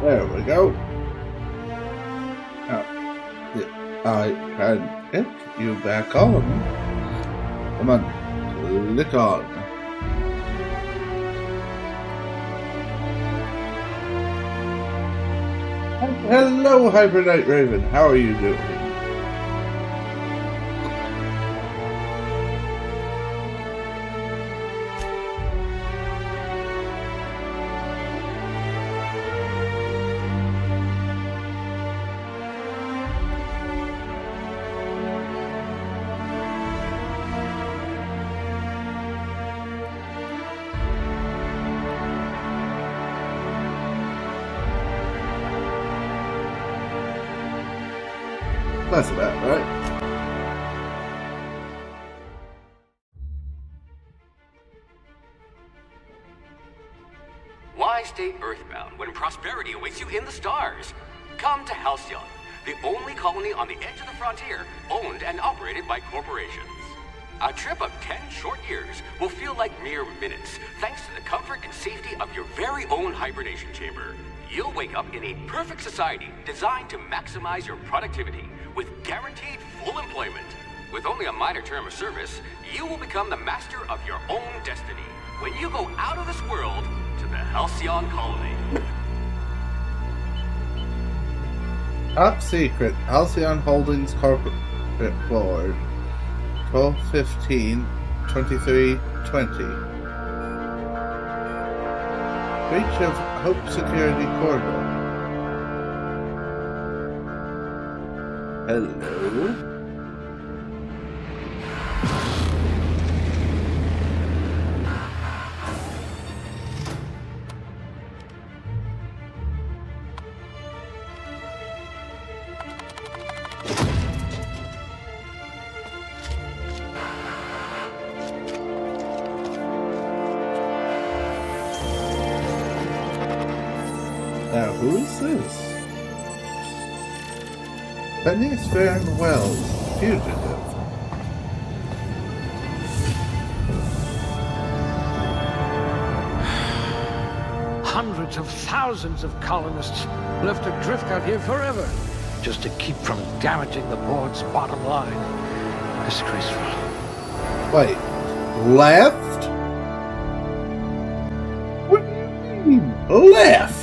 There we go. Now, I can get you back on. Come on, click on. And hello, Hybridite Raven. How are you doing? That's about right. Why stay earthbound when prosperity awaits you in the stars? Come to Halcyon, the only colony on the edge of the frontier, owned and operated by corporations. A trip of 10 short years will feel like mere minutes, thanks to the comfort and safety of your very own hibernation chamber. You'll wake up in a perfect society designed to maximize your productivity with guaranteed full employment. With only a minor term of service, you will become the master of your own destiny when you go out of this world to the Halcyon colony. Top secret, Halcyon Holdings Corporate Board, 12/15/23/20. Breach of Hope Security Corridor. Hello? Now, who is this? Phineas Baron Wells, fugitive. Hundreds of thousands of colonists left adrift out here forever, just to keep from damaging the board's bottom line. Disgraceful. Wait, left? What do you mean, left?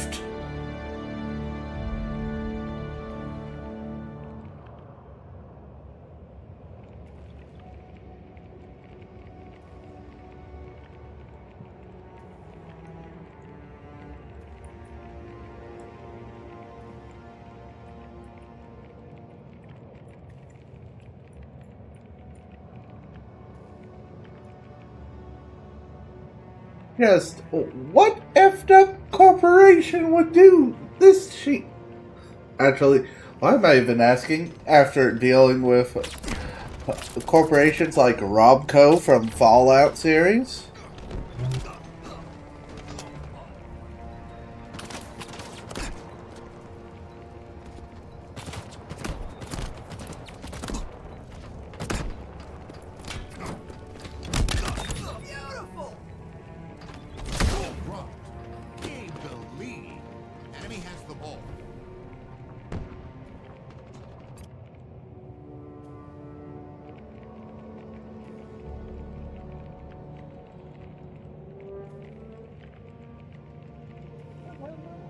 Yes, what effed up corporation would do this shit? Actually, why am I even asking after dealing with corporations like Robco from Fallout series?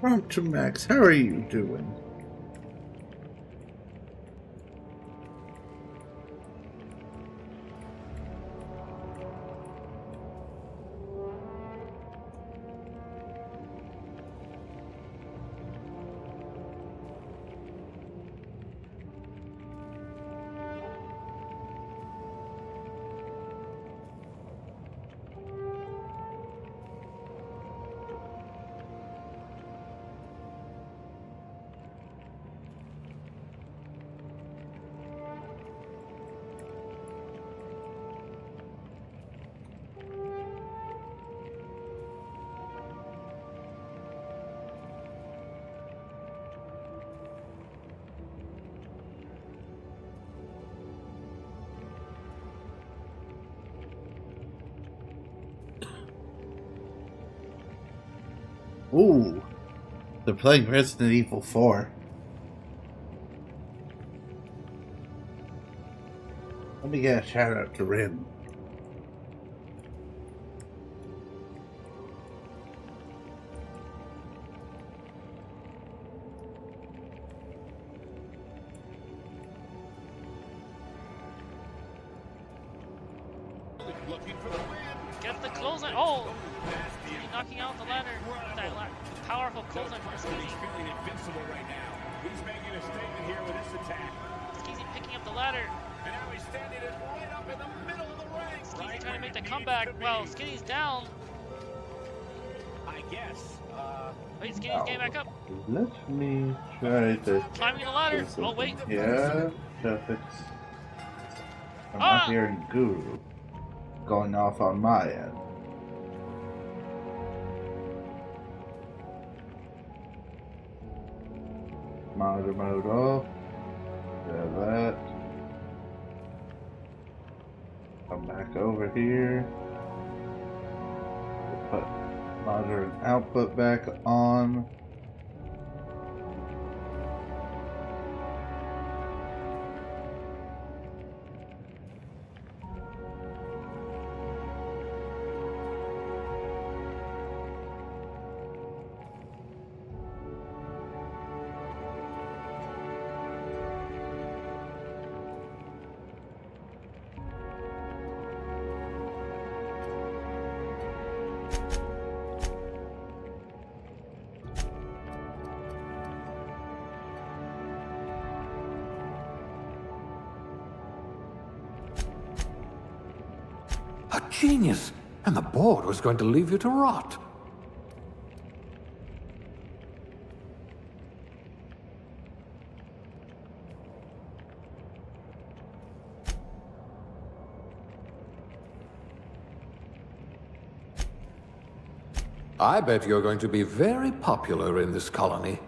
Prompt Max, how are you doing? Ooh, They're playing Resident Evil 4. Let me get a shout out to Rim. Looking for the win. Get the clothesline. Oh! He's knocking out the ladder. That powerful clothesline from Skeezy. He's feeling invincible right now. He's making a statement here with this attack. Skeezy picking up the ladder. And now he's standing it right up in the middle of the ring. Skeezy trying to make the comeback. Well, Skinny's down. I guess. Wait, Skinny's getting back up. Let me try to... Climbing the ladder. Oh, wait. Yeah, perfect. I'm not hearing Guru going off on my end. Monitor mode off. Yeah, that. Come back over here. Put monitor and output back on. A genius! And the board was going to leave you to rot. I bet you're going to be very popular in this colony.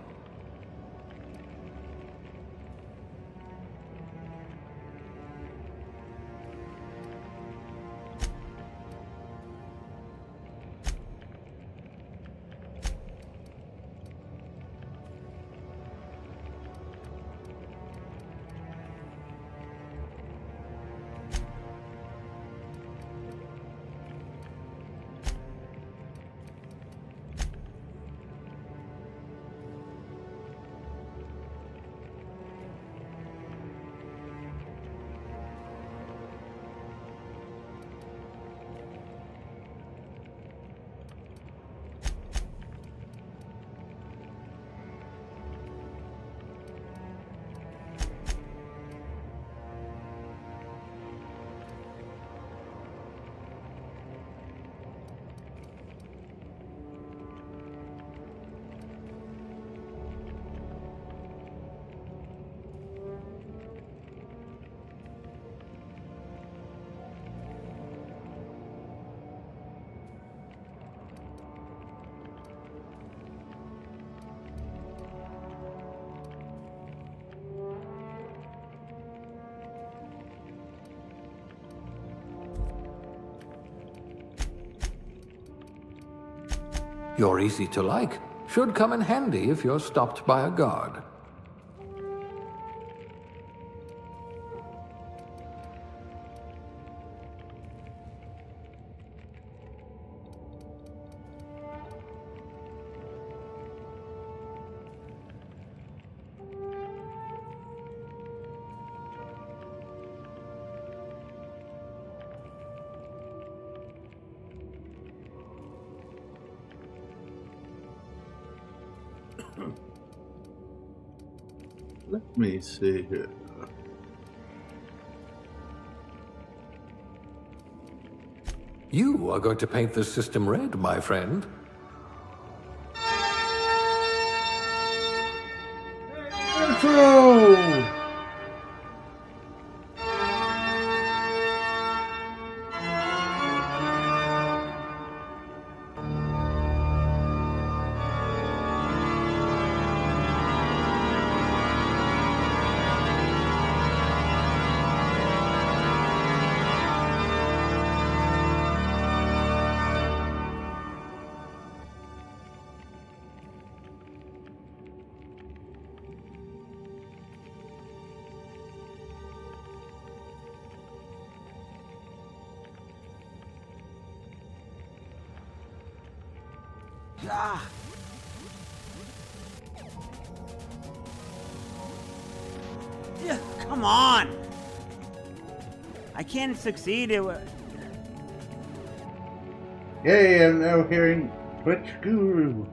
You're easy to like. Should come in handy if you're stopped by a guard. Let me see here. You are going to paint the system red, my friend. Intro! Ah. Yeah, come on! I can't succeed. Yay, I'm now hearing Twitch Guru.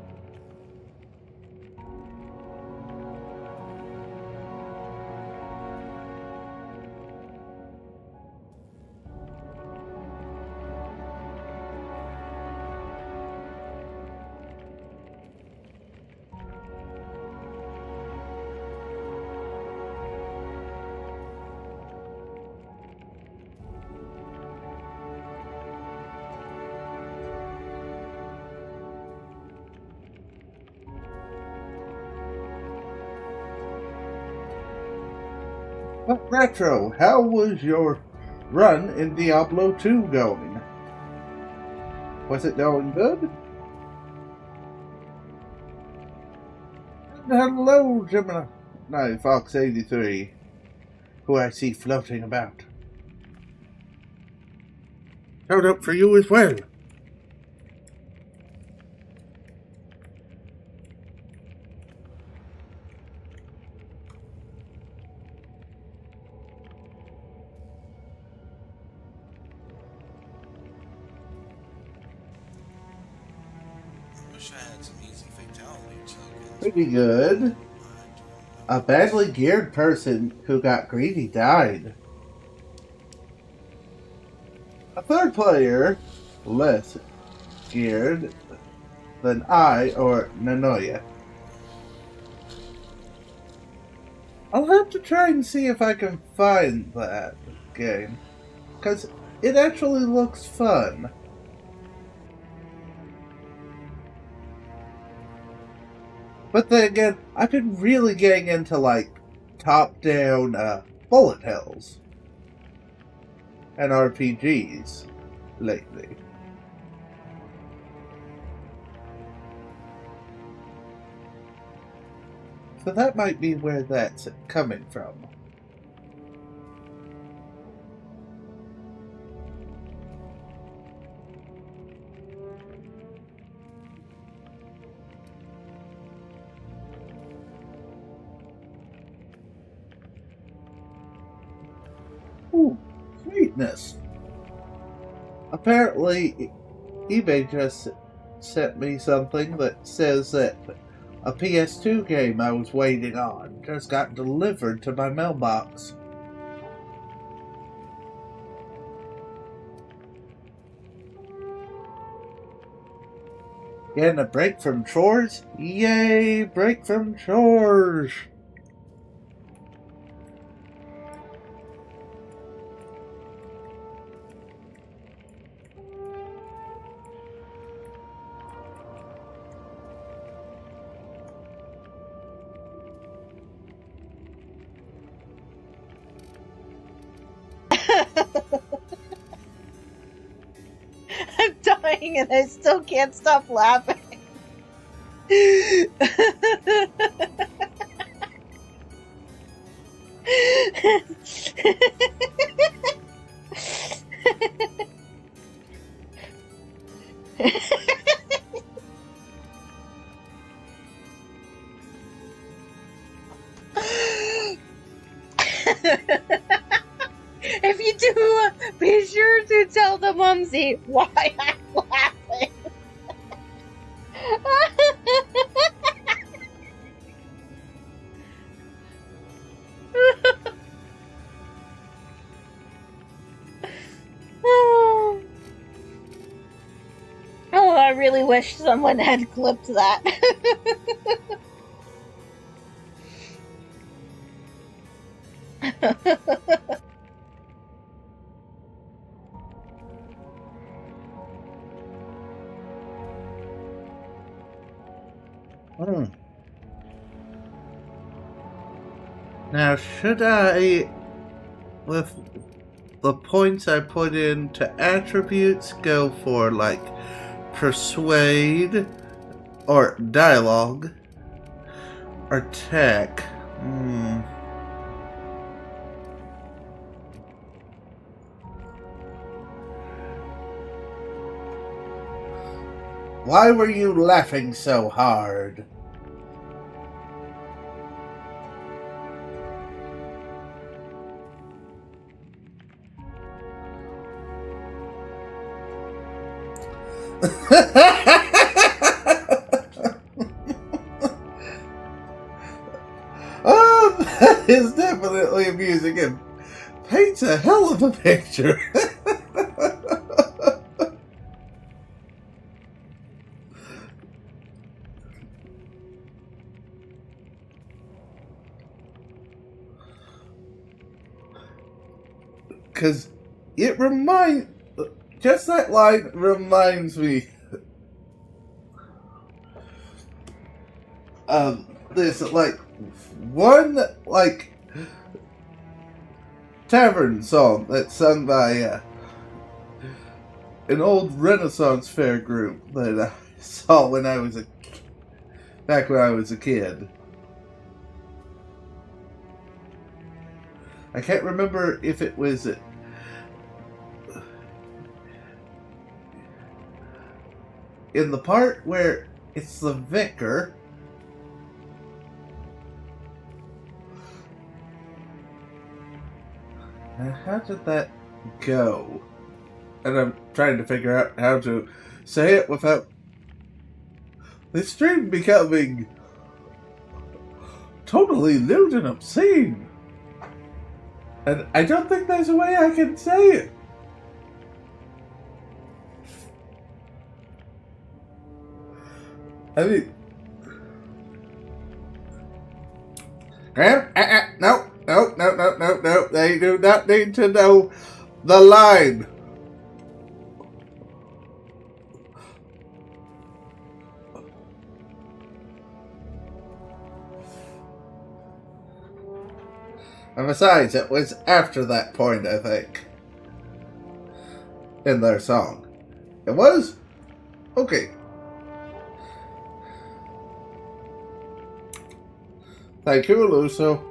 But Retro, how was your run in Diablo 2 going? Was it going good? And hello, Gemini Fox 83, who I see floating about. Shout out for you as well. Wish I had some easy fatality tokens. Pretty good. A badly geared person who got greedy died. A third player, less geared than I or Nanoya. I'll have to try and see if I can find that game, because it actually looks fun. But then again, I've been really getting into like top-down bullet hells and RPGs lately. So that might be where that's coming from. Ooh, sweetness. Apparently, eBay just sent me something that says that a PS2 game I was waiting on just got delivered to my mailbox. Getting a break from chores? Yay, break from chores! I'm dying and I still can't stop laughing. If you do, be sure to tell the mumsy why I'm laughing. Oh, I really wish someone had clipped that. Now, should I, with the points I put into attributes, go for, like, persuade, or dialogue, or tech? Why were you laughing so hard? That is definitely amusing and paints a hell of a picture. Because just that line reminds me of this, one, tavern song that's sung by, an old Renaissance fair group that I saw back when I was a kid. I can't remember if it was in the part where it's the vicar. Now, how did that go? And I'm trying to figure out how to say it without the stream becoming totally lewd and obscene. And I don't think there's a way I can say it. I mean, no. They do not need to know the line. And besides, it was after that point, I think, in their song. It was? Okay. Thank you, Luso.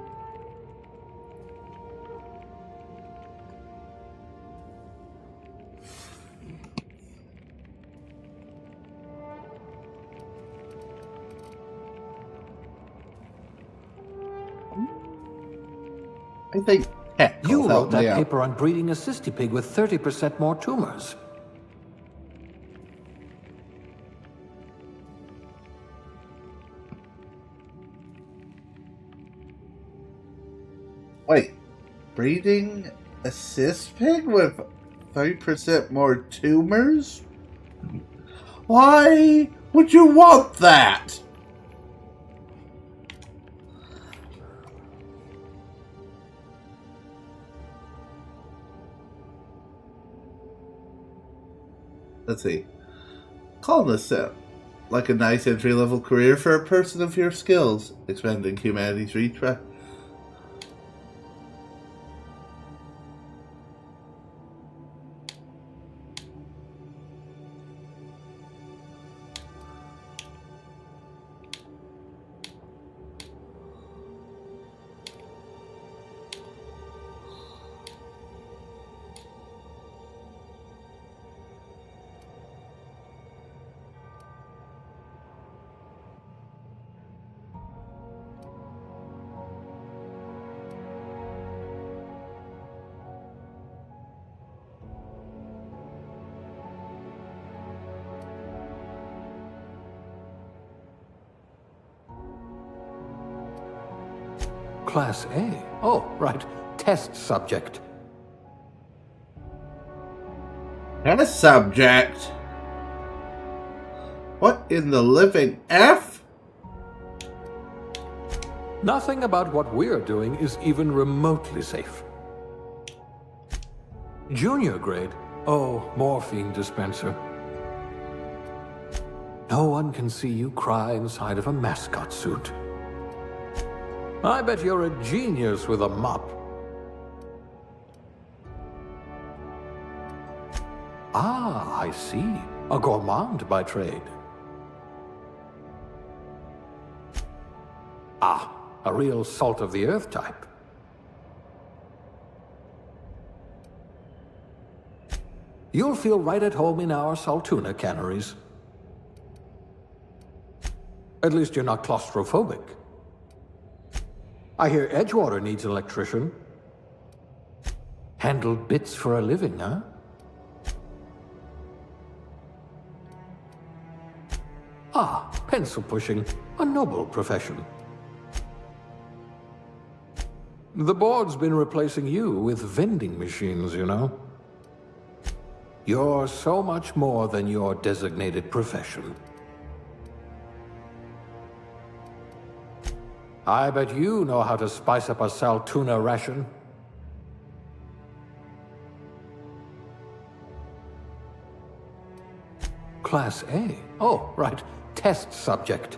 I think You wrote that paper on breeding a cystipig with 30% more tumors. Wait, breeding a cystipig with 30% more tumors? Why would you want that? Let's see. Columnist sound like a nice entry-level career for a person of your skills, expanding humanity's reach. Class A? Oh, right. Test subject. And a subject. What in the living F? Nothing about what we're doing is even remotely safe. Junior grade? Oh, morphine dispenser. No one can see you cry inside of a mascot suit. I bet you're a genius with a mop. Ah, I see. A gourmand by trade. Ah, a real salt-of-the-earth type. You'll feel right at home in our Saltuna canneries. At least you're not claustrophobic. I hear Edgewater needs an electrician. Handle bits for a living, huh? Ah, pencil pushing. A noble profession. The board's been replacing you with vending machines, you know. You're so much more than your designated profession. I bet you know how to spice up a sal tuna ration. Class A? Oh, right. Test subject.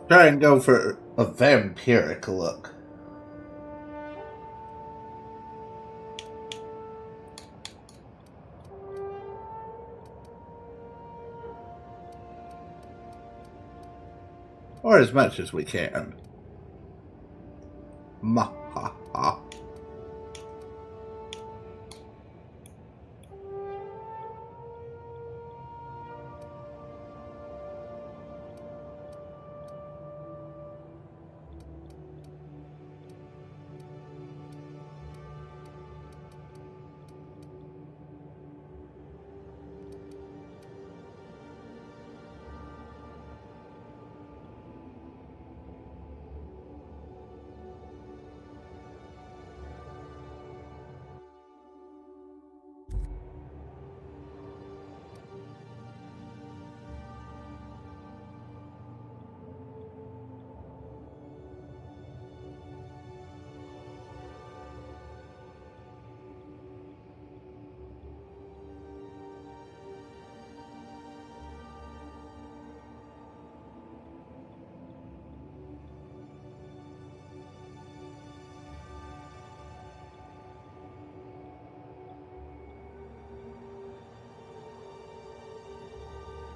Try and go for a vampiric look. Or as much as we can. Mahaha.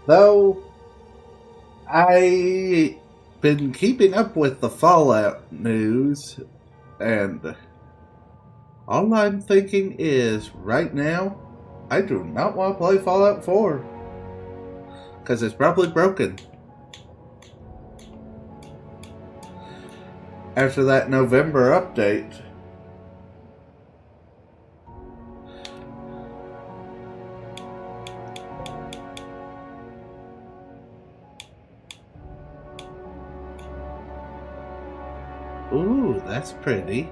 Though I've been keeping up with the Fallout news, and all I'm thinking is, right now, I do not want to play Fallout 4. Because it's probably broken. After that November update. Ooh, that's pretty.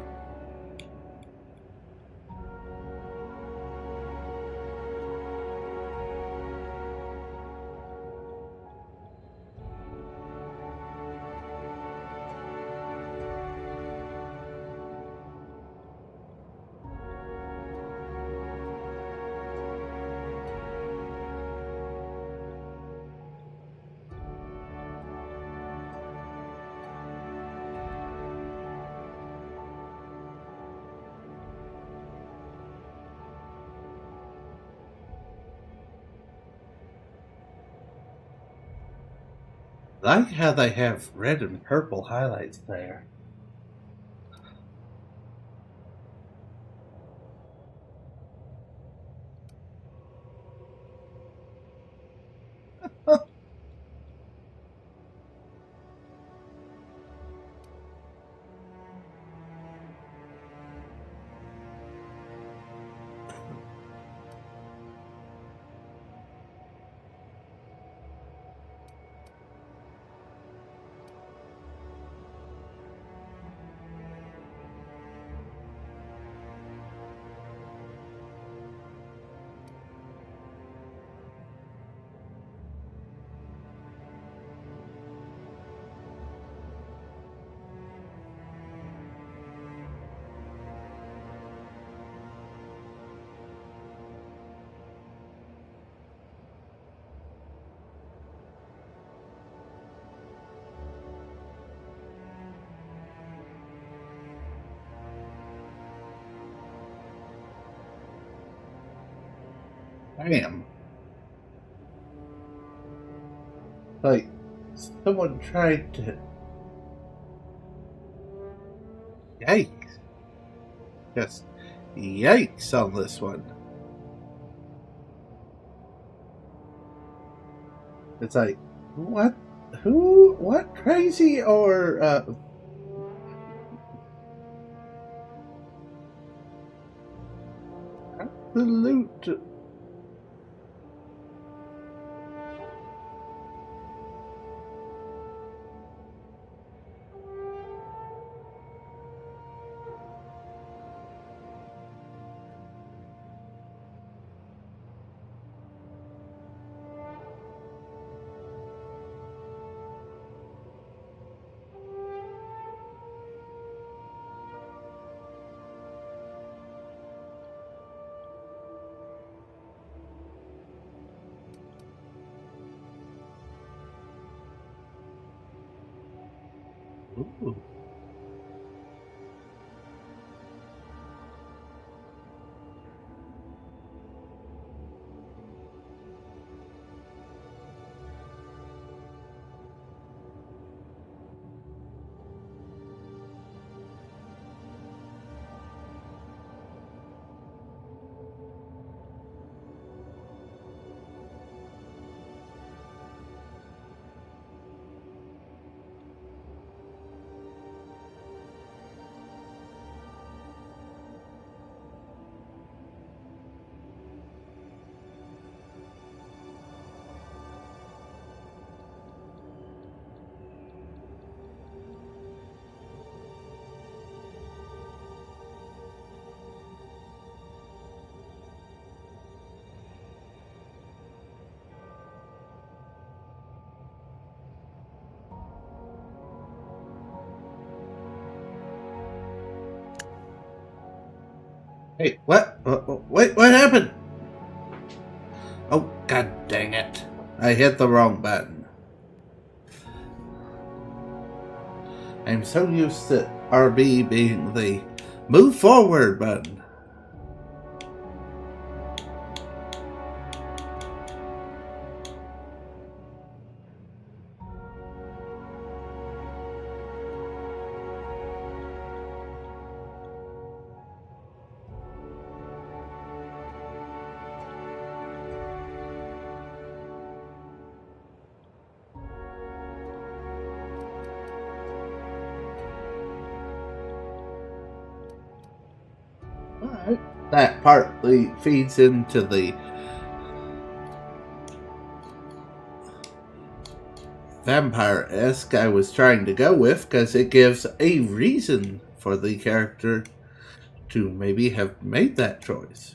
I like how they have red and purple highlights there. Damn. Like, someone tried to... Yikes. Just yikes on this one. It's like, what? Who? What? Crazy or, absolute... Ooh. Hey, what? Wait, what happened? Oh, god dang it. I hit the wrong button. I'm so used to RB being the move forward button. But that partly feeds into the vampire-esque I was trying to go with, because it gives a reason for the character to maybe have made that choice.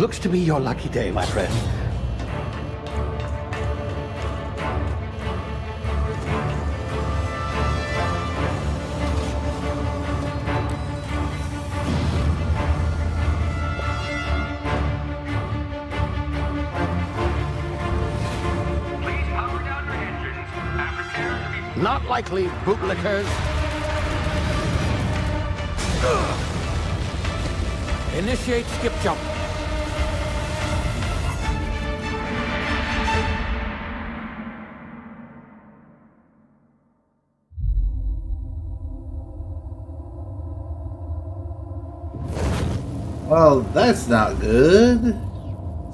Looks to be your lucky day, my friend. Please power down your engines and prepare to be... Not likely, bootlickers. Initiate skip jump. Well, that's not good.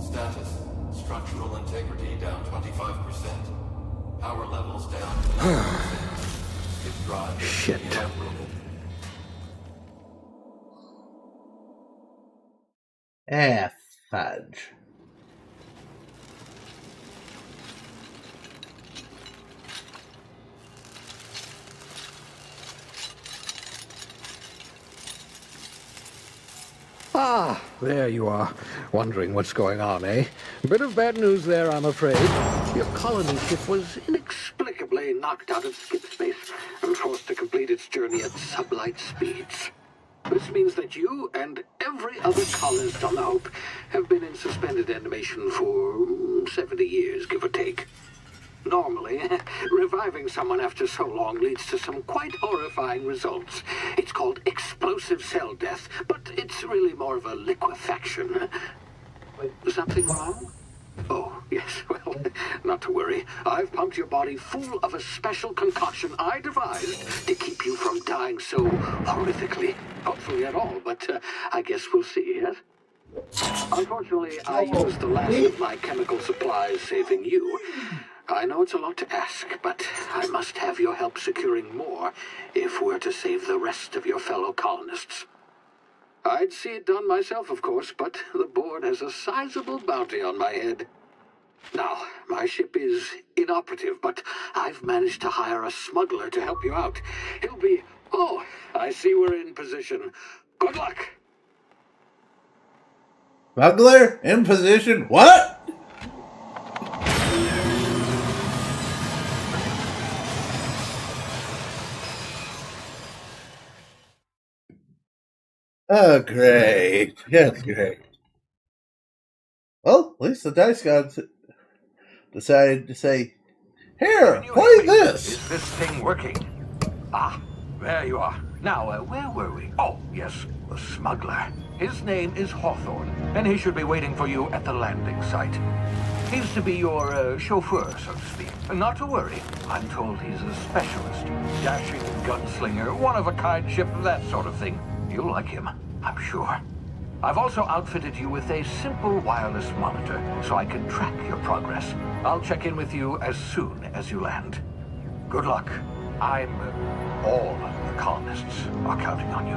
Status. Structural integrity down 25%. Power levels down 11%. Skip drive. Shit. Inoperable. Fudge. Ah, there you are. Wondering what's going on, eh? Bit of bad news there, I'm afraid. Your colony ship was inexplicably knocked out of skip space and forced to complete its journey at sublight speeds. This means that you and every other colonist on the Hope have been in suspended animation for 70 years, give or take. Normally, reviving someone after so long leads to some quite horrifying results. It's called explosive cell death, but it's really more of a liquefaction. Something wrong? Oh, yes, well, not to worry. I've pumped your body full of a special concoction I devised to keep you from dying so horrifically. Hopefully at all, but I guess we'll see, yes? Unfortunately, I used the last of my chemical supplies saving you. I know it's a lot to ask, but I must have your help securing more if we're to save the rest of your fellow colonists. I'd see it done myself, of course, but the board has a sizable bounty on my head. Now, my ship is inoperative, but I've managed to hire a smuggler to help you out. He'll be... Oh, I see we're in position. Good luck! Smuggler in position. What? Oh, great. Yes, great. Well, at least the dice gods decided to say, here, play this. Is this thing working? Ah, there you are. Now, where were we? Oh, yes, the smuggler. His name is Hawthorne, and he should be waiting for you at the landing site. He's to be your chauffeur, so to speak. Not to worry. I'm told he's a specialist. Dashing gunslinger, one-of-a-kind ship, that sort of thing. You'll like him, I'm sure. I've also outfitted you with a simple wireless monitor, so I can track your progress. I'll check in with you as soon as you land. Good luck. All the colonists are counting on you.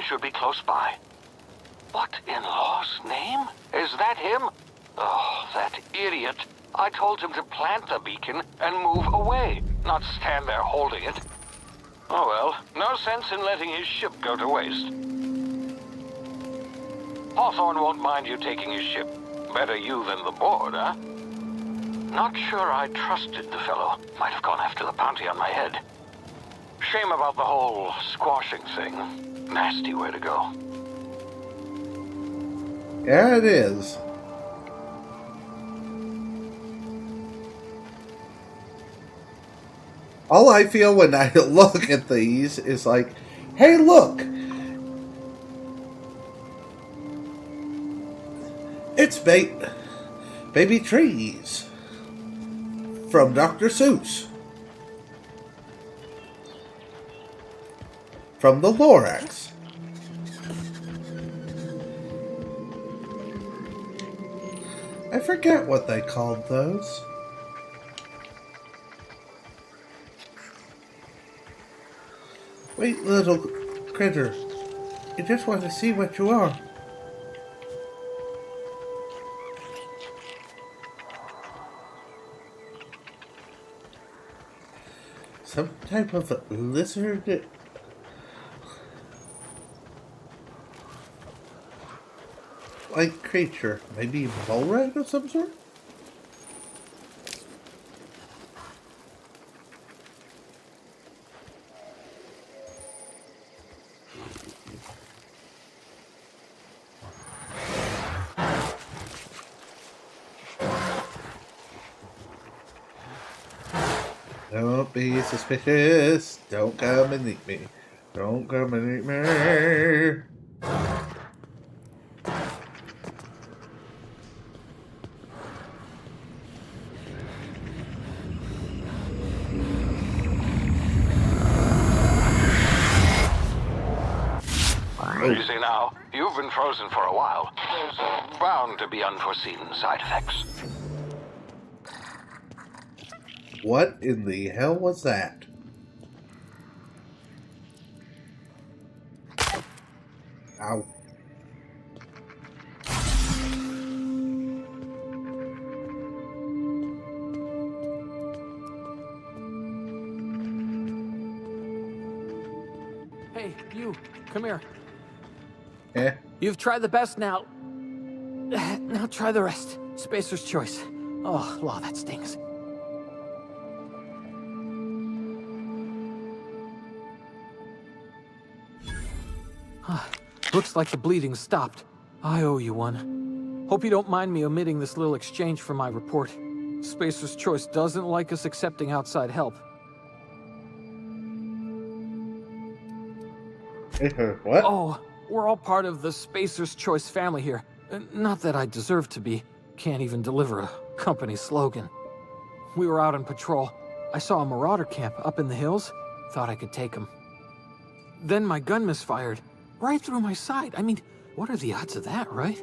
Should be close by. What in law's name? Is that him? Oh, that idiot. I told him to plant the beacon and move away, not stand there holding it. Oh well, no sense in letting his ship go to waste. Hawthorne won't mind you taking his ship. Better you than the board, huh? Not sure I trusted the fellow. Might have gone after the bounty on my head. Shame about the whole squashing thing. Nasty way to go. Yeah, it is. All I feel when I look at these is like, hey, look! It's baby trees from Dr. Seuss. From the Lorax. forget what they called those. Wait, little critter. I just want to see what you are. Some type of lizard? Like creature. Maybe a mole rat of some sort? Don't be suspicious. Don't come and eat me. Don't come and eat me. You see now, you've been frozen for a while. There's bound to be unforeseen side effects. What in the hell was that? Ow. Hey, you, come here. Eh? You've tried the best now. Now try the rest. Spacer's choice. Oh, law, that stings. Looks like the bleeding stopped. I owe you one. Hope you don't mind me omitting this little exchange from my report. Spacer's Choice doesn't like us accepting outside help. What? Oh, we're all part of the Spacer's Choice family here. Not that I deserve to be. Can't even deliver a company slogan. We were out on patrol. I saw a marauder camp up in the hills. Thought I could take him. Then my gun misfired. Right through my side. I mean, what are the odds of that, right?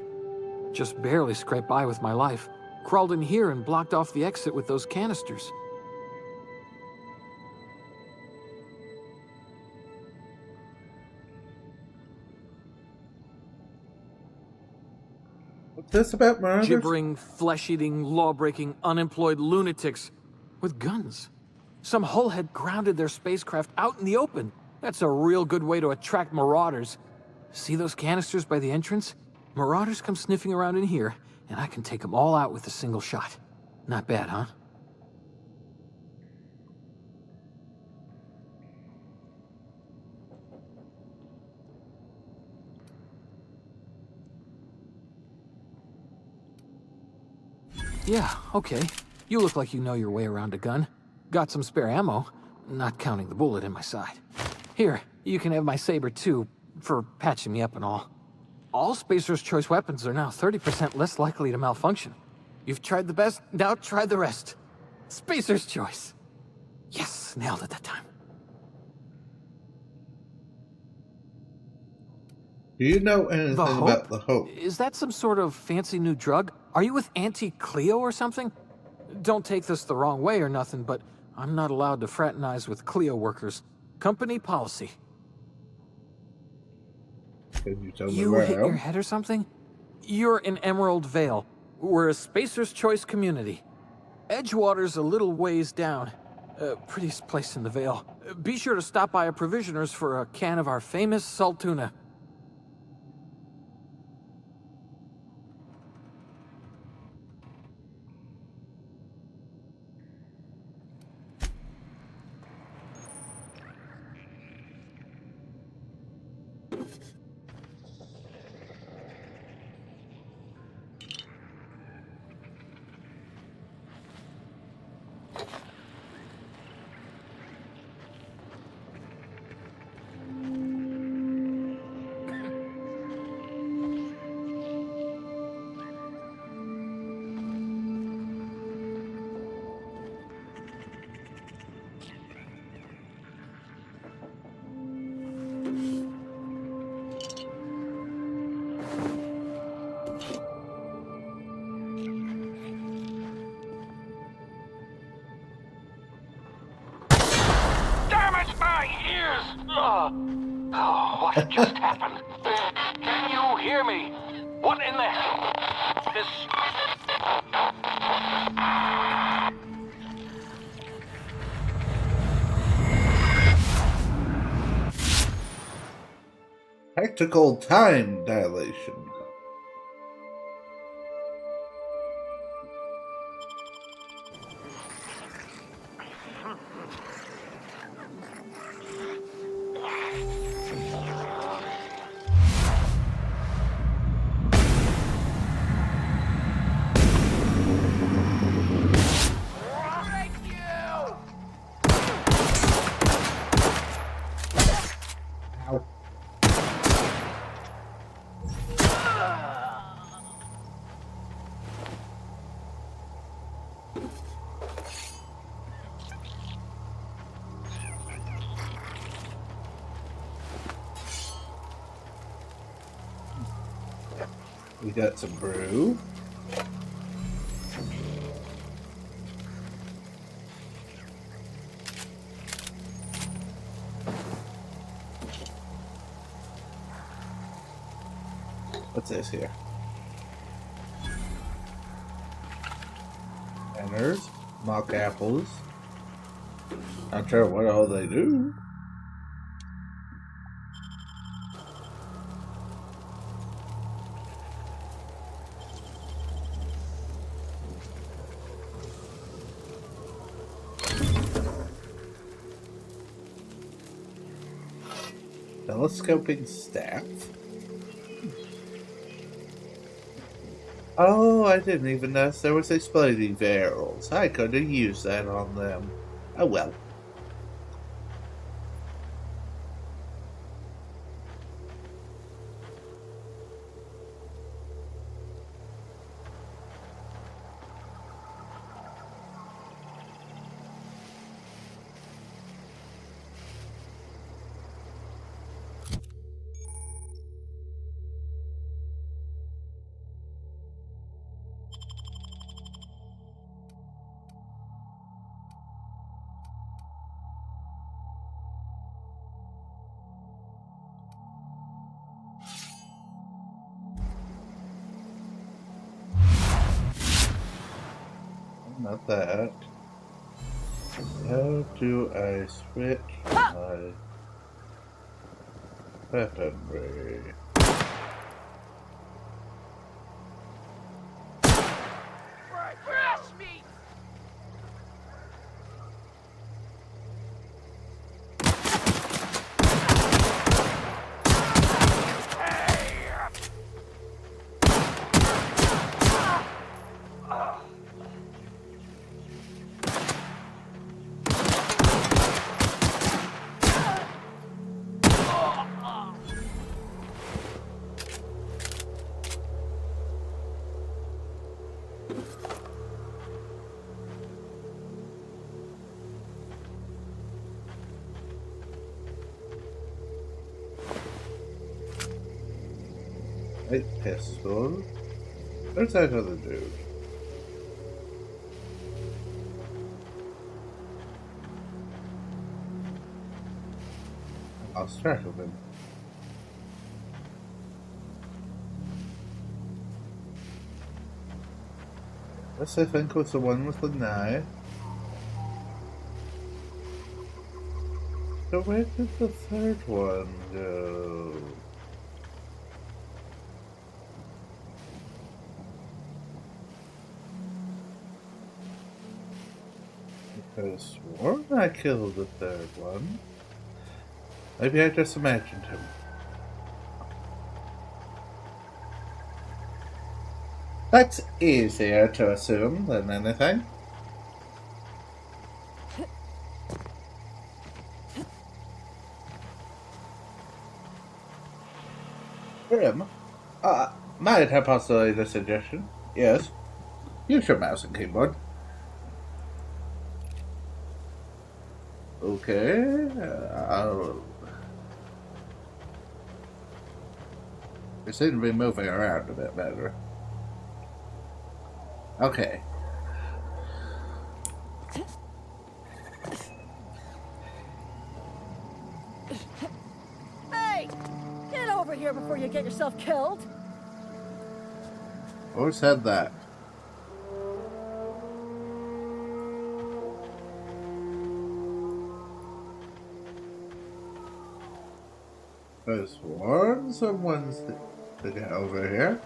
Just barely scraped by with my life. Crawled in here and blocked off the exit with those canisters. What's this about murders? Gibbering, flesh-eating, law-breaking, unemployed lunatics with guns. Some hullhead grounded their spacecraft out in the open. That's a real good way to attract marauders. See those canisters by the entrance? Marauders come sniffing around in here, and I can take them all out with a single shot. Not bad, huh? Yeah, okay. You look like you know your way around a gun. Got some spare ammo, not counting the bullet in my side. Here, you can have my saber too, for patching me up and all. All Spacer's Choice weapons are now 30% less likely to malfunction. You've tried the best, now try the rest. Spacer's Choice. Yes, nailed it that time. Do you know anything about the Hope? Is that some sort of fancy new drug? Are you with Auntie Cleo or something? Don't take this the wrong way or nothing, but I'm not allowed to fraternize with Cleo workers. Company policy. Can you tell me You where hit your head or something? You're in Emerald Vale. We're a Spacer's Choice community. Edgewater's a little ways down. Prettiest place in the Vale. Be sure to stop by a provisioner's for a can of our famous salt tuna. my ears! Oh, what just happened? Can you hear me? What in the hell? This... Tactical time dilation. We got some brew. What's this here? Banners, mock apples. Not sure what all they do. Telescoping staff? Oh, I didn't even notice there was exploding barrels. I could have used that on them. Oh well. Not that. How do I switch my weaponry? Crash me! Light pistol. Where's that other dude? I lost track of him. This I think was the one with the knife. So where did the third one go? I could have sworn I killed the third one. Maybe I just imagined him. That's easier to assume than anything. Grim, might have possibly a suggestion. Yes. Use your mouse and keyboard. Okay. We seem to be moving around a bit better. Okay. of here before you get yourself killed. Who said that? I sworn someone's to get over here.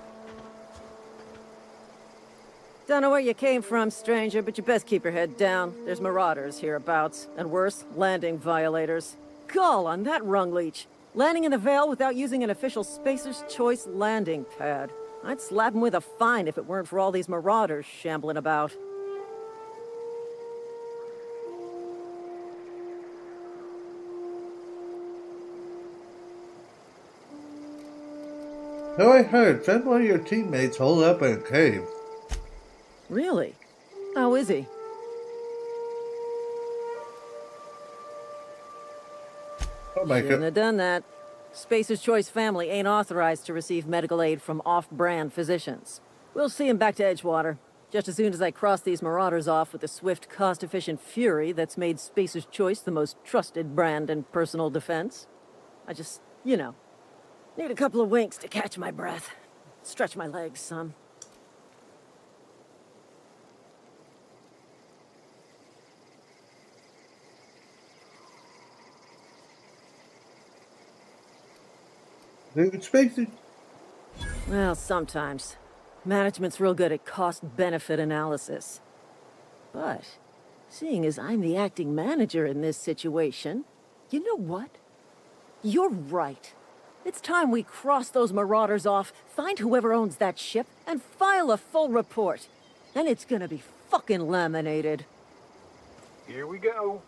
Don't know where you came from, stranger, but you best keep your head down. There's marauders hereabouts, and worse, landing violators. Gall on that rung leech. Landing in the Vale without using an official Spacer's Choice landing pad. I'd slap him with a fine if it weren't for all these marauders shambling about. So I heard, found one of your teammates holed up in a cave. Really? How is he? Oh my Shouldn't god. have done that. Spacer's Choice family ain't authorized to receive medical aid from off-brand physicians. We'll see him back to Edgewater, just as soon as I cross these marauders off with the swift, cost-efficient fury that's made Spacer's Choice the most trusted brand in personal defense. I just, you know, need a couple of winks to catch my breath. Stretch my legs some. Dude, Spacer. Well, sometimes. Management's real good at cost-benefit analysis. But, seeing as I'm the acting manager in this situation, you know what? You're right. It's time we cross those marauders off, find whoever owns that ship, and file a full report. Then it's gonna be fucking laminated. Here we go.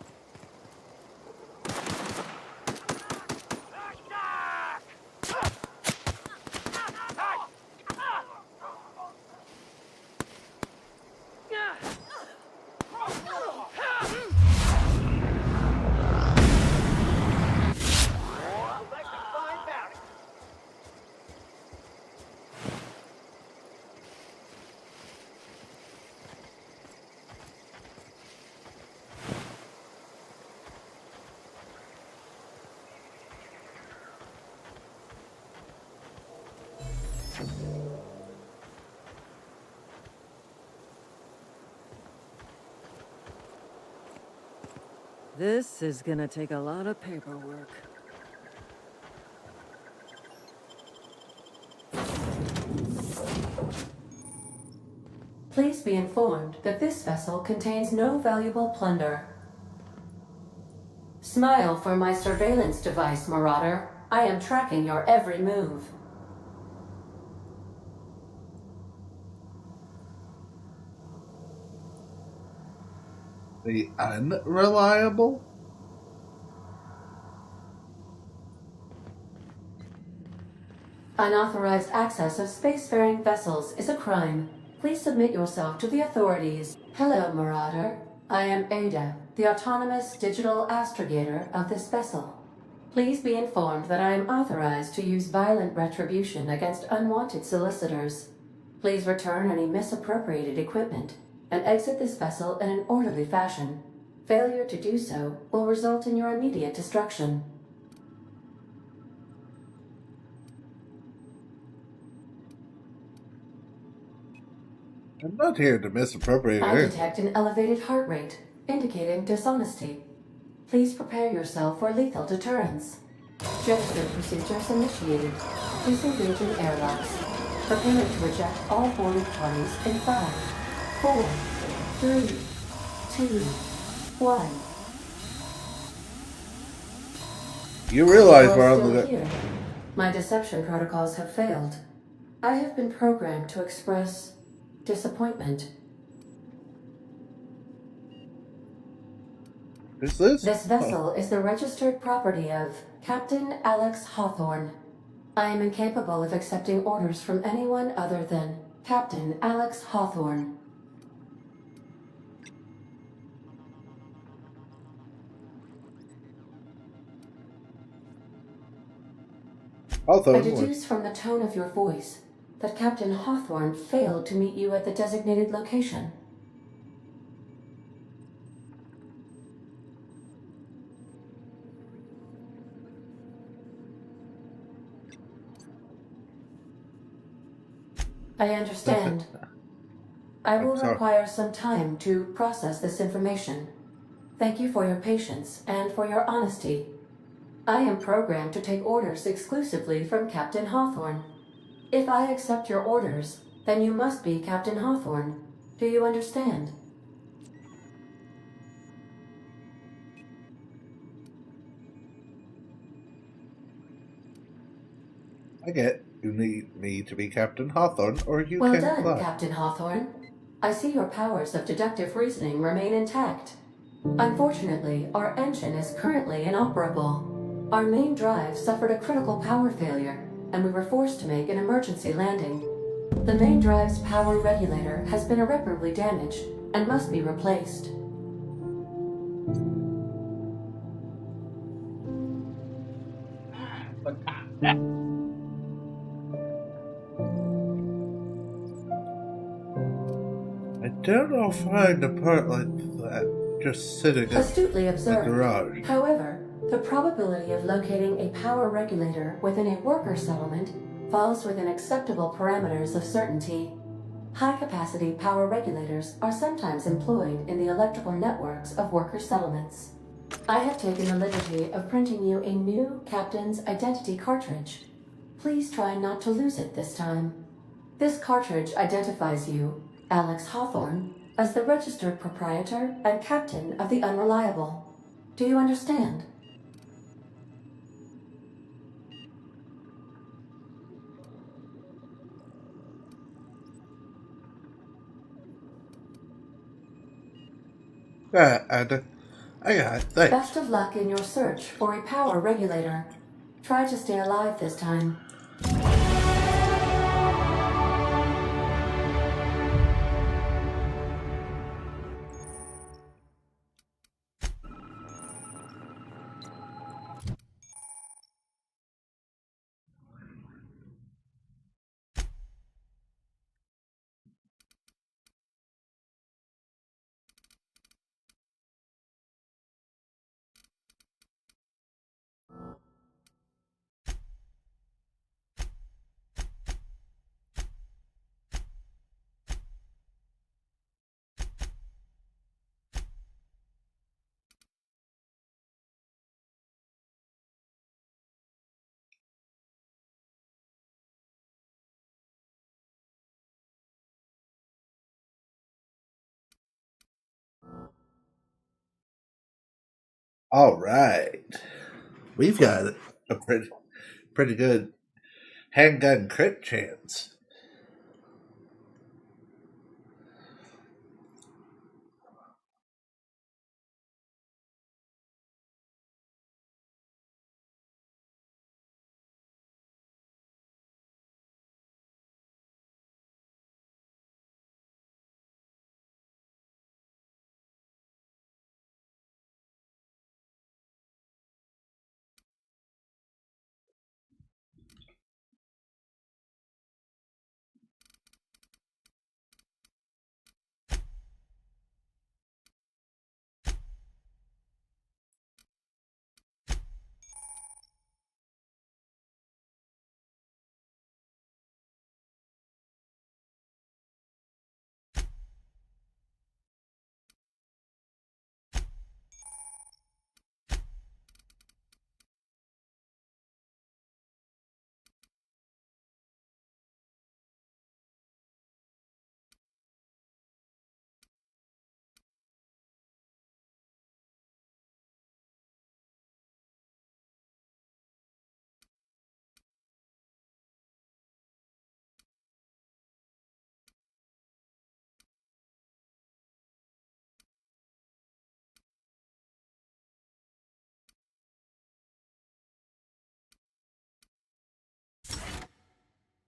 This is gonna take a lot of paperwork. Please be informed that this vessel contains no valuable plunder. Smile for my surveillance device, Marauder. I am tracking your every move. The unreliable? Unauthorized access of spacefaring vessels is a crime. Please submit yourself to the authorities. Hello, Marauder. I am Ada, the autonomous digital astrogator of this vessel. Please be informed that I am authorized to use violent retribution against unwanted solicitors. Please return any misappropriated equipment and exit this vessel in an orderly fashion. Failure to do so will result in your immediate destruction. I'm not here to misappropriate I her. detect an elevated heart rate, indicating dishonesty. Please prepare yourself for lethal deterrence. Gesture procedures initiated. Disengaging airlocks. Preparing to eject all boarded parties in 5, 4, 3, 2, 1. You realize While we're on still the... here, my deception protocols have failed. I have been programmed to express disappointment. Is this? This vessel is the registered property of Captain Alex Hawthorne. I am incapable of accepting orders from anyone other than Captain Alex Hawthorne. I deduce from the tone of your voice that Captain Hawthorne failed to meet you at the designated location. I understand. I I'm will sorry. require some time to process this information. Thank you for your patience and for your honesty. I am programmed to take orders exclusively from Captain Hawthorne. If I accept your orders, then you must be Captain Hawthorne. Do you understand? I get you need me to be Captain Hawthorne, or you Well can done, fly. Captain Hawthorne. I see your powers of deductive reasoning remain intact. Unfortunately, our engine is currently inoperable. Our main drive suffered a critical power failure, and we were forced to make an emergency landing. The main drive's power regulator has been irreparably damaged and must be replaced. I don't know if I find a part like that just sitting in Astutely the observed. garage. However, the probability of locating a power regulator within a worker settlement falls within acceptable parameters of certainty. High-capacity power regulators are sometimes employed in the electrical networks of worker settlements. I have taken the liberty of printing you a new Captain's Identity cartridge. Please try not to lose it this time. This cartridge identifies you, Alex Hawthorne, as the registered proprietor and captain of the Unreliable. Do you understand? Yeah, I got it, thanks. Best of luck in your search for a power regulator. Try to stay alive this time. All right, we've got a pretty good handgun crit chance.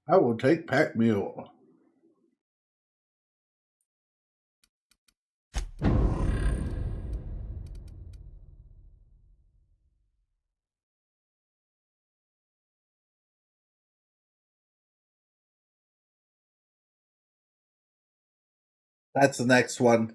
I will take Pack Mule. That's the next one.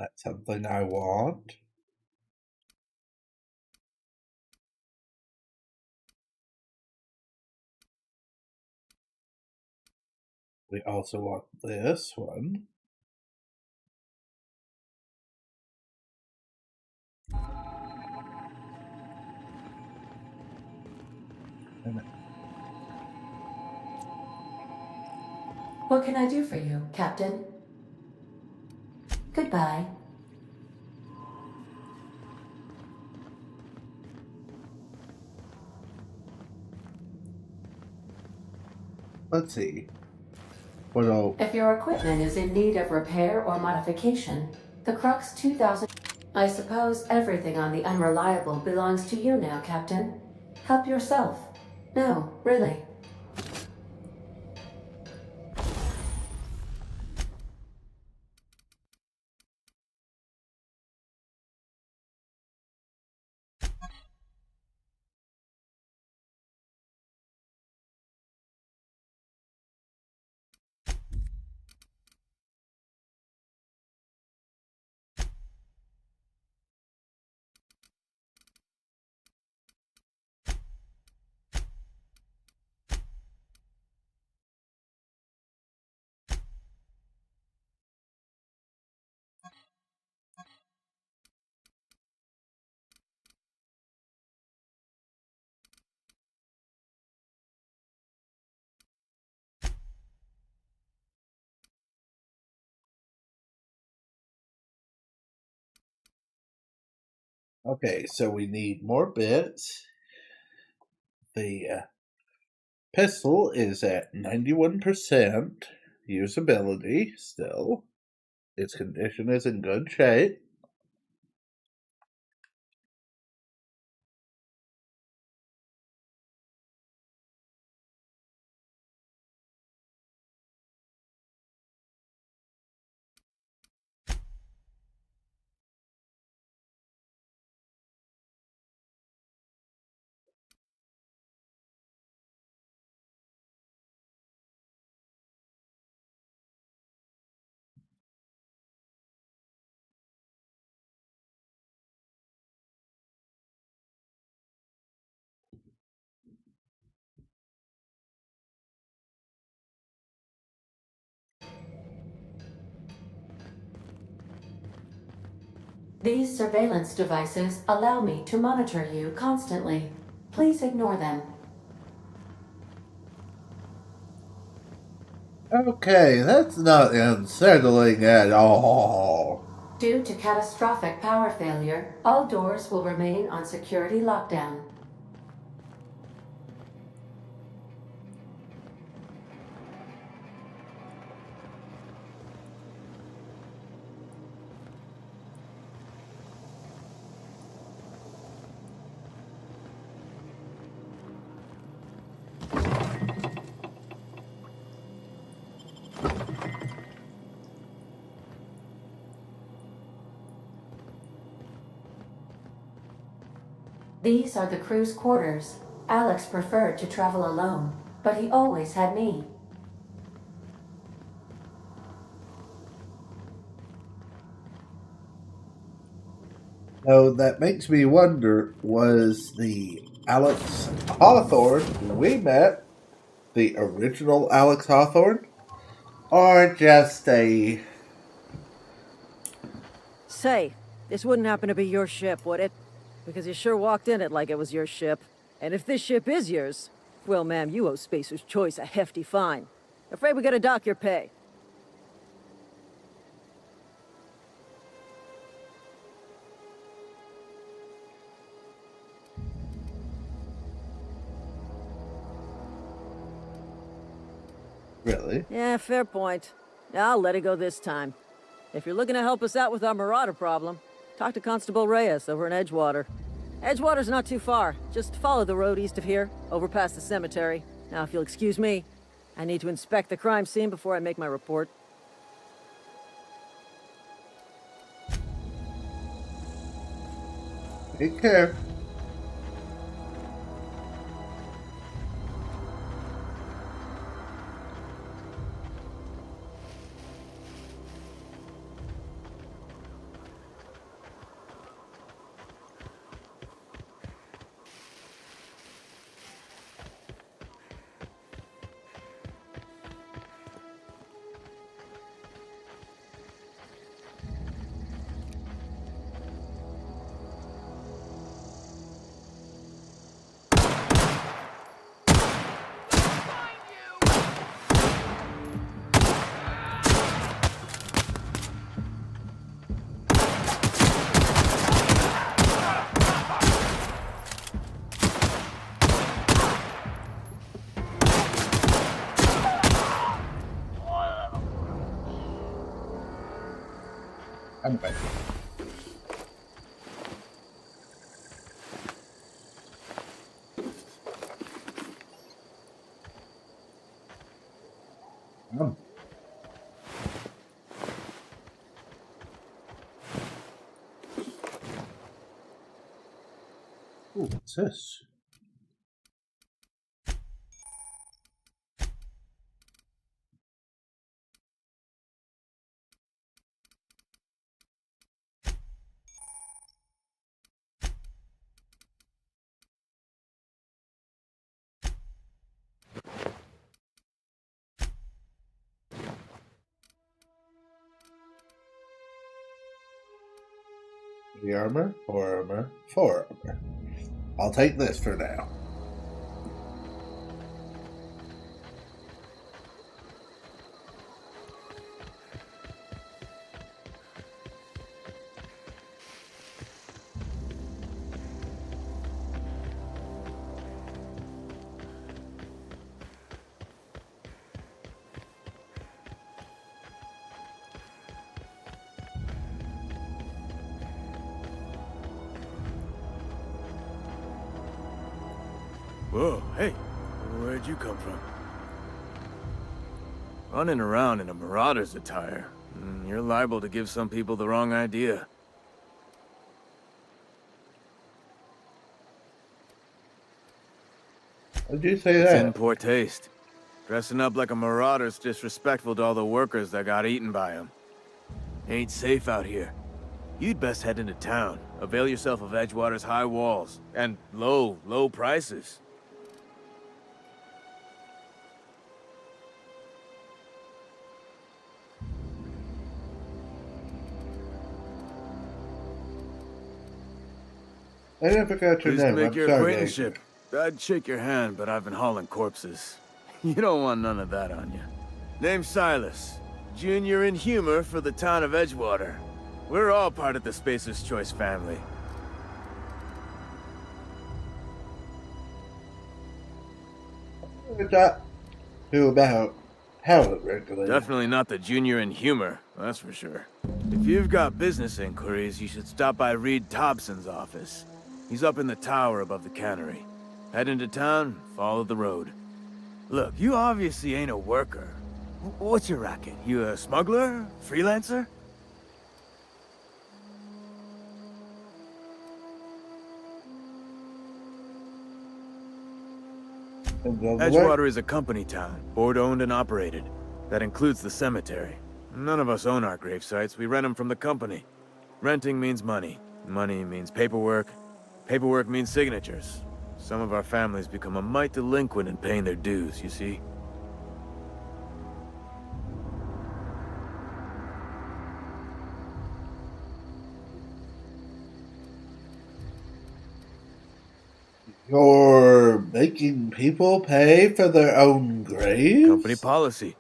That's something I want. We also want this one. What can I do for you, Captain? Goodbye. Let's see. What else? If your equipment is in need of repair or modification, the Crux 2000... I suppose everything on the Unreliable belongs to you now, Captain. Help yourself. No, really. Okay, so we need more bits. The pistol is at 91% usability still. Its condition is in good shape. These surveillance devices allow me to monitor you constantly. Please ignore them. Okay, that's not unsettling at all. Due to catastrophic power failure, all doors will remain on security lockdown. These are the crew's quarters. Alex preferred to travel alone, but he always had me. So that makes me wonder, was the Alex Hawthorne we met the original Alex Hawthorne? Or just a... Say, this wouldn't happen to be your ship, would it? Because you sure walked in it like it was your ship. And if this ship is yours, well, ma'am, you owe Spacer's Choice a hefty fine. Afraid we gotta dock your pay. Really? Yeah, fair point. I'll let it go this time. If you're looking to help us out with our marauder problem, talk to Constable Reyes over in Edgewater. Edgewater's not too far. Just follow the road east of here, over past the cemetery. Now, if you'll excuse me, I need to inspect the crime scene before I make my report. Take care. Ooh, what's this? The armor, 4 armor, 4 armor. I'll take this for now. Whoa, hey, where'd you come from? Running around in a marauder's attire. You're liable to give some people the wrong idea. Why'd you say It's that? in poor taste. Dressing up like a marauder's disrespectful to all the workers that got eaten by him. Ain't safe out here. You'd best head into town. Avail yourself of Edgewater's high walls. And low prices. I never got your Pleased to name. make I'm your sorry. acquaintanceship. I'd shake your hand, but I've been hauling corpses. You don't want none of that on you. Name's Silas. Junior in humor for the town of Edgewater. We're all part of the Spacer's Choice family. What that do about how it regulated? Definitely not the junior in humor, that's for sure. If you've got business inquiries, you should stop by Reed Thompson's office. He's up in the tower above the cannery. Head into town, follow the road. Look, you obviously ain't a worker. What's your racket? You a smuggler? Freelancer? Edgewater is a company town, board-owned and operated. That includes the cemetery. None of us own our grave sites, we rent them from the company. Renting means money. Money means paperwork. Paperwork means signatures. Some of our families become a mite delinquent in paying their dues, you see? You're making people pay for their own graves? Company policy.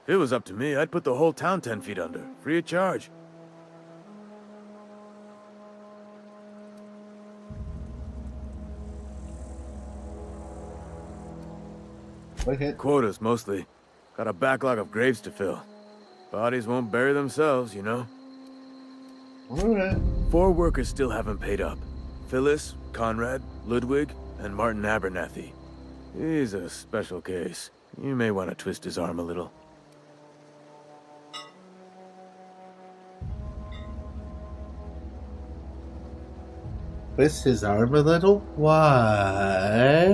If it was up to me, I'd put the whole town 10 feet under, free of charge. Okay. Quotas, mostly. Got a backlog of graves to fill. Bodies won't bury themselves, you know? Alright. 4 workers still haven't paid up. Phyllis, Conrad, Ludwig, and Martin Abernathy. He's a special case. You may want to twist his arm a little. Twist his arm a little? Why?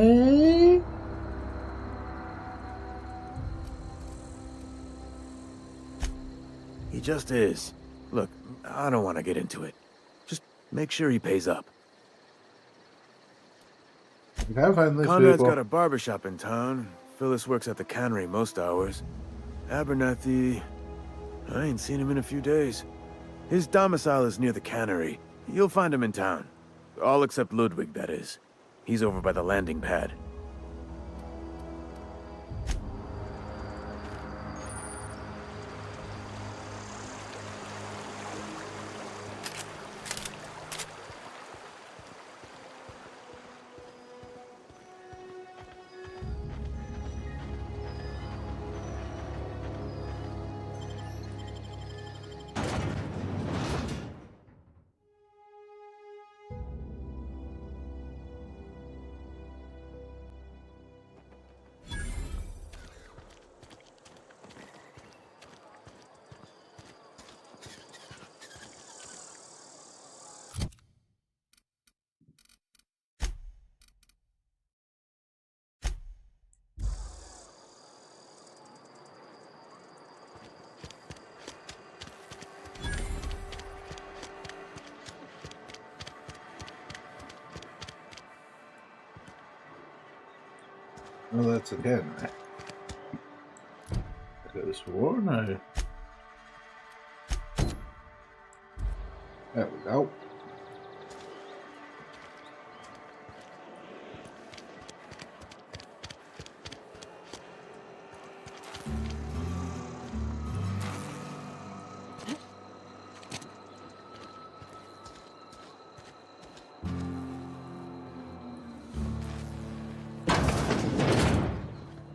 He just is. Look, I don't want to get into it. Just make sure he pays up. You gotta find this Conrad's people. got a barbershop in town. Phyllis works at the cannery most hours. Abernathy... I ain't seen him in a few days. His domicile is near the cannery. You'll find him in town. All except Ludwig, that is. He's over by the landing pad. Well, that's again. I could have sworn I. There we go.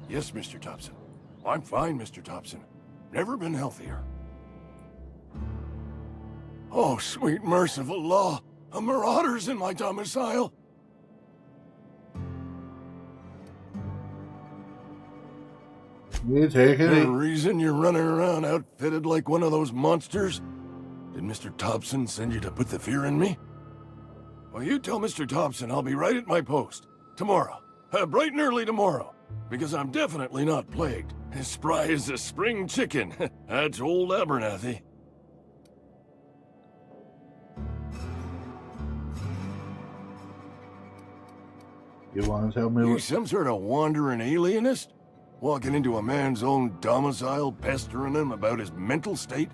Yes, Mr. Thompson. I'm fine, Mr. Thompson. Never been healthier. Oh, sweet merciful law! A marauder's in my domicile! You take it. The reason you're running around outfitted like one of those monsters? Did Mr. Thompson send you to put the fear in me? Well, you tell Mr. Thompson I'll be right at my post. Tomorrow. Bright and early tomorrow. Because I'm definitely not plagued. As spry as a spring chicken. That's old Abernathy. You want to tell me You what? some sort of wandering alienist? Walking into a man's own domicile, pestering him about his mental state?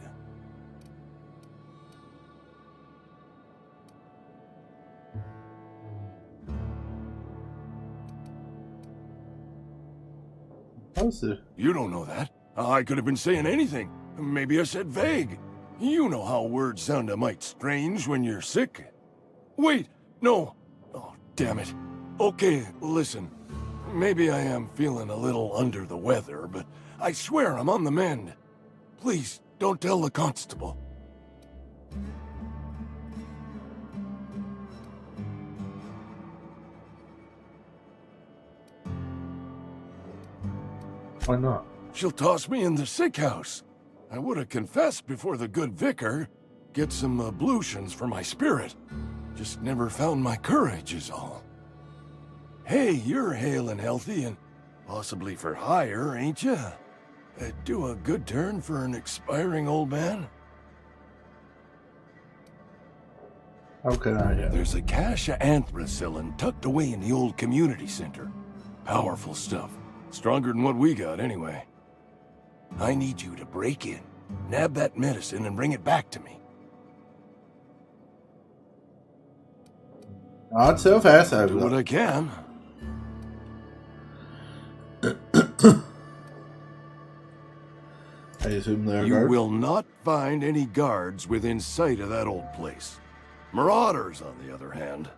How's it? You don't know that. I could have been saying anything. Maybe I said vague. You know how words sound a mite strange when you're sick. Wait, no. Oh, damn it. Okay, listen. Maybe I am feeling a little under the weather, but I swear I'm on the mend. Please, don't tell the constable. Why not? She'll toss me in the sick house. I would have confessed before the good vicar. Get some ablutions for my spirit. Just never found my courage is all. Hey, you're hale and healthy and possibly for hire, ain't you? Do a good turn for an expiring old man? How can I help? There's a cache of anthracillin tucked away in the old community center. Powerful stuff. Stronger than what we got, anyway. I need you to break in, nab that medicine, and bring it back to me. Not so fast. I'll do what I can. I assume there are You guards? will not find any guards within sight of that old place. Marauders, on the other hand.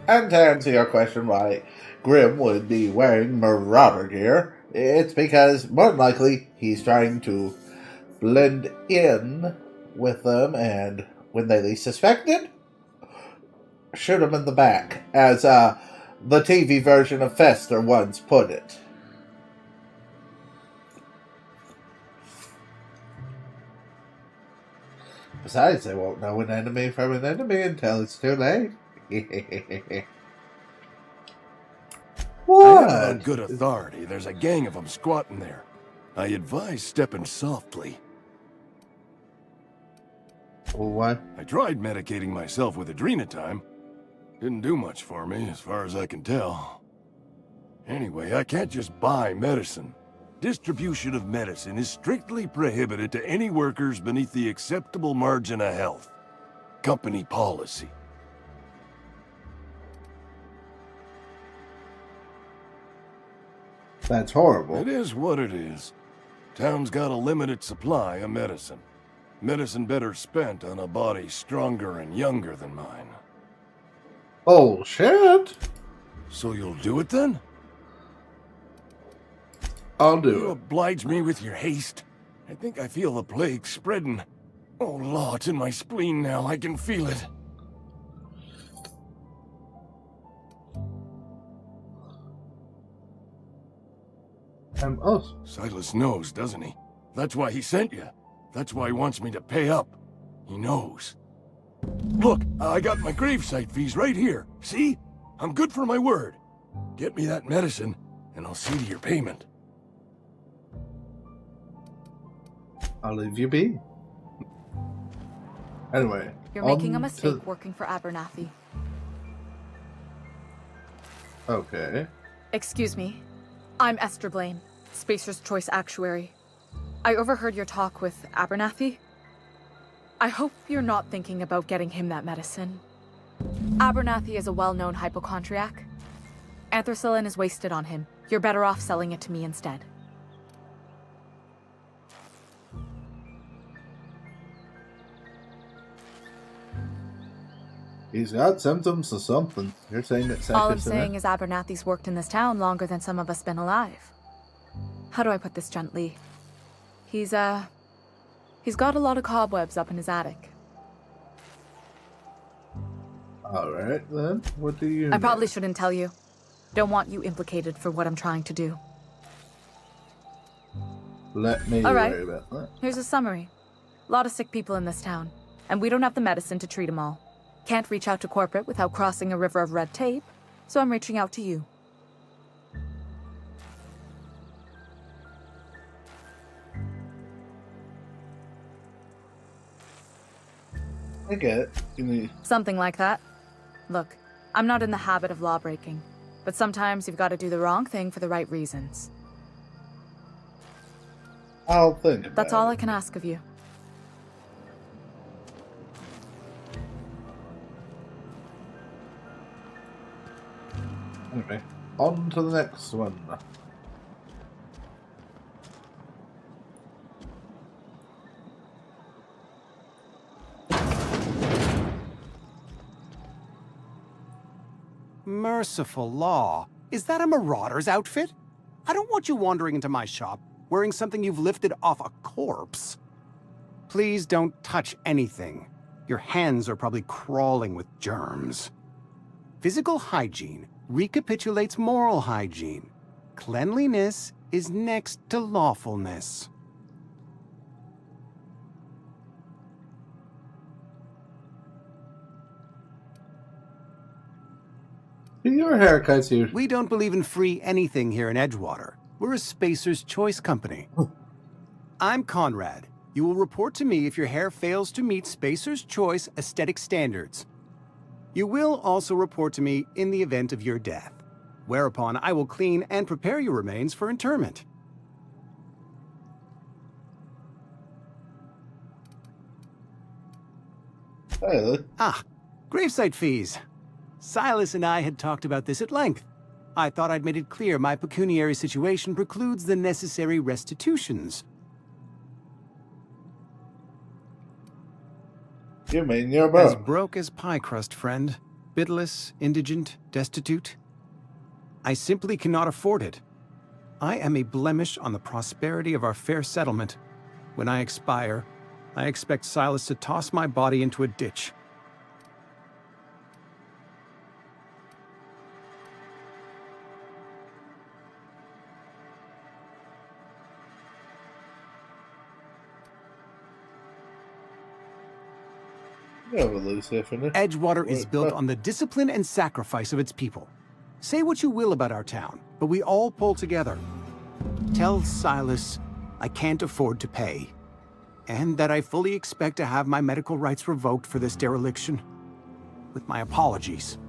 And to answer your question why Grim would be wearing Marauder gear, it's because, more than likely, he's trying to blend in with them, and when they least suspect it, shoot him in the back, as the TV version of Fester once put it. Besides, they won't know an enemy from an enemy until it's too late. What? I have a good authority. There's a gang of them squatting there. I advise stepping softly. What? I tried medicating myself with adrenatime. Didn't do much for me, as far as I can tell. Anyway, I can't just buy medicine. Distribution of medicine is strictly prohibited to any workers beneath the acceptable margin of health. Company policy. That's horrible. It is what it is. Town's got a limited supply of medicine. Medicine better spent on a body stronger and younger than mine. Oh, shit. So you'll do it then? I'll do You it. oblige me with your haste. I think I feel the plague spreading. Oh, Law, it's in my spleen now. I can feel it. Us. Silas knows, doesn't he? That's why he sent you. That's why he wants me to pay up. He knows. Look, I got my gravesite fees right here. See? I'm good for my word. Get me that medicine, and I'll see to your payment. I'll leave you be. Anyway. You're making a mistake working for Abernathy. Okay. Excuse me. I'm Esther Blaine, Spacer's Choice Actuary. I overheard your talk with Abernathy. I hope you're not thinking about getting him that medicine. Abernathy is a well-known hypochondriac. Anthracillin is wasted on him. You're better off selling it to me instead. He's got symptoms of something. You're saying that All I'm saying is Abernathy's worked in this town longer than some of us been alive. How do I put this gently? He's got a lot of cobwebs up in his attic. Alright, then. What do you I probably shouldn't tell you. Don't want you implicated for what I'm trying to do. Let me All right. worry about that. Here's a summary. A lot of sick people in this town, and we don't have the medicine to treat them all. Can't reach out to corporate without crossing a river of red tape, so I'm reaching out to you. I get it. You need... Something like that. Look, I'm not in the habit of law breaking, but sometimes you've got to do the wrong thing for the right reasons. I'll think about That's all I can ask of you. Anyway, on to the next one. Merciful law. Is that a marauder's outfit? I don't want you wandering into my shop wearing something you've lifted off a corpse. Please don't touch anything. Your hands are probably crawling with germs. Physical hygiene recapitulates moral hygiene. Cleanliness is next to lawfulness. Your haircuts here. We don't believe in free anything here in Edgewater. We're a Spacer's Choice company. I'm Conrad. You will report to me if your hair fails to meet Spacer's Choice aesthetic standards. You will also report to me in the event of your death, whereupon I will clean and prepare your remains for interment. Ah, gravesite fees. Silas and I had talked about this at length. I thought I'd made it clear my pecuniary situation precludes the necessary restitutions. You mean you're As broke? broke as pie crust, friend. Bitless, indigent, destitute. I simply cannot afford it. I am a blemish on the prosperity of our fair settlement. When I expire, I expect Silas to toss my body into a ditch. Edgewater is built on the discipline and sacrifice of its people. Say what you will about our town, but we all pull together. Tell Silas I can't afford to pay, and that I fully expect to have my medical rights revoked for this dereliction. With my apologies.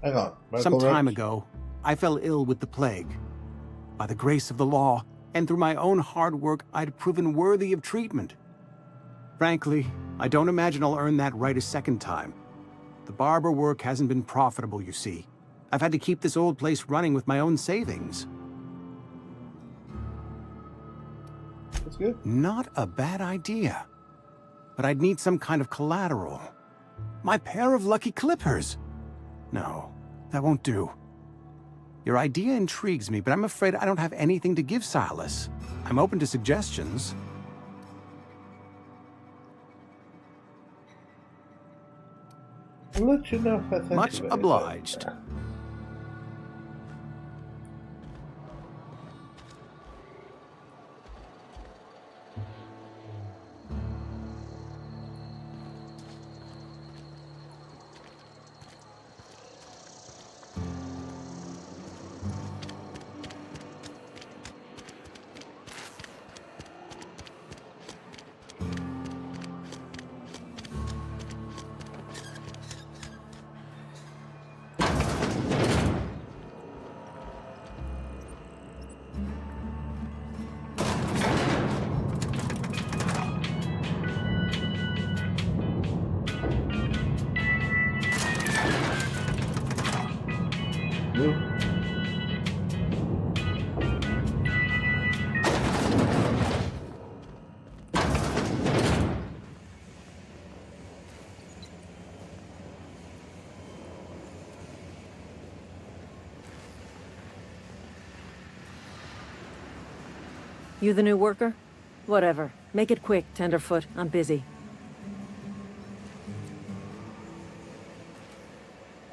Hang on. Some time ago, I fell ill with the plague. By the grace of the law, and through my own hard work, I'd proven worthy of treatment. Frankly, I don't imagine I'll earn that right a second time. The barber work hasn't been profitable, you see. I've had to keep this old place running with my own savings. That's good. Not a bad idea. But I'd need some kind of collateral. My pair of lucky clippers. No, that won't do. Your idea intrigues me, but I'm afraid I don't have anything to give Silas. I'm open to suggestions. I'll let you know if I think Much of obliged. You the new worker? Whatever. Make it quick, Tenderfoot. I'm busy.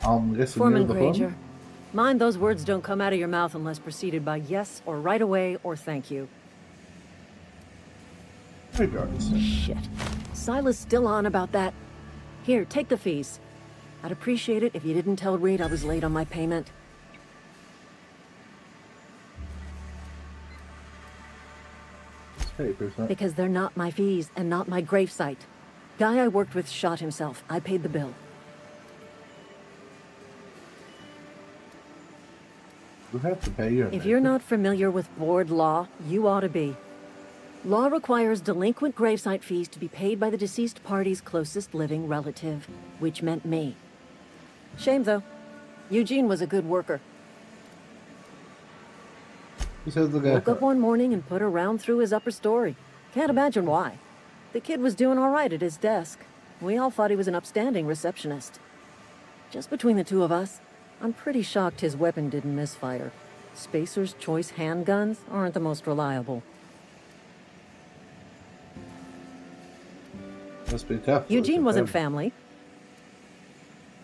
I'm guessing Foreman you're the Granger. foreman? Mind those words don't come out of your mouth unless preceded by yes or right away or thank you. Shit. Silas still on about that. Here, take the fees. I'd appreciate it if you didn't tell Reed I was late on my payment. Because they're not my fees and not my gravesite. Guy I worked with shot himself. I paid the bill. You have to pay your If you're not familiar with board law, you ought to be. Law requires delinquent gravesite fees to be paid by the deceased party's closest living relative, which meant me. Shame, though. Eugene was a good worker. Woke up one morning and put a round through his upper story. Can't imagine why. The kid was doing all right at his desk. We all thought he was an upstanding receptionist. Just between the two of us, I'm pretty shocked his weapon didn't misfire. Spacer's Choice handguns aren't the most reliable. Must be tough. Eugene wasn't family.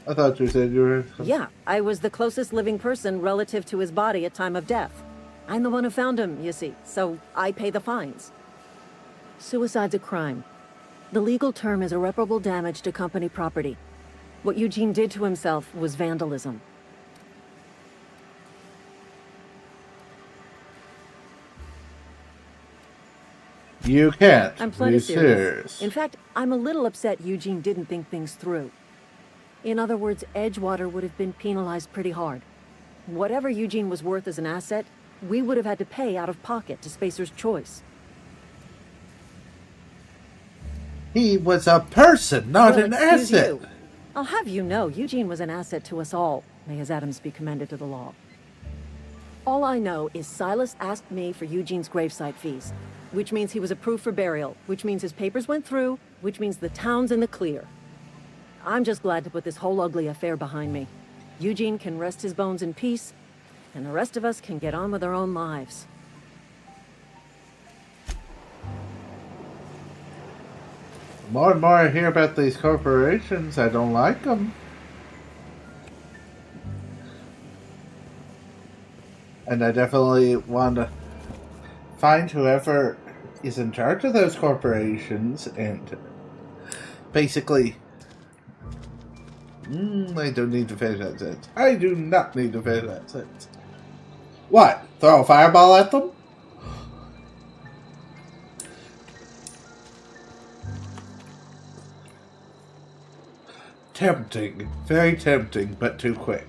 I thought you said you were... Yeah, I was the closest living person relative to his body at time of death. I'm the one who found him, you see, so I pay the fines. Suicide's a crime. The legal term is irreparable damage to company property. What Eugene did to himself was vandalism. You can't. I'm plenty be serious. In fact, I'm a little upset Eugene didn't think things through. In other words, Edgewater would have been penalized pretty hard. Whatever Eugene was worth as an asset, we would have had to pay out of pocket to Spacer's Choice. He was a person, not Well, an excuse asset. you. I'll have you know, Eugene was an asset to us all. May his atoms be commended to the law. All I know is Silas asked me for Eugene's gravesite fees, which means he was approved for burial, which means his papers went through, which means the town's in the clear. I'm just glad to put this whole ugly affair behind me. Eugene can rest his bones in peace, and the rest of us can get on with our own lives. The more and more I hear about these corporations, I don't like them. And I definitely want to find whoever is in charge of those corporations and basically... I don't need to finish that sentence. I do not need to finish that sentence. What? Throw a fireball at them? Tempting. Very tempting, but too quick.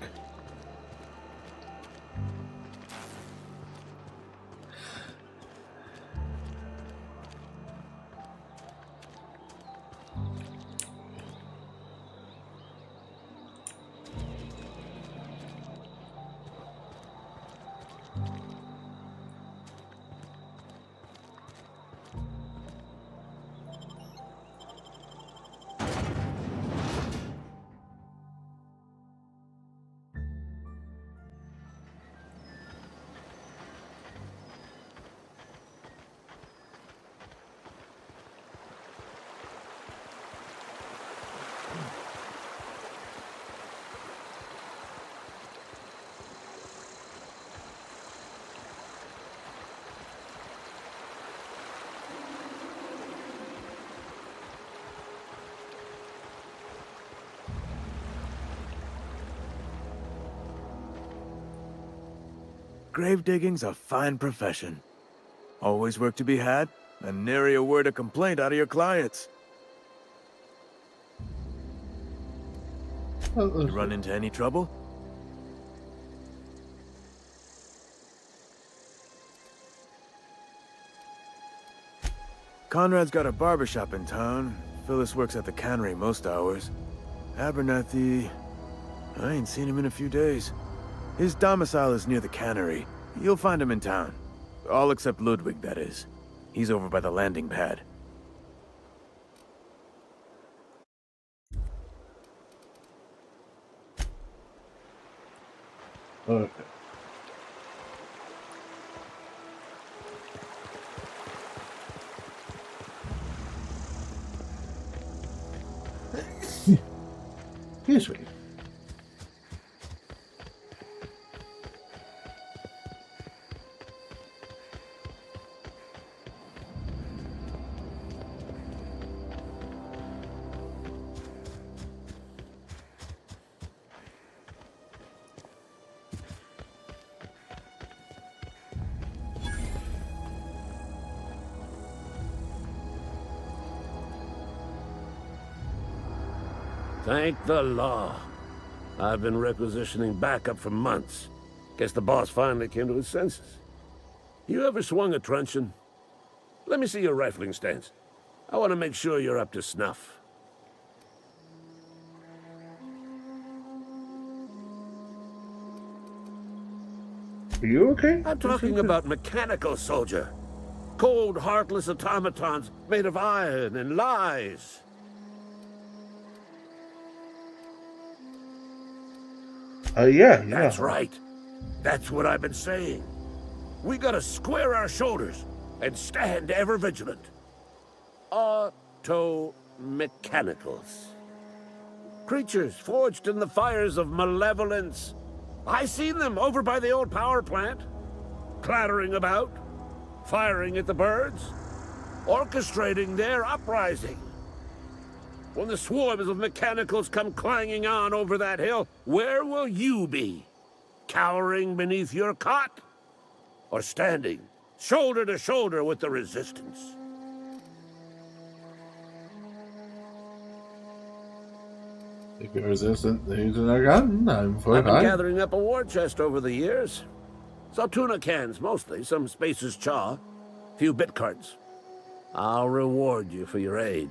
Grave digging's a fine profession. Always work to be had, and nary a word of complaint out of your clients. You run into any trouble? Conrad's got a barbershop in town. Phyllis works at the cannery most hours. Abernathy... I ain't seen him in a few days. His domicile is near the cannery. You'll find him in town. All except Ludwig, that is. He's over by the landing pad. Okay. Excuse me. Thank the law. I've been requisitioning backup for months. Guess the boss finally came to his senses. You ever swung a truncheon? Let me see your rifling stance. I want to make sure you're up to snuff. Are you okay? I'm talking about mechanical soldier. Cold, heartless automatons made of iron and lies. Yeah. That's right. That's what I've been saying. We gotta square our shoulders and stand ever vigilant. Auto-mechanicals. Creatures forged in the fires of malevolence. I seen them over by the old power plant. Clattering about, firing at the birds, orchestrating their uprising. When the swarms of mechanicals come clanging on over that hill, where will you be? Cowering beneath your cot? Or standing, shoulder to shoulder with the resistance? If you're resistant to using a gun, I'm for I've been fine. gathering up a war chest over the years. Saw tuna cans, mostly, some Spacer's chaw, few bit cards. I'll reward you for your aid.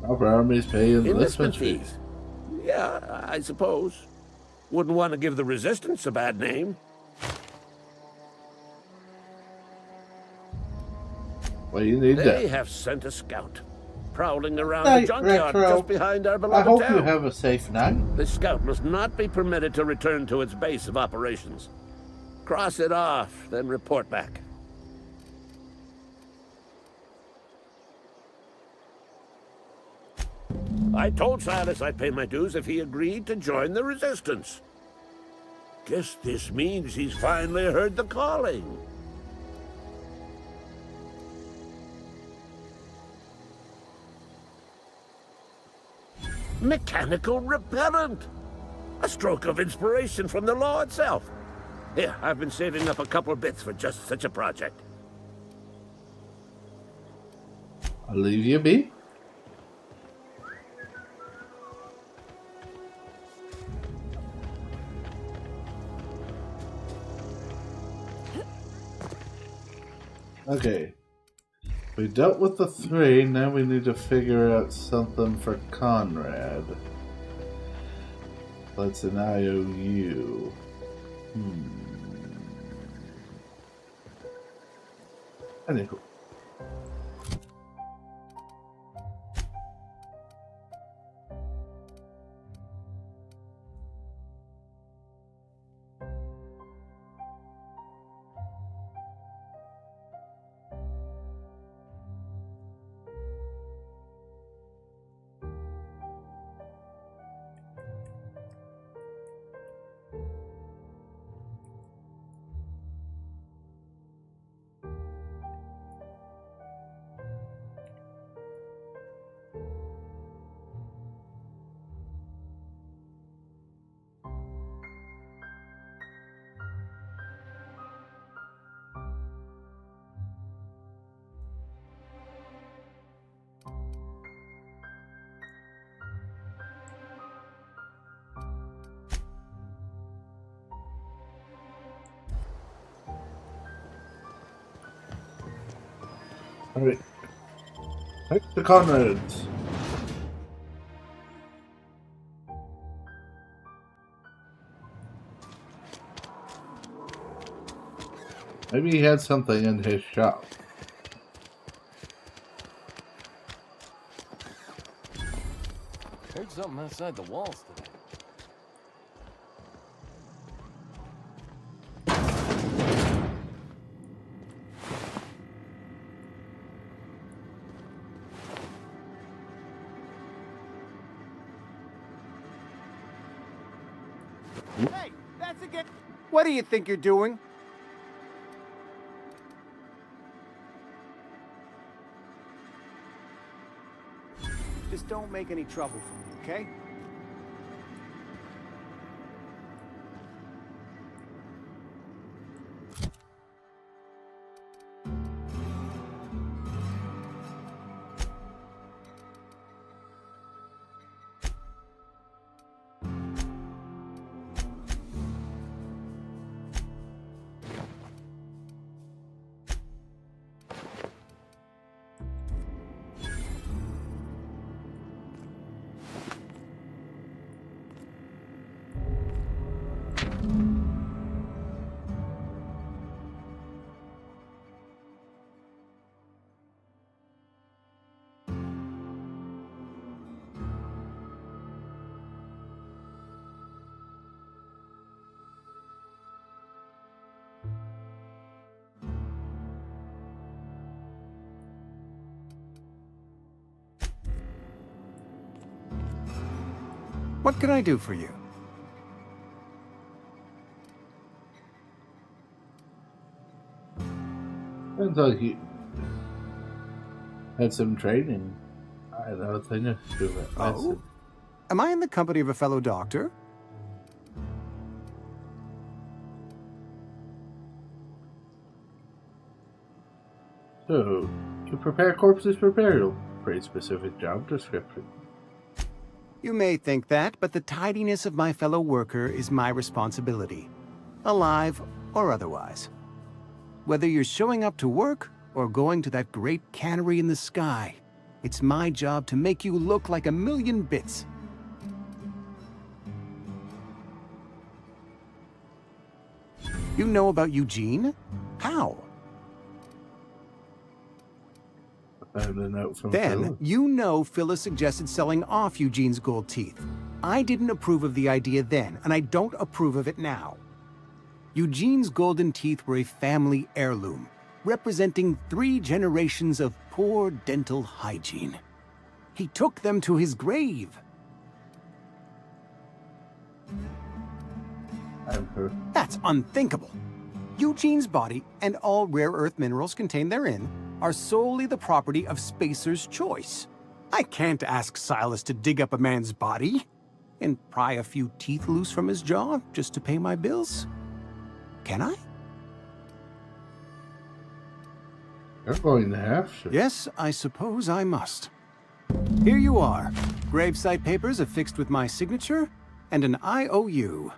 Our armies pay Enlistment fees. Yeah, I suppose. Wouldn't want to give the Resistance a bad name. Well, you need They that. have sent a scout, prowling around Hey, the junkyard Retro. just behind our I beloved hope town. you have a safe night. The scout must not be permitted to return to its base of operations. Cross it off, then report back. I told Silas I'd pay my dues if he agreed to join the Resistance. Guess this means he's finally heard the calling. Mechanical repellent! A stroke of inspiration from the law itself. Here, I've been saving up a couple bits for just such a project. I'll leave you be. Okay. We dealt with the 3, now we need to figure out something for Conrad. That's an IOU. Anywho. Alright. Back to Conrad's. Maybe he had something in his shop. Heard something outside the walls today. Hey, that's again. What do you think you're doing? Just don't make any trouble for me, okay? What can I do for you? Sounds like you had some training. I don't think I should do it. Oh? Am I in the company of a fellow doctor? So, to prepare corpses for burial. Pretty specific job description. You may think that, but the tidiness of my fellow worker is my responsibility. Alive or otherwise. Whether you're showing up to work or going to that great cannery in the sky, it's my job to make you look like a million bits. You know about Eugene? How? I found a note from Then, Phil. you know Phyllis suggested selling off Eugene's gold teeth. I didn't approve of the idea then, and I don't approve of it now. Eugene's golden teeth were a family heirloom, representing 3 generations of poor dental hygiene. He took them to his grave. That's unthinkable. Eugene's body and all rare earth minerals contained therein are solely the property of Spacer's Choice. I can't ask Silas to dig up a man's body and pry a few teeth loose from his jaw just to pay my bills. Can I? You're going to have to. Yes, I suppose I must. Here you are. Gravesite papers affixed with my signature and an IOU.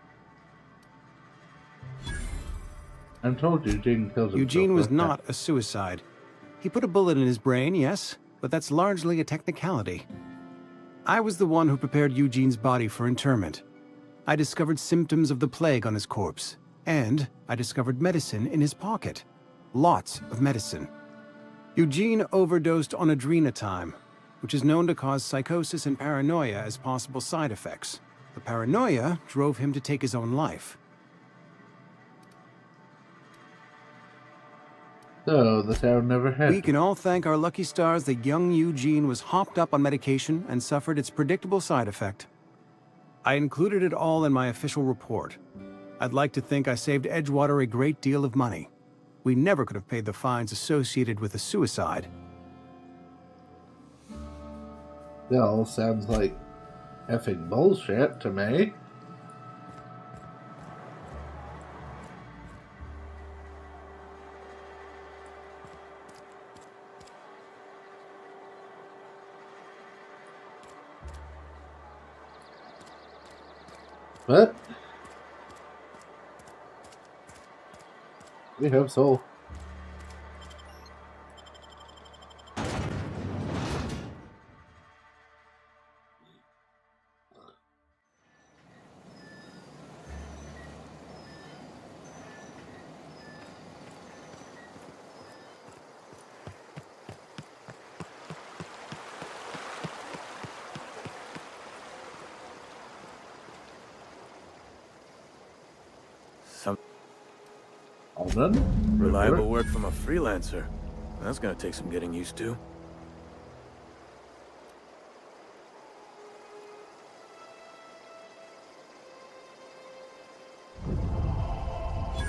I'm told Eugene killed himself. Eugene was like not a suicide. He put a bullet in his brain, yes, but that's largely a technicality. I was the one who prepared Eugene's body for interment. I discovered symptoms of the plague on his corpse, and I discovered medicine in his pocket. Lots of medicine. Eugene overdosed on adrenatime, which is known to cause psychosis and paranoia as possible side effects. The paranoia drove him to take his own life. So, the town never had We can all thank our lucky stars that young Eugene was hopped up on medication and suffered its predictable side effect. I included it all in my official report. I'd like to think I saved Edgewater a great deal of money. We never could have paid the fines associated with a suicide. That all sounds like effing bullshit to me. But we hope so. All done? Reliable work from a freelancer. That's gonna take some getting used to.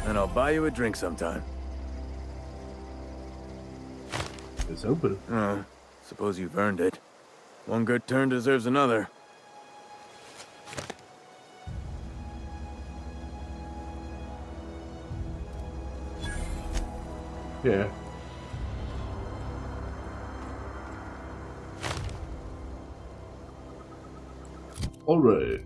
and I'll buy you a drink sometime. It's open. Suppose you've earned it. One good turn deserves another. Yeah. All right.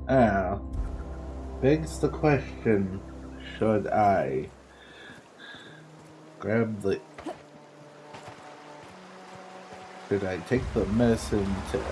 Now, begs the question, should I grab the... Should I take the medicine to...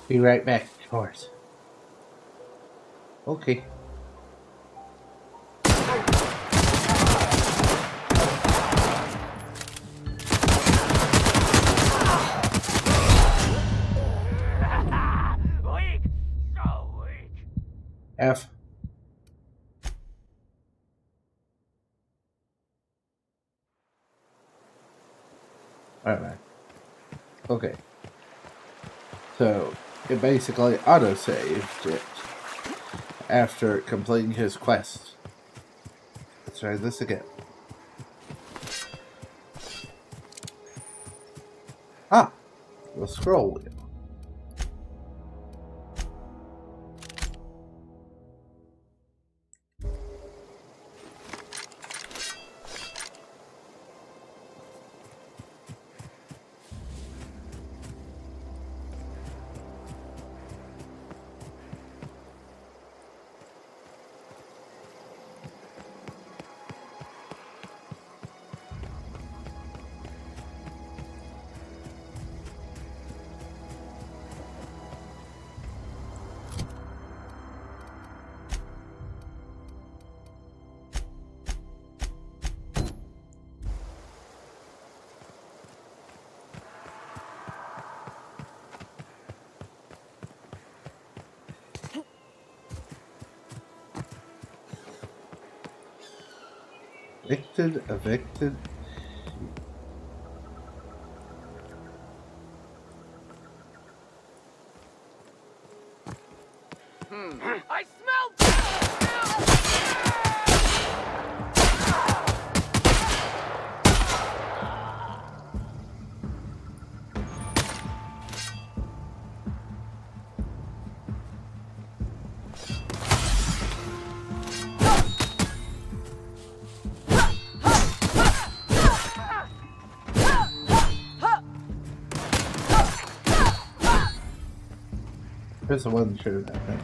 Be right back, of course. Okay. Weak! So weak! F. Alright. Okay. So, it basically autosaved it after completing his quest. Let's try this again. Ah! The scroll wheel. Evicted. I smell. This wasn't sure of that thing.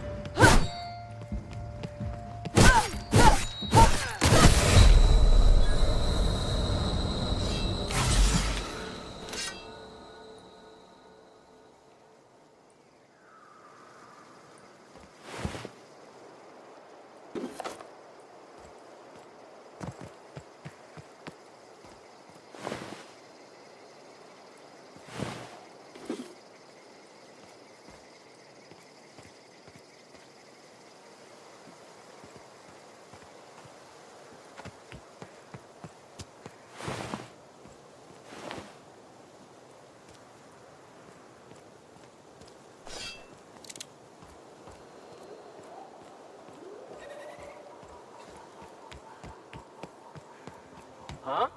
Huh?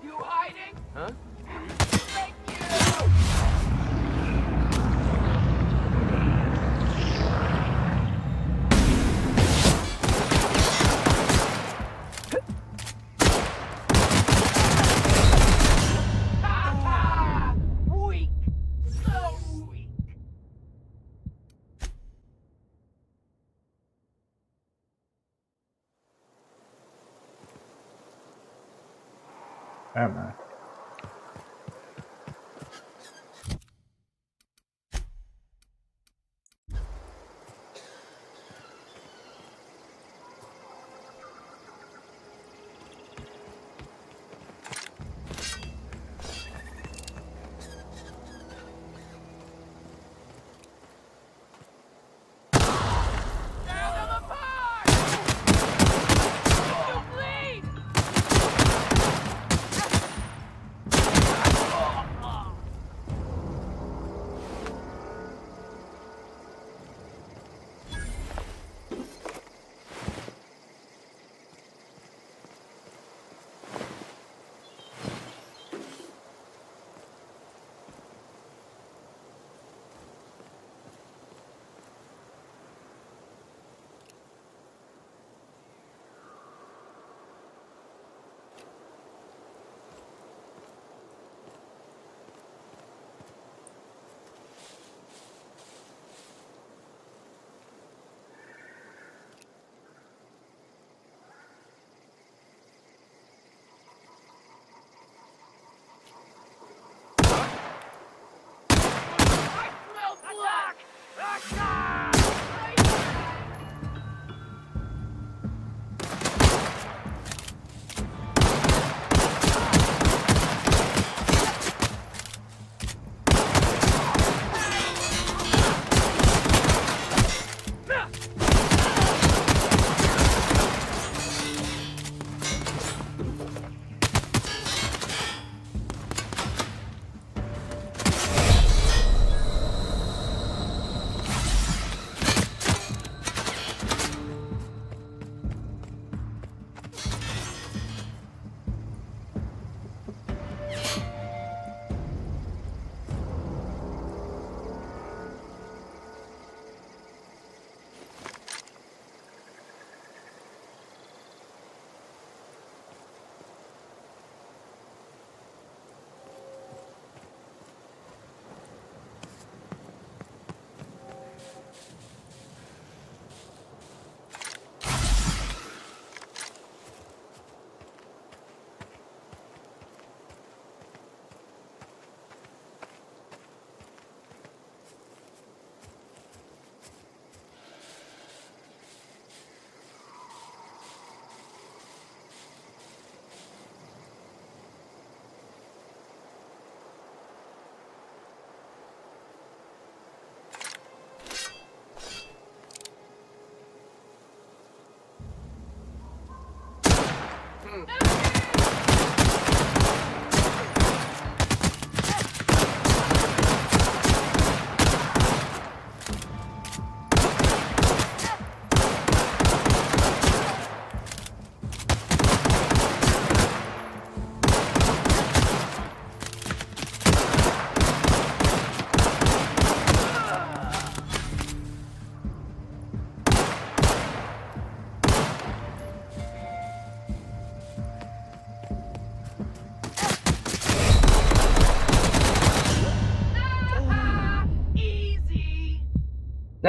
You hiding? Huh? Weak. So weak. Am I?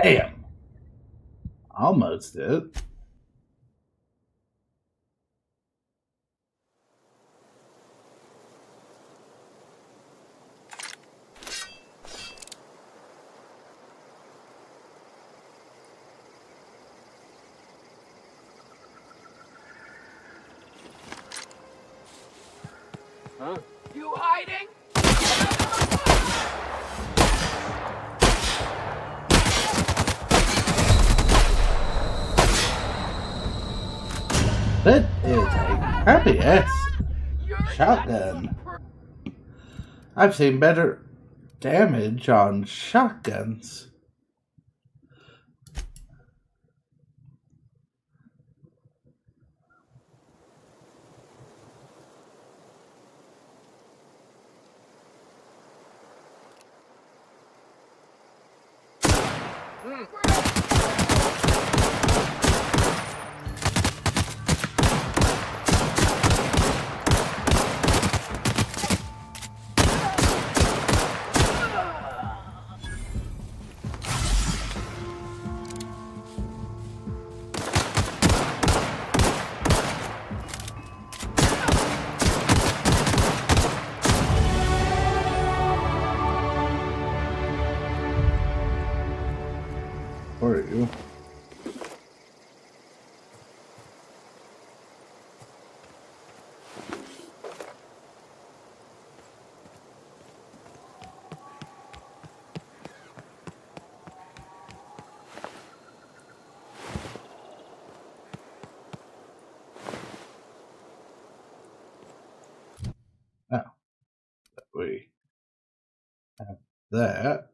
Damn. Almost did. Huh? You hiding? That is a crappy ass shotgun. I've seen better damage on shotguns. Where are you? Oh, we have that.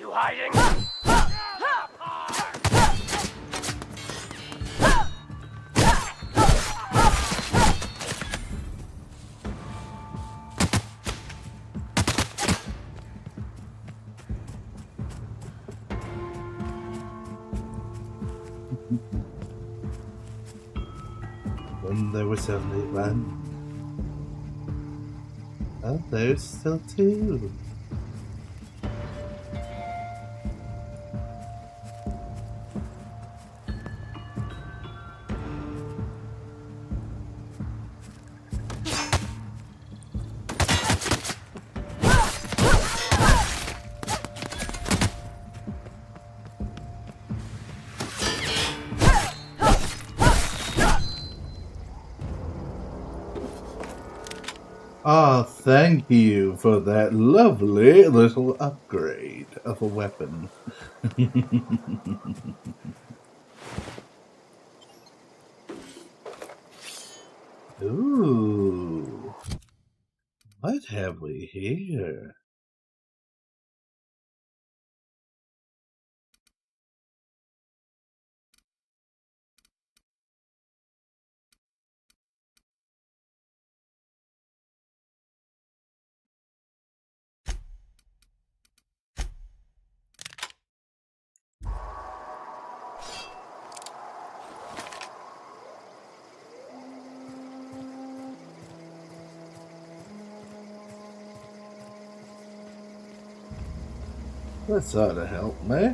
You hiding? When there was only one. Oh, there's still two. Ah, thank you for that lovely little upgrade of a weapon. Ooh. What have we here? This ought to help me.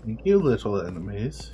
Thank you, little enemies.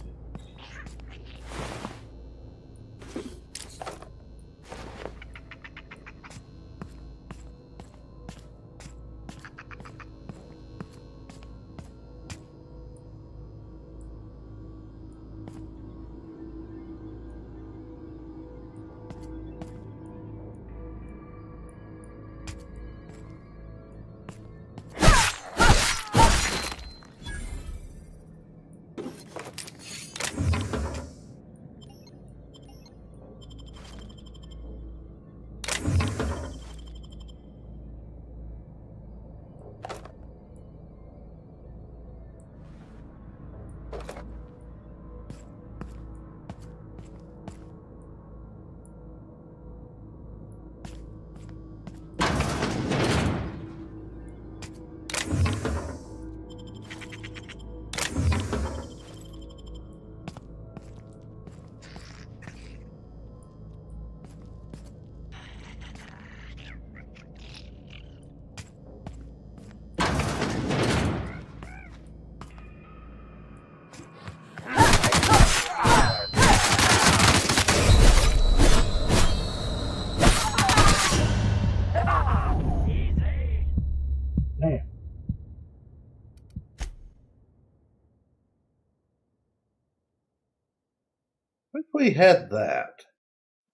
I think we had that.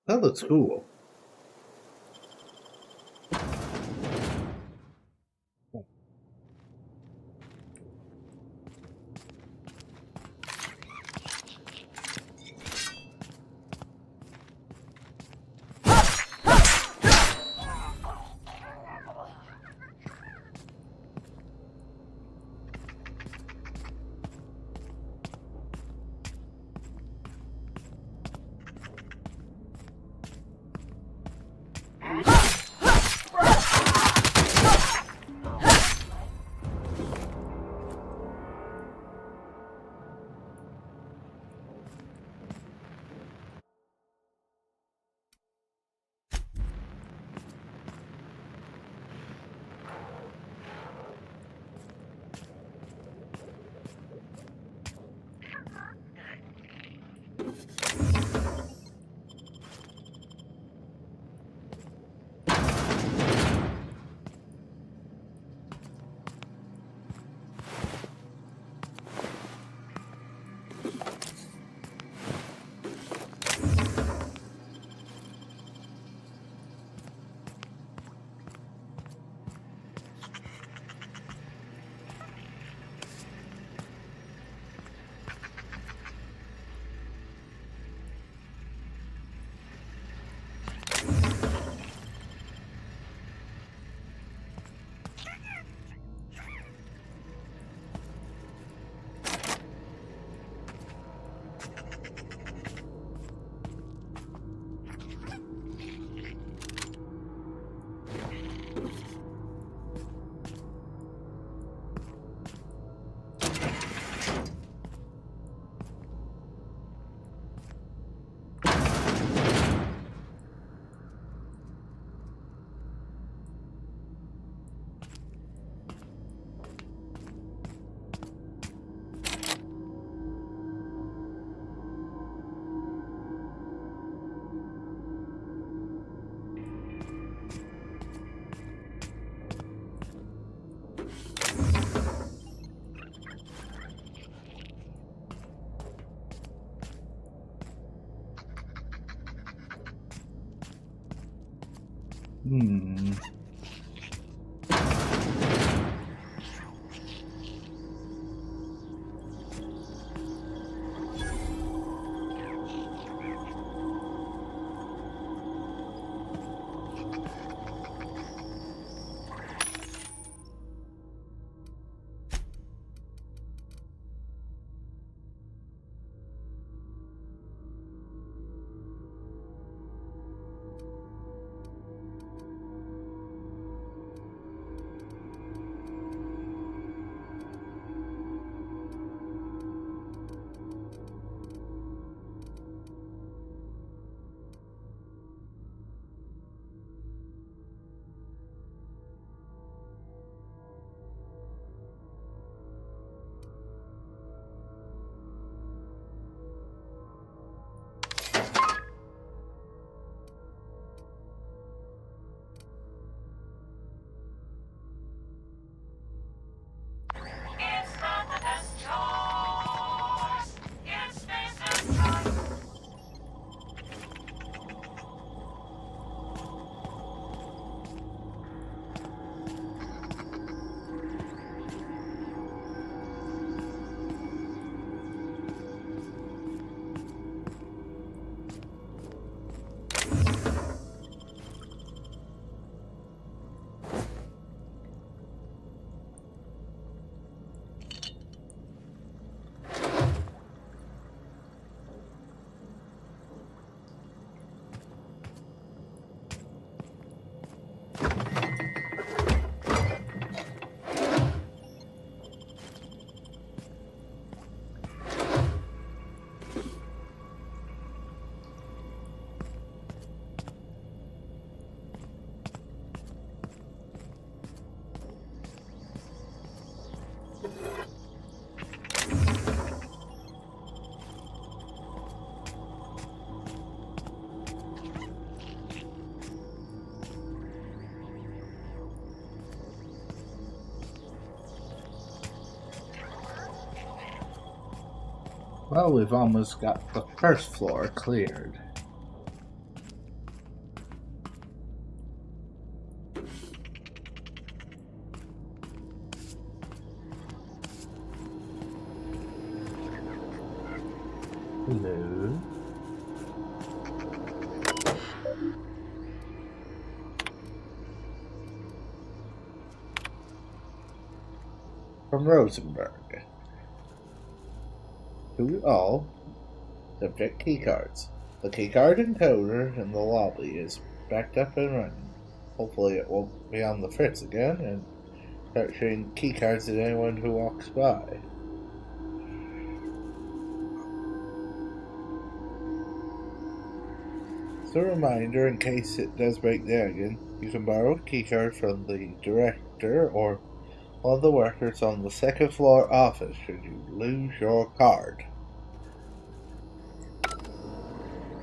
That looks cool. Hmm. Well, we've almost got the first floor cleared. Hello. From Rosenberg. To all, subject keycards. The keycard encoder in the lobby is backed up and running. Hopefully it won't be on the fritz again and start shooting keycards at anyone who walks by. As a reminder, in case it does break down again, you can borrow a keycard from the director or one of the workers on the second floor office should you lose your card.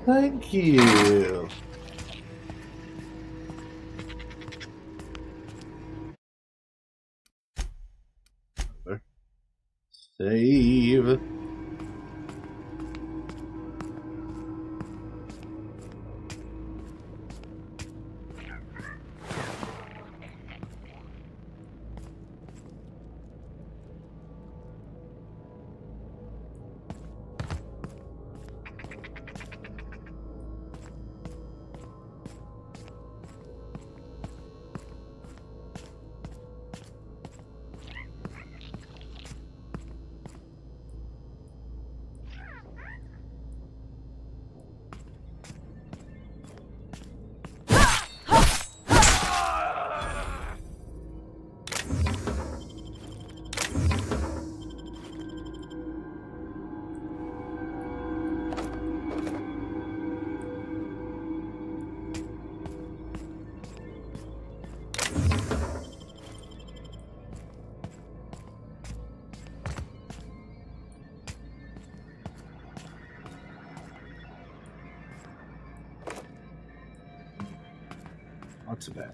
Thank you. Save. Not so bad.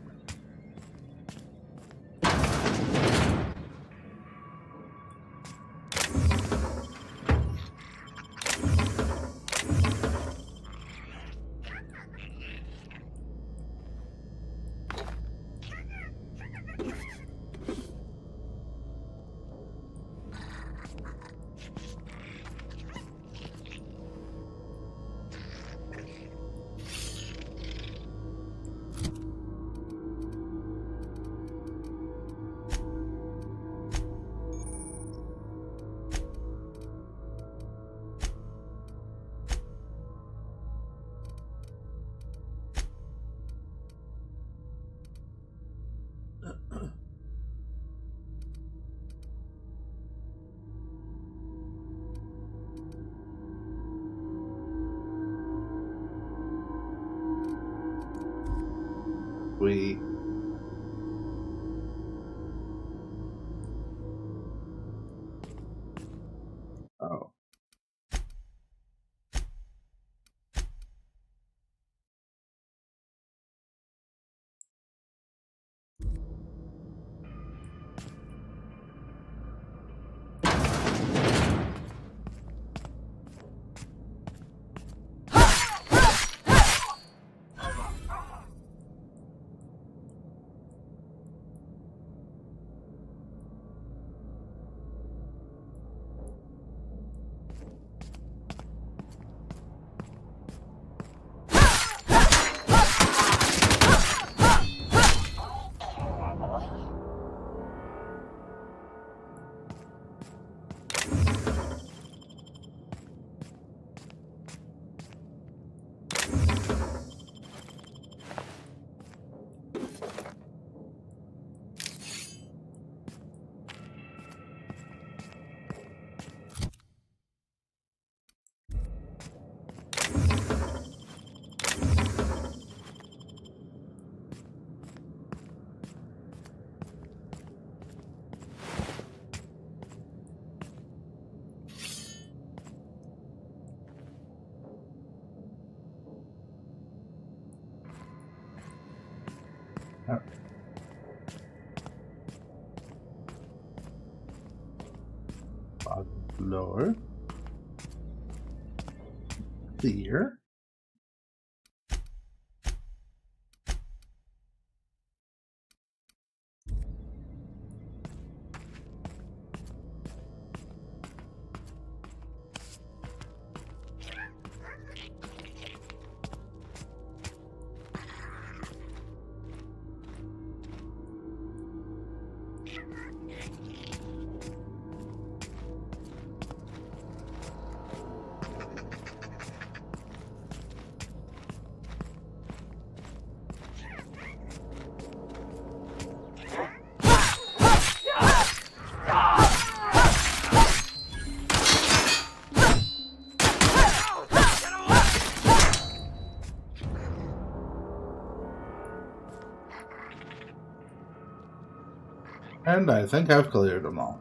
Oh. Lower. Clear. And I think I've cleared them all.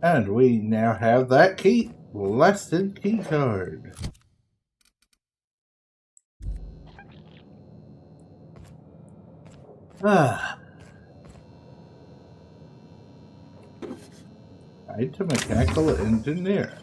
And we now have that key, blasted key card. Guide to mechanical engineer.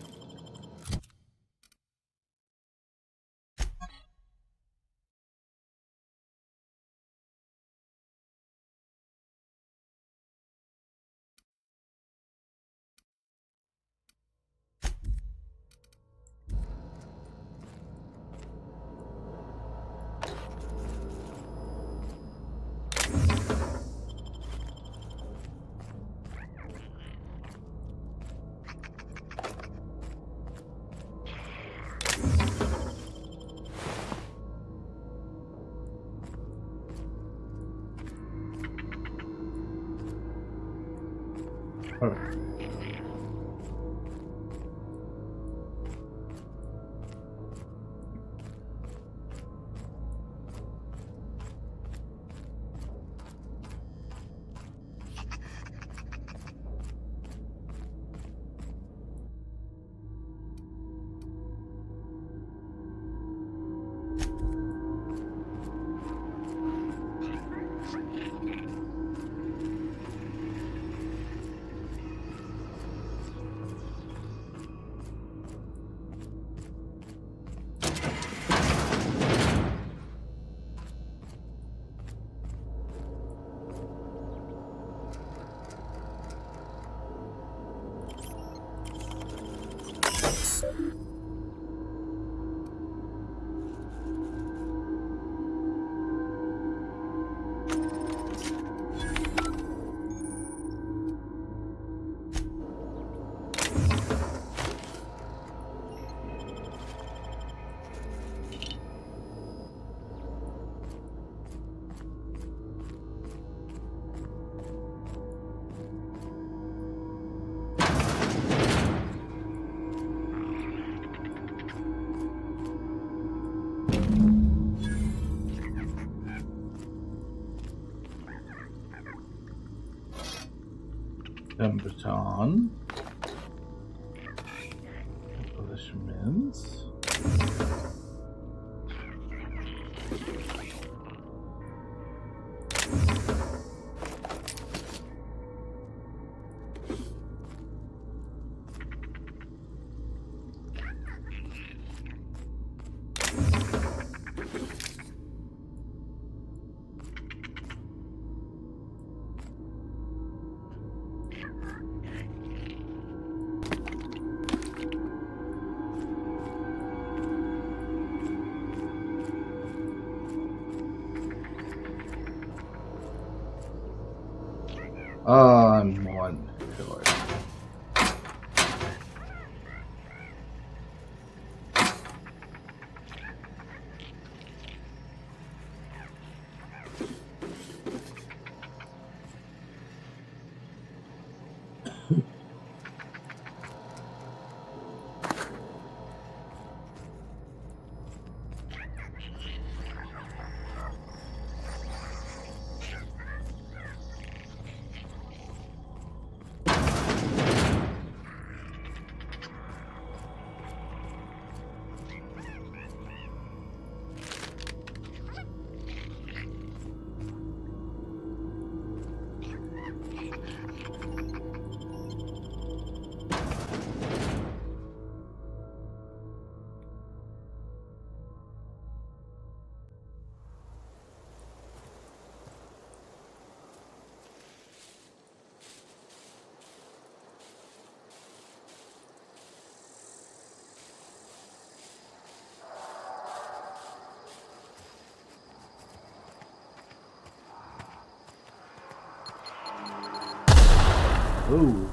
baton. Embellishments. I'm one killer. Ooh.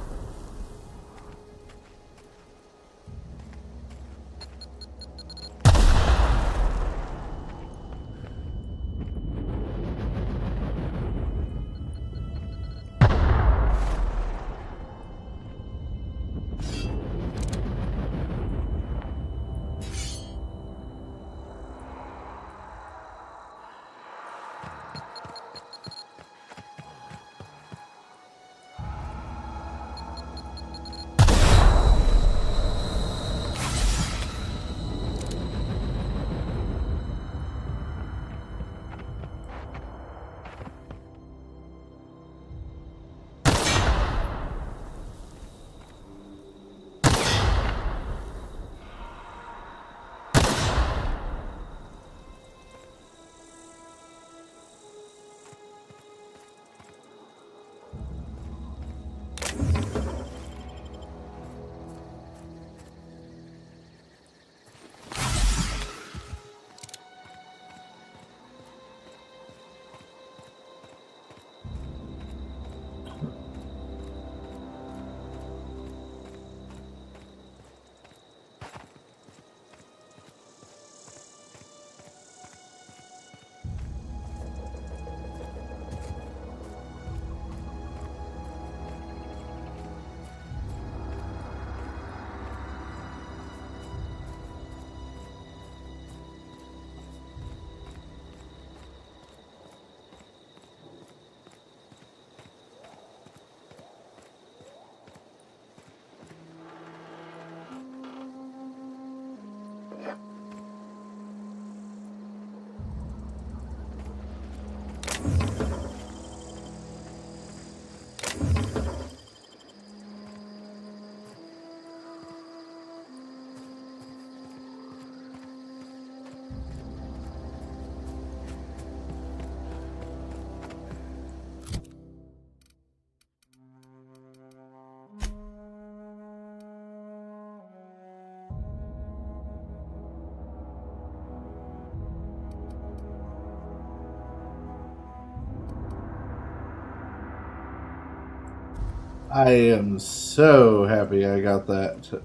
I am so happy I got that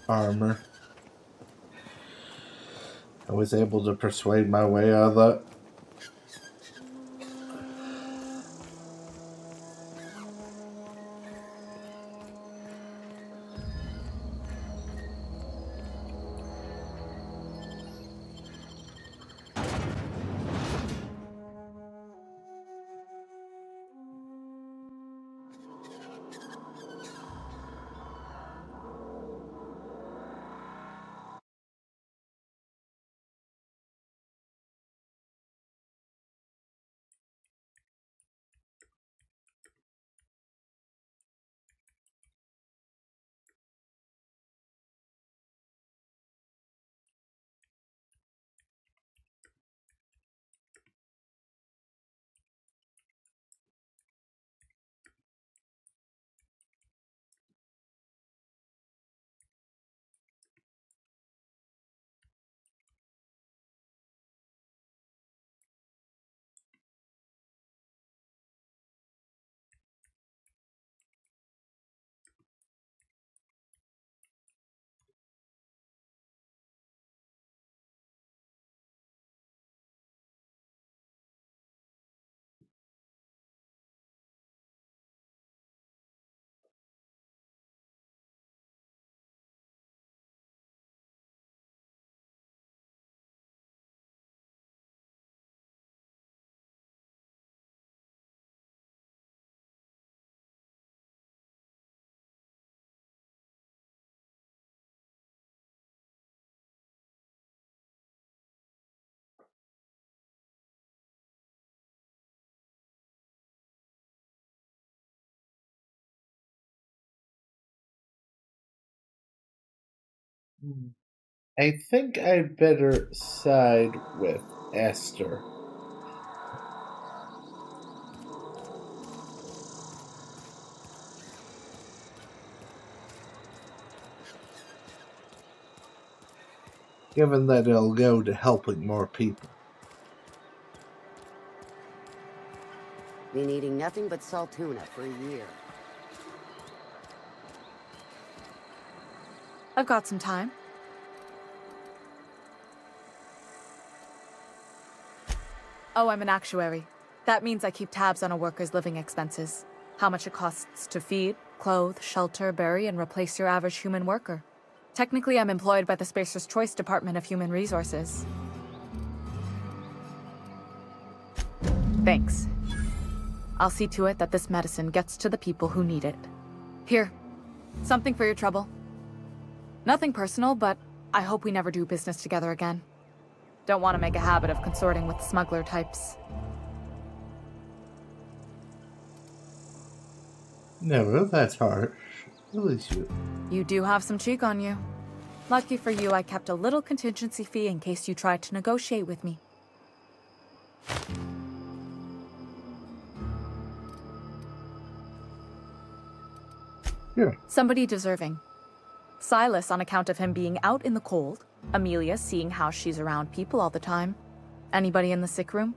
armor. I was able to persuade my way out of that. I think I'd better side with Esther. Given that it'll go to helping more people. Been eating nothing but salt tuna for a year. I've got some time. Oh, I'm an actuary. That means I keep tabs on a worker's living expenses. How much it costs to feed, clothe, shelter, bury, and replace your average human worker. Technically, I'm employed by the Spacer's Choice Department of Human Resources. Thanks. I'll see to it that this medicine gets to the people who need it. Here, something for your trouble. Nothing personal, but I hope we never do business together again. Don't want to make a habit of consorting with smuggler types. No, that's harsh. At least You do have some cheek on you. Lucky for you, I kept a little contingency fee in case you tried to negotiate with me. Here. Somebody deserving. Silas on account of him being out in the cold. Amelia seeing how she's around people all the time. Anybody in the sick room?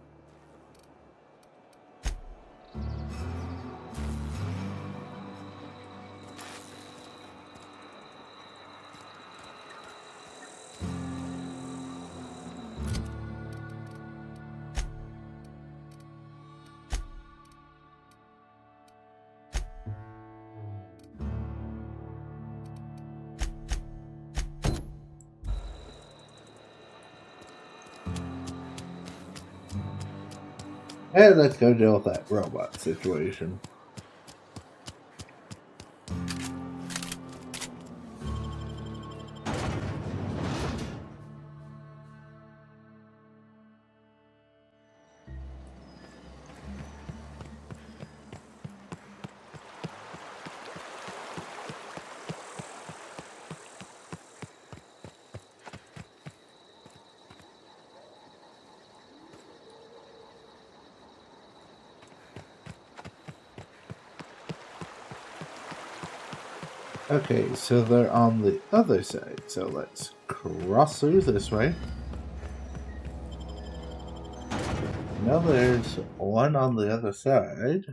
And let's go deal with that robot situation. Okay, so they're on the other side, so let's cross through this way. Now there's one on the other side.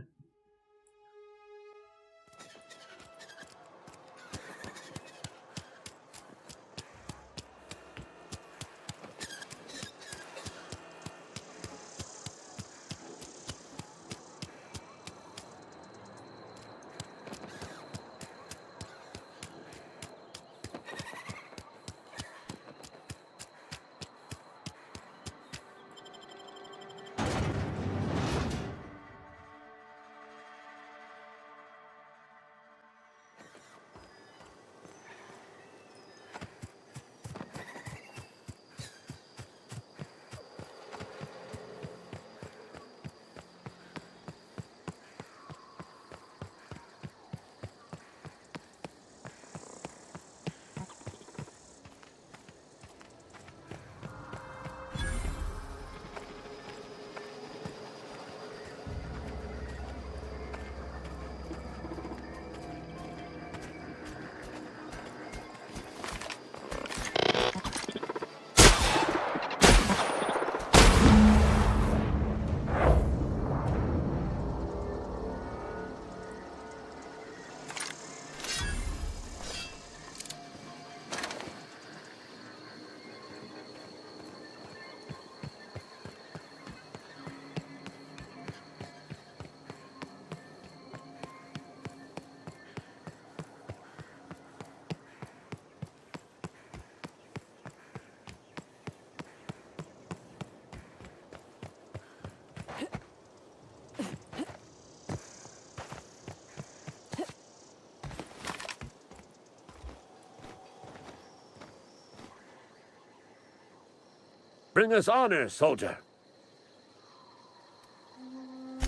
Bring us honor, soldier.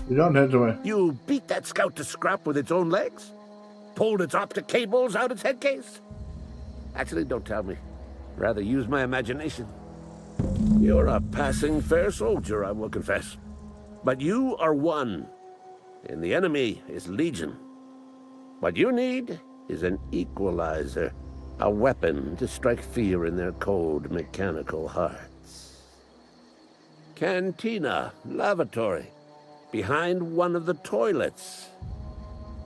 You don't have to. You beat that scout to scrap with its own legs? Pulled its optic cables out its head case? Actually, don't tell me. Rather use my imagination. You're a passing fair soldier, I will confess. But you are one, and the enemy is legion. What you need is an equalizer, a weapon to strike fear in their cold, mechanical hearts. Cantina, lavatory, behind one of the toilets.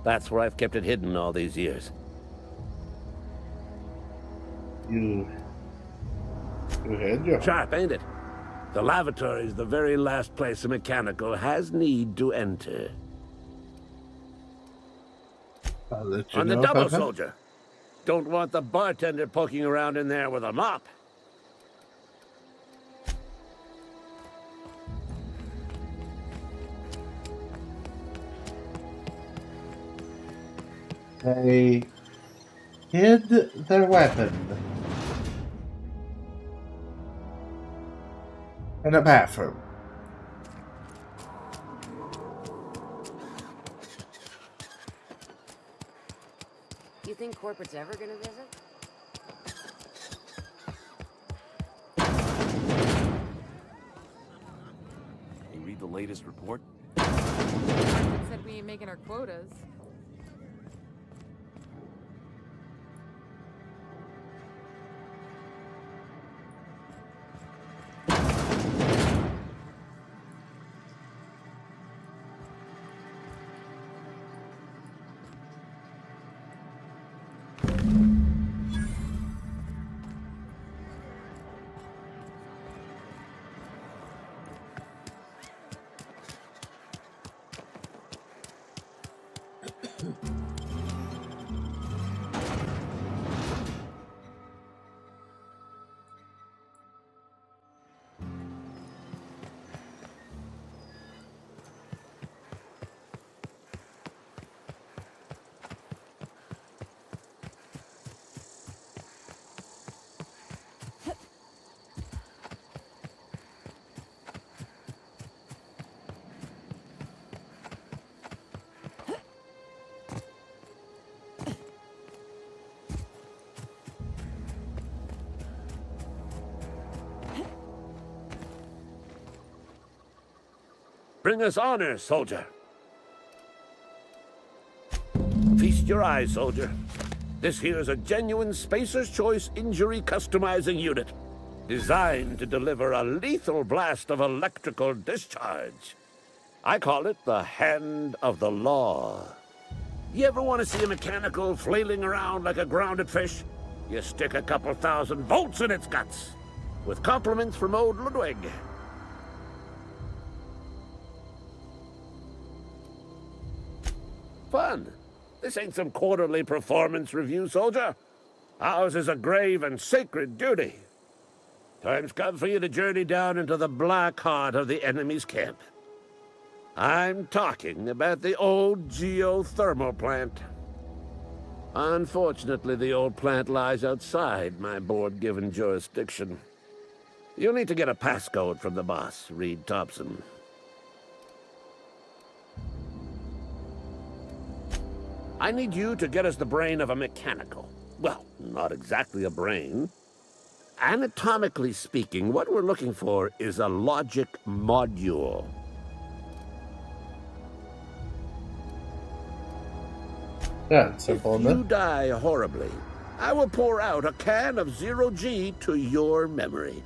That's where I've kept it hidden all these years. You had your... Sharp, ain't it? The lavatory is the very last place a mechanical has need to enter. I'll let you On the know, double, Papa. soldier. Don't want the bartender poking around in there with a mop. They hid their weapon in a bathroom. You think corporate's ever gonna visit? You read the latest report? It said we ain't making our quotas. Bring us honor, soldier. Feast your eyes, soldier. This here's a genuine Spacer's Choice injury customizing unit, designed to deliver a lethal blast of electrical discharge. I call it the Hand of the Law. You ever want to see a mechanical flailing around like a grounded fish? You stick a couple thousand volts in its guts. With compliments from old Ludwig. Fun. This ain't some quarterly performance review, soldier. Ours is a grave and sacred duty. Time's come for you to journey down into the black heart of the enemy's camp. I'm talking about the old geothermal plant. Unfortunately, the old plant lies outside my board-given jurisdiction. You'll need to get a passcode from the boss, Reed Thompson. I need you to get us the brain of a mechanical. Well, not exactly a brain. Anatomically speaking, what we're looking for is a logic module. Yeah, simple If you die horribly, I will pour out a can of 0G to your memory.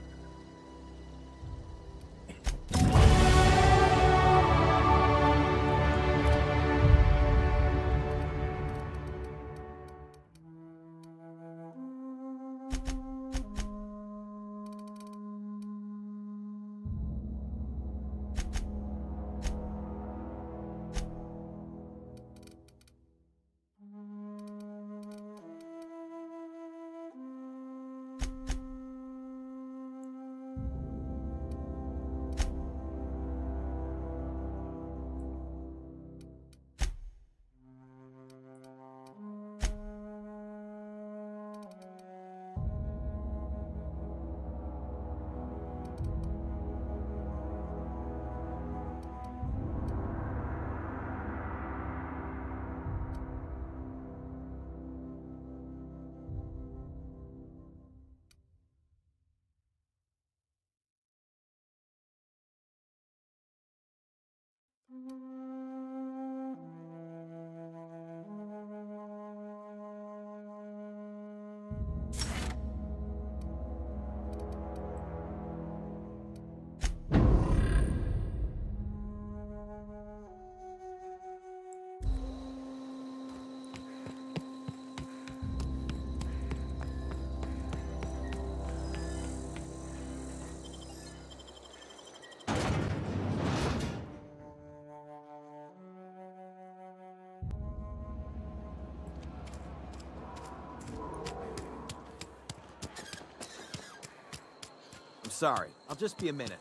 I'm sorry. I'll just be a minute.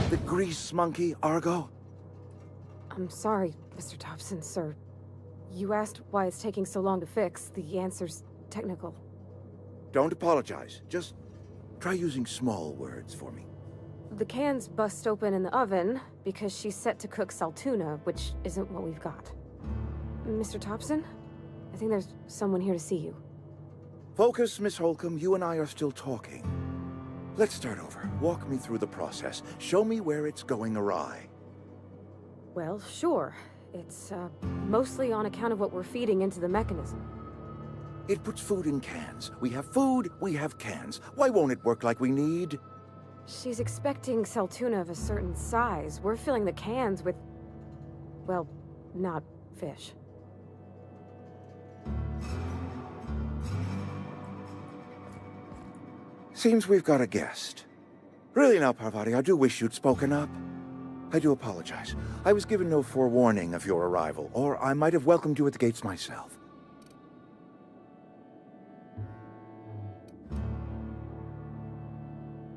The grease monkey, Argo? I'm sorry, Mr. Thompson, sir. You asked why it's taking so long to fix. The answer's technical. Don't apologize. Just try using small words for me. The cans bust open in the oven because she's set to cook saltuna, which isn't what we've got. Mr. Thompson? I think there's someone here to see you. Focus, Miss Holcomb. You and I are still talking. Let's start over. Walk me through the process. Show me where it's going awry. Well, sure. It's, mostly on account of what we're feeding into the mechanism. It puts food in cans. We have food, we have cans. Why won't it work like we need? She's expecting saltuna of a certain size. We're filling the cans with, well, not fish. Seems we've got a guest. Really now, Parvati, I do wish you'd spoken up. I do apologize. I was given no forewarning of your arrival, or I might have welcomed you at the gates myself.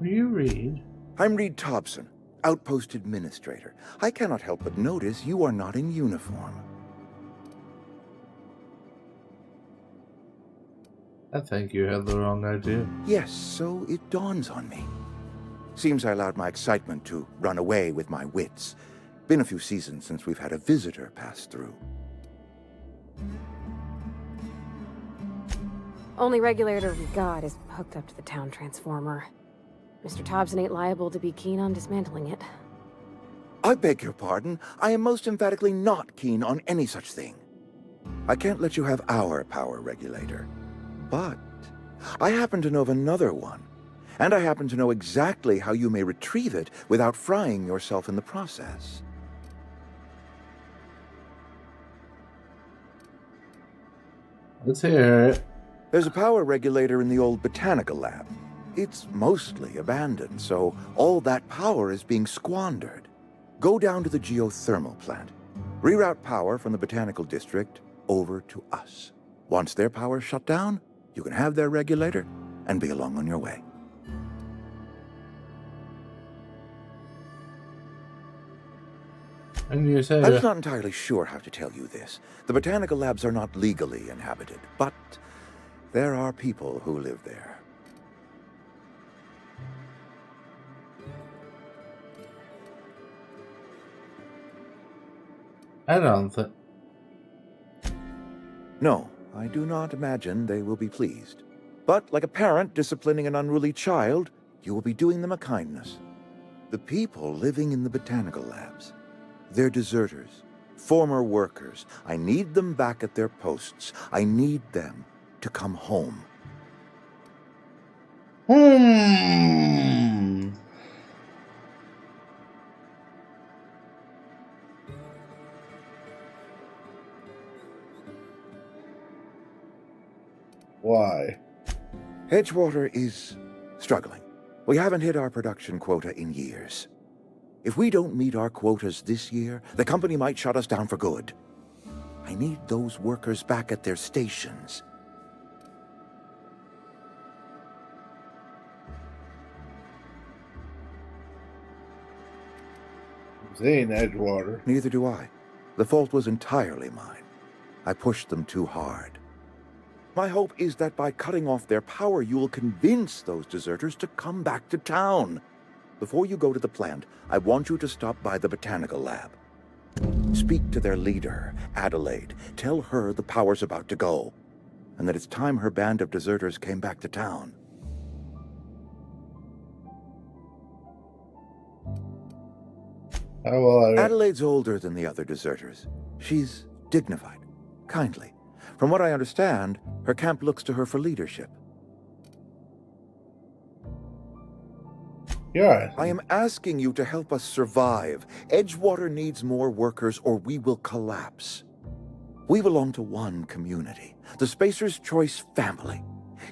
Will you read? I'm Reed Thompson, Outpost Administrator. I cannot help but notice you are not in uniform. I think you had the wrong idea. Yes, so it dawns on me. Seems I allowed my excitement to run away with my wits. Been a few seasons since we've had a visitor pass through. Only regulator we got is hooked up to the town transformer. Mr. Thompson ain't liable to be keen on dismantling it. I beg your pardon. I am most emphatically not keen on any such thing. I can't let you have our power regulator. But I happen to know of another one. And I happen to know exactly how you may retrieve it without frying yourself in the process. Let's hear it. There's a power regulator in the old botanical lab. It's mostly abandoned, so all that power is being squandered. Go down to the geothermal plant. Reroute power from the botanical district over to us. Once their power's shut down, you can have their regulator and be along on your way. And you say I'm not entirely sure how to tell you this. The botanical labs are not legally inhabited, but there are people who live there. I don't think... No, I do not imagine they will be pleased. But like a parent disciplining an unruly child, you will be doing them a kindness. The people living in the botanical labs, they're deserters, former workers. I need them back at their posts. I need them to come home. Why? Edgewater is struggling. We haven't hit our production quota in years. If we don't meet our quotas this year, the company might shut us down for good. I need those workers back at their stations. They ain't Edgewater. Neither do I. The fault was entirely mine. I pushed them too hard. My hope is that by cutting off their power, you will convince those deserters to come back to town. Before you go to the plant, I want you to stop by the botanical lab. Speak to their leader, Adelaide. Tell her the power's about to go, and that it's time her band of deserters came back to town. Adelaide's older than the other deserters. She's dignified, kindly. From what I understand, her camp looks to her for leadership. Yeah. I am asking you to help us survive. Edgewater needs more workers or we will collapse. We belong to one community, the Spacer's Choice family.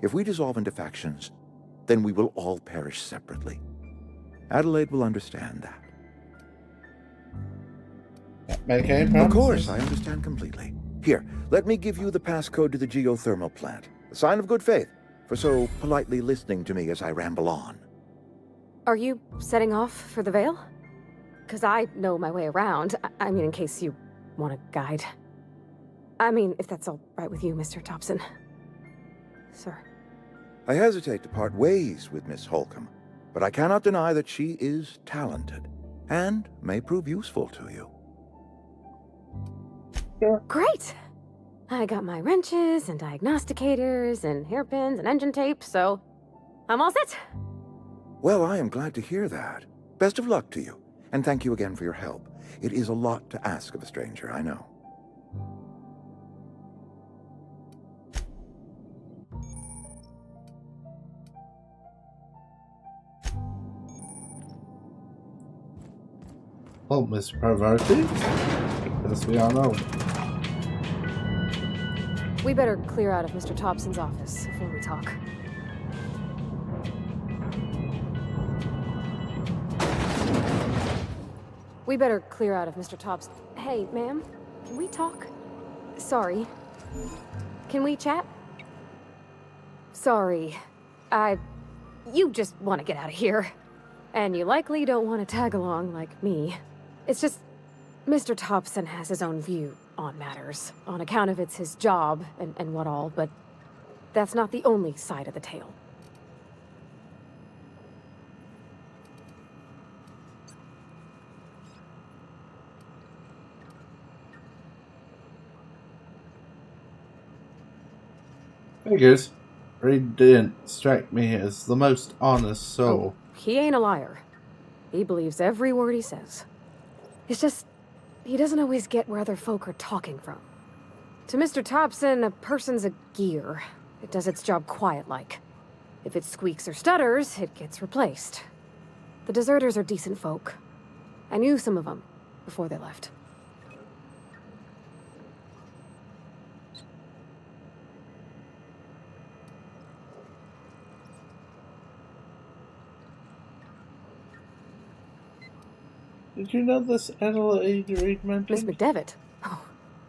If we dissolve into factions, then we will all perish separately. Adelaide will understand that. Of course, I understand completely. Here, let me give you the passcode to the geothermal plant. A sign of good faith for so politely listening to me as I ramble on. Are you setting off for the Vale? Because I know my way around. I mean, in case you want a guide. I mean, if that's all right with you, Mr. Thompson. Sir. I hesitate to part ways with Miss Holcomb, but I cannot deny that she is talented and may prove useful to you. Great! I got my wrenches and diagnosticators and hairpins and engine tape, so I'm all set. Well, I am glad to hear that. Best of luck to you, and thank you again for your help. It is a lot to ask of a stranger, I know. Well, Mr. Parvati, as we all know. We better clear out of Mr. Thompson's office before we talk. We better clear out of Mr. Thompson. Hey, ma'am, can we talk? Sorry. Can we chat? Sorry. You just want to get out of here. And you likely don't want to tag along like me. It's just, Mr. Thompson has his own view on matters, on account of it's his job and what all, but that's not the only side of the tale. Figures. Reed didn't strike me as the most honest soul. Oh, he ain't a liar. He believes every word he says. It's just, he doesn't always get where other folk are talking from. To Mr. Thompson, a person's a gear. It does its job quiet-like. If it squeaks or stutters, it gets replaced. The deserters are decent folk. I knew some of them before they left. Did you know this Adelaide Reed mentioned? Miss McDevitt? Oh,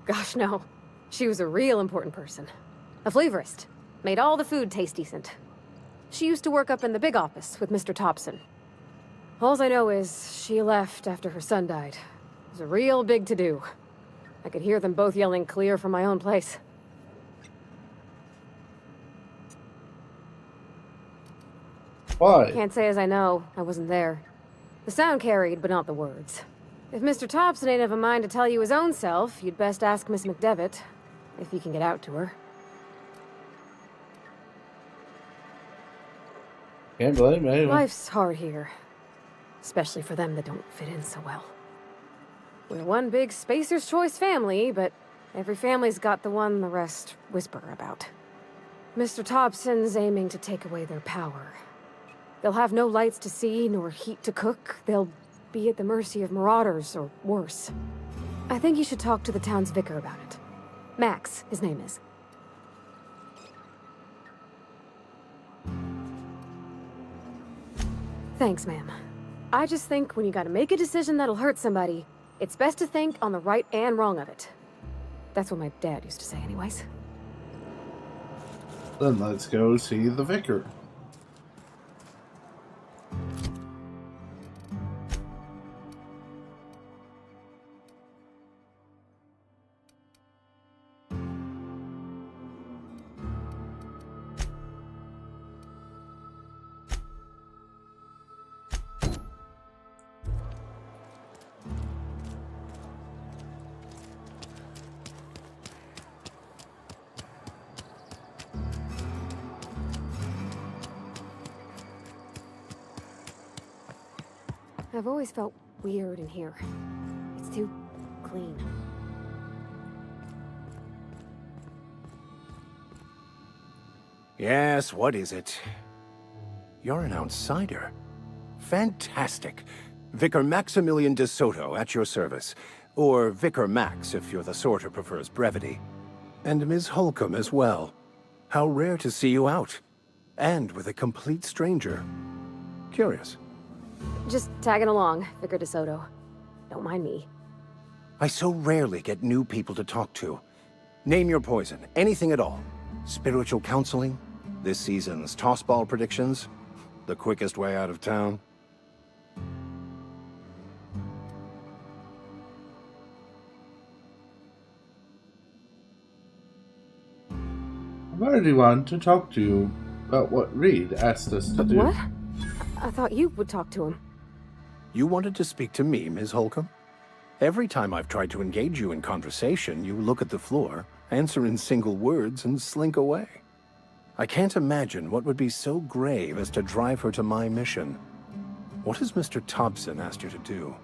gosh, no. She was a real important person. A flavorist. Made all the food taste decent. She used to work up in the big office with Mr. Thompson. Alls I know is she left after her son died. It was a real big to-do. I could hear them both yelling clear from my own place. Why? Can't say as I know. I wasn't there. The sound carried, but not the words. If Mr. Thompson ain't of a mind to tell you his own self, you'd best ask Miss McDevitt, if you can get out to her. Can't blame me. Life's hard here. Especially for them that don't fit in so well. We're one big Spacer's Choice family, but every family's got the one the rest whisper about. Mr. Thompson's aiming to take away their power. They'll have no lights to see, nor heat to cook. They'll be at the mercy of marauders, or worse. I think you should talk to the town's vicar about it. Max, his name is. Thanks, ma'am. I just think when you gotta make a decision that'll hurt somebody, it's best to think on the right and wrong of it. That's what my dad used to say anyways. Then let's go see the vicar. I've always felt weird in here. It's too clean. Yes, what is it? You're an outsider. Fantastic. Vicar Maximilian de Soto at your service. Or Vicar Max, if you're the sort who prefers brevity. And Ms. Holcomb as well. How rare to see you out. And with a complete stranger. Curious. Just tagging along, Vicar DeSoto. Don't mind me. I so rarely get new people to talk to. Name your poison, anything at all. Spiritual counseling? This season's tossball predictions? The quickest way out of town? Why do you want to talk to you about what Reed asked us to do? What? I thought you would talk to him. You wanted to speak to me, Ms. Holcomb? Every time I've tried to engage you in conversation, you look at the floor, answer in single words, and slink away. I can't imagine what would be so grave as to drive her to my mission. What has Mr. Thompson asked you to do?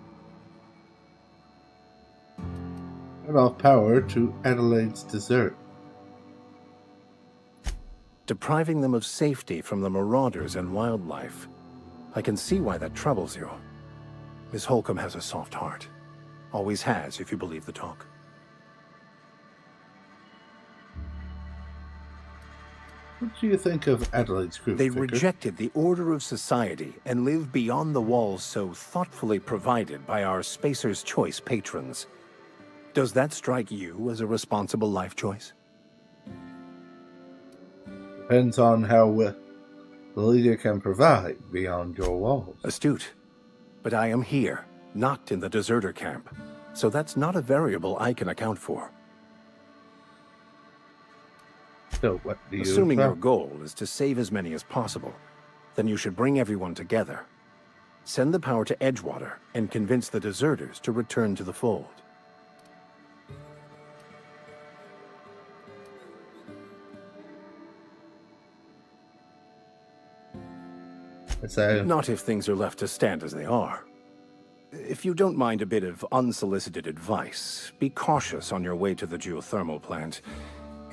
Cut off power to Adelaide's dessert. Depriving them of safety from the marauders and wildlife. I can see why that troubles you. Miss Holcomb has a soft heart. Always has, if you believe the talk. What do you think of Adelaide's group, They Vicar? rejected the order of society and live beyond the walls so thoughtfully provided by our Spacer's Choice patrons. Does that strike you as a responsible life choice? Depends on how the leader can provide beyond your walls. Astute. But I am here, not in the deserter camp. So that's not a variable I can account for. So what do you... Assuming your goal is to save as many as possible, then you should bring everyone together. Send the power to Edgewater and convince the deserters to return to the fold. Not if things are left to stand as they are. If you don't mind a bit of unsolicited advice, be cautious on your way to the geothermal plant.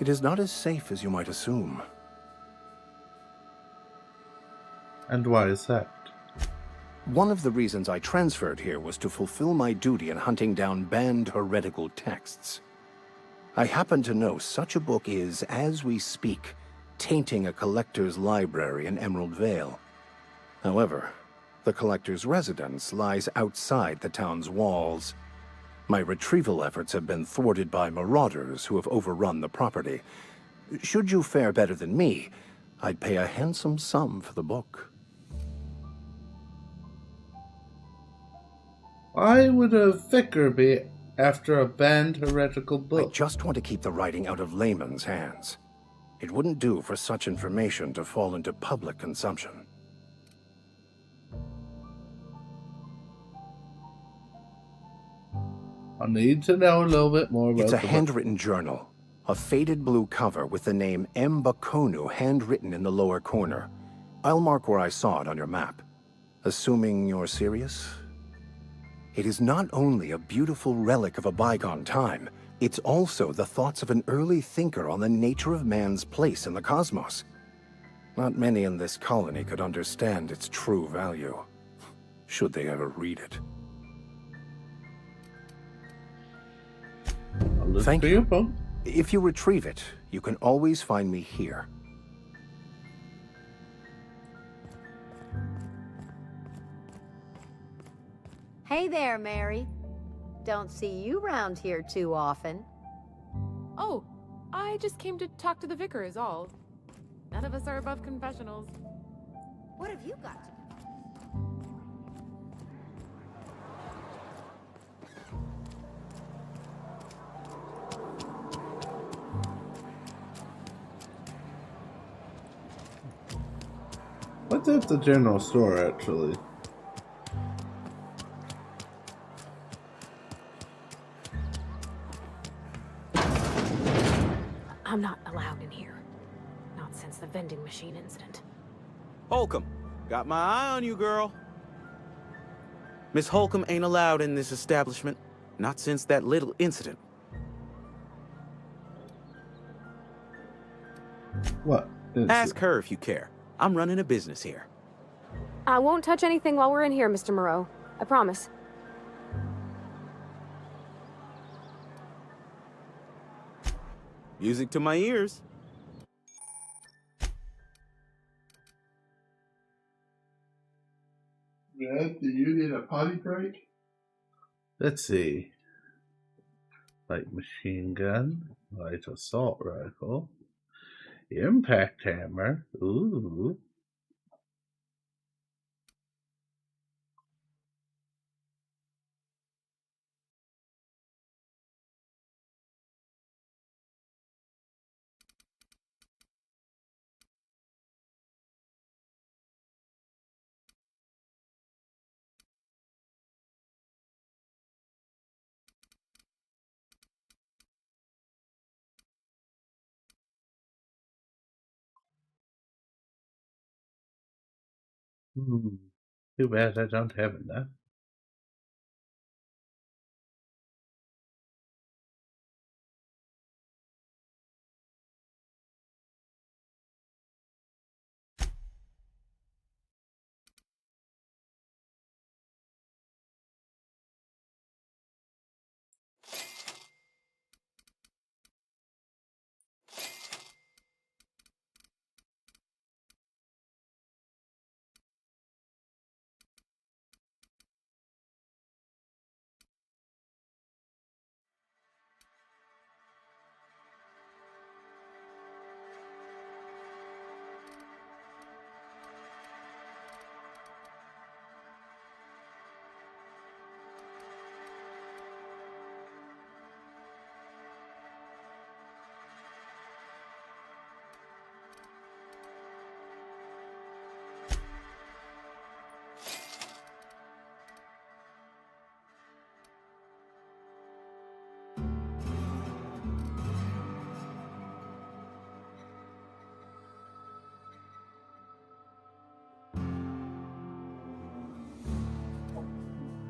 It is not as safe as you might assume. And why is that? One of the reasons I transferred here was to fulfill my duty in hunting down banned heretical texts. I happen to know such a book is, as we speak, tainting a collector's library in Emerald Vale. However, the collector's residence lies outside the town's walls. My retrieval efforts have been thwarted by marauders who have overrun the property. Should you fare better than me, I'd pay a handsome sum for the book. Why would a vicar be after a banned heretical book? I just want to keep the writing out of layman's hands. It wouldn't do for such information to fall into public consumption. I need to know a little bit more about It's a the book. handwritten journal. A faded blue cover with the name M. Bakonu handwritten in the lower corner. I'll mark where I saw it on your map. Assuming you're serious? It is not only a beautiful relic of a bygone time, it's also the thoughts of an early thinker on the nature of man's place in the cosmos. Not many in this colony could understand its true value, should they ever read it. Thank you. If you retrieve it, you can always find me here. Hey there, Mary. Don't see you round here too often. Oh, I just came to talk to the vicar is all. None of us are above confessionals. What have you got? What's at the general store, actually? I'm not allowed in here. Not since the vending machine incident. Holcomb, got my eye on you, girl. Miss Holcomb ain't allowed in this establishment. Not since that little incident. What? Ask her if you care. I'm running a business here. I won't touch anything while we're in here, Mr. Moreau. I promise. Music to my ears. Red, do you need a potty break? Let's see. Light machine gun, light assault rifle, impact hammer. Ooh. Too bad I don't have enough.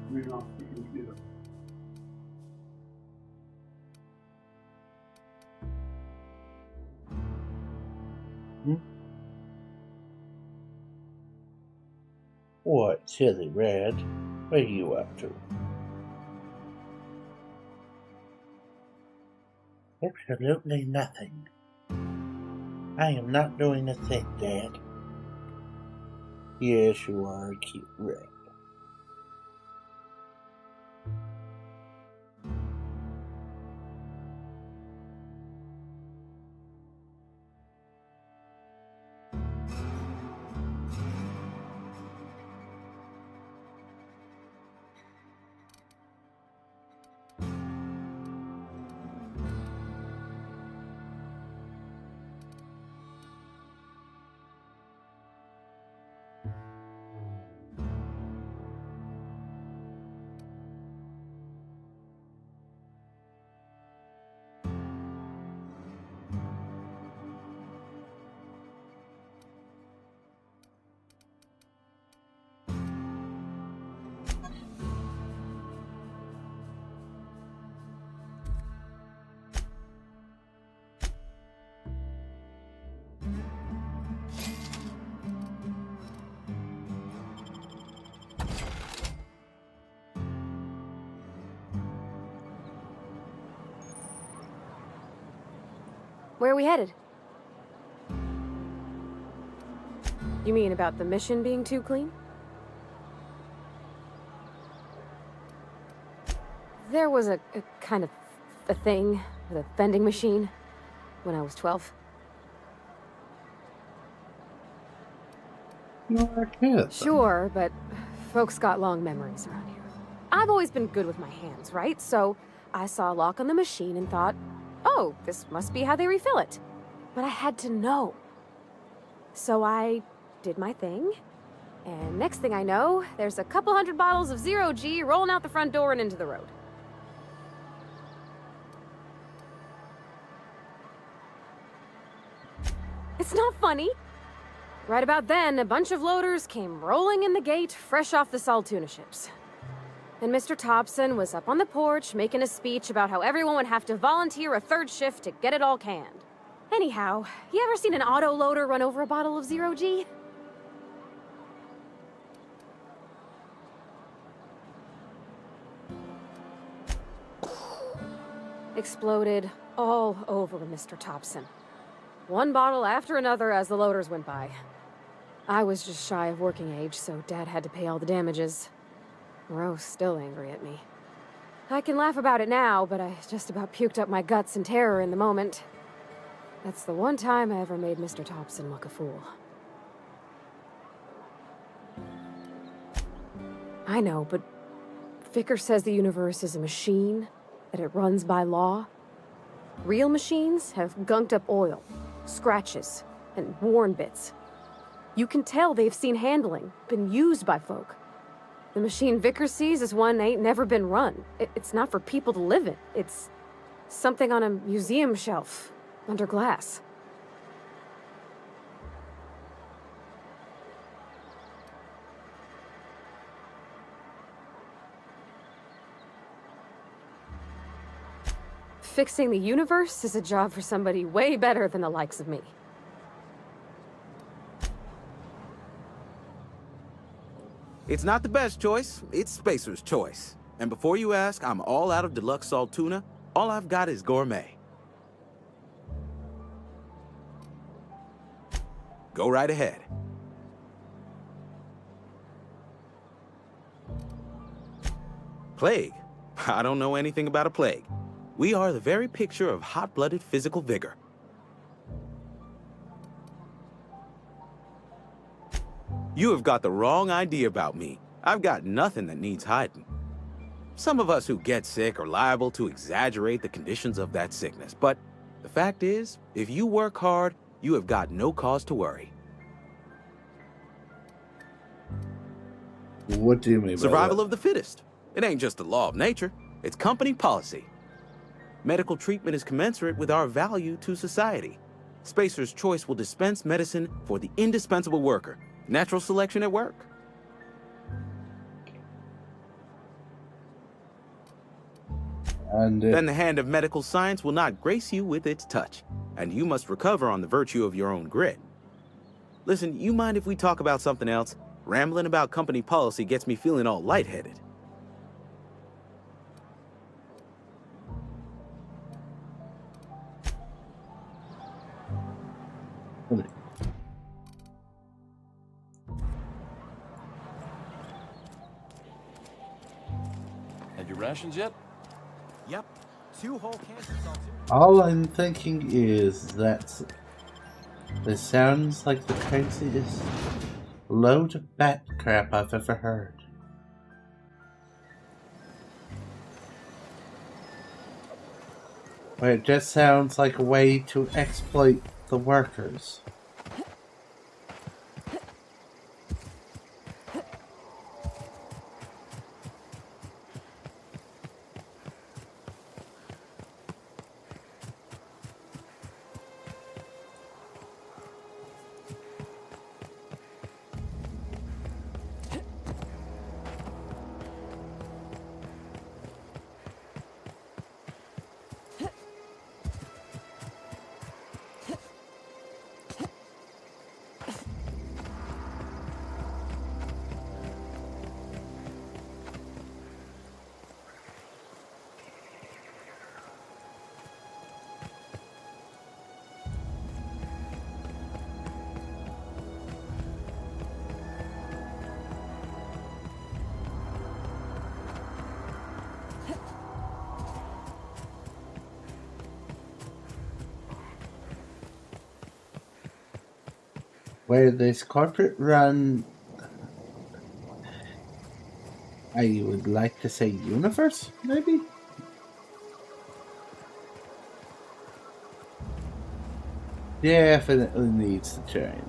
Read off the computer. What, silly Red? What are you up to? Absolutely nothing. I am not doing a thing, Dad. Yes, you are a cute Red. Where are we headed? You mean about the mission being too clean? There was a kind of a thing with a vending machine when I was 12. You're a kid. Sure, but folks got long memories around here. I've always been good with my hands, right? So I saw a lock on the machine and thought, oh, this must be how they refill it. But I had to know. So I did my thing, and next thing I know, there's a couple hundred bottles of 0G rolling out the front door and into the road. It's not funny. Right about then, a bunch of loaders came rolling in the gate, fresh off the Saltuna ships. And Mr. Thompson was up on the porch making a speech about how everyone would have to volunteer a third shift to get it all canned. Anyhow, you ever seen an auto loader run over a bottle of 0G? Exploded all over Mr. Thompson. One bottle after another as the loaders went by. I was just shy of working age, so Dad had to pay all the damages. Rose still angry at me. I can laugh about it now, but I just about puked up my guts in terror in the moment. That's the one time I ever made Mr. Thompson look a fool. I know, but Vickers says the universe is a machine, that it runs by law. Real machines have gunked up oil, scratches, and worn bits. You can tell they've seen handling, been used by folk. The machine Vickers sees is one ain't never been run. It's not for people to live in. It's something on a museum shelf, under glass. Fixing the universe is a job for somebody way better than the likes of me. It's not the best choice, it's Spacer's choice. And before you ask, I'm all out of deluxe salt tuna. All I've got is gourmet. Go right ahead. Plague? I don't know anything about a plague. We are the very picture of hot-blooded physical vigor. You have got the wrong idea about me. I've got nothing that needs hiding. Some of us who get sick are liable to exaggerate the conditions of that sickness, but the fact is, if you work hard, you have got no cause to worry. What do you mean by Survival that? of the fittest. It ain't just a law of nature, it's company policy. Medical treatment is commensurate with our value to society. Spacer's Choice will dispense medicine for the indispensable worker. Natural selection at work. And then the hand of medical science will not grace you with its touch, and you must recover on the virtue of your own grit. Listen, you mind if we talk about something else? Rambling about company policy gets me feeling all lightheaded. Had your rations yet? Yep. 2 whole cans of salt. all I'm thinking is that this sounds like the craziest load of bat crap I've ever heard. But it just sounds like a way to exploit the workers. Where this corporate run, I would like to say universe, maybe? Definitely needs to change.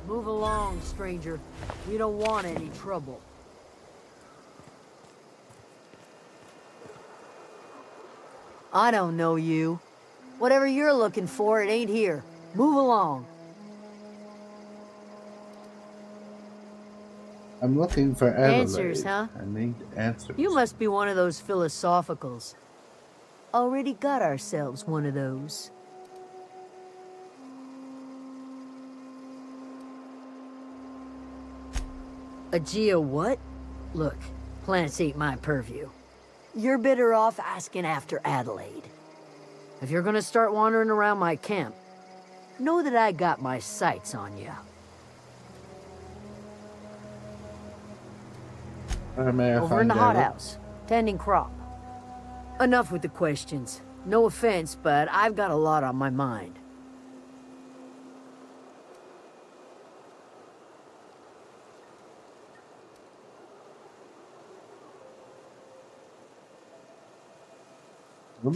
Move along, stranger. We don't want any trouble. I don't know you. Whatever you're looking for, it ain't here. Move along. I'm looking for Adelaide. Answers, huh? I need answers. You must be one of those philosophicals. Already got ourselves one of those. A geo what? Look, plants ain't my purview. You're better off asking after Adelaide. If you're gonna start wandering around my camp, know that I got my sights on you. Where may I Over in find the Adelaide? hothouse, tending crop. Enough with the questions. No offense, but I've got a lot on my mind.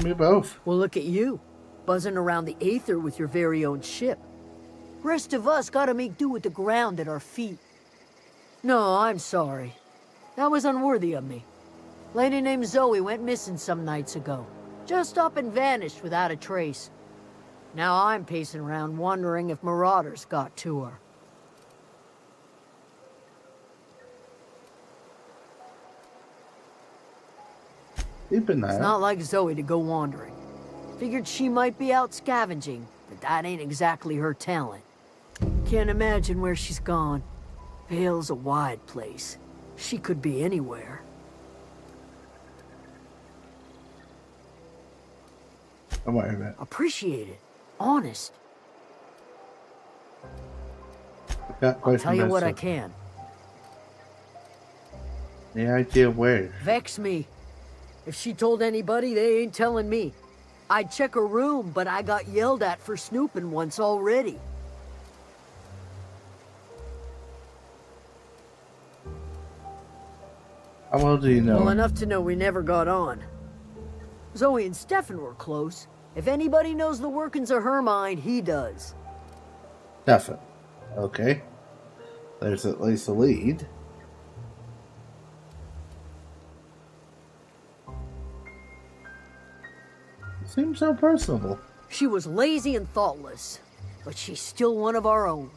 Me both. Well, look at you, buzzing around the aether with your very own ship. Rest of us gotta make do with the ground at our feet. No, I'm sorry. That was unworthy of me. Lady named Zoe went missing some nights ago. Just up and vanished without a trace. Now I'm pacing around wondering if marauders got to her. Keep an eye It's out. not like Zoe to go wandering. Figured she might be out scavenging, but that ain't exactly her talent. Can't imagine where she's gone. Vale's a wide place. She could be anywhere. Don't worry about it. Appreciate it. Honest. I'll Tell you what I can. Any idea where? Vex me. If she told anybody, they ain't telling me. I'd check her room, but I got yelled at for snooping once already. How well do you know? Well, enough to know we never got on. Zoe and Stefan were close. If anybody knows the workings of her mind, he does. Stefan. Okay. There's at least a lead. Seems so personable. She was lazy and thoughtless, but she's still one of our own.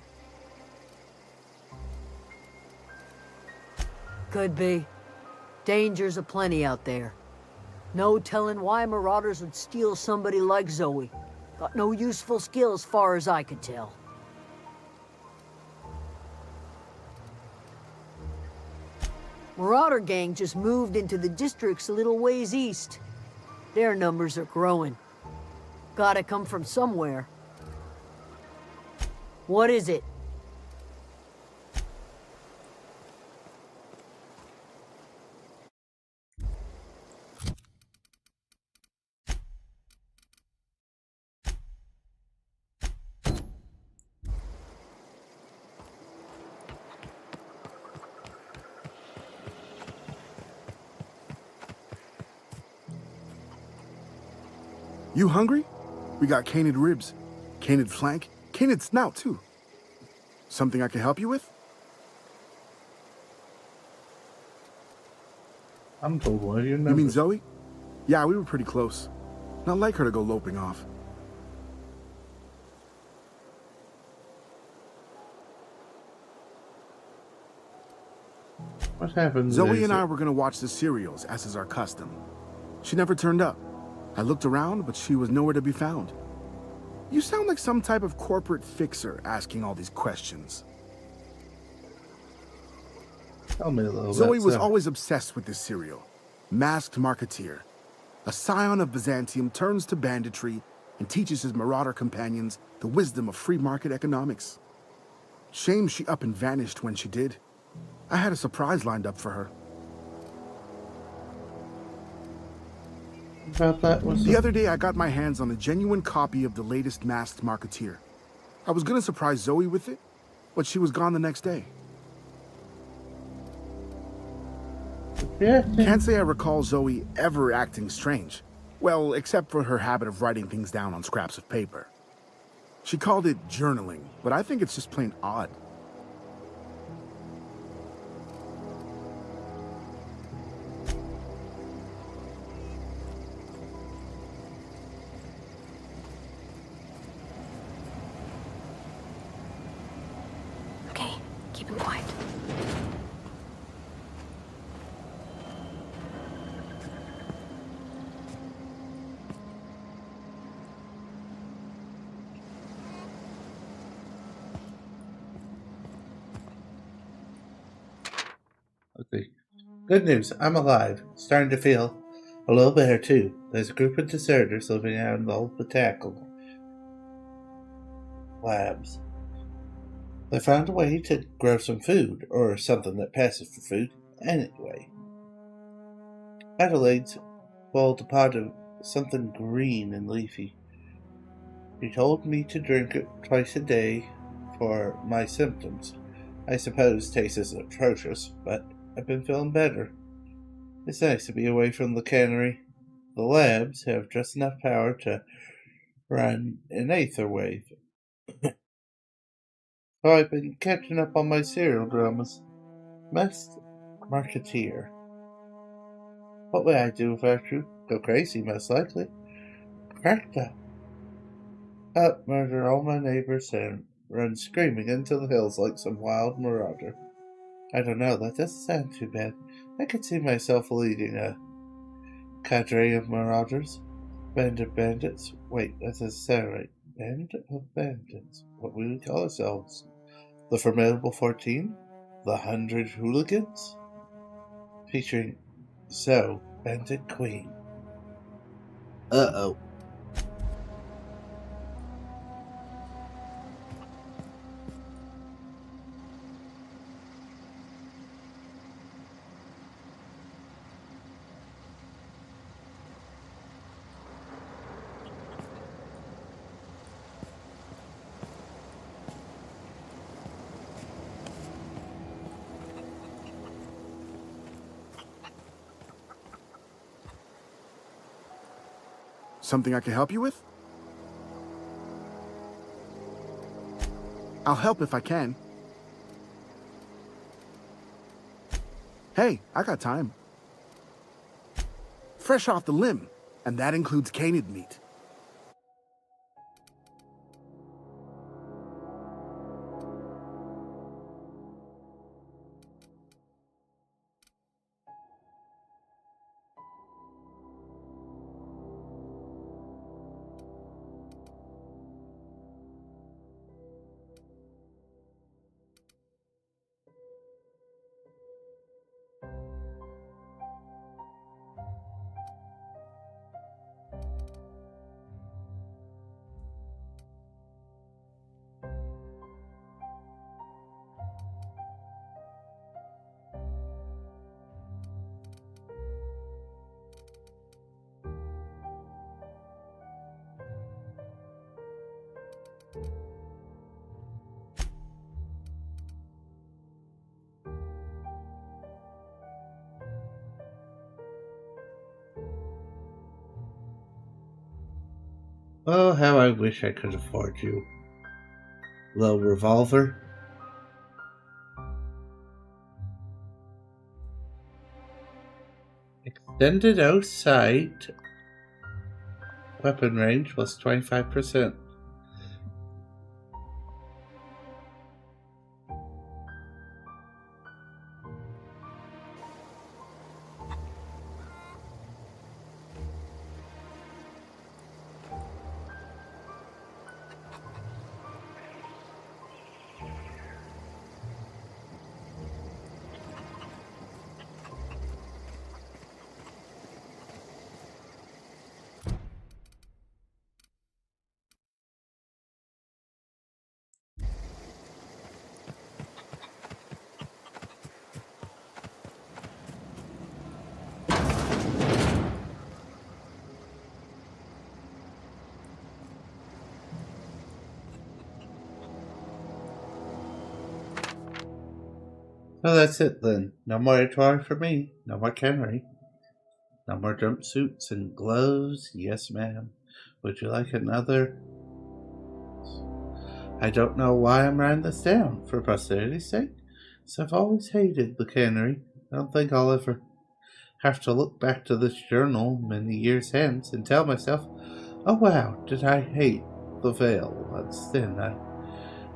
Could be. Dangers aplenty out there. No telling why marauders would steal somebody like Zoe. Got no useful skills far as I could tell. Marauder gang just moved into the districts a little ways east. Their numbers are growing. Gotta come from somewhere. What is it? You hungry? We got canid ribs, canid flank, canid snout, too. Something I can help you with? I'm told one of your numbers. You mean Zoe? Yeah, we were pretty close. Not like her to go loping off. What happened? Zoe and I were gonna watch the serials, as is our custom. She never turned up. I looked around, but she was nowhere to be found. You sound like some type of corporate fixer asking all these questions. Tell me a little Zoe bit. was always obsessed with this serial. Masked Marketeer. A scion of Byzantium turns to banditry and teaches his marauder companions the wisdom of free market economics. Shame she up and vanished when she did. I had a surprise lined up for her. About that was the other day I got my hands on a genuine copy of the latest Masked Marketeer. I was gonna surprise Zoe with it, but she was gone the next day. Yeah. Can't say I recall Zoe ever acting strange. Well, except for her habit of writing things down on scraps of paper. She called it journaling, but I think it's just plain odd. Okay, keep him quiet. Okay. Good news, I'm alive. Starting to feel a little better too. There's a group of deserters living out in the old botanical labs. They found a way to grow some food, or something that passes for food. Anyway, Adelaide's boiled a pot of something green and leafy. She told me to drink it twice a day for my symptoms. I suppose taste is atrocious, but I've been feeling better. It's nice to be away from the cannery. The labs have just enough power to run an aether wave. So I've been catching up on my serial dramas. Masked Marketeer. What would I do without you? Go crazy, most likely. Cracked up, murder all my neighbors, and run screaming into the hills like some wild marauder. I don't know, that doesn't sound too bad. I could see myself leading a cadre of marauders. Band of bandits. Wait, that doesn't sound right. Band of bandits. What would we call ourselves? The Formidable 14? The 100 Hooligans? Featuring Zoe, Bandit Queen. Uh-oh. Something I can help you with? I'll help if I can. Hey, I got time. Fresh off the limb, and that includes canid meat. Oh, how I wish I could afford you. Little revolver. Extended outside weapon range plus 25%. Oh, that's it then. No more etui for me. No more cannery. No more jumpsuits and gloves. Yes, ma'am. Would you like another? I don't know why I'm writing this down. For posterity's sake? So I've always hated the cannery. I don't think I'll ever have to look back to this journal many years hence and tell myself, oh wow, did I hate the veil once then.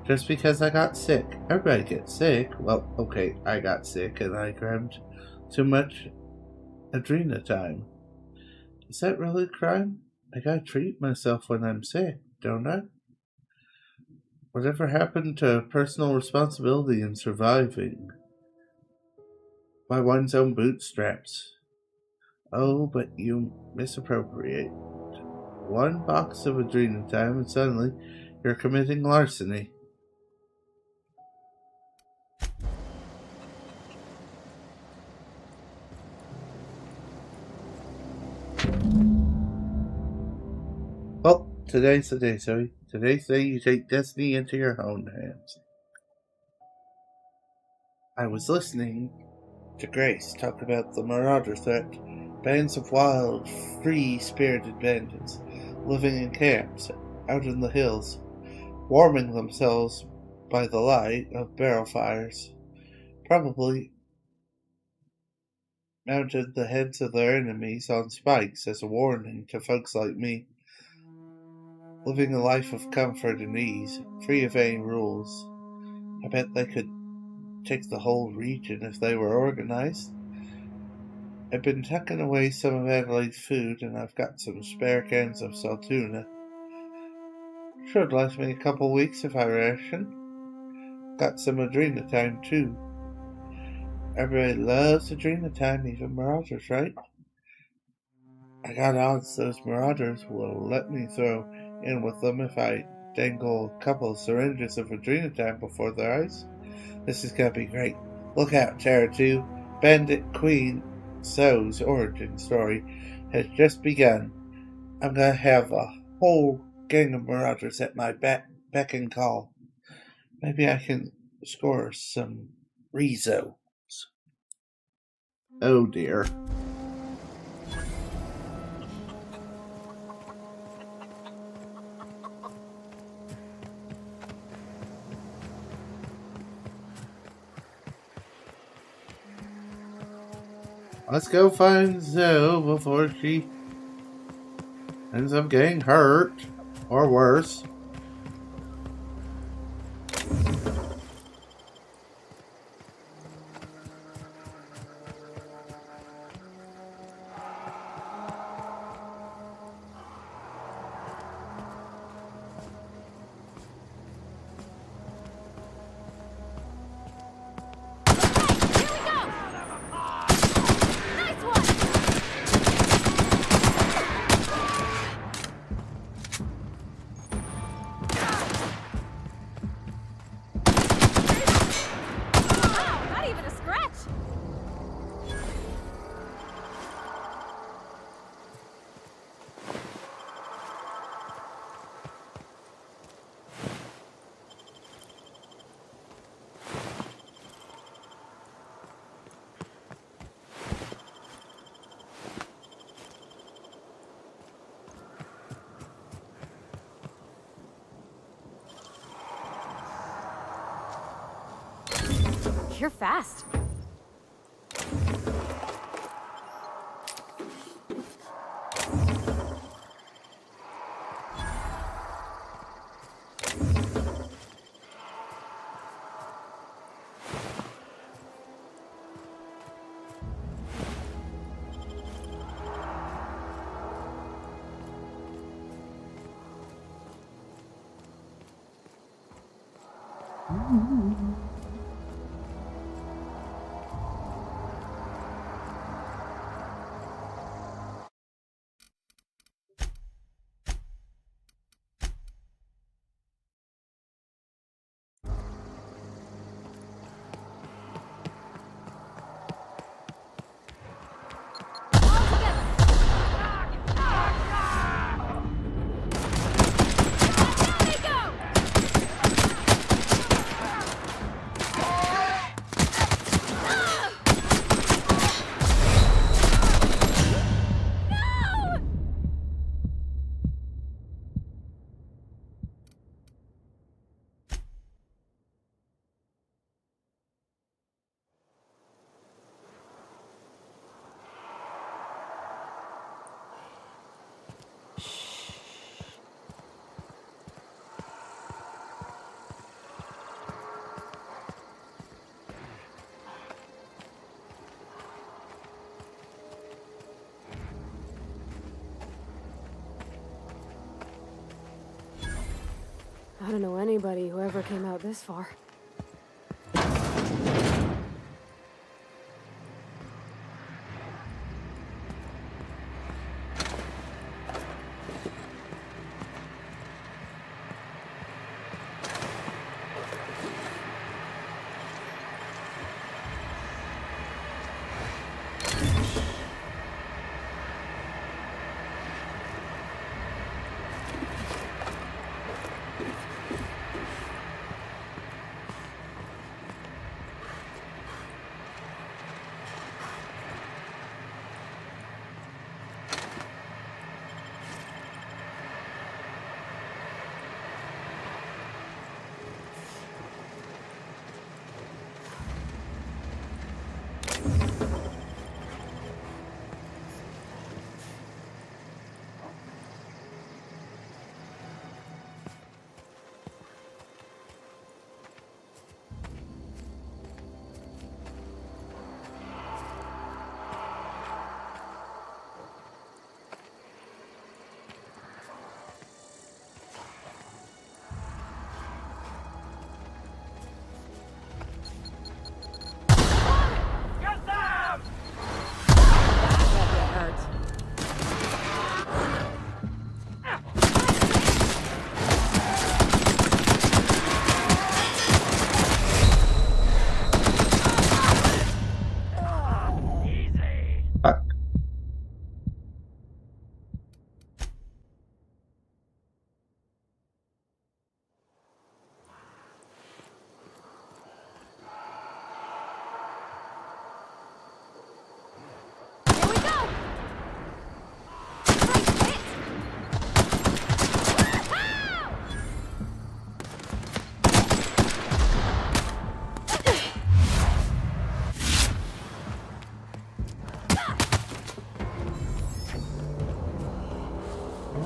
Just because I got sick. Everybody gets sick. Well, okay, I got sick and I grabbed too much adrenatime. Is that really a crime? I gotta treat myself when I'm sick, don't I? Whatever happened to personal responsibility in surviving by one's own bootstraps? Oh, but you misappropriate. One box of adrenatime and suddenly you're committing larceny. Well, today's the day, Zoe. Today's the day you take destiny into your own hands. I was listening to Grace talk about the marauder threat. Bands of wild, free-spirited bandits living in camps out in the hills, warming themselves by the light of barrel fires. Probably mounted the heads of their enemies on spikes as a warning to folks like me, living a life of comfort and ease, free of any rules. I bet they could take the whole region if they were organized. I've been tucking away some of Adelaide's food, and I've got some spare cans of saltuna. Should last me a couple weeks if I ration. Got some adrenatime too. Everybody loves adrenatime, even marauders, right? I got odds those marauders will let me throw in with them if I dangle a couple of syringes of adrenatime before their eyes. This is gonna be great. Look out, Terror 2. Bandit Queen So's origin story has just begun. I'm gonna have a whole gang of marauders at my beck and call. Maybe I can score some rezos. Oh dear. Let's go find Zoe before she ends up getting hurt, or worse. You're fast. I don't know anybody who ever came out this far.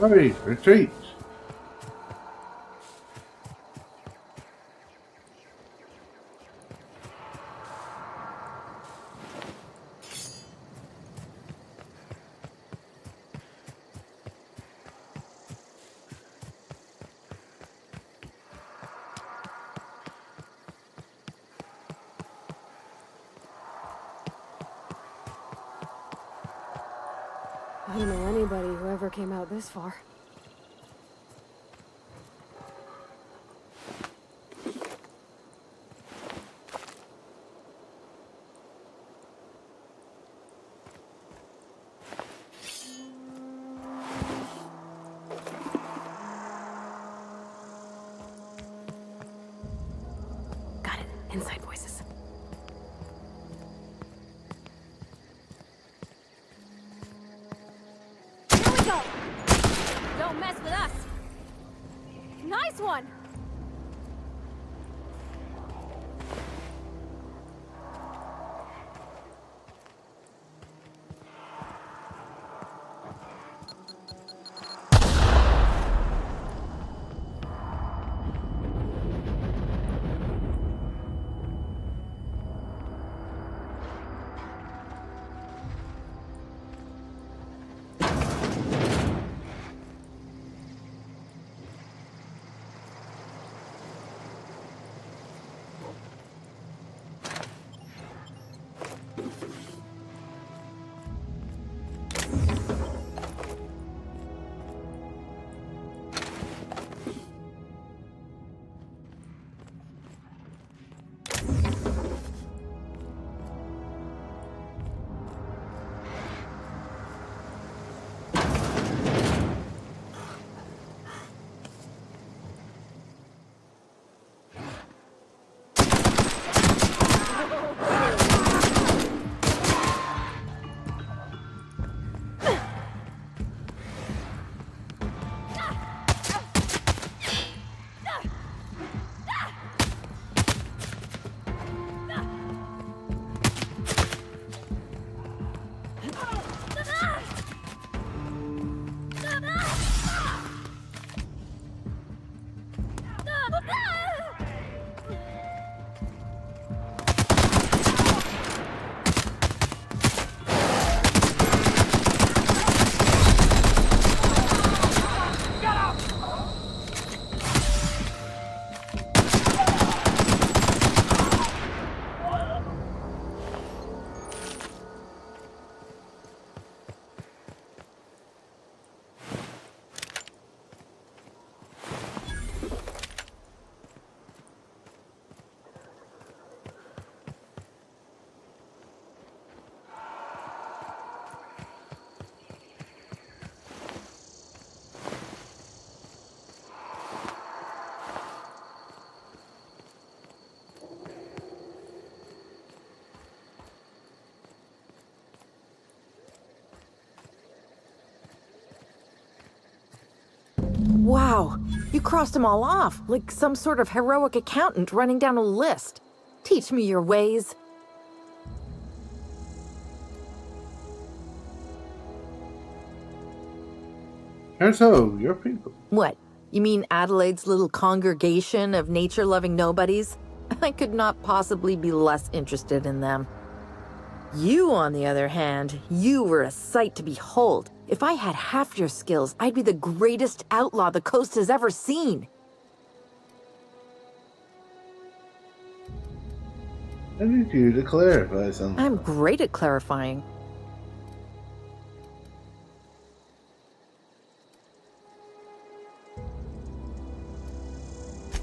Hurry, retreat! I don't know anybody who ever came out this far. Got it. Inside voices. Here we go! Don't mess with us! Nice one! You crossed them all off, like some sort of heroic accountant running down a list. Teach me your ways. And so, your people. What? You mean Adelaide's little congregation of nature-loving nobodies? I could not possibly be less interested in them. You, on the other hand, you were a sight to behold. If I had half your skills, I'd be the greatest outlaw the coast has ever seen. I need you to clarify something. I'm great at clarifying.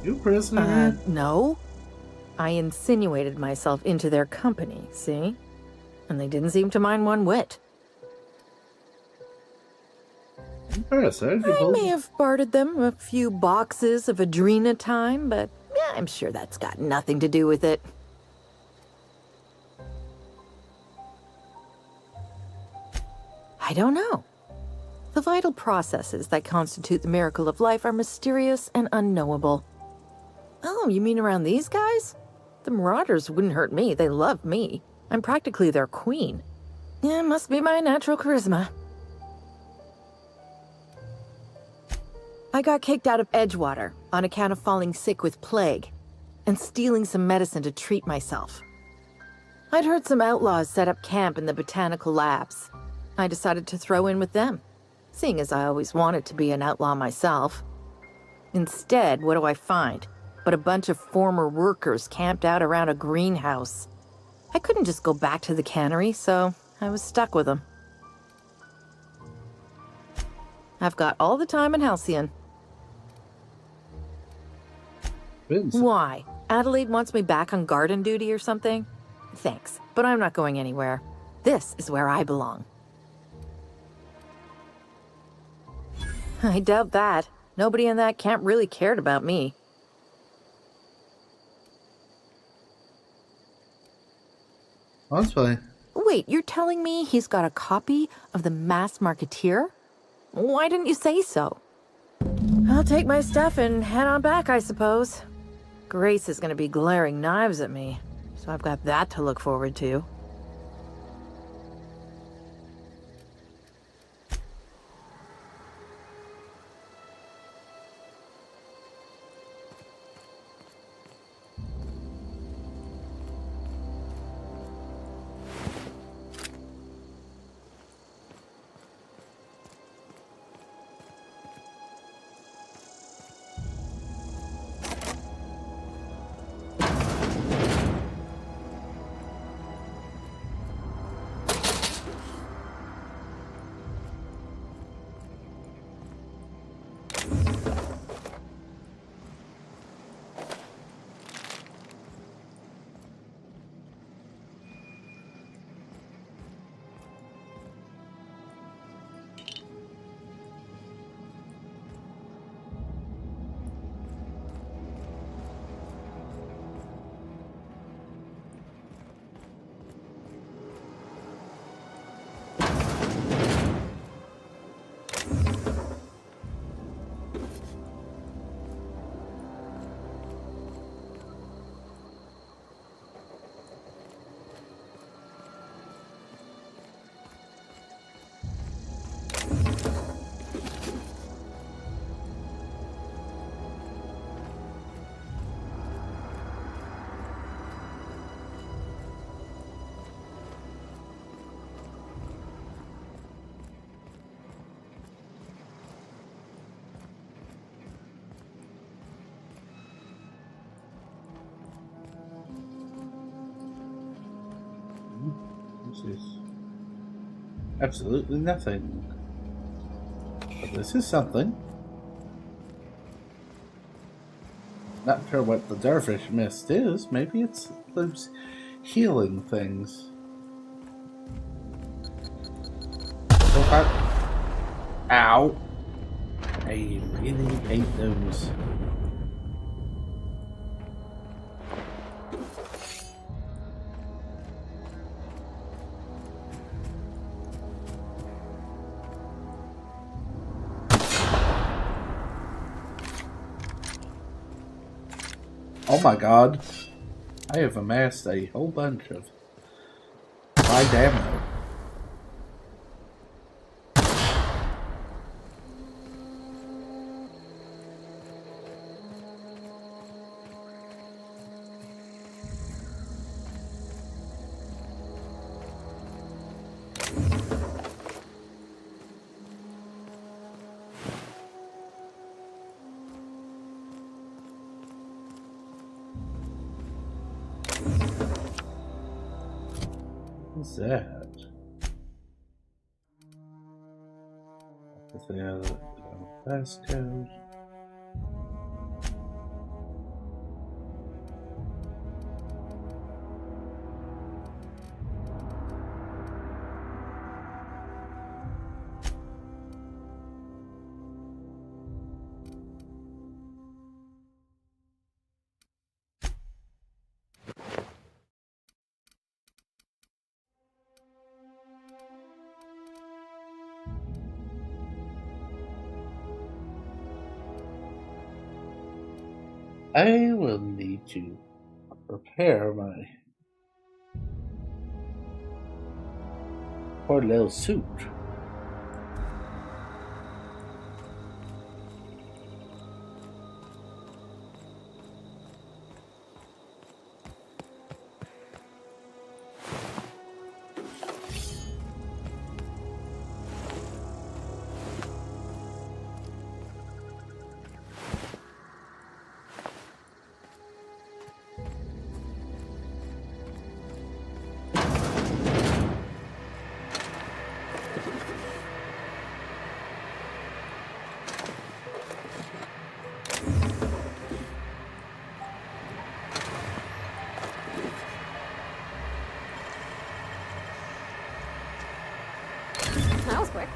You prisoner? No. I insinuated myself into their company, see? And they didn't seem to mind one whit. Impressive. I may have bartered them a few boxes of Adrena time, but yeah, I'm sure that's got nothing to do with it. I don't know. The vital processes that constitute the miracle of life are mysterious and unknowable. Oh, you mean around these guys? The Marauders wouldn't hurt me. They love me. I'm practically their queen. Yeah, must be my natural charisma. I got kicked out of Edgewater on account of falling sick with plague and stealing some medicine to treat myself. I'd heard some outlaws set up camp in the botanical labs. I decided to throw in with them, seeing as I always wanted to be an outlaw myself. Instead, what do I find but a bunch of former workers camped out around a greenhouse? I couldn't just go back to the cannery, so I was stuck with them. I've got all the time in Halcyon. Why? Adelaide wants me back on garden duty or something? Thanks, but I'm not going anywhere. This is where I belong. I doubt that. Nobody in that camp really cared about me. That's fine. Wait, you're telling me he's got a copy of the Masked Marketeer? Why didn't you say so? I'll take my stuff and head on back, I suppose. Grace is going to be glaring knives at me, so I've got that to look forward to. This is absolutely nothing. But this is something. Not sure what the Dervish Mist is. Maybe it's those healing things. So ow! I really hate those. Oh my god. I have amassed a whole bunch of light ammo. What's that? What's the other passcode? I will need to prepare my poor little suit. That was quick.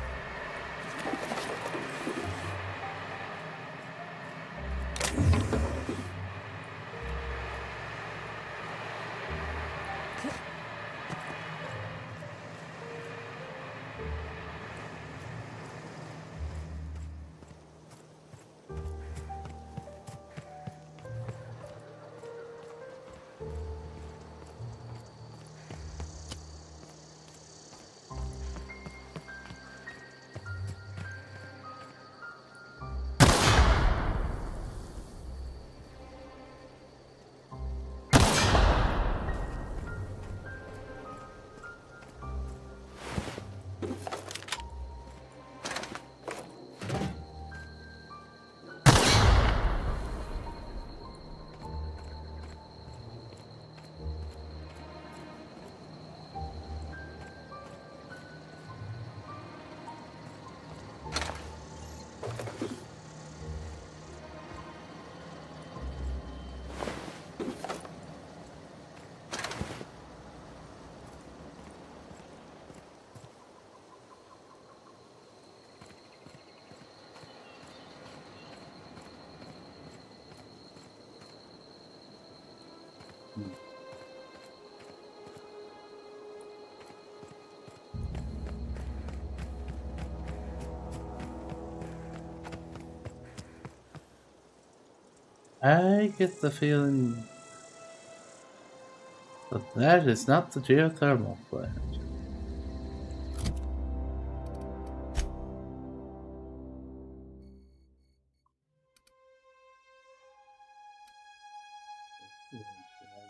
I get the feeling that that is not the geothermal plant.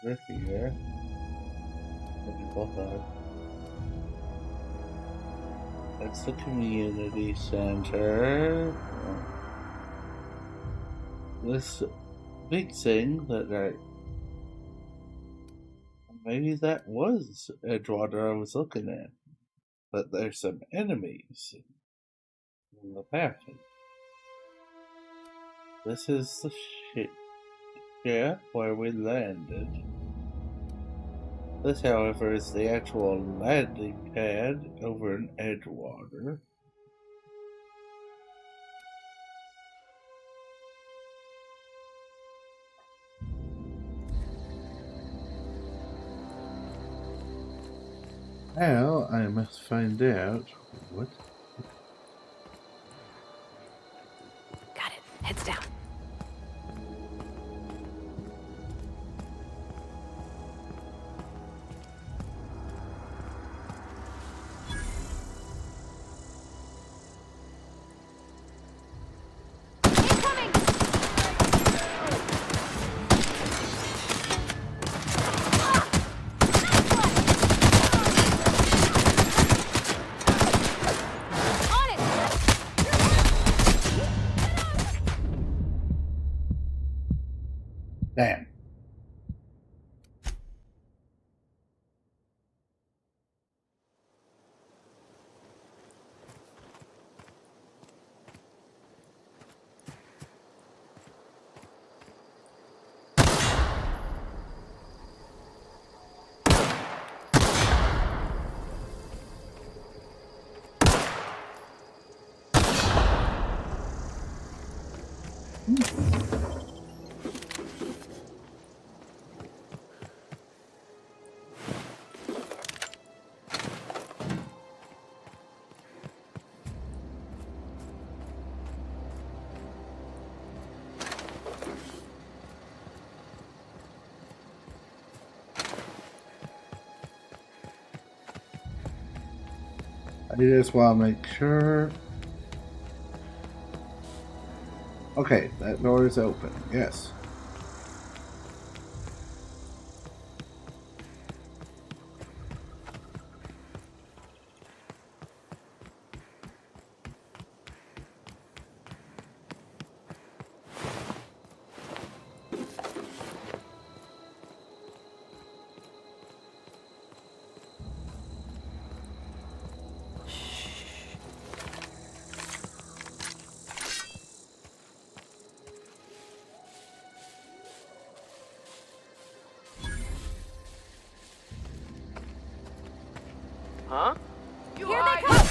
Over here. That's the community center. This big thing that maybe that was Edgewater I was looking at. But there's some enemies in the path. This is the ship where we landed. This, however, is the actual landing pad over in Edgewater. Now I must find out what. Got it. Heads down. I just want to make sure. Okay, that door is open. Yes. Huh? Here they come!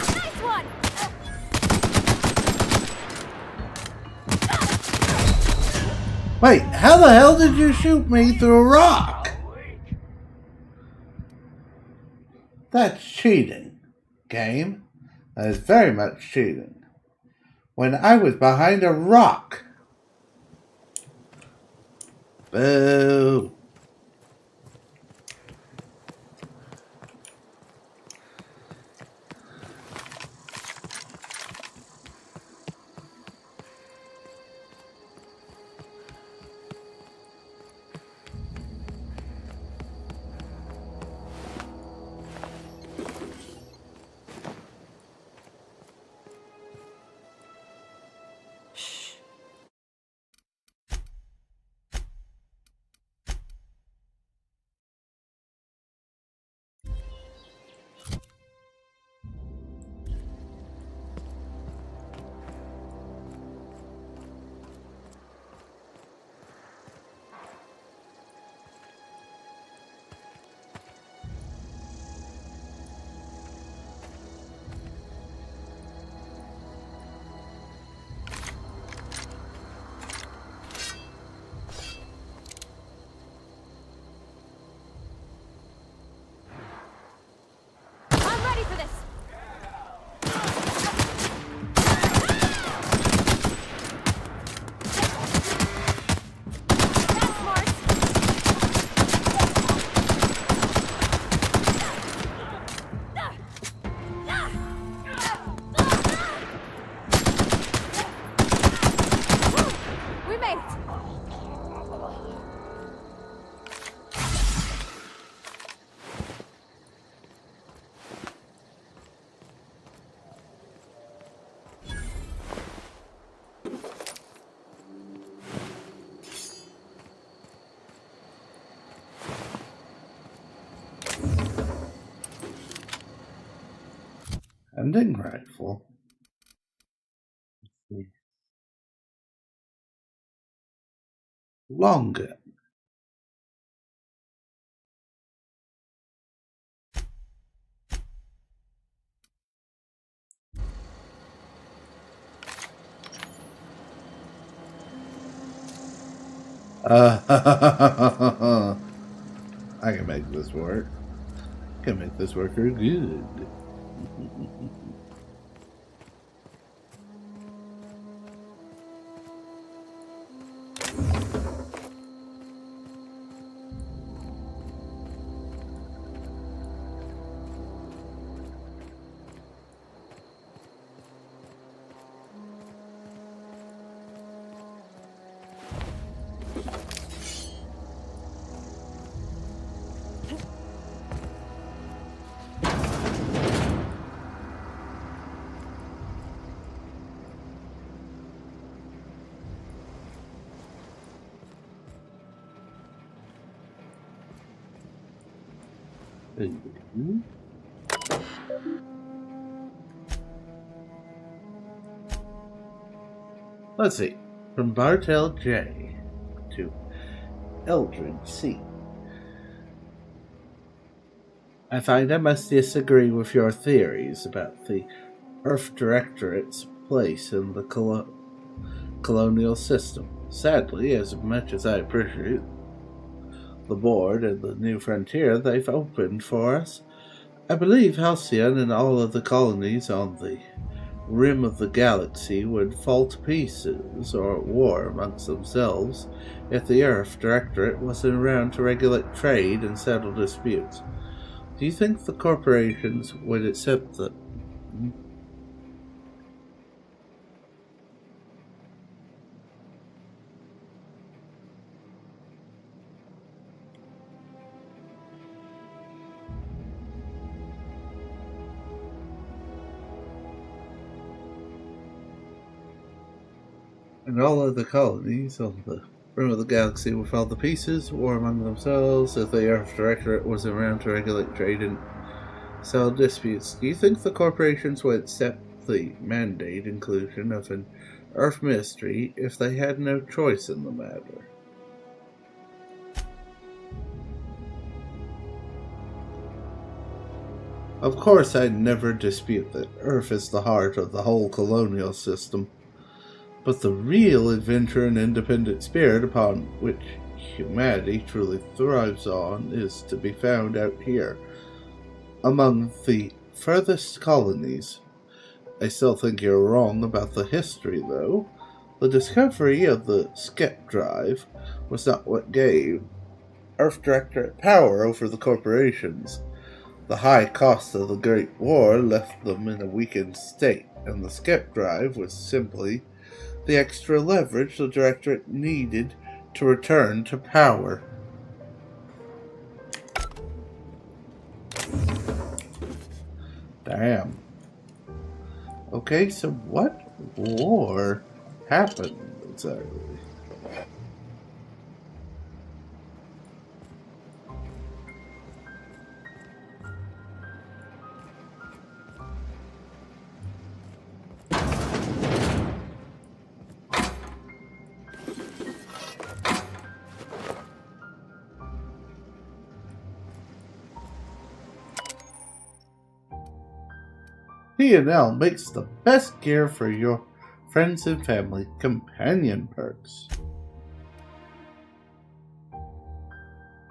Nice one! Wait, how the hell did you shoot me through a rock? That's cheating, game. That is very much cheating. When I was behind a rock. Boo. I'm ready for this! That's smart! We made it! Hunting rifle. Longer. I can make this work. I can make this work real good. Let's see. From Bartel J to Eldrin C. I find I must disagree with your theories about the Earth Directorate's place in the colonial system. Sadly, as much as I appreciate the board and the new frontier they've opened for us, I believe Halcyon and all of the colonies on the rim of the galaxy would fall to pieces or at war amongst themselves if the Earth Directorate wasn't around to regulate trade and settle disputes. Do you think the corporations would accept the... And all of the colonies on the rim of the galaxy would fall to pieces, war among themselves, if the Earth Directorate wasn't around to regulate trade and settle disputes. Do you think the corporations would accept the mandate inclusion of an Earth Ministry if they had no choice in the matter? Of course, I'd never dispute that Earth is the heart of the whole colonial system. But the real adventure and independent spirit upon which humanity truly thrives on is to be found out here, among the furthest colonies. I still think you're wrong about the history, though. The discovery of the skep drive was not what gave Earth Directorate power over the corporations. The high cost of the Great War left them in a weakened state, and the skep drive was simply the extra leverage the Directorate needed to return to power. Damn. Okay, so what war happened exactly? P&L makes the best gear for your friends and family. Companion perks.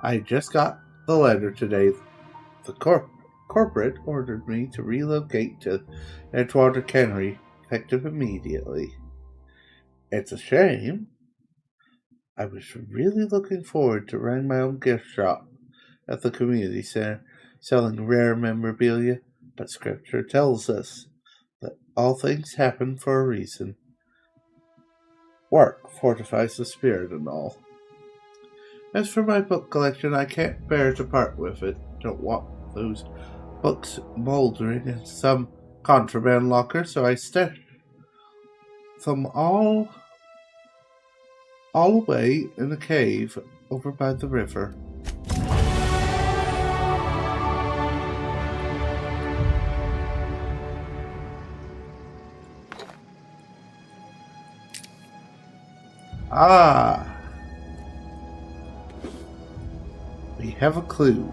I just got the letter today. The corporate ordered me to relocate to Edgewater Cannery, effective immediately. It's a shame. I was really looking forward to running my own gift shop at the community center, selling rare memorabilia, but scripture tells us that all things happen for a reason. Work fortifies the spirit and all. As for my book collection, I can't bear to part with it. Don't want those books moldering in some contraband locker, so I stashed them all away in a cave over by the river. Ah, we have a clue.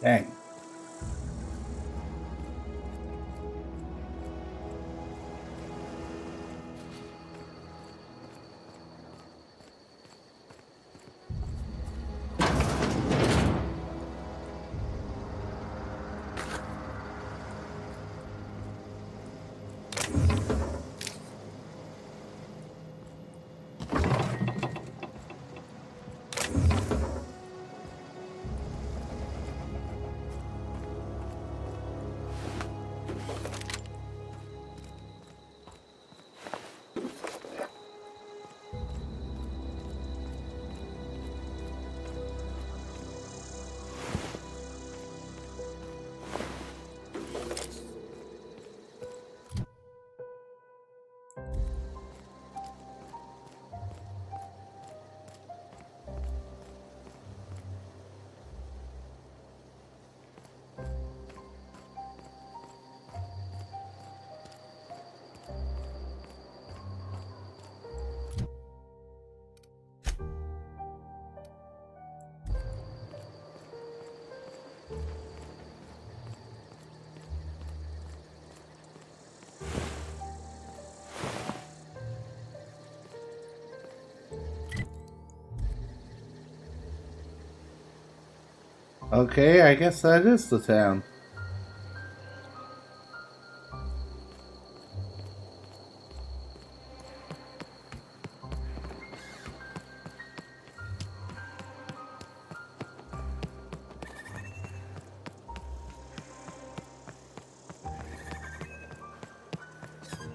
Dang. Okay, I guess that is the town.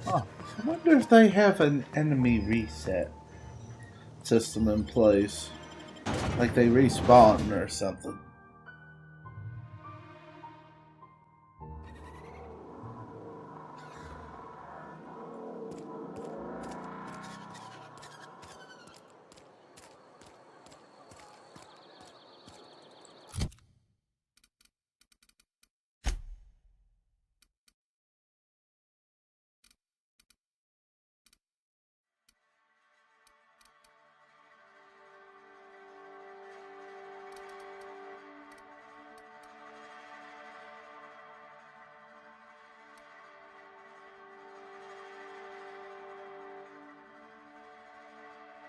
Oh, I wonder if they have an enemy reset system in place. Like they respawn or something.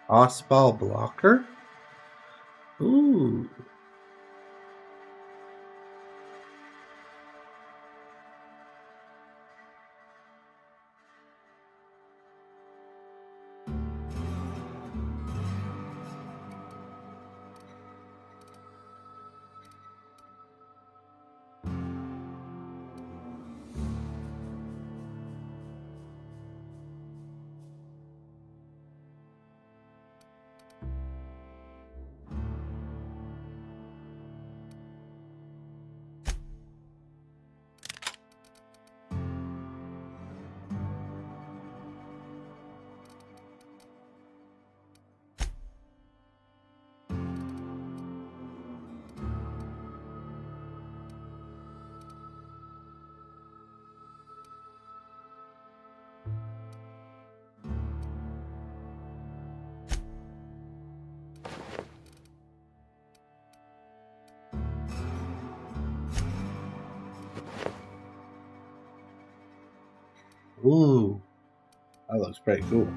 Osball blocker? Ooh. Ooh. That looks pretty cool.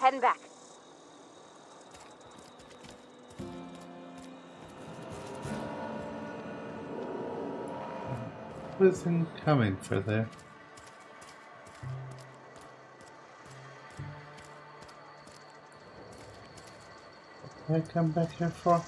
Heading back. Wasn't coming for there. What did I come back here for?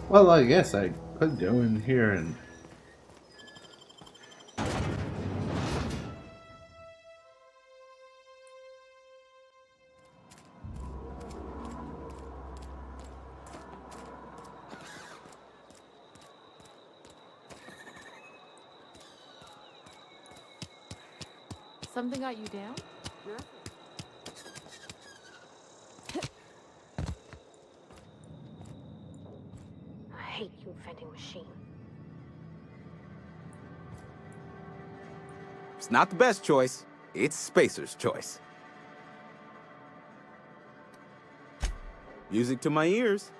Well, I guess I could go in here and... Something got you down? I hate you, vending machine. It's not the best choice. It's Spacer's choice. Music to my ears.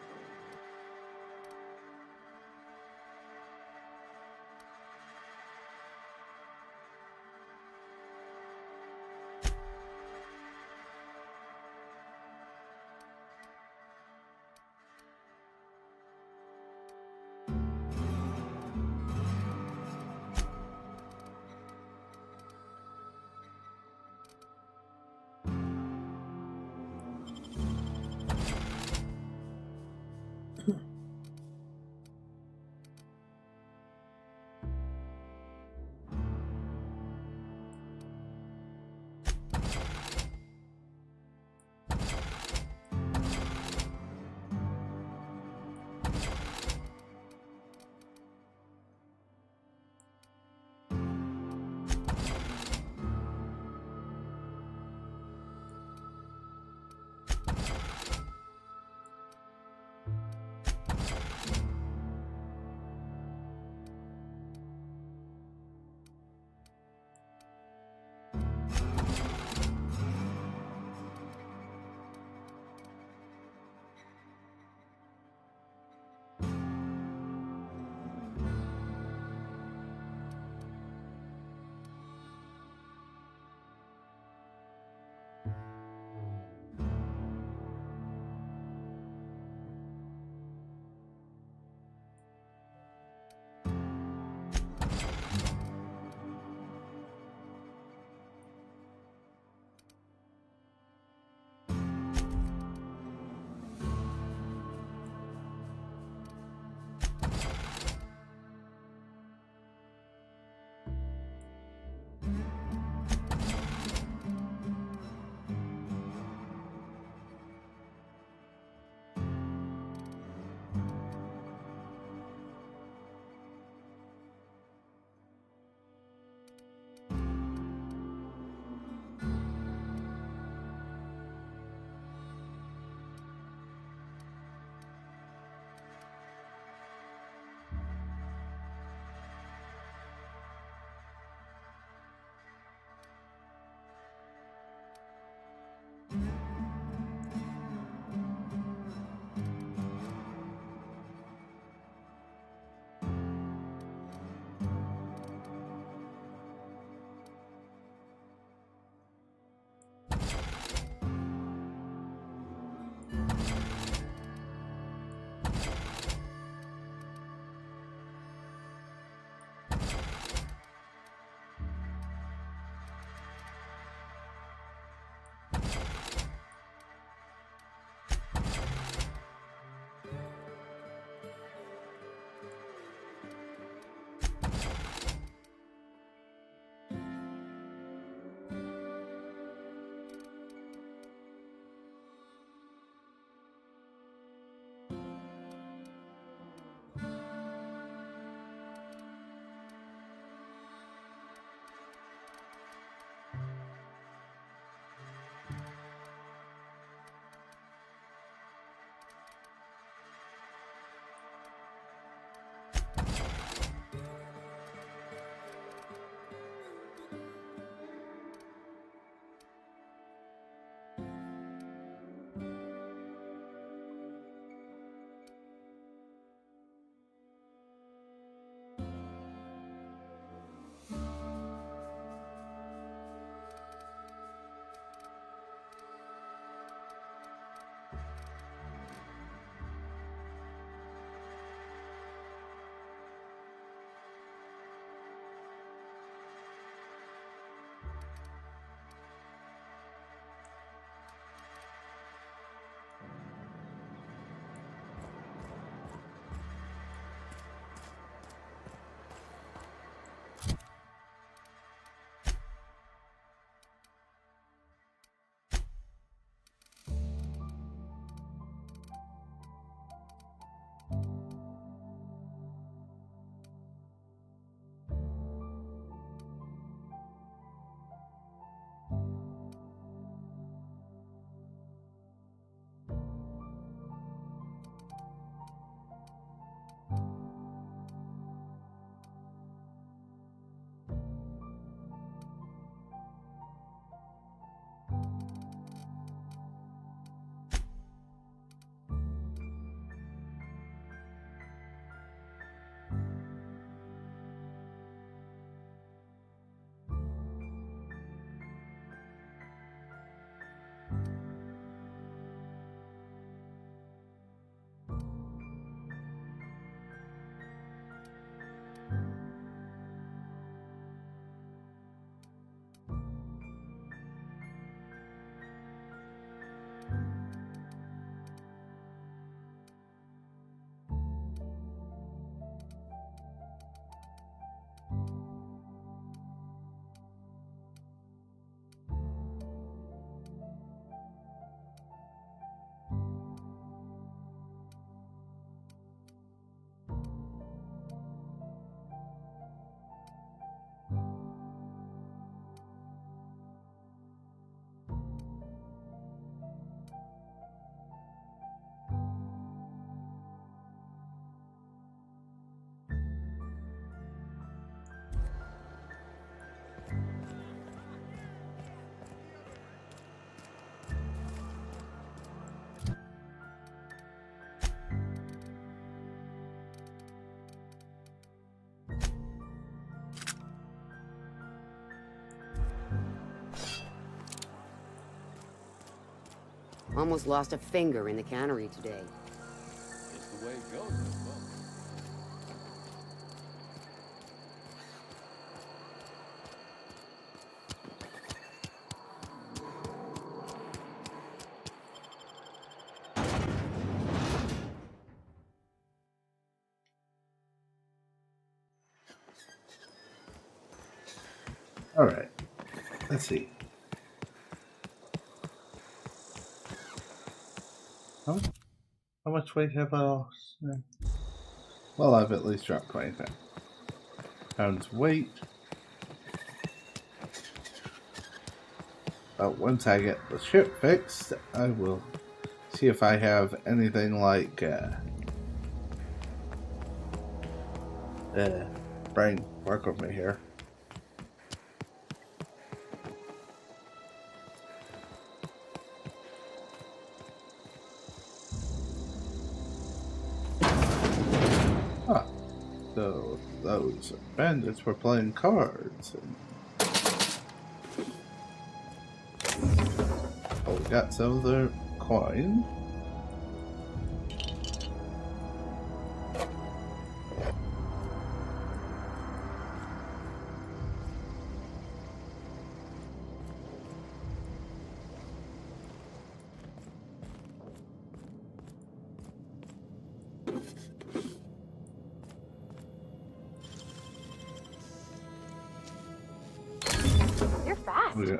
Almost lost a finger in the cannery today. It's the way it goes, I suppose. Alright. Let's see. How much weight have I lost? Well, I've at least dropped 25 pounds weight. But once I get the ship fixed, I will see if I have anything like brain work with me here. So those bandits were playing cards. And we got some of their coin. You're fast. Yeah.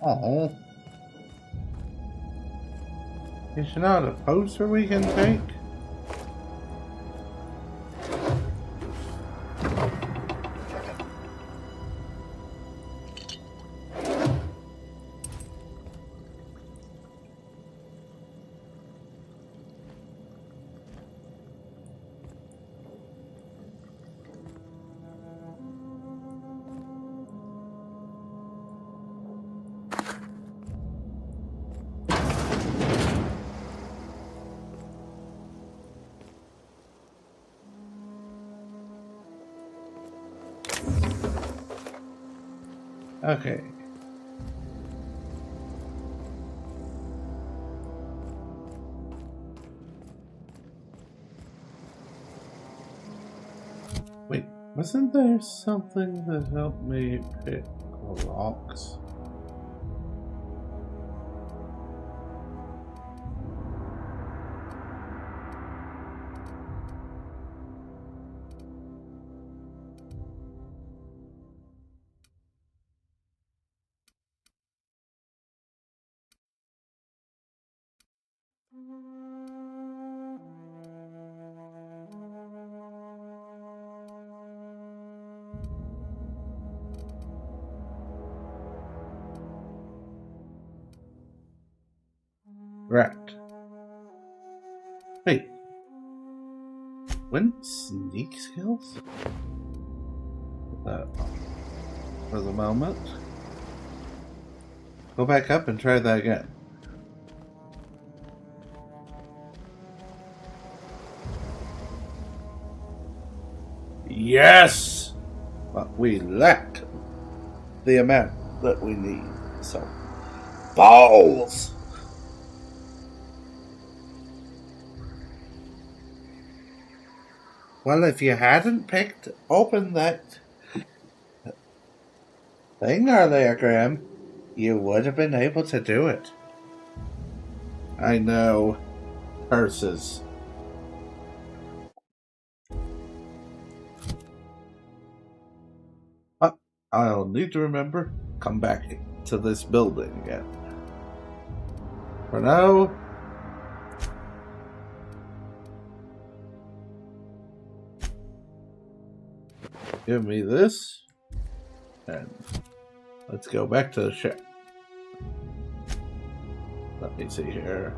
Oh. Is there not a poster we can take? Okay. Wait, wasn't there something that helped me pick rocks? Right. Wait. Wouldn't sneak skills? Put that on for the moment. Go back up and try that again. Yes! But we lack the amount that we need. So, balls! Well, if you hadn't picked open that thing earlier, Graham, you would have been able to do it. I know. Curses. But I'll need to remember, come back to this building again. For now, give me this, and let's go back to the ship. Let me see here.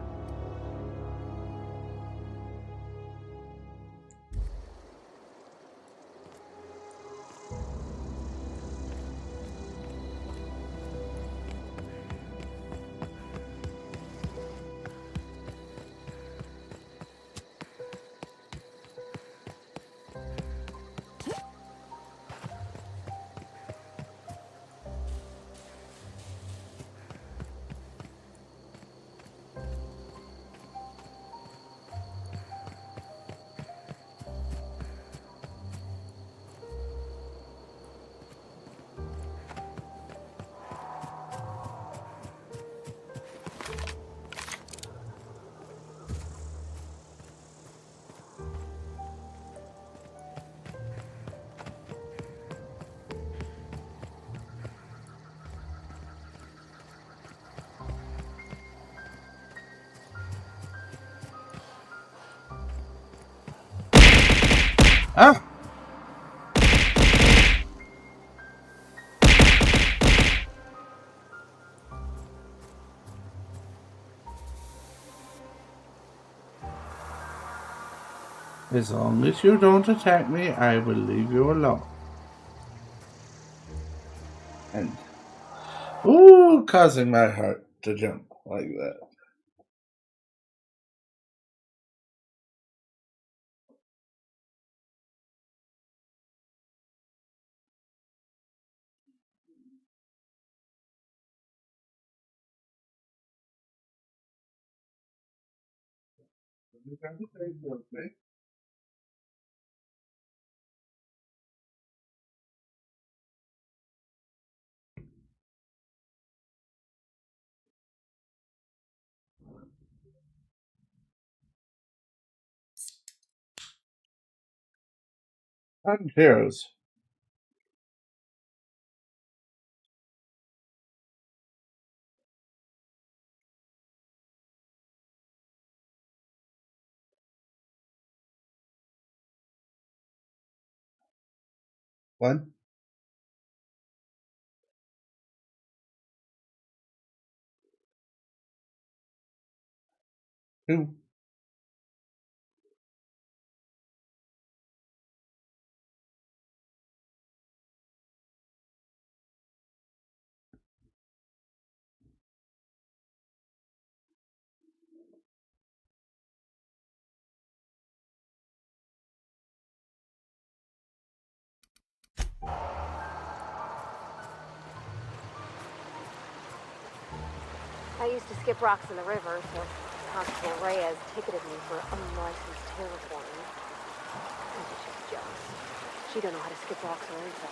Ah! As long as you don't attack me, I will leave you alone. And, ooh, causing my heart to jump like that. And heroes. One, two, I used to skip rocks in the river, so Constable Reyes ticketed me for unlicensed terraforming. I think she's jealous. She don't know how to skip rocks or anything.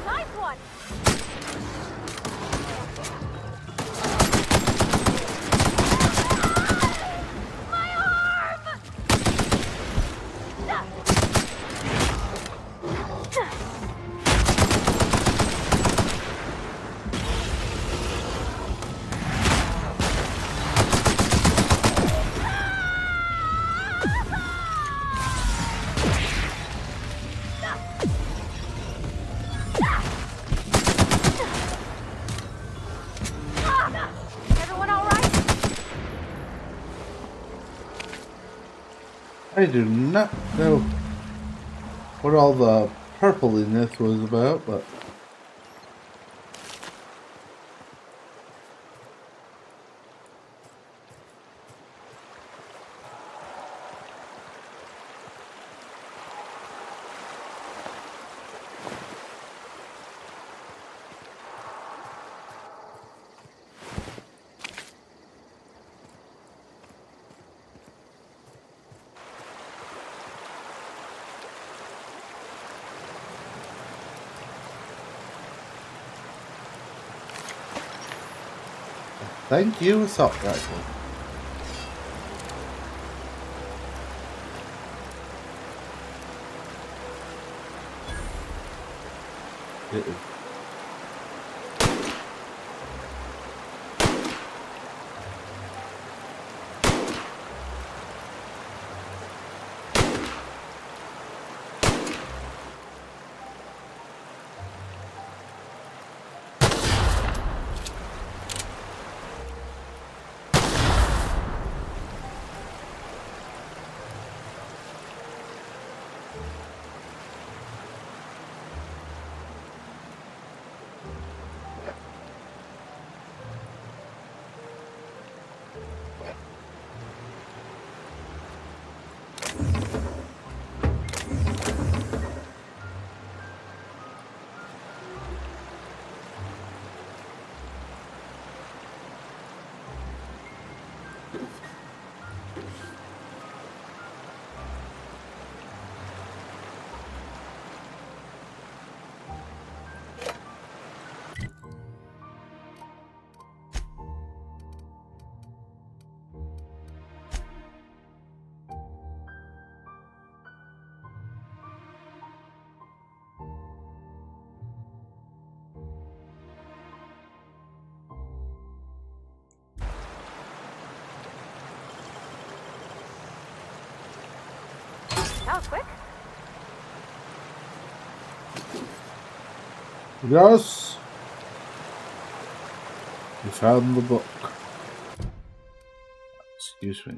Nice one! I do not know what all the purpliness was about, but thank you, assault rifle. That was quick. Yes. We found the book. Excuse me.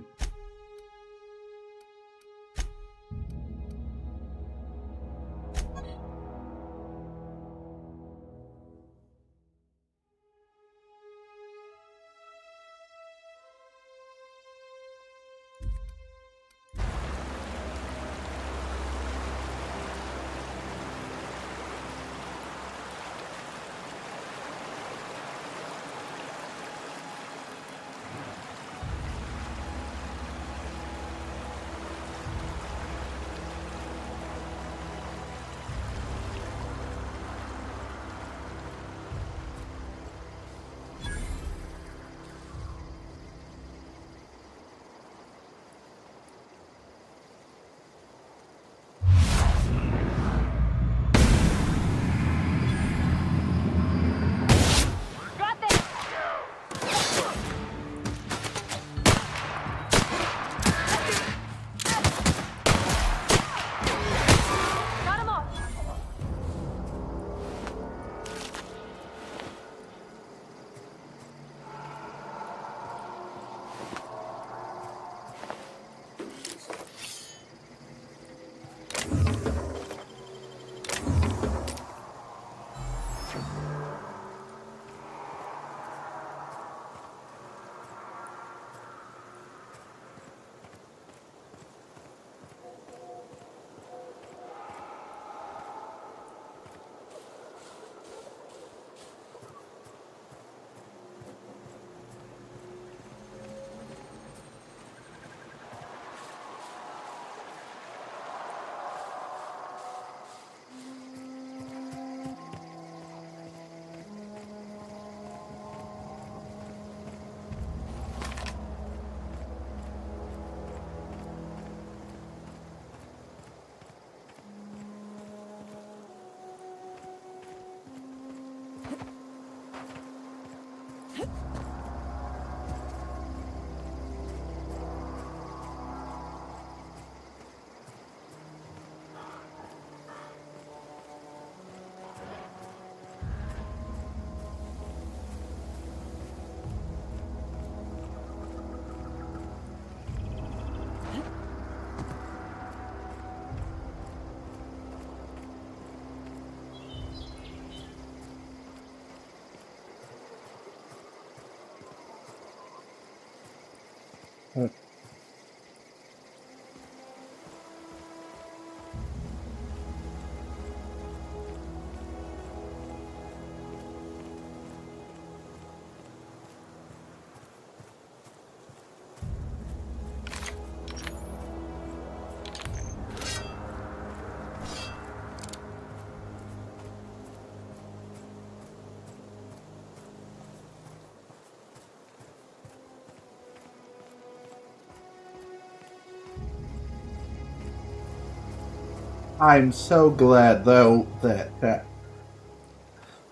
I'm so glad, though, that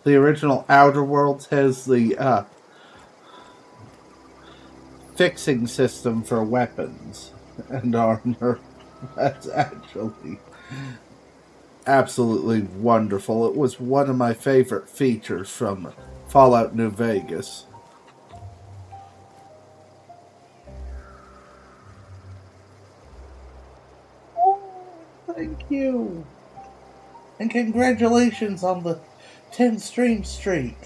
the original Outer Worlds has the fixing system for weapons and armor. That's actually absolutely wonderful. It was one of my favorite features from Fallout New Vegas. Thank you. And congratulations on the 10 stream streak.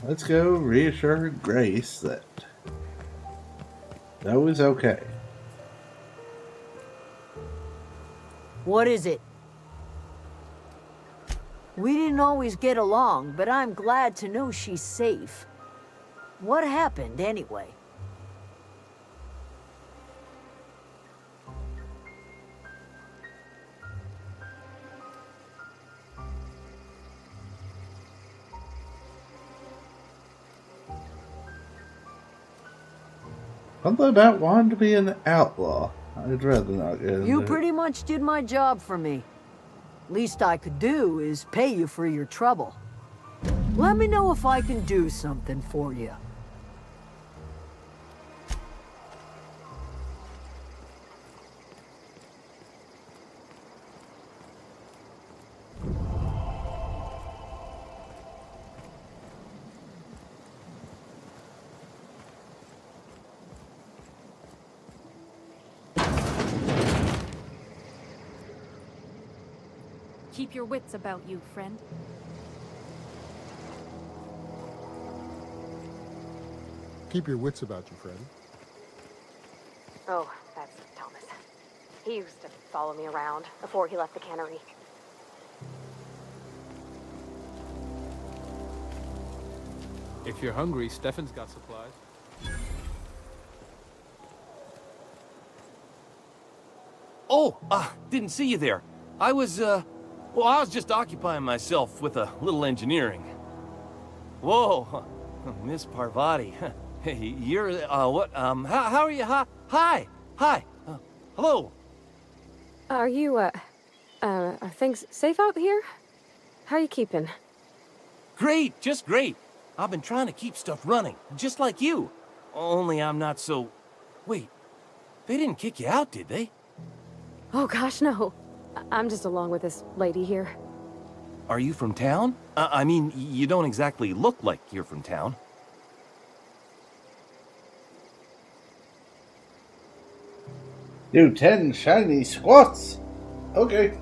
Let's go reassure Grace that That was okay. What is it? We didn't always get along, but I'm glad to know she's safe. What happened, anyway? Something about wanting to be an outlaw. I'd rather not get into You it. pretty much did my job for me. Least I could do is pay you for your trouble. Let me know if I can do something for you. Keep your wits about you, friend. Keep your wits about you, friend. Oh, that's Thomas. He used to follow me around before he left the cannery. If you're hungry, Stefan's got supplies. Oh, didn't see you there. I was just occupying myself with a little engineering. Whoa, Miss Parvati. Hey, you're, what, how are you? Hi, hello. Are you, are things safe out here? How are you keeping? Great, just great. I've been trying to keep stuff running, just like you. Only I'm not so... Wait, they didn't kick you out, did they? Oh gosh, no. I'm just along with this lady here. Are you from town? I mean, you don't exactly look like you're from town. Do 10 shiny squats. Okay.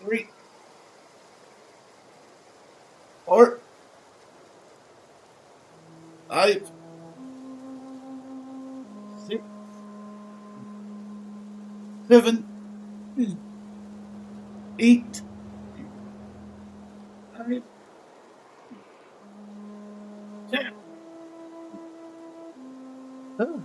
Three. 4. 5. 6. 7. 8. 9. 10. Oh.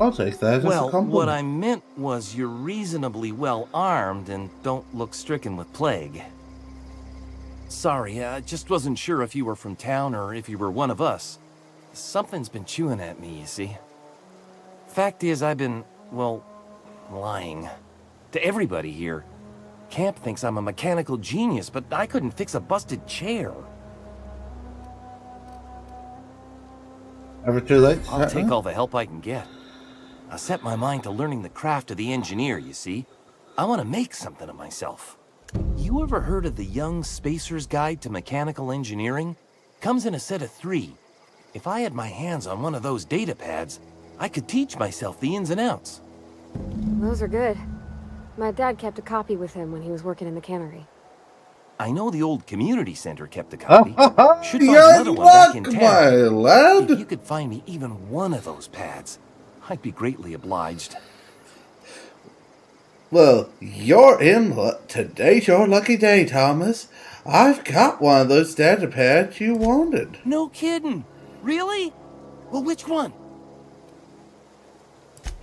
I'll take that as a compliment. What I meant was you're reasonably well armed and don't look stricken with plague. Sorry, I just wasn't sure if you were from town or if you were one of us. Something's been chewing at me, you see. Fact is, I've been, well, lying. To everybody here. Camp thinks I'm a mechanical genius, but I couldn't fix a busted chair. Ever too late? I'll take all the help I can get. I set my mind to learning the craft of the engineer, you see. I want to make something of myself. You ever heard of the Young Spacer's Guide to Mechanical Engineering? Comes in a set of 3. If I had my hands on one of those data pads, I could teach myself the ins and outs. Those are good. My dad kept a copy with him when he was working in the cannery. I know the old community center kept a copy. Should find You're another one back in luck, town. my lad. If you could find me even one of those pads, I'd be greatly obliged. Well, you're in luck. Today's your lucky day, Thomas. I've got one of those data pads you wanted. No kidding. Really? Well, which one?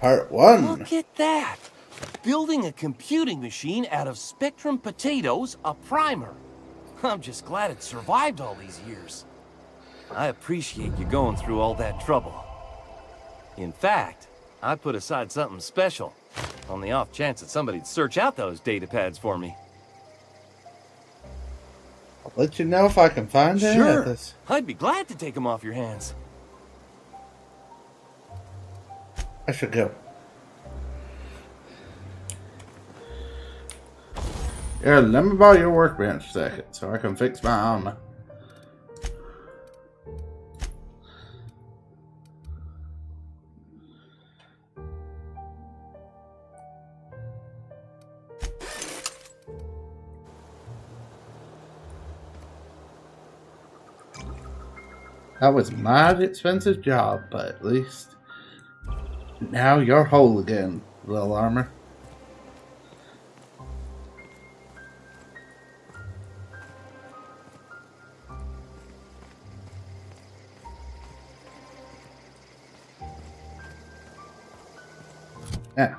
Part 1. Look at that. Building a computing machine out of Spectrum potatoes, a primer. I'm just glad it survived all these years. I appreciate you going through all that trouble. In fact, I put aside something special, on the off chance that somebody'd search out those data pads for me. I'll let you know if I can find it. Sure. I'd be glad to take them off your hands. I should go. Here, let me borrow your workbench a second so I can fix my armor. That was a mighty expensive job, but at least now you're whole again, little armor. Yeah.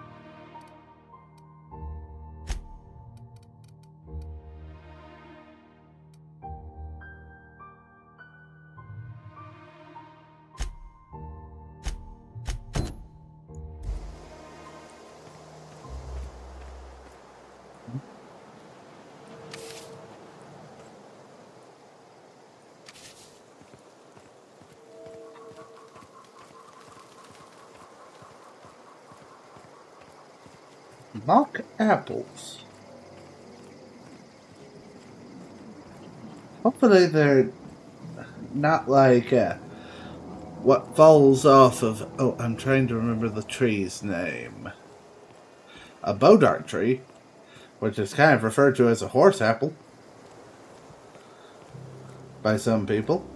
Mock apples. Hopefully they're not like what falls off of... Oh, I'm trying to remember the tree's name. A bodark tree, which is kind of referred to as a horse apple by some people.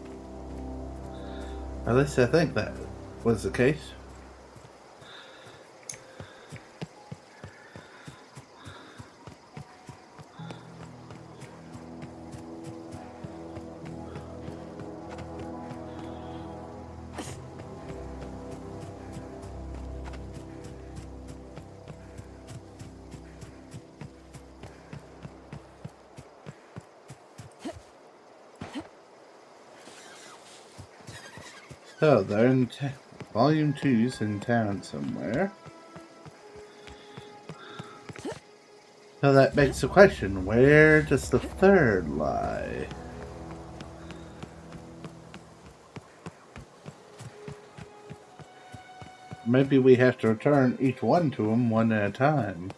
At least I think that was the case. So they're in Volume 2's in town somewhere. So that begs the question, where does the third lie? Maybe we have to return each one to him one at a time.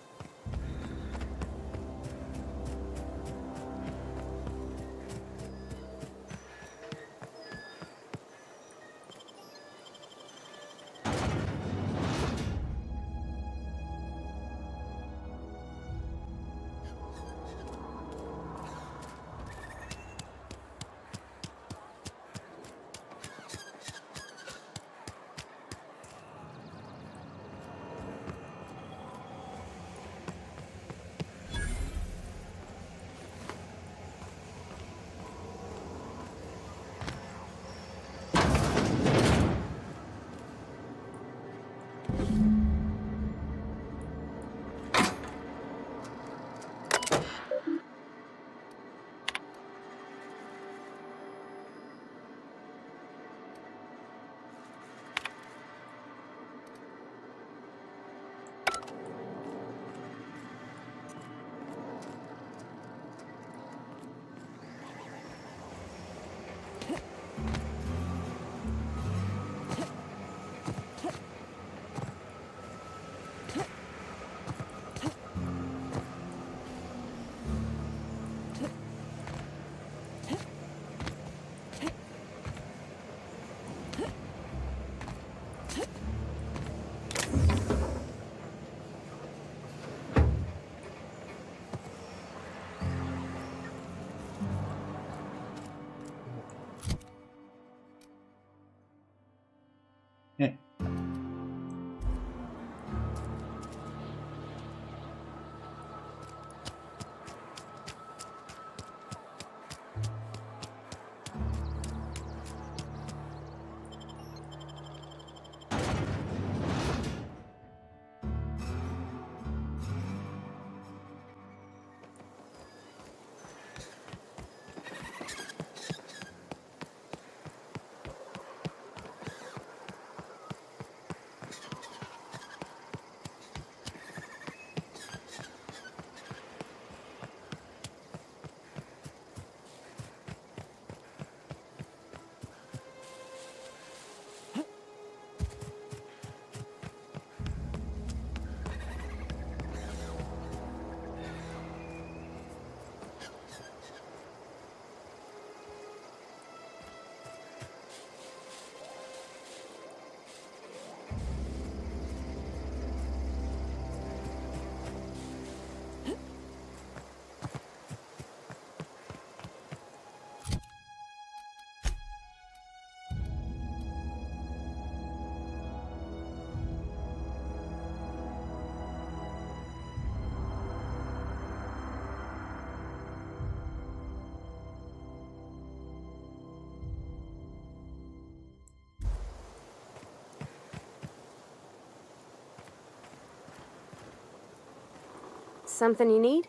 Something you need?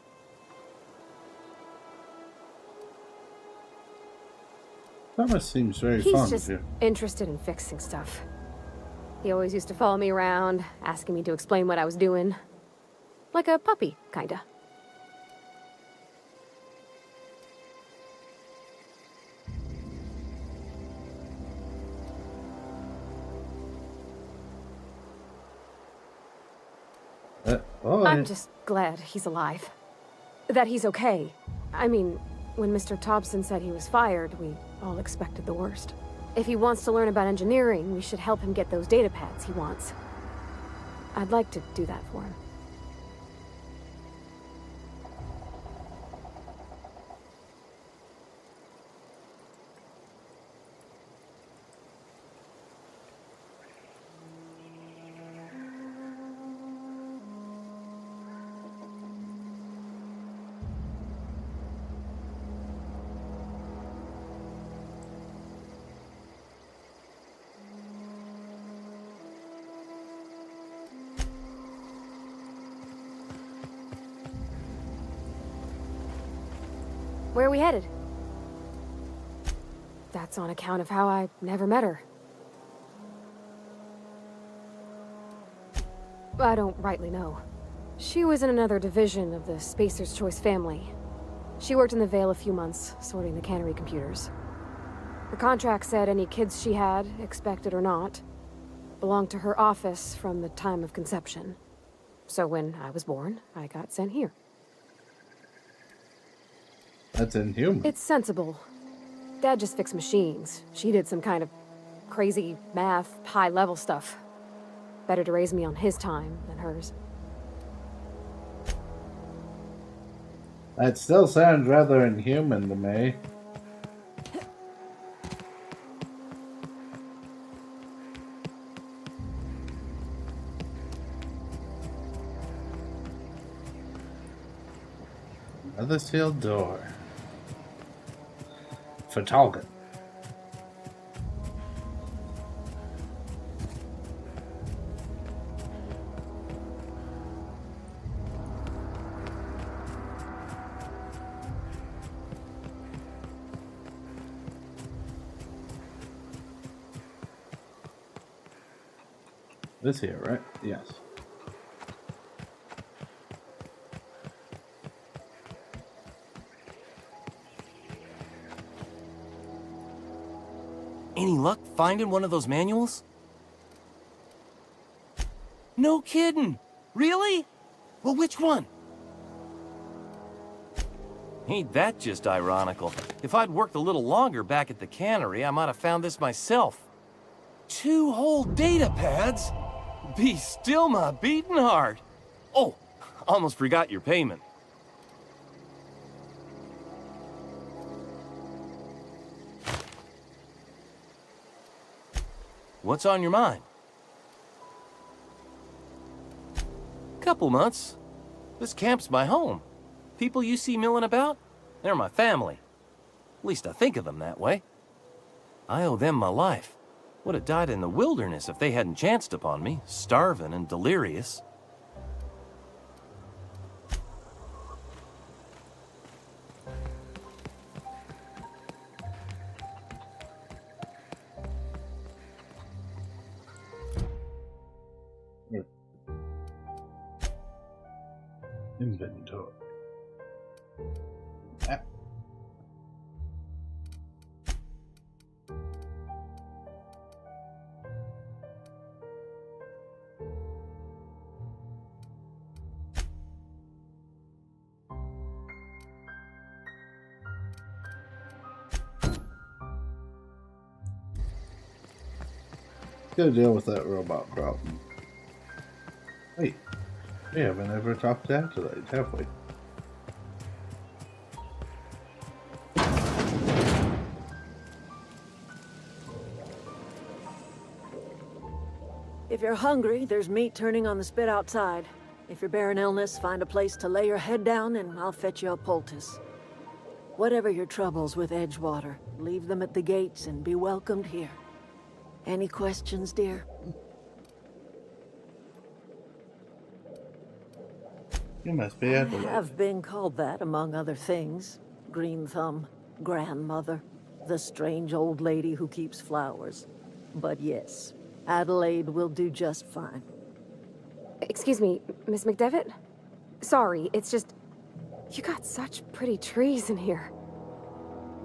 Thomas seems very He's fond just of you. interested in fixing stuff. He always used to follow me around, asking me to explain what I was doing. Like a puppy, kinda. I'm just glad he's alive. That he's okay. I mean, when Mr. Thompson said he was fired, we all expected the worst. If he wants to learn about engineering, we should help him get those data pads he wants. I'd like to do that for him. Where are we headed? That's on account of how I never met her. I don't rightly know. She was in another division of the Spacer's Choice family. She worked in the Vale a few months, sorting the cannery computers. Her contract said any kids she had, expected or not, belonged to her office from the time of conception. So when I was born, I got sent here. That's inhuman. It's sensible. Dad just fixed machines. She did some kind of crazy math, high-level stuff. Better to raise me on his time than hers. That still sounds rather inhuman to me. Another sealed door. For Talgan. This here, right? Yes. Any luck finding one of those manuals? No kidding! Really? Well, which one? Ain't that just ironical? If I'd worked a little longer back at the cannery, I might have found this myself. 2 whole data pads? Be still my beating heart. Oh, almost forgot your payment. What's on your mind? Couple months. This camp's my home. People you see milling about, they're my family. At least I think of them that way. I owe them my life. Would have died in the wilderness if they hadn't chanced upon me, starving and delirious. Inventory. Gotta deal with that robot problem. Wait, we haven't ever talked to Acolyte, have we? If you're hungry, there's meat turning on the spit outside. If you're bearing illness, find a place to lay your head down and I'll fetch you a poultice. Whatever your troubles with Edgewater, leave them at the gates and be welcomed here. Any questions, dear? You must be I Adelaide. have been called that, among other things. Green Thumb, grandmother, the strange old lady who keeps flowers. But yes, Adelaide will do just fine. Excuse me, Miss McDevitt? Sorry, it's just... You got such pretty trees in here.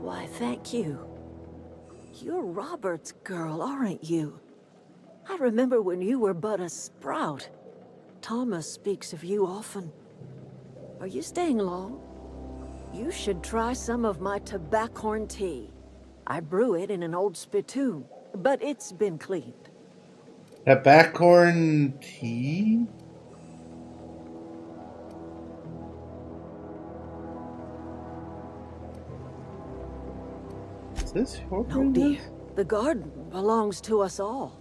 Why, thank you. You're Robert's girl, aren't you? I remember when you were but a sprout. Thomas speaks of you often. Are you staying long? You should try some of my tobaccorn tea. I brew it in an old spittoon, but it's been cleaned. Tobaccorn tea? Is this your No, dear. The garden belongs to us all.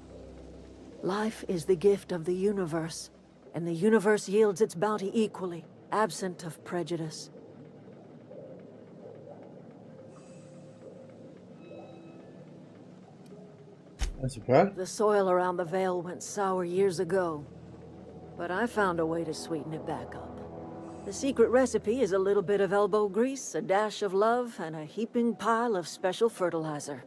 Life is the gift of the universe, and the universe yields its bounty equally, absent of prejudice. That's a fact. The soil around the Vale went sour years ago, but I found a way to sweeten it back up. The secret recipe is a little bit of elbow grease, a dash of love, and a heaping pile of special fertilizer.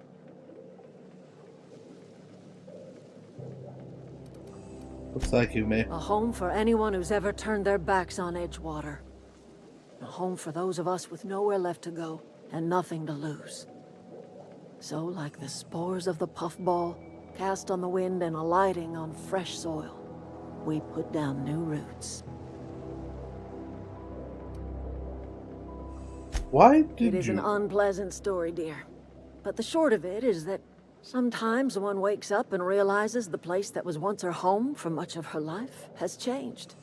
Looks like you may. A home for anyone who's ever turned their backs on Edgewater. A home for those of us with nowhere left to go and nothing to lose. So, like the spores of the puffball, cast on the wind and alighting on fresh soil, we put down new roots. Why did It is an unpleasant story, dear. But the short of it is that sometimes one wakes up and realizes the place that was once her home for much of her life has changed.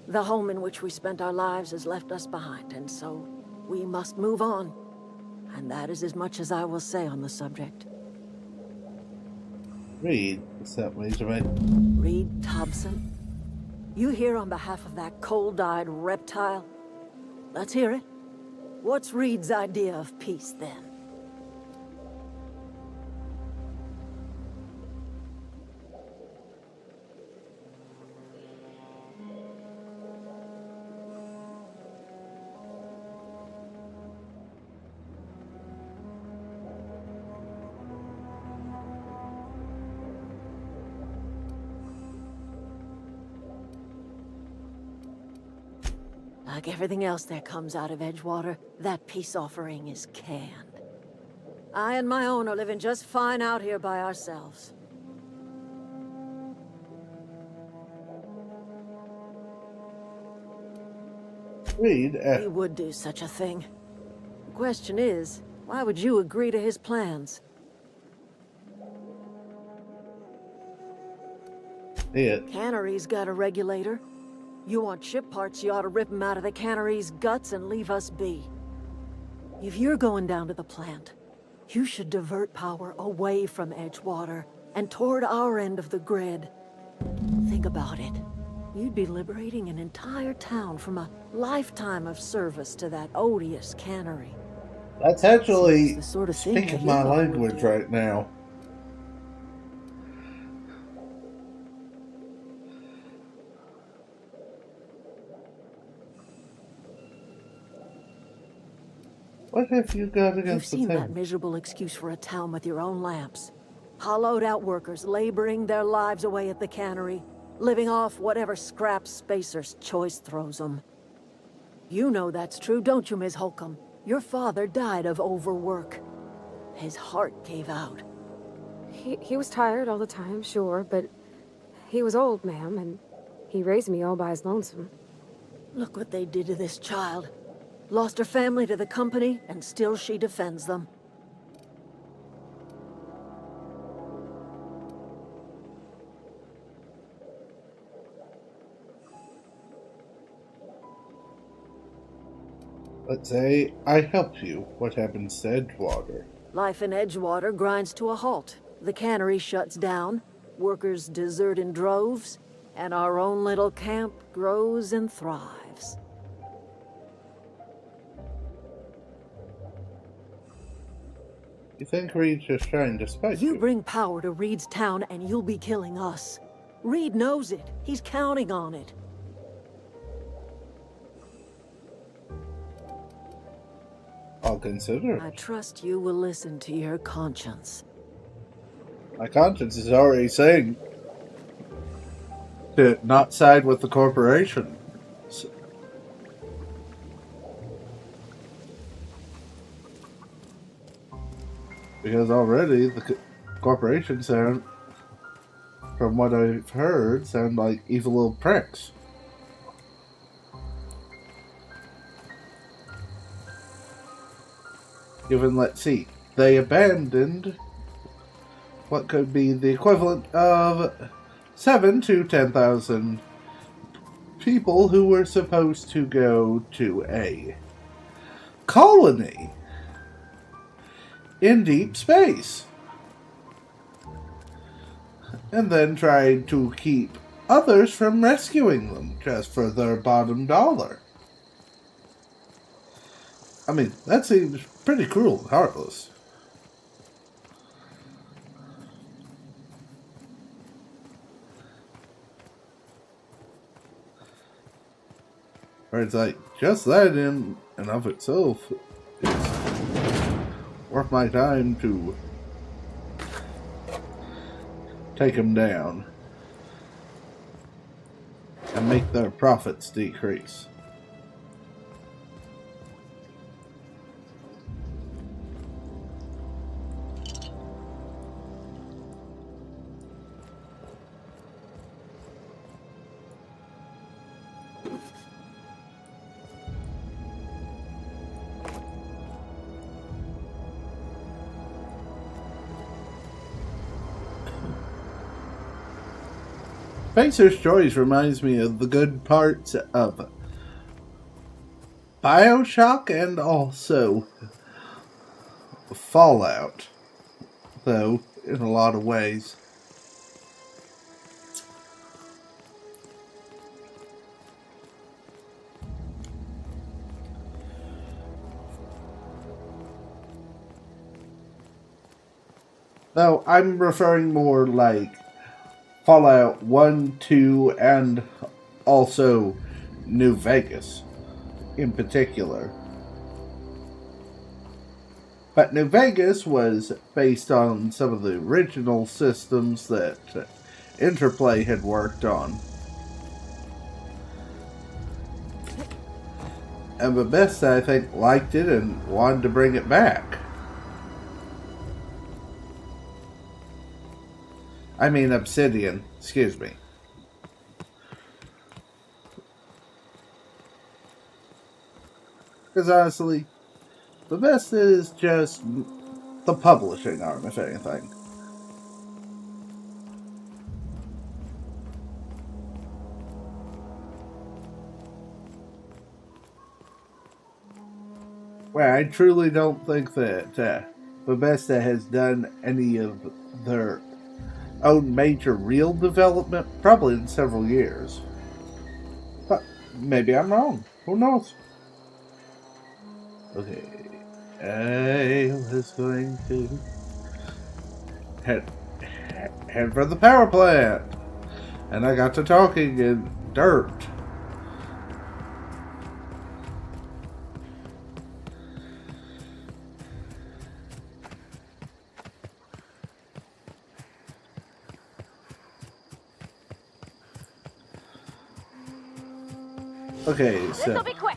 The home in which we spent our lives has left us behind, and so we must move on. And that is as much as I will say on the subject. Reed, what's that way to me? Reed Thompson? You here on behalf of that cold-eyed reptile? Let's hear it. What's Reed's idea of peace, then? Like everything else that comes out of Edgewater, that peace offering is canned. I and my own are living just fine out here by ourselves. Reed, He would do such a thing. The question is, why would you agree to his plans? Cannery's got a regulator. You want ship parts, you ought to rip them out of the cannery's guts and leave us be. If you're going down to the plant, you should divert power away from Edgewater and toward our end of the grid. Think about it. You'd be liberating an entire town from a lifetime of service to that odious cannery. That's actually the sort of thing speaking my language right now. What have you got against You've seen the that town? miserable excuse for a town with your own lamps. Hollowed out workers laboring their lives away at the cannery, living off whatever scraps Spacer's choice throws them. You know that's true, don't you, Ms. Holcomb? Your father died of overwork. His heart gave out. He was tired all the time, sure, but he was old, ma'am, and he raised me all by his lonesome. Look what they did to this child. Lost her family to the company, and still she defends them. Let's say I help you. What happens to Edgewater? Life in Edgewater grinds to a halt. The cannery shuts down, workers desert in droves, and our own little camp grows and thrives. You think Reed's just trying to spite you? You bring power to Reed's town and you'll be killing us. Reed knows it. He's counting on it. I'll consider I it. trust you will listen to your conscience. My conscience is already saying to not side with the corporation. Because already the corporation sound, from what I've heard, sound like evil little pricks. Given, let's see, they abandoned what could be the equivalent of 7 to 10,000 people who were supposed to go to a colony in deep space, and then tried to keep others from rescuing them just for their bottom dollar. I mean, that seems pretty cruel and heartless. Or it's like, just that in and of itself is worth my time to take them down and make their profits decrease. Spacer's Choice reminds me of the good parts of BioShock and also Fallout, though, in a lot of ways. Though I'm referring more like Fallout 1, 2, and also New Vegas in particular. But New Vegas was based on some of the original systems that Interplay had worked on. And Bethesda, I think, liked it and wanted to bring it back. I mean Obsidian, excuse me. Because honestly, Bethesda is just the publishing arm, if anything. Well, I truly don't think that Bethesda has done any of their own major real development, probably in several years. But maybe I'm wrong. Who knows? Okay. I was going to head for the power plant. And I got to talking in dirt. Okay, so This'll be quick.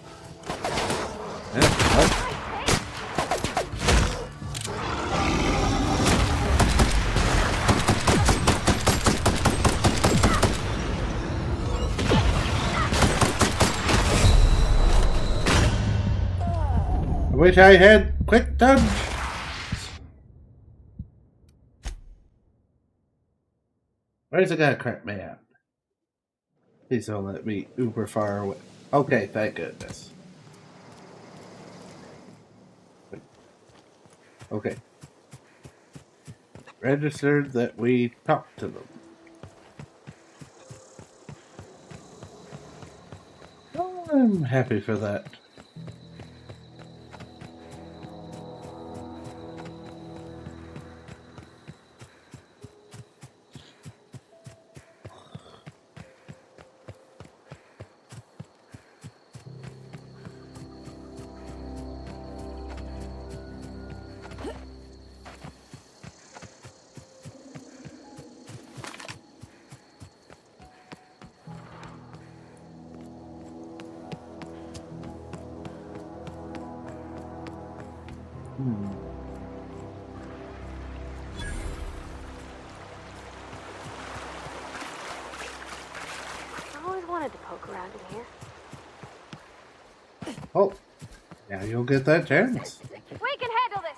I wish I had quick dodge. Where's it gonna crap me out? Please don't let me uber far away. Okay, thank goodness. Okay. Registered that we talked to them. Oh, I'm happy for that. I always wanted to poke around in here. Oh, now you'll get that chance. We can handle this!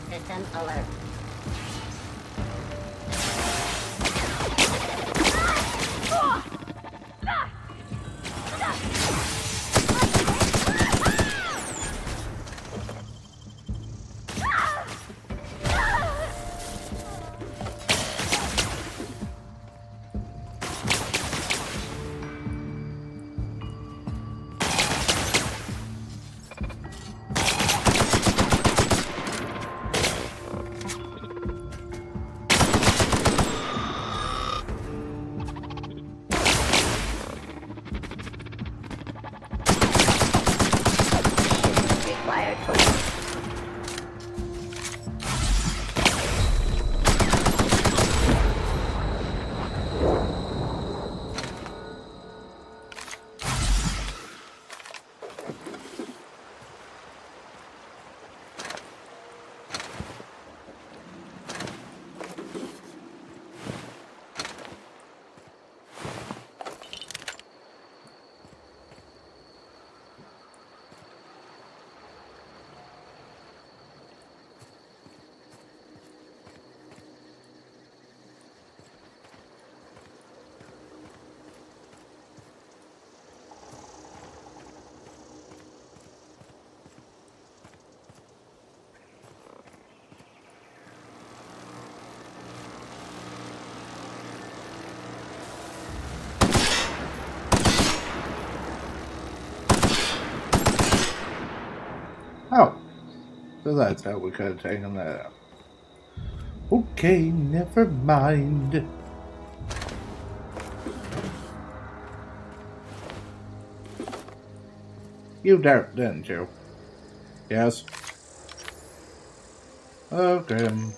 System alert. Oh, so that's how we could have taken that out. Okay, never mind. You doubt, didn't you? Yes. Oh, grim.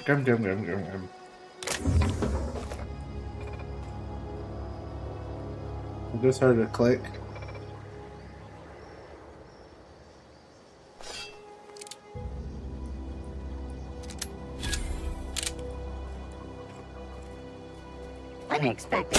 Grim, grim, grim, grim, grim. I just heard a click. Unexpected.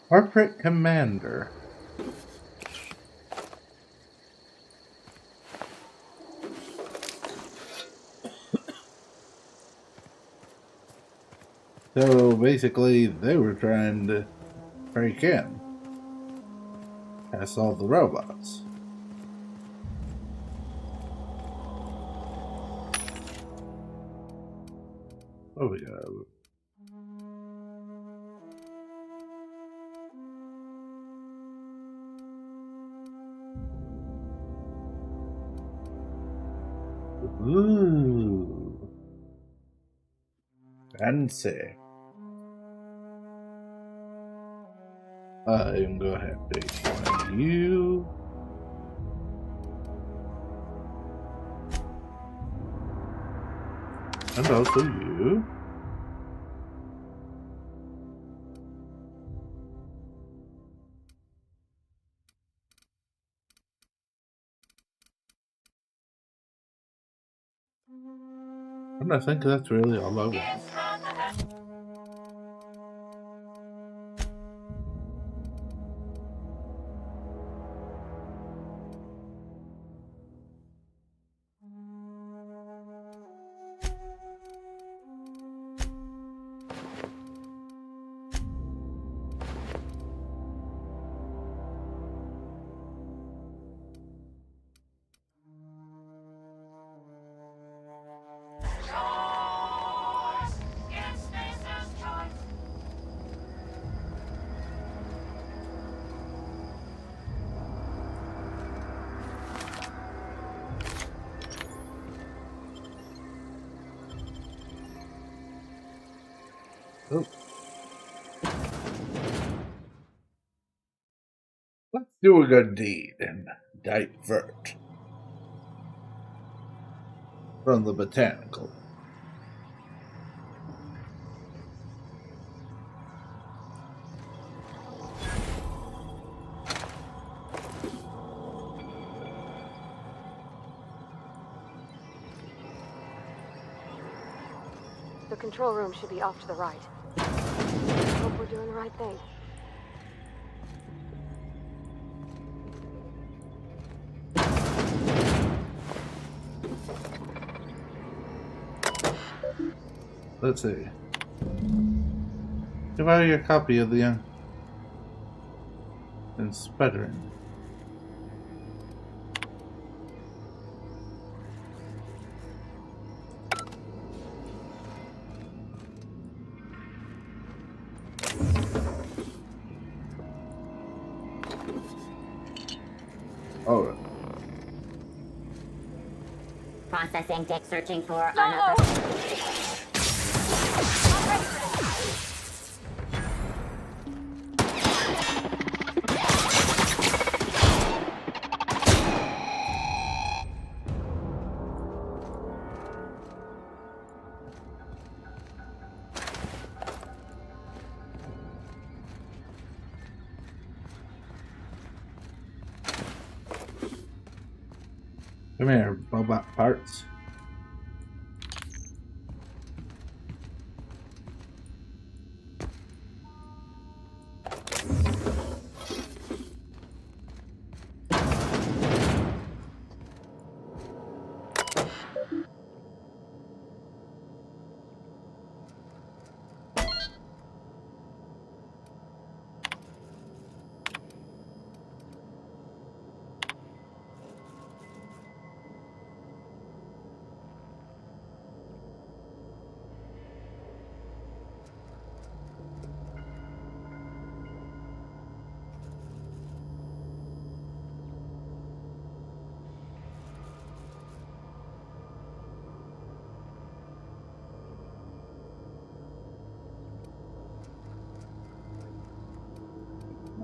Corporate Commander. So basically, they were trying to break in. Past all the robots. What we got? Ooh. Fancy. I'm gonna have to take one of you. And also you. And I think that's really all I want. Oh. Let's do a good deed and divert from the botanical. The control room should be off to the right. Hope we're doing the right thing. Let's see. Give out your copy of the and sputtering. Oh. Processing deck searching for another. Come here, robot parts.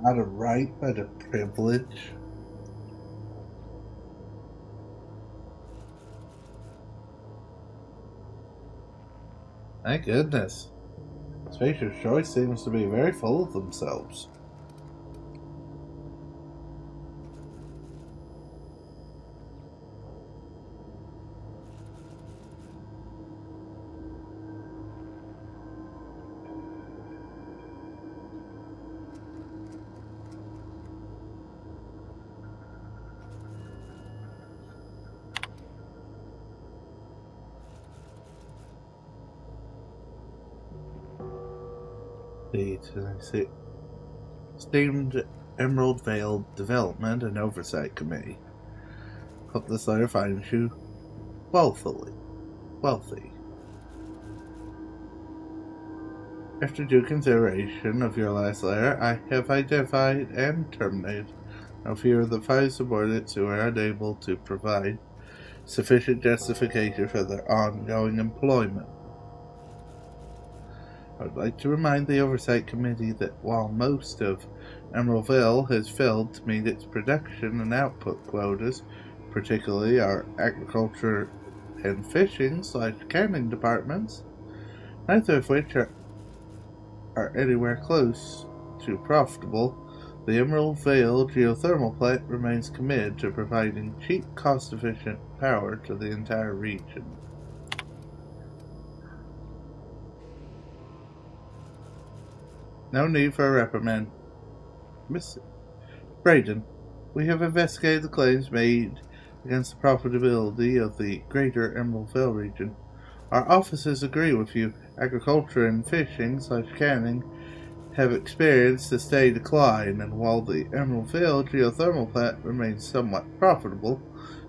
Not a right, but a privilege. Thank goodness. Spacer's Choice seems to be very full of themselves. Esteemed Emerald Vale Development and Oversight Committee. Hope this letter finds you wealthy. After due consideration of your last letter, I have identified and terminated a few of the 5 subordinates who are unable to provide sufficient justification for their ongoing employment. I would like to remind the Oversight Committee that while most of Emerald Vale has failed to meet its production and output quotas, particularly our agriculture and fishing/canning departments, neither of which are anywhere close to profitable, the Emerald Vale geothermal plant remains committed to providing cheap, cost-efficient power to the entire region. No need for a reprimand. Miss Braden, we have investigated the claims made against the profitability of the greater Emerald Vale region. Our offices agree with you. Agriculture and fishing/canning have experienced a steady decline, and while the Emerald Vale geothermal plant remains somewhat profitable,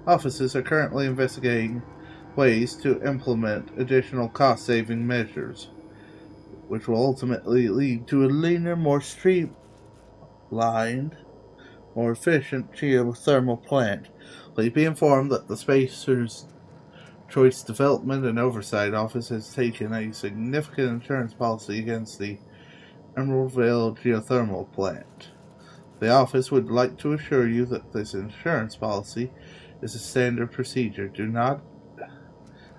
offices are currently investigating ways to implement additional cost-saving measures, which will ultimately lead to a leaner, more streamlined, more efficient geothermal plant. Please be informed that the Spacer's Choice Development and Oversight Office has taken a significant insurance policy against the Emerald Vale geothermal plant. The office would like to assure you that this insurance policy is a standard procedure. Do not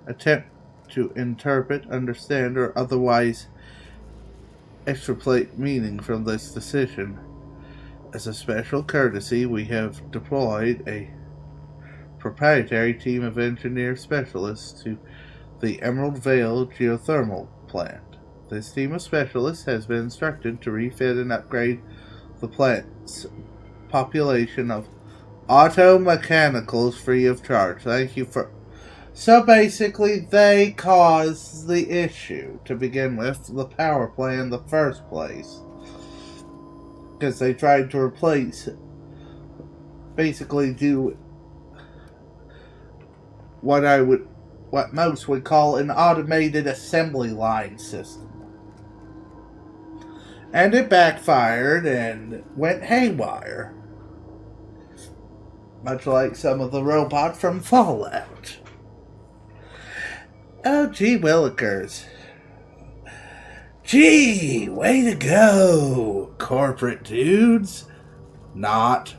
attempt to interpret, understand, or otherwise extrapolate meaning from this decision. As a special courtesy, we have deployed a proprietary team of engineer specialists to the Emerald Vale geothermal plant. This team of specialists has been instructed to refit and upgrade the plant's population of auto mechanicals free of charge. Thank you for... So basically, they caused the issue to begin with, the power plant in the first place. Because they tried to replace, basically do what most would call an automated assembly line system. And it backfired and went haywire. Much like some of the robots from Fallout. Oh, gee willikers. Gee, way to go, corporate dudes. Not.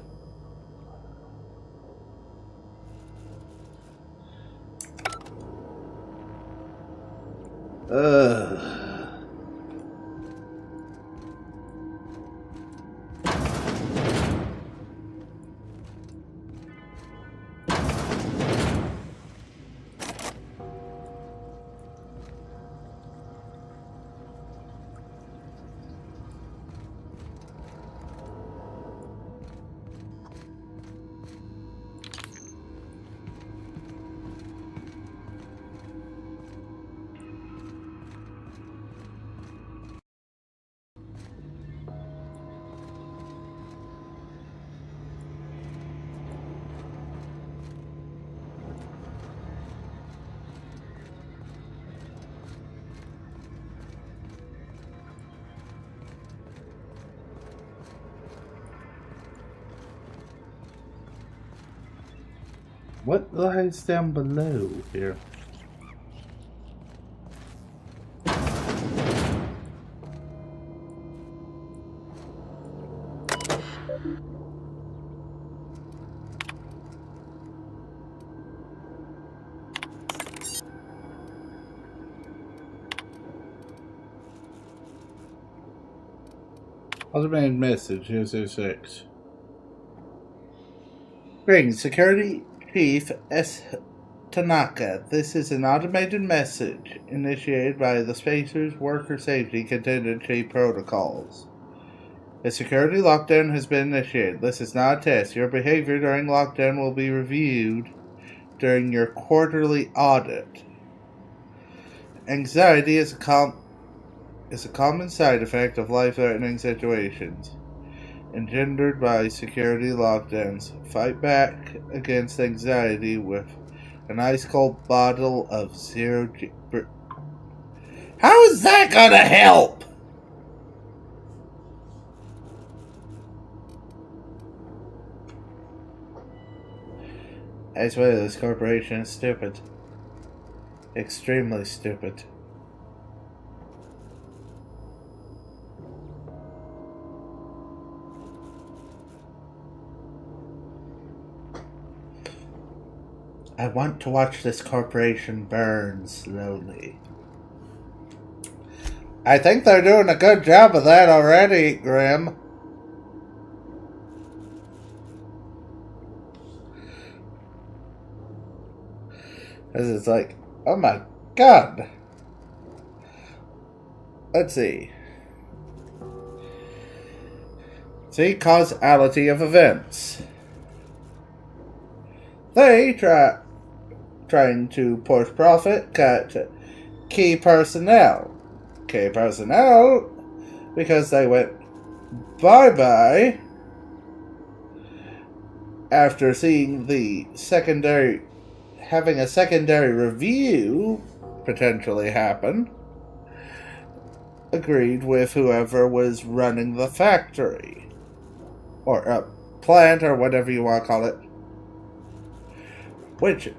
Ugh. What lies down below here? Automated message 006. Greetings, Security Chief S. Tanaka. This is an automated message initiated by the Spacers Worker Safety Contingency Protocols. A security lockdown has been initiated. This is not a test. Your behavior during lockdown will be reviewed during your quarterly audit. Anxiety is a common side effect of life-threatening situations engendered by security lockdowns. Fight back against anxiety with an ice-cold bottle of zero-G... How is that gonna help? I swear this corporation is stupid. Extremely stupid. I want to watch this corporation burn slowly. I think they're doing a good job of that already, Grim. Because it's like, oh my god. Let's see. See, causality of events. They trying to push profit, cut key personnel. Key personnel, because they went bye-bye after seeing the having a secondary review potentially happen, agreed with whoever was running the factory. Or plant, or whatever you want to call it. Which,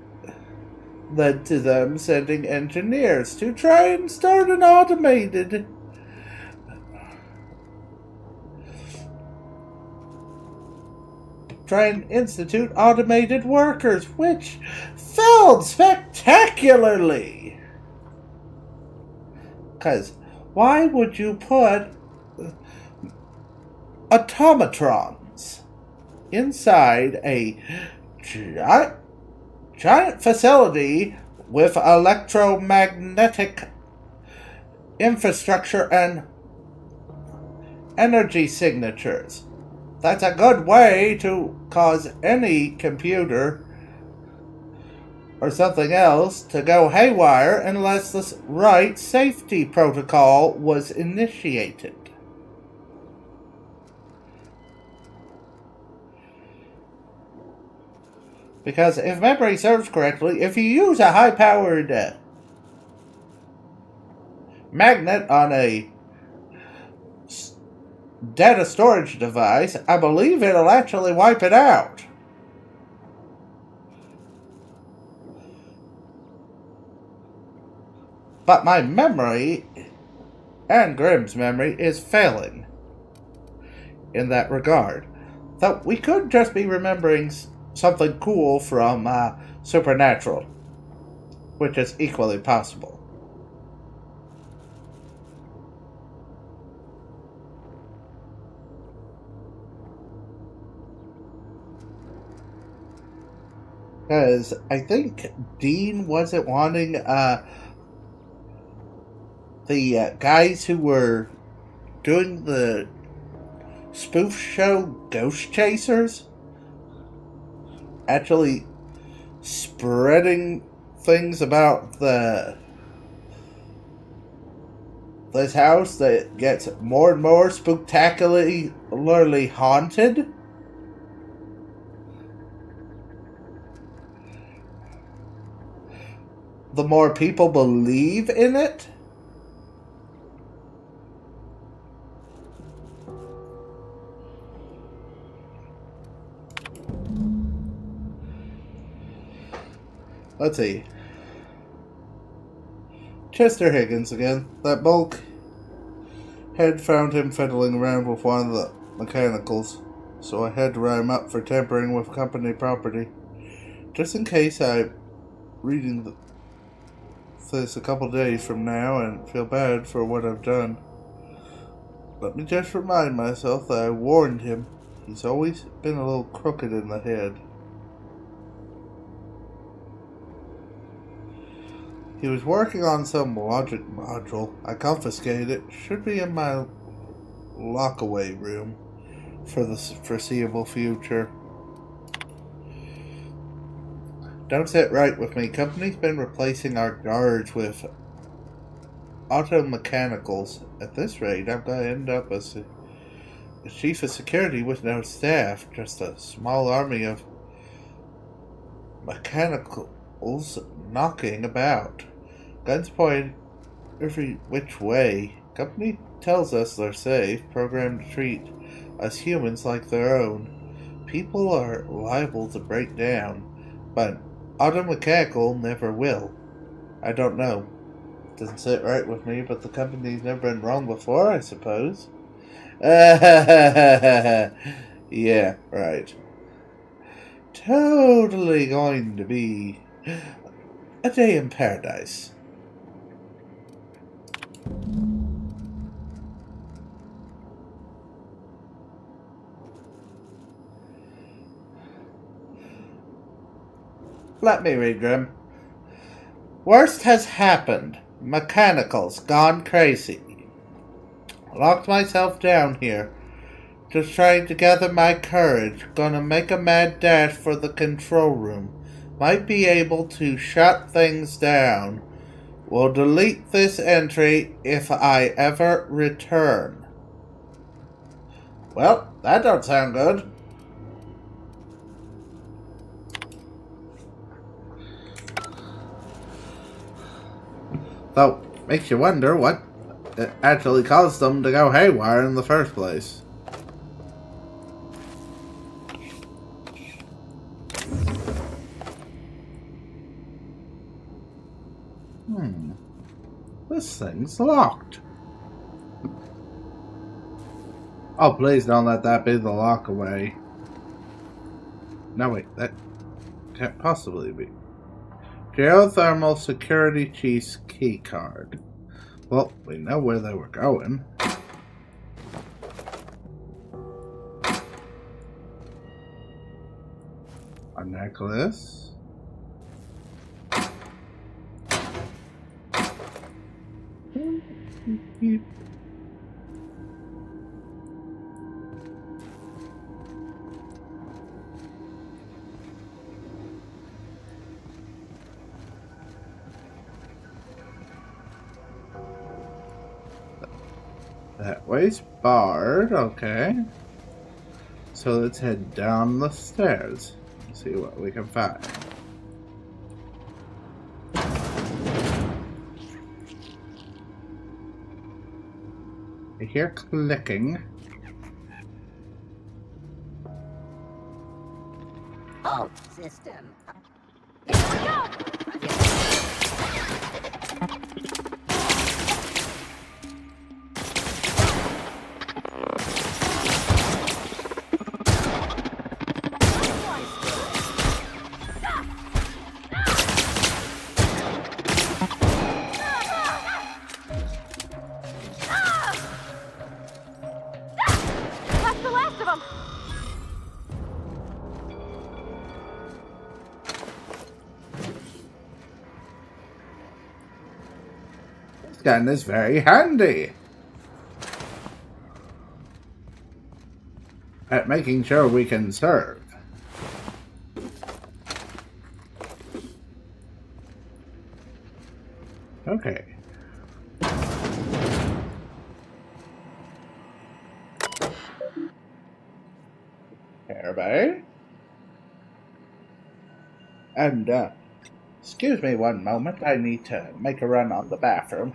led to them sending engineers to try and start an automated institute automated workers, which failed spectacularly. Because why would you put automatrons inside a giant facility with electromagnetic infrastructure and energy signatures? That's a good way to cause any computer or something else to go haywire unless the right safety protocol was initiated. Because if memory serves correctly, if you use a high-powered magnet on a data storage device, I believe it'll actually wipe it out. But my memory, and Grimm's memory, is failing in that regard. Though we could just be remembering something cool from Supernatural, which is equally possible. Because I think Dean wasn't wanting the guys who were doing the spoof show Ghost Chasers actually spreading things about this house that gets more and more spooktacularly haunted. The more people believe in it. Let's see. Chester Higgins again. That bulk head found him fiddling around with one of the mechanicals, so I had to write him up for tampering with company property. Just in case I'm reading this a couple days from now and feel bad for what I've done. Let me just remind myself that I warned him. He's always been a little crooked in the head. He was working on some logic module. I confiscated it. Should be in my lock-away room for the foreseeable future. Don't sit right with me. Company's been replacing our guards with auto-mechanicals. At this rate, I'm going to end up as a chief of security with no staff. Just a small army of mechanicals knocking about. Guns pointed every which way. Company tells us they're safe, programmed to treat us humans like their own. People are liable to break down, but auto-mechanical never will. I don't know. Doesn't sit right with me, but the company's never been wrong before, I suppose. Yeah, right. Totally going to be a day in paradise. Let me read, Grim. Worst has happened. Mechanicals gone crazy. Locked myself down here. Just trying to gather my courage. Gonna make a mad dash for the control room. Might be able to shut things down. Will delete this entry if I ever return. Well, that don't sound good. Though, makes you wonder what actually caused them to go haywire in the first place. This thing's locked. Oh, please don't let that be the lock away. No, wait, that can't possibly be. Geothermal security chief's key card. Well, we know where they were going. A necklace. That way's barred, okay. So let's head down the stairs and see what we can find. I hear clicking. Hold system. That's the last of them! This gun is very handy at making sure we can serve. Okay. Everybody? And, excuse me one moment. I need to make a run on the bathroom.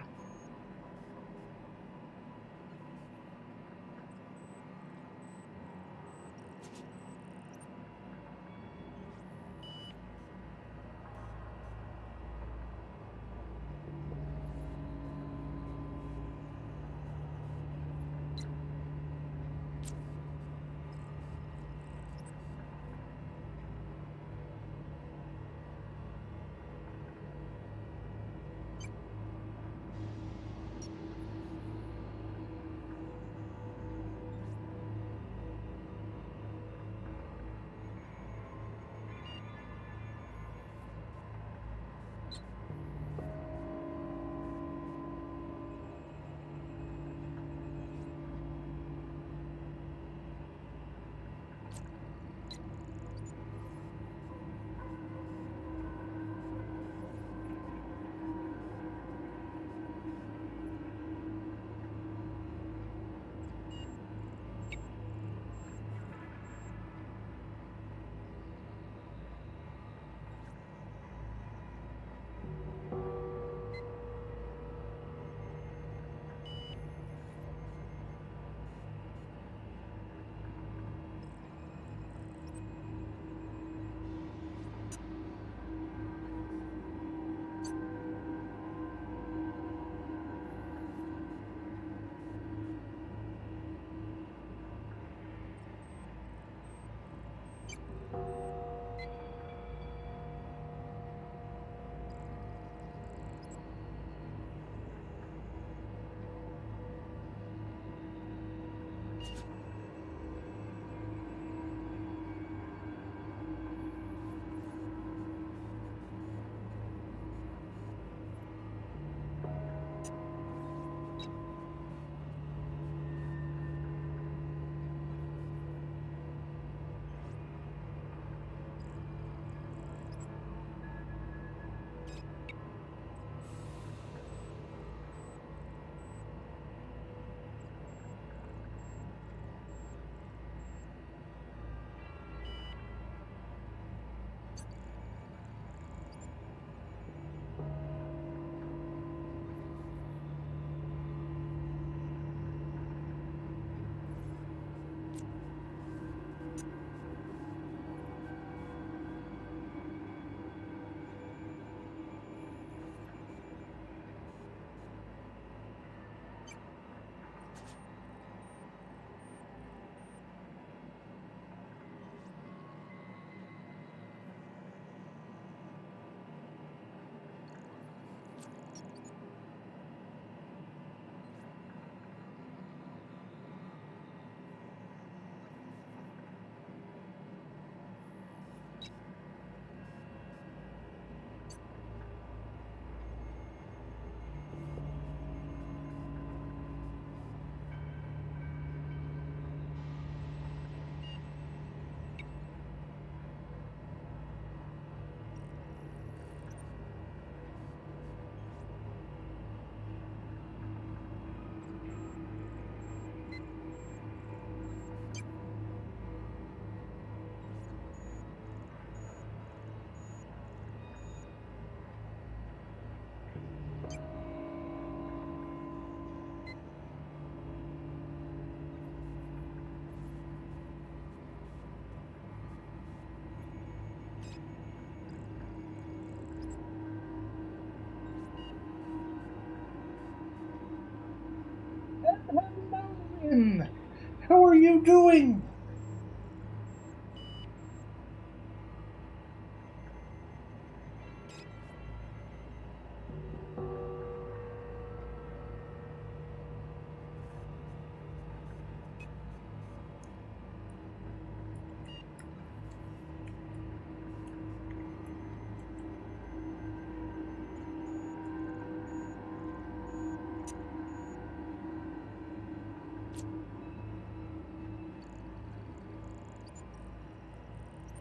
doing?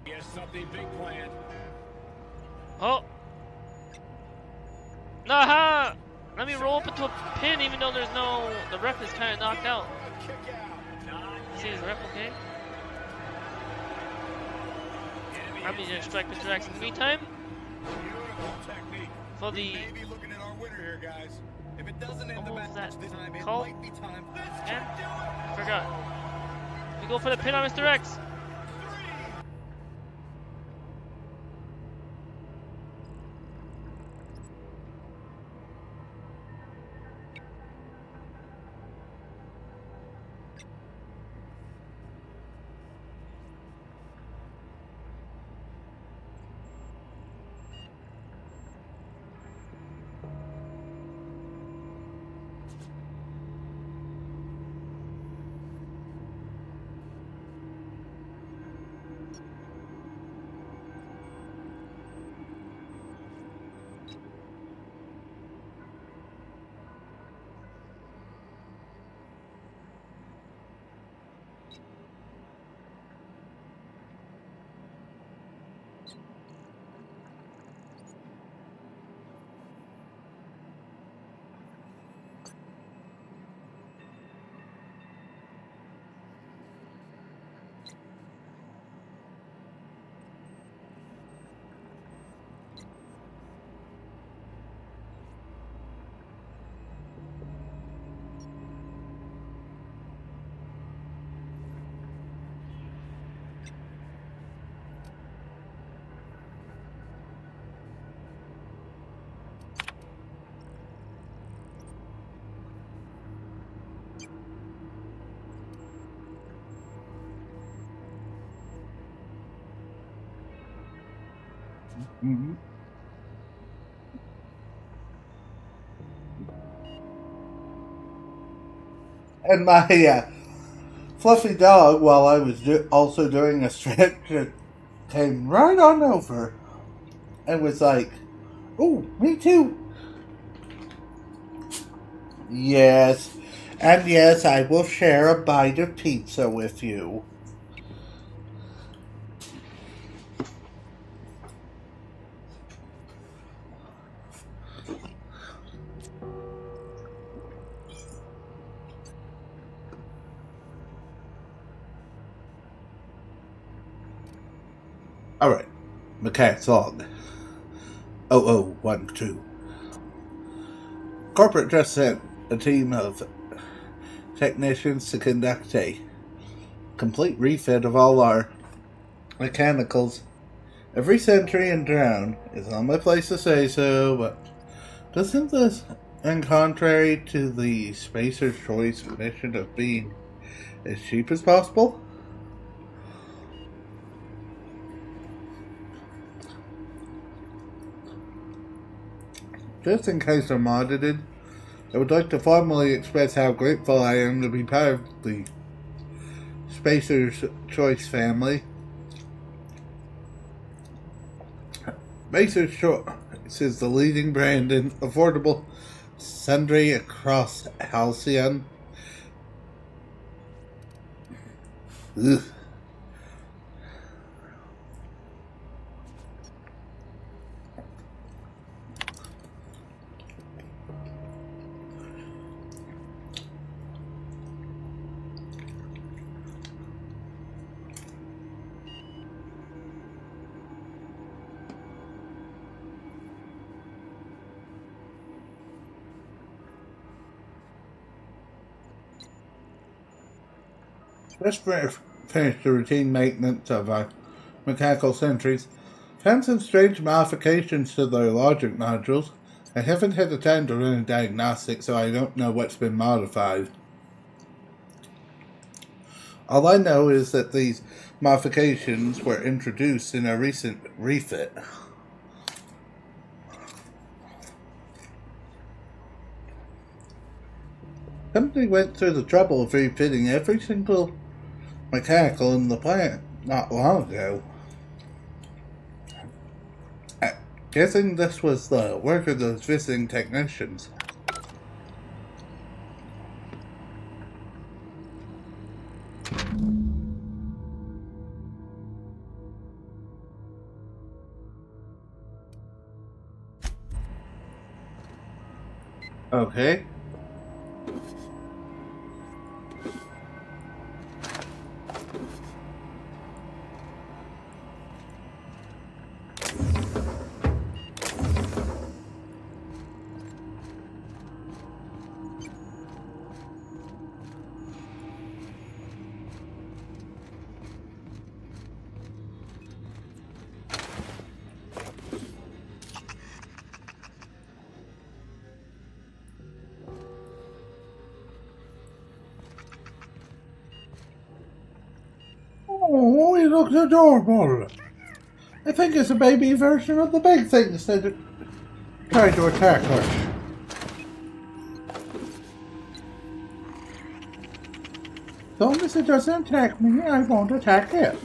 Yes, something big planned. Oh! Aha! Let me roll up into a pin even though there's no... The ref is kind of knocked out. See, is the ref okay? I'm gonna strike Mr. X in the meantime. For the... If it doesn't end the match this time, it call? might be time. And I forgot. We go for the pin on Mr. X. Mm-hmm. And my fluffy dog, while I was also doing a stretch, came right on over and was like, "Oh, me too." Yes, and yes, I will share a bite of pizza with you. Alright, mechanics log 0012. Corporate just sent a team of technicians to conduct a complete refit of all our mechanicals. Every sentry in town is on my place to say so, but doesn't this, and contrary to the Spacer's Choice mission of being as cheap as possible? Just in case I'm audited, I would like to formally express how grateful I am to be part of the Spacer's Choice family. Spacer's Choice is the leading brand in affordable sundry across Halcyon. Ugh. Just finished the routine maintenance of our mechanical sentries. Found some strange modifications to their logic nodules. I haven't had the time to run a diagnostic, so I don't know what's been modified. All I know is that these modifications were introduced in a recent refit. Company went through the trouble of refitting every single mechanical in the plant not long ago. I'm guessing this was the work of those visiting technicians. Okay. Oh, he looks adorable. I think it's a baby version of the big things that tried to attack us. As long as it doesn't attack me, I won't attack it.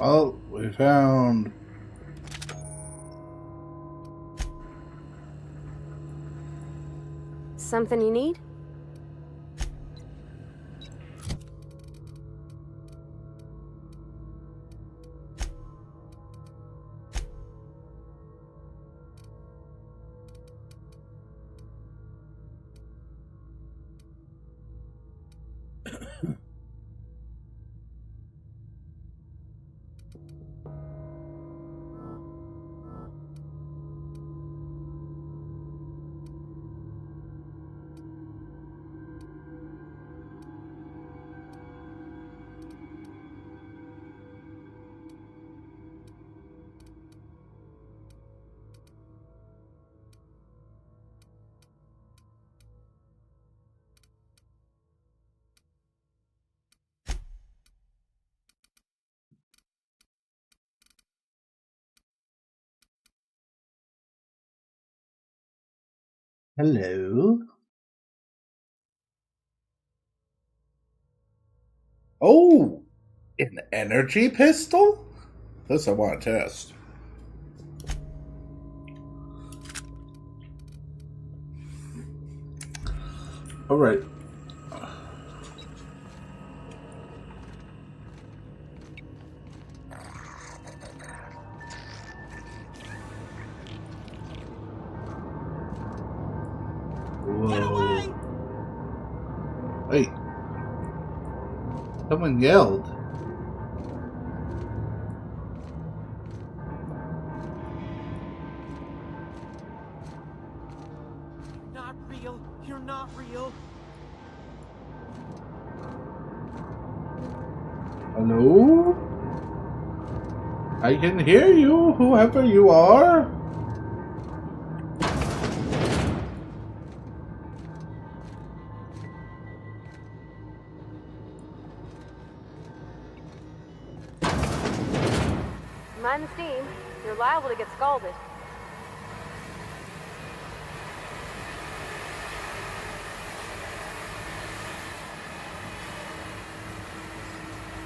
Oh, we found... Something you need? Hello? Oh! An energy pistol? This I want to test. Alright. Whoa. Wait. Someone yelled. Not real. You're not real. Hello? I can hear you, whoever you are. Mind the steam. You're liable to get scalded.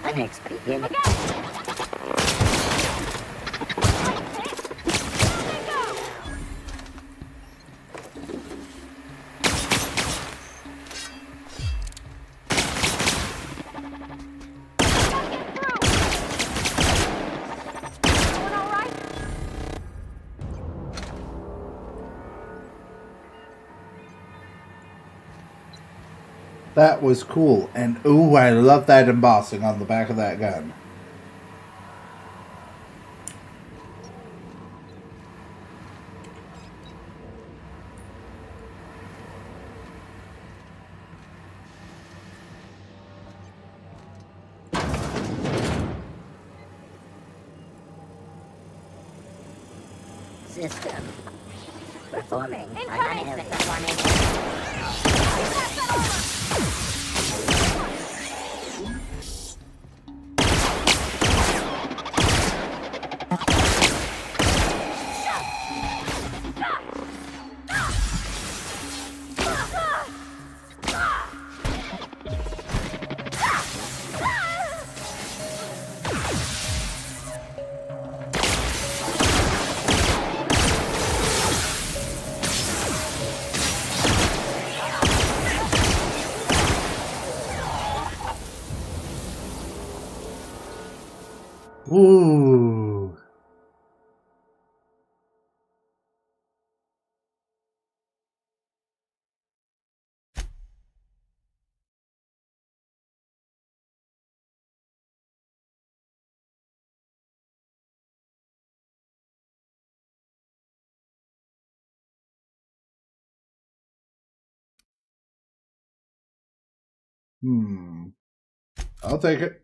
Thanks, beginning. That was cool, and ooh, I love that embossing on the back of that gun. system. Performing primitive performance. Ooh. I'll take it.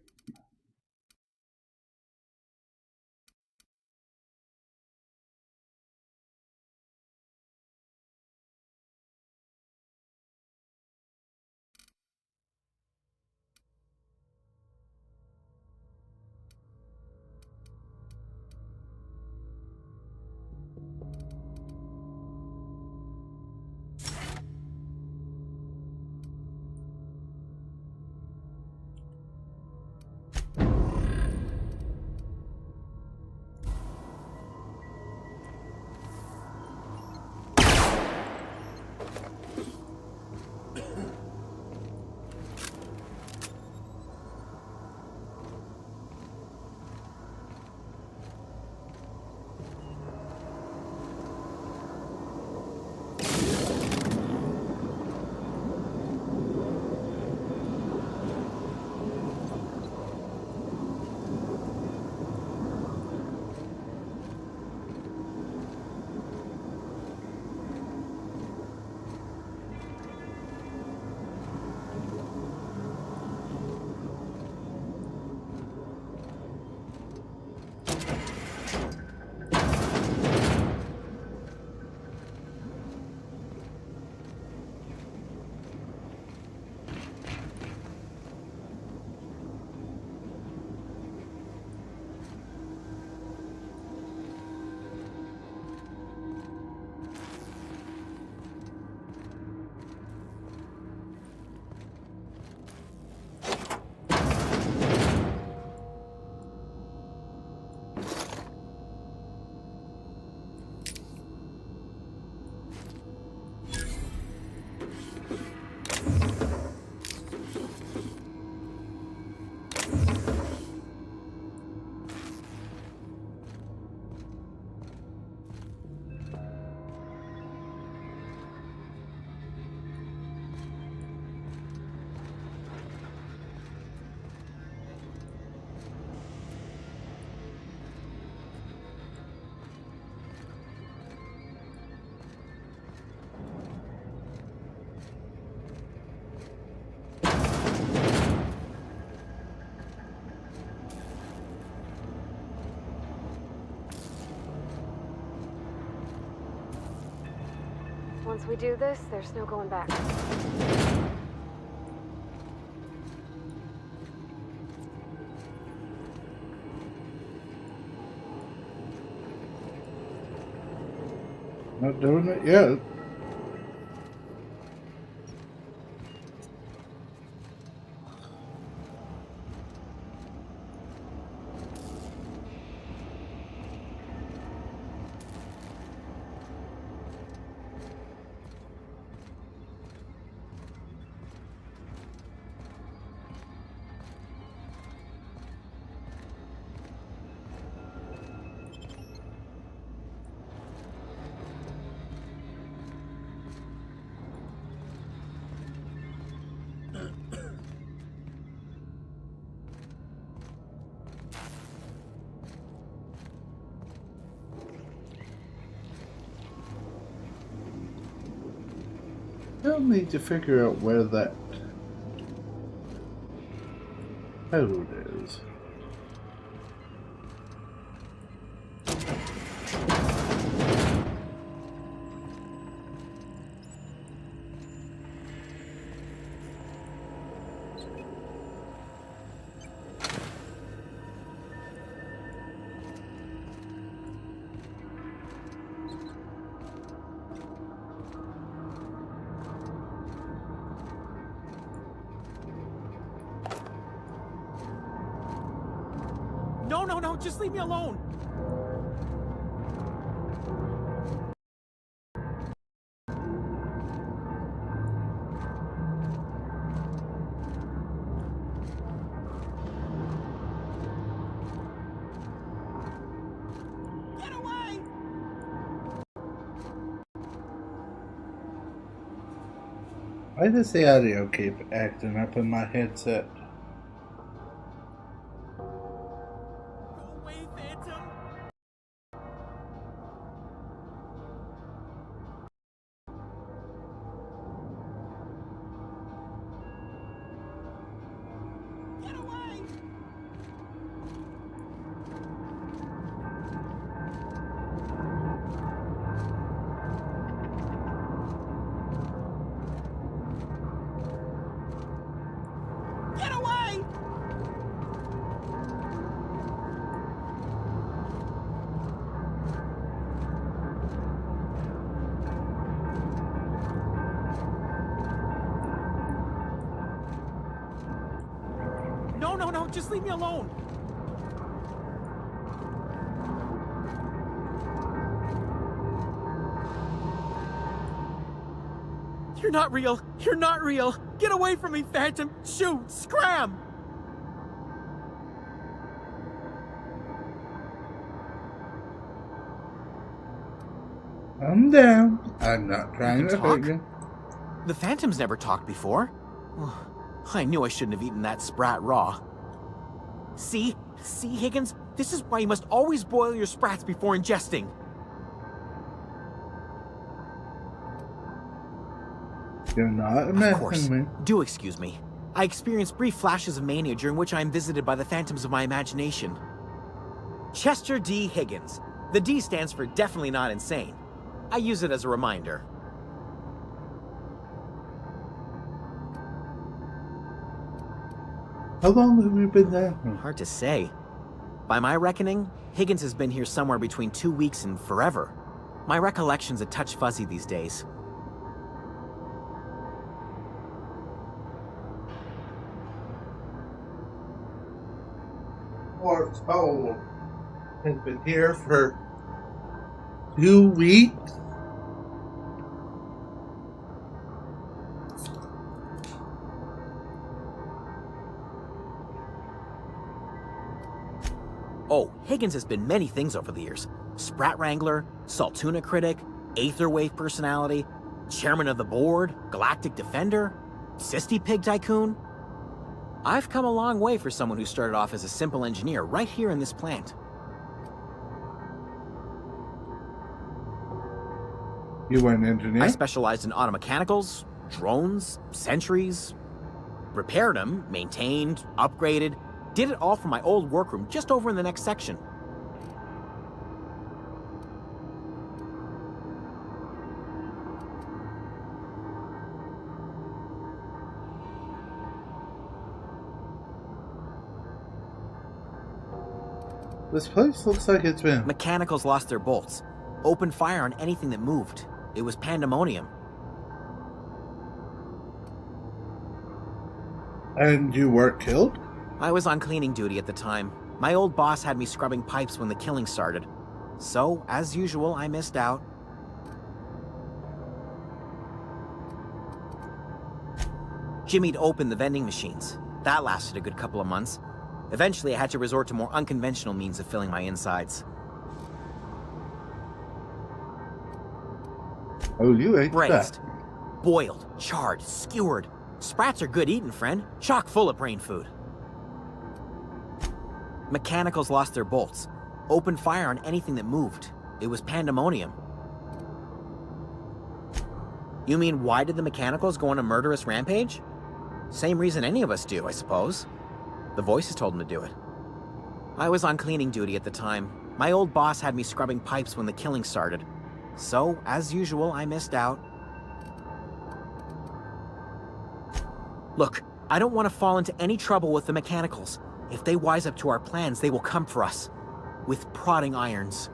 Once we do this, there's no going back. Not doing it yet. Still need to figure out where that code is. No, no, no, just leave me alone! Why does the audio keep acting up in my headset? Get away! No, no, no, just leave me alone! You're not real! You're not real! Get away from me, Phantom! Shoot! Scram! Calm down. I'm not trying to hurt you. The Phantom's never talked before. I knew I shouldn't have eaten that sprat raw. See? See, Higgins? This is why you must always boil your sprats before ingesting. You're not Of course. me. Do excuse me. I experience brief flashes of mania during which I am visited by the phantoms of my imagination. Chester D. Higgins. The D stands for definitely not insane. I use it as a reminder. How long have you been there? Hard to say. By my reckoning, Higgins has been here somewhere between 2 weeks and forever. My recollection's a touch fuzzy these days. Or so has been here for 2 weeks. Oh, Higgins has been many things over the years. Sprat Wrangler, Saltuna Critic, Aetherwave Personality, Chairman of the Board, Galactic Defender, Sisty Pig Tycoon. I've come a long way for someone who started off as a simple engineer right here in this plant. You were an engineer? I specialized in automechanicals, drones, sentries, repaired them, maintained, upgraded, did it all from my old workroom just over in the next section. This place looks like it's been... Mechanicals lost their bolts. Opened fire on anything that moved. It was pandemonium. And you were killed? I was on cleaning duty at the time. My old boss had me scrubbing pipes when the killing started. So, as usual, I missed out. Jimmy'd opened the vending machines. That lasted a good couple of months. Eventually, I had to resort to more unconventional means of filling my insides. Oh, you ate Braised, that. boiled, charred, skewered. Sprats are good eating, friend. Chock full of brain food. Mechanicals lost their bolts. Opened fire on anything that moved. It was pandemonium. You mean, why did the mechanicals go on a murderous rampage? Same reason any of us do, I suppose. The voices told them to do it. I was on cleaning duty at the time. My old boss had me scrubbing pipes when the killing started. So, as usual, I missed out. Look, I don't want to fall into any trouble with the mechanicals. If they wise up to our plans, they will come for us. With prodding irons.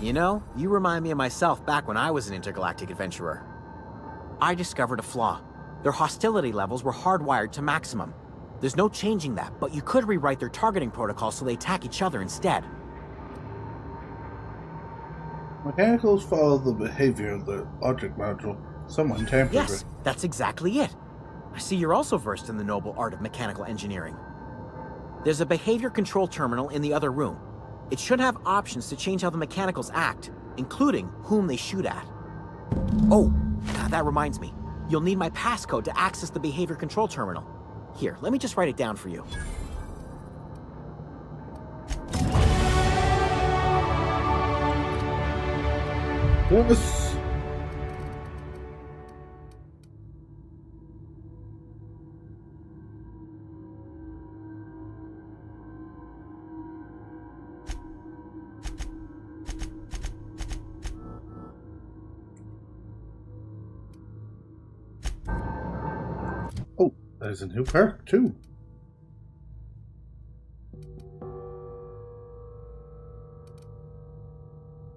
You know, you remind me of myself back when I was an intergalactic adventurer. I discovered a flaw. Their hostility levels were hardwired to maximum. There's no changing that, but you could rewrite their targeting protocol so they attack each other instead. Mechanicals follow the behavior of the object module someone tampered Yes, with. that's exactly it. I see you're also versed in the noble art of mechanical engineering. There's a behavior control terminal in the other room. It should have options to change how the mechanicals act, including whom they shoot at. Oh, that reminds me. You'll need my passcode to access the behavior control terminal. Here, let me just write it down for you. Yes. Oh, there's a new perk too.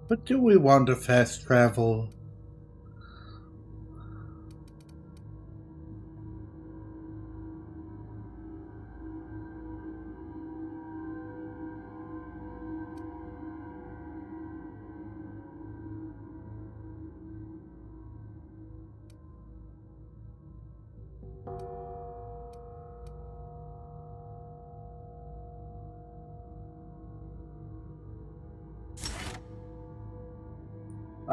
But do we want to fast travel?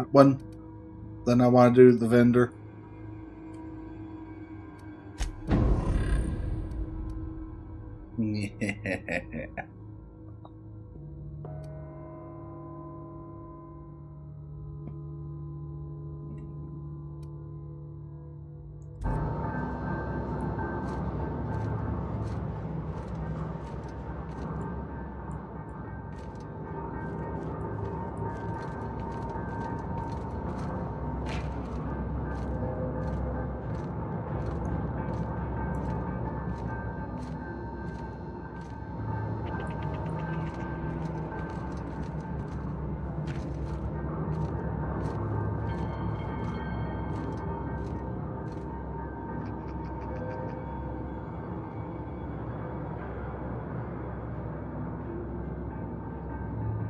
That one. Then I want to do the vendor. Yeah.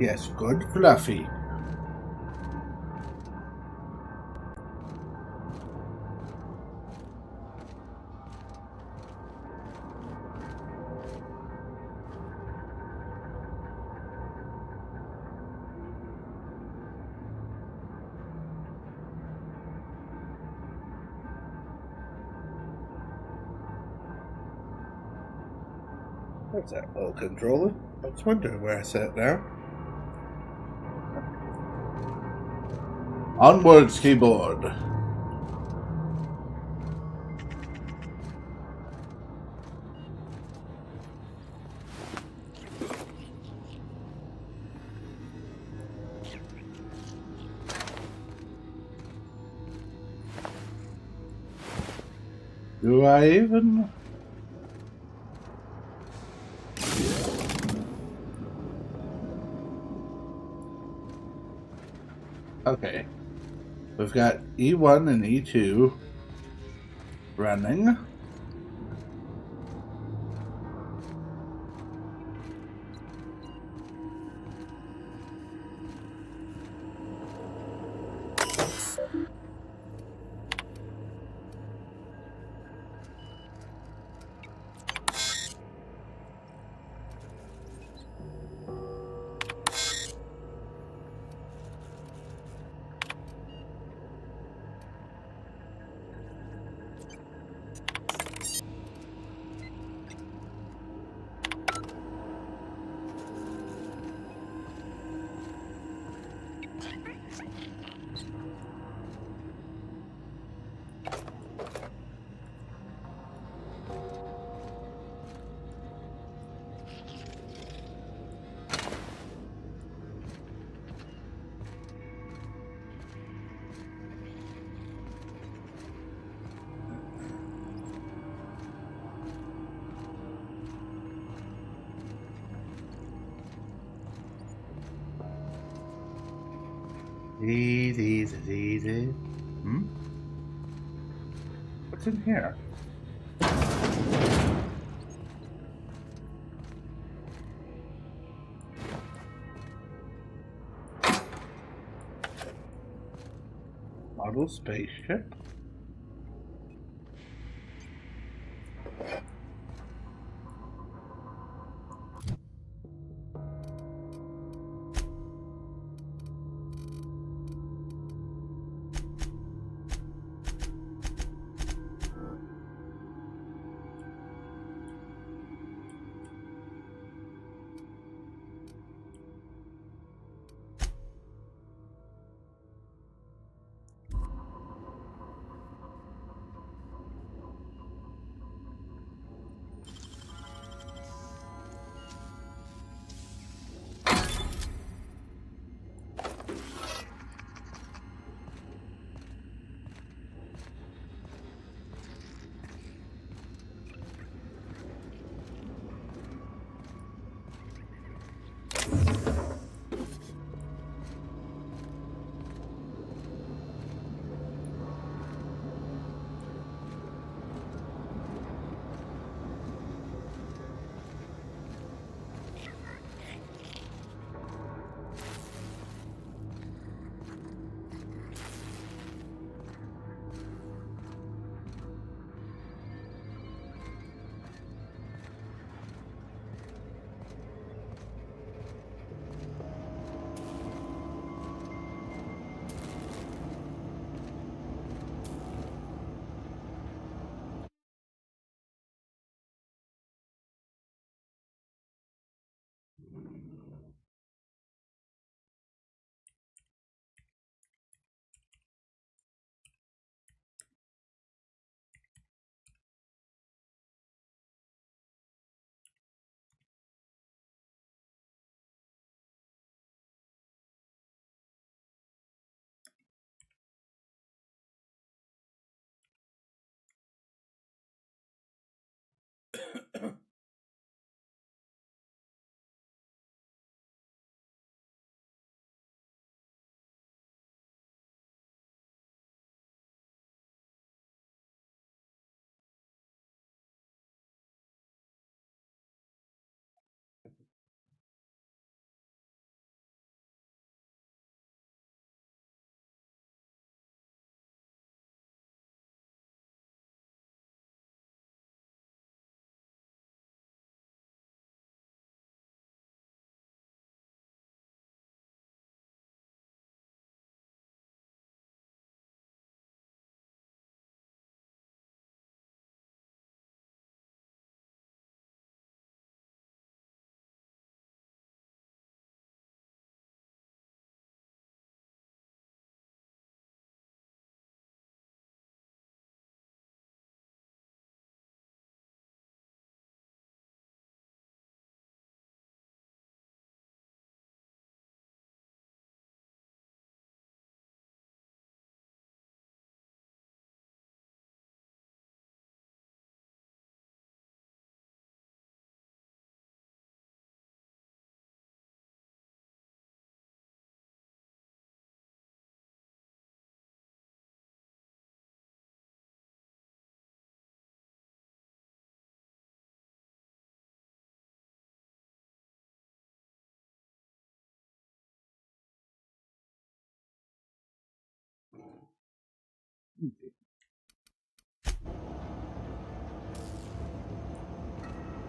Yes, good Fluffy. What's that little controller? I was wondering where I sat down. Onwards, keyboard. Do I even? Okay. We've got E1 and E2 running. Easy. What's in here? Model spaceship?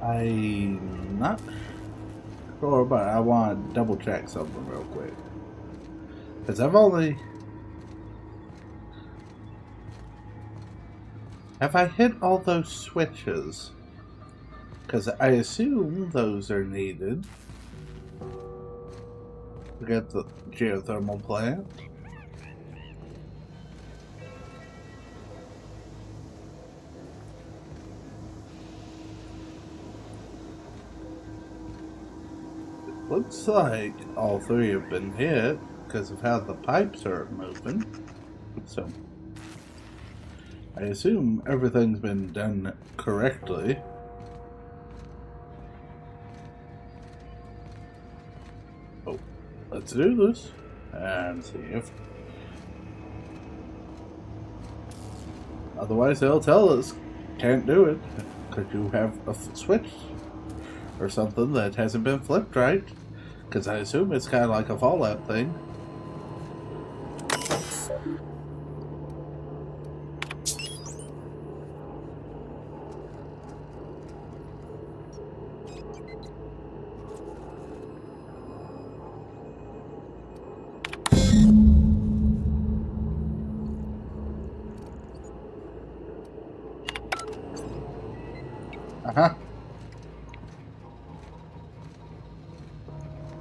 I'm not sure, but I want to double check something real quick. Because I've only... Have I hit all those switches? Because I assume those are needed to get the geothermal plant. Looks like all three have been hit because of how the pipes are moving. So, I assume everything's been done correctly. Oh, let's do this and see if... Otherwise, they'll tell us, can't do it. Could you have a switch or something that hasn't been flipped right? Because I assume it's kind of like a Fallout thing. Uh-huh.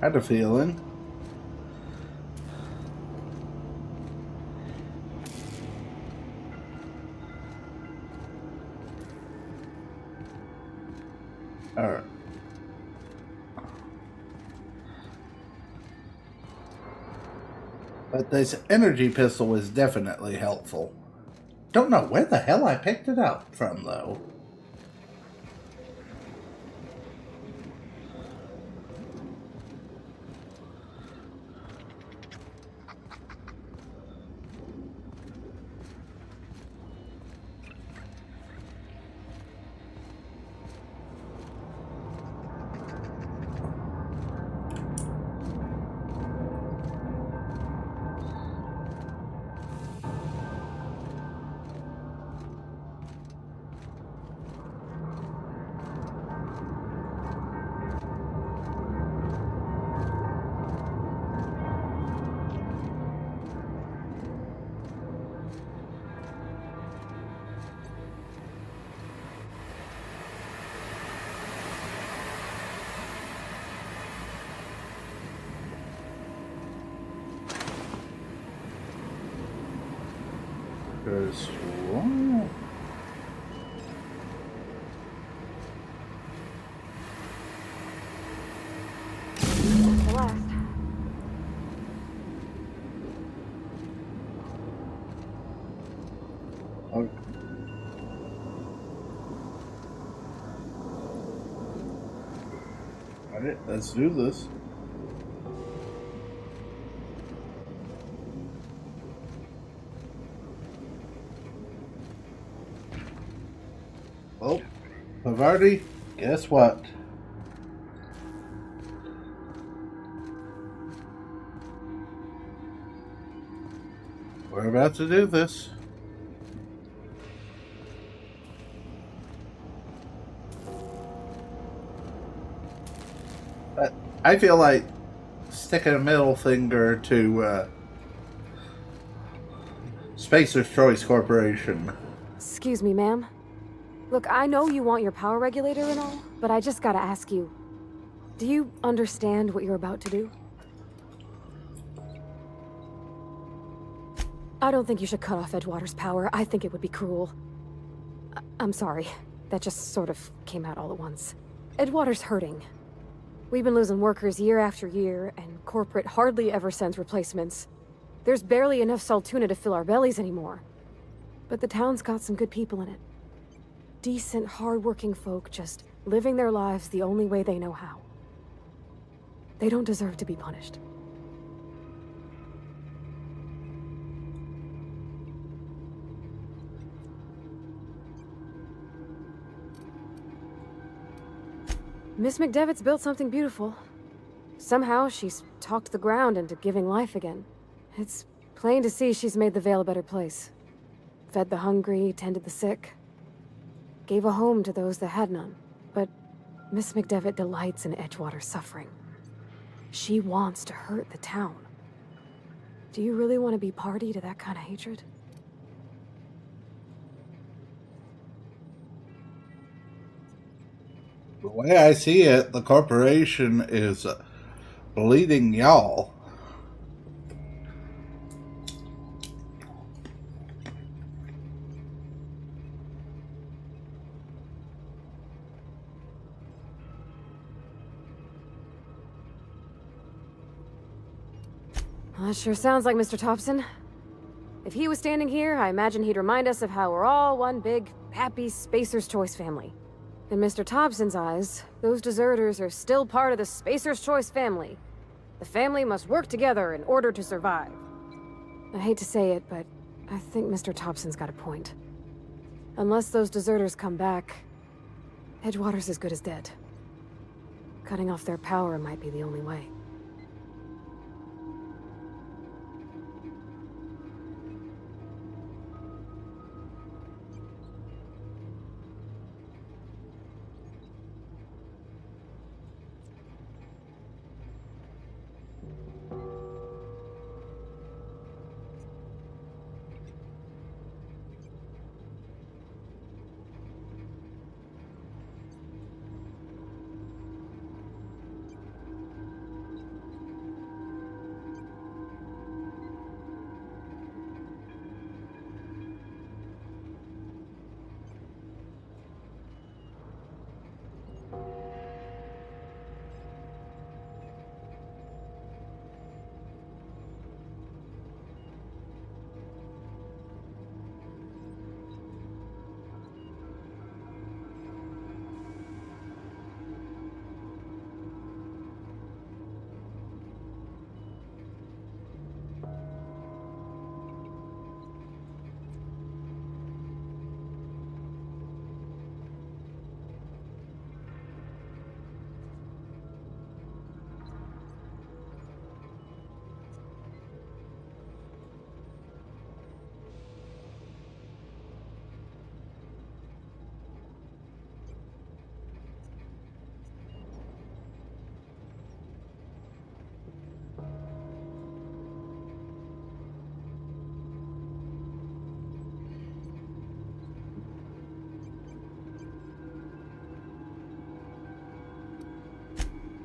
Had a feeling. Alright. But this energy pistol is definitely helpful. Don't know where the hell I picked it up from, though. There's one. The last. Okay. Alright, let's do this. Oh, Pavardi, guess what? We're about to do this. But I feel like sticking a middle finger to Spacer's Choice Corporation. Excuse me, ma'am. Look, I know you want your power regulator and all, but I just gotta ask you. Do you understand what you're about to do? I don't think you should cut off Edgewater's power. I think it would be cruel. I'm sorry. That just sort of came out all at once. Edgewater's hurting. We've been losing workers year after year, and corporate hardly ever sends replacements. There's barely enough Saltuna to fill our bellies anymore. But the town's got some good people in it. Decent, hard-working folk just living their lives the only way they know how. They don't deserve to be punished. Miss McDevitt's built something beautiful. Somehow she's talked the ground into giving life again. It's plain to see she's made the Vale a better place. Fed the hungry, tended the sick. Gave a home to those that had none. But Miss McDevitt delights in Edgewater's suffering. She wants to hurt the town. Do you really want to be party to that kind of hatred? The way I see it, the corporation is bleeding y'all. Well, that sure sounds like Mr. Thompson. If he was standing here, I imagine he'd remind us of how we're all one big, happy Spacer's Choice family. In Mr. Thompson's eyes, those deserters are still part of the Spacer's Choice family. The family must work together in order to survive. I hate to say it, but I think Mr. Thompson's got a point. Unless those deserters come back, Edgewater's as good as dead. Cutting off their power might be the only way.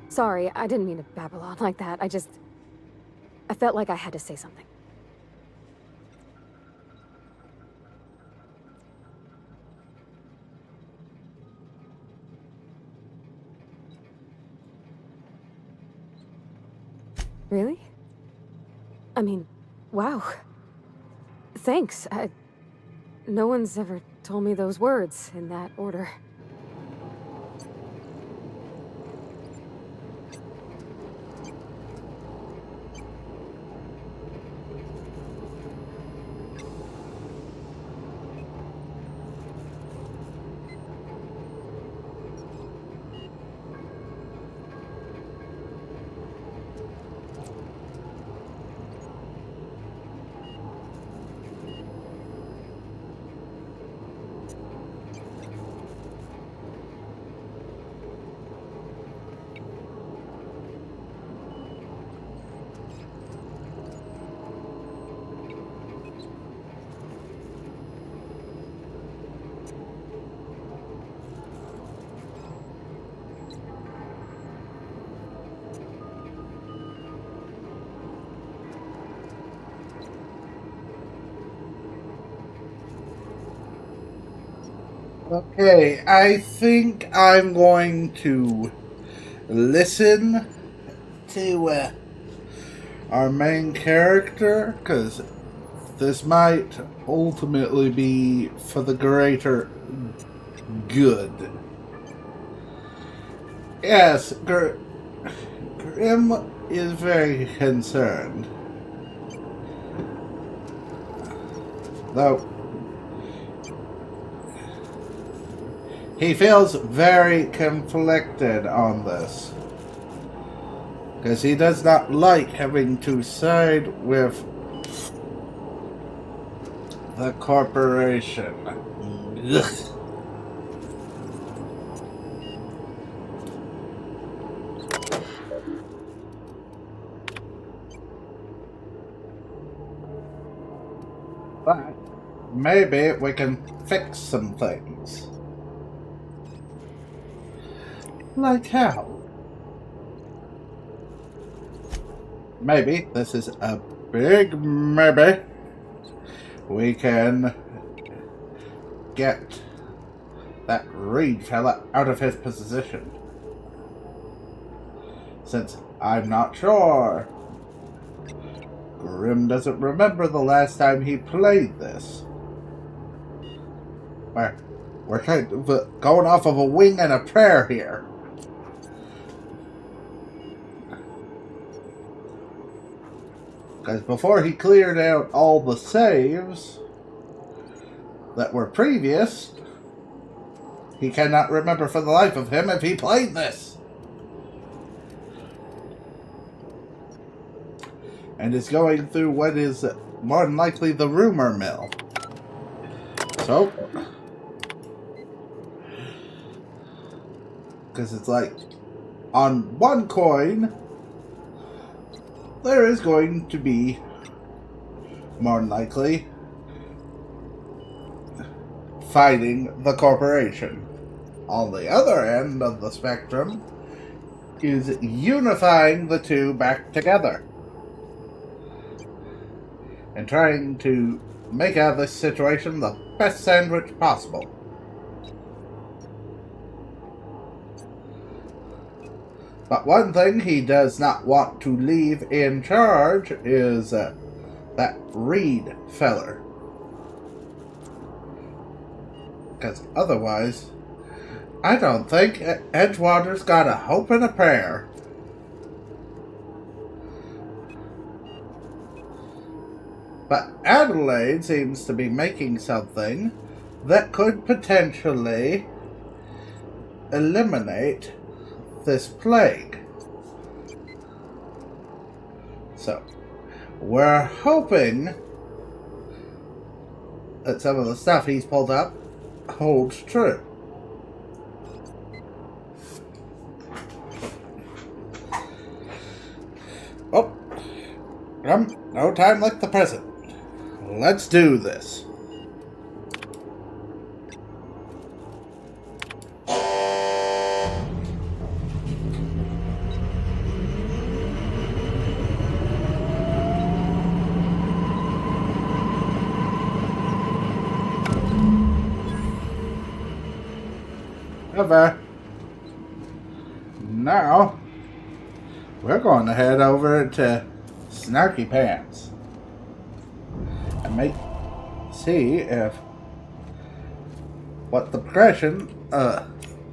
Sorry, I didn't mean to babble on like that. I felt like I had to say something. Really? I mean, wow. Thanks. No one's ever told me those words in that order. Okay, I think I'm going to listen to our main character, because this might ultimately be for the greater good. Yes, Grim is very concerned. Though he feels very conflicted on this, because he does not like having to side with the corporation. Ugh. But maybe we can fix some things. Like how? Maybe, this is a big maybe, we can get that Reed fella out of his position. Since I'm not sure. Grim doesn't remember the last time he played this. We're kind of going off of a wing and a prayer here. Because before he cleared out all the saves, that were previous. He cannot remember for the life of him if he played this. And is going through what is more than likely the rumor mill. So, because it's like, on one coin, there is going to be, more than likely, fighting the corporation. On the other end of the spectrum is unifying the two back together and trying to make out of this situation the best sandwich possible. But one thing he does not want to leave in charge is that Reed feller. Because otherwise, I don't think Edgewater's got a hope and a prayer. But Adelaide seems to be making something that could potentially eliminate this plague. So, we're hoping that some of the stuff he's pulled up holds true. Oh, no time like the present. Let's do this. Over. Now, we're going to head over to Snarky Pants and see if what the progression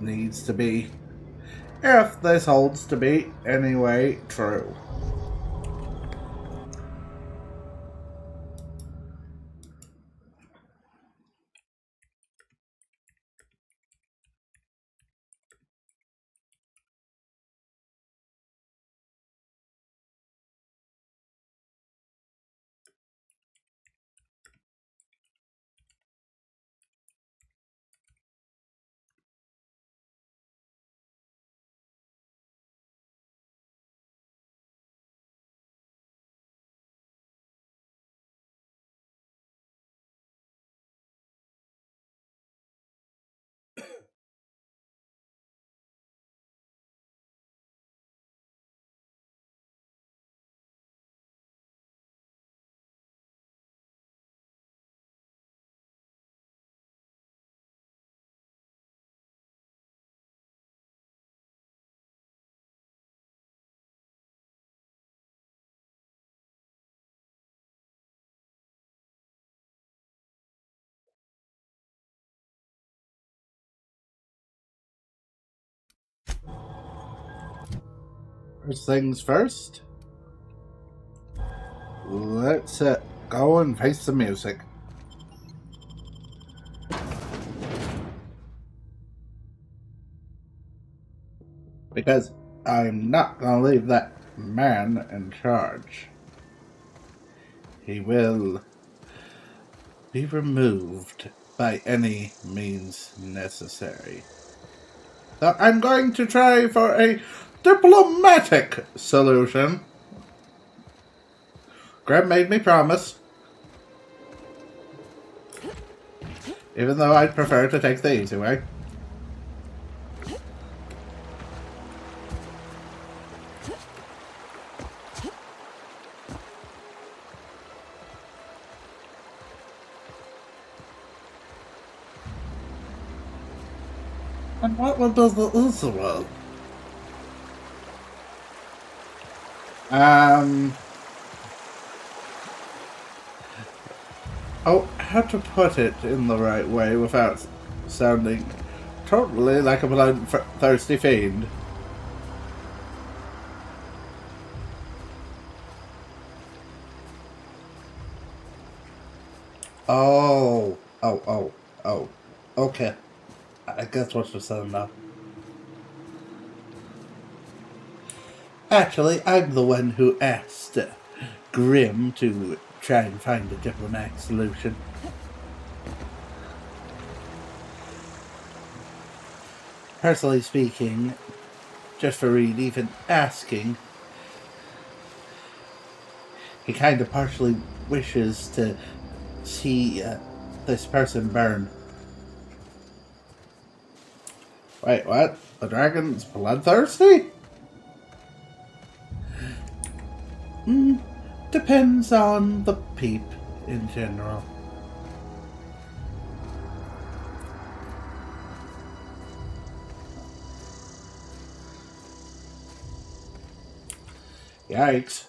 needs to be, if this holds to be anyway true. First things first, let's go and face the music. Because I'm not going to leave that man in charge. He will be removed by any means necessary. So I'm going to try for a diplomatic solution. Graham made me promise. Even though I'd prefer to take the easy way. And what one does the other one? Oh, how to put it in the right way without sounding totally like a bloodthirsty fiend. Oh, Oh. Okay. I guess what you're saying now. Actually, I'm the one who asked Grimm to try and find a diplomatic solution. Personally speaking, just for Reed even asking, he kind of partially wishes to see this person burn. Wait, what? The dragon's bloodthirsty? Depends on the peep in general. Yikes.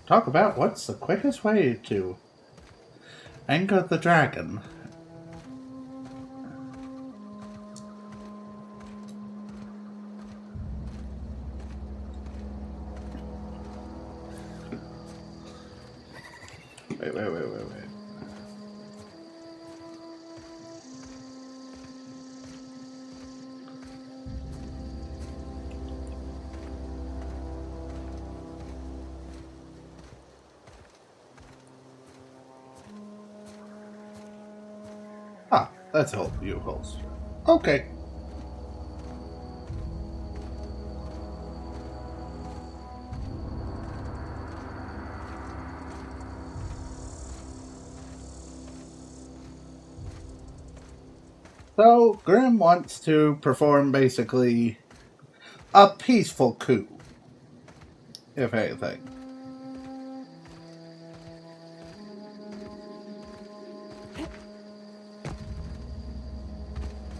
Talk about what's the quickest way to anger the dragon. Wait. That's all you host. Okay. So, Grimm wants to perform basically a peaceful coup, if anything.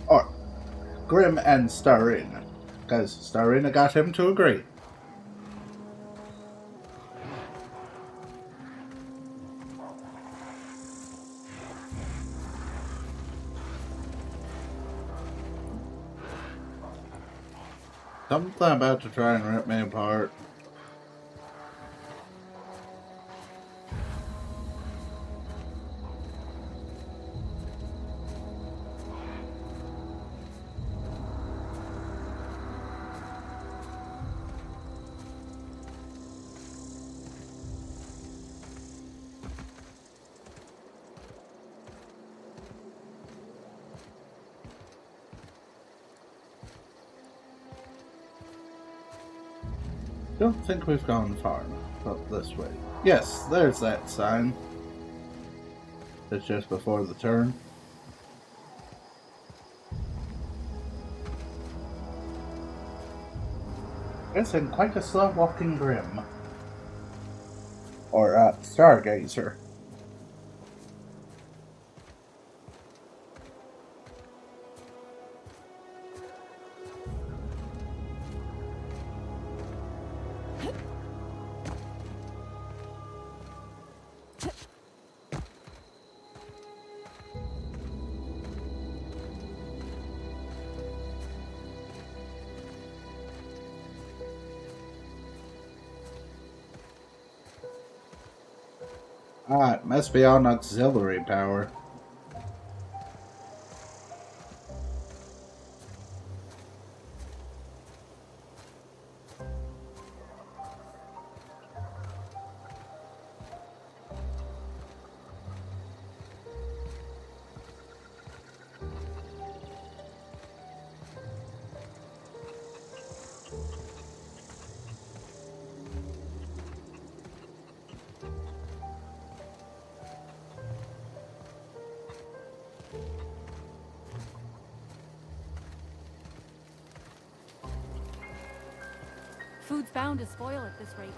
Or Grimm and Starina, because Starina got him to agree. Something about to try and rip me apart. Don't think we've gone far enough up this way. Yes, there's that sign. It's just before the turn. Guessing quite a slow walking Grimm. Or, Stargazer. Ah, it must be on auxiliary power. Food's bound to spoil at this rate.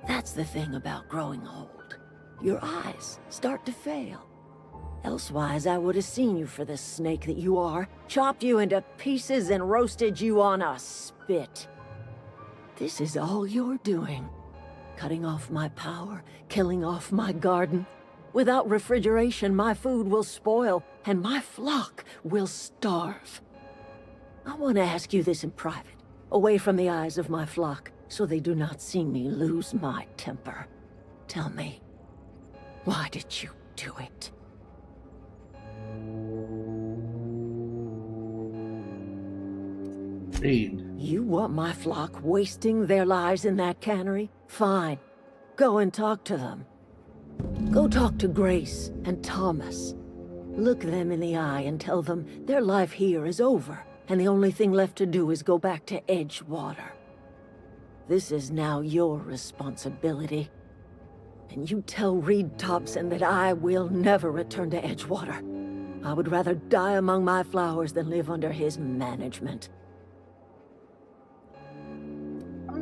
That's the thing about growing old. Your eyes start to fail. Elsewise, I would have seen you for the snake that you are, chopped you into pieces and roasted you on a spit. This is all you're doing. Cutting off my power, killing off my garden. Without refrigeration, my food will spoil, and my flock will starve. I want to ask you this in private, away from the eyes of my flock, so they do not see me lose my temper. Tell me, why did you do it? Reed. You want my flock wasting their lives in that cannery? Fine. Go and talk to them. Go talk to Grace and Thomas. Look them in the eye and tell them their life here is over, and the only thing left to do is go back to Edgewater. This is now your responsibility. And you tell Reed Thompson that I will never return to Edgewater. I would rather die among my flowers than live under his management.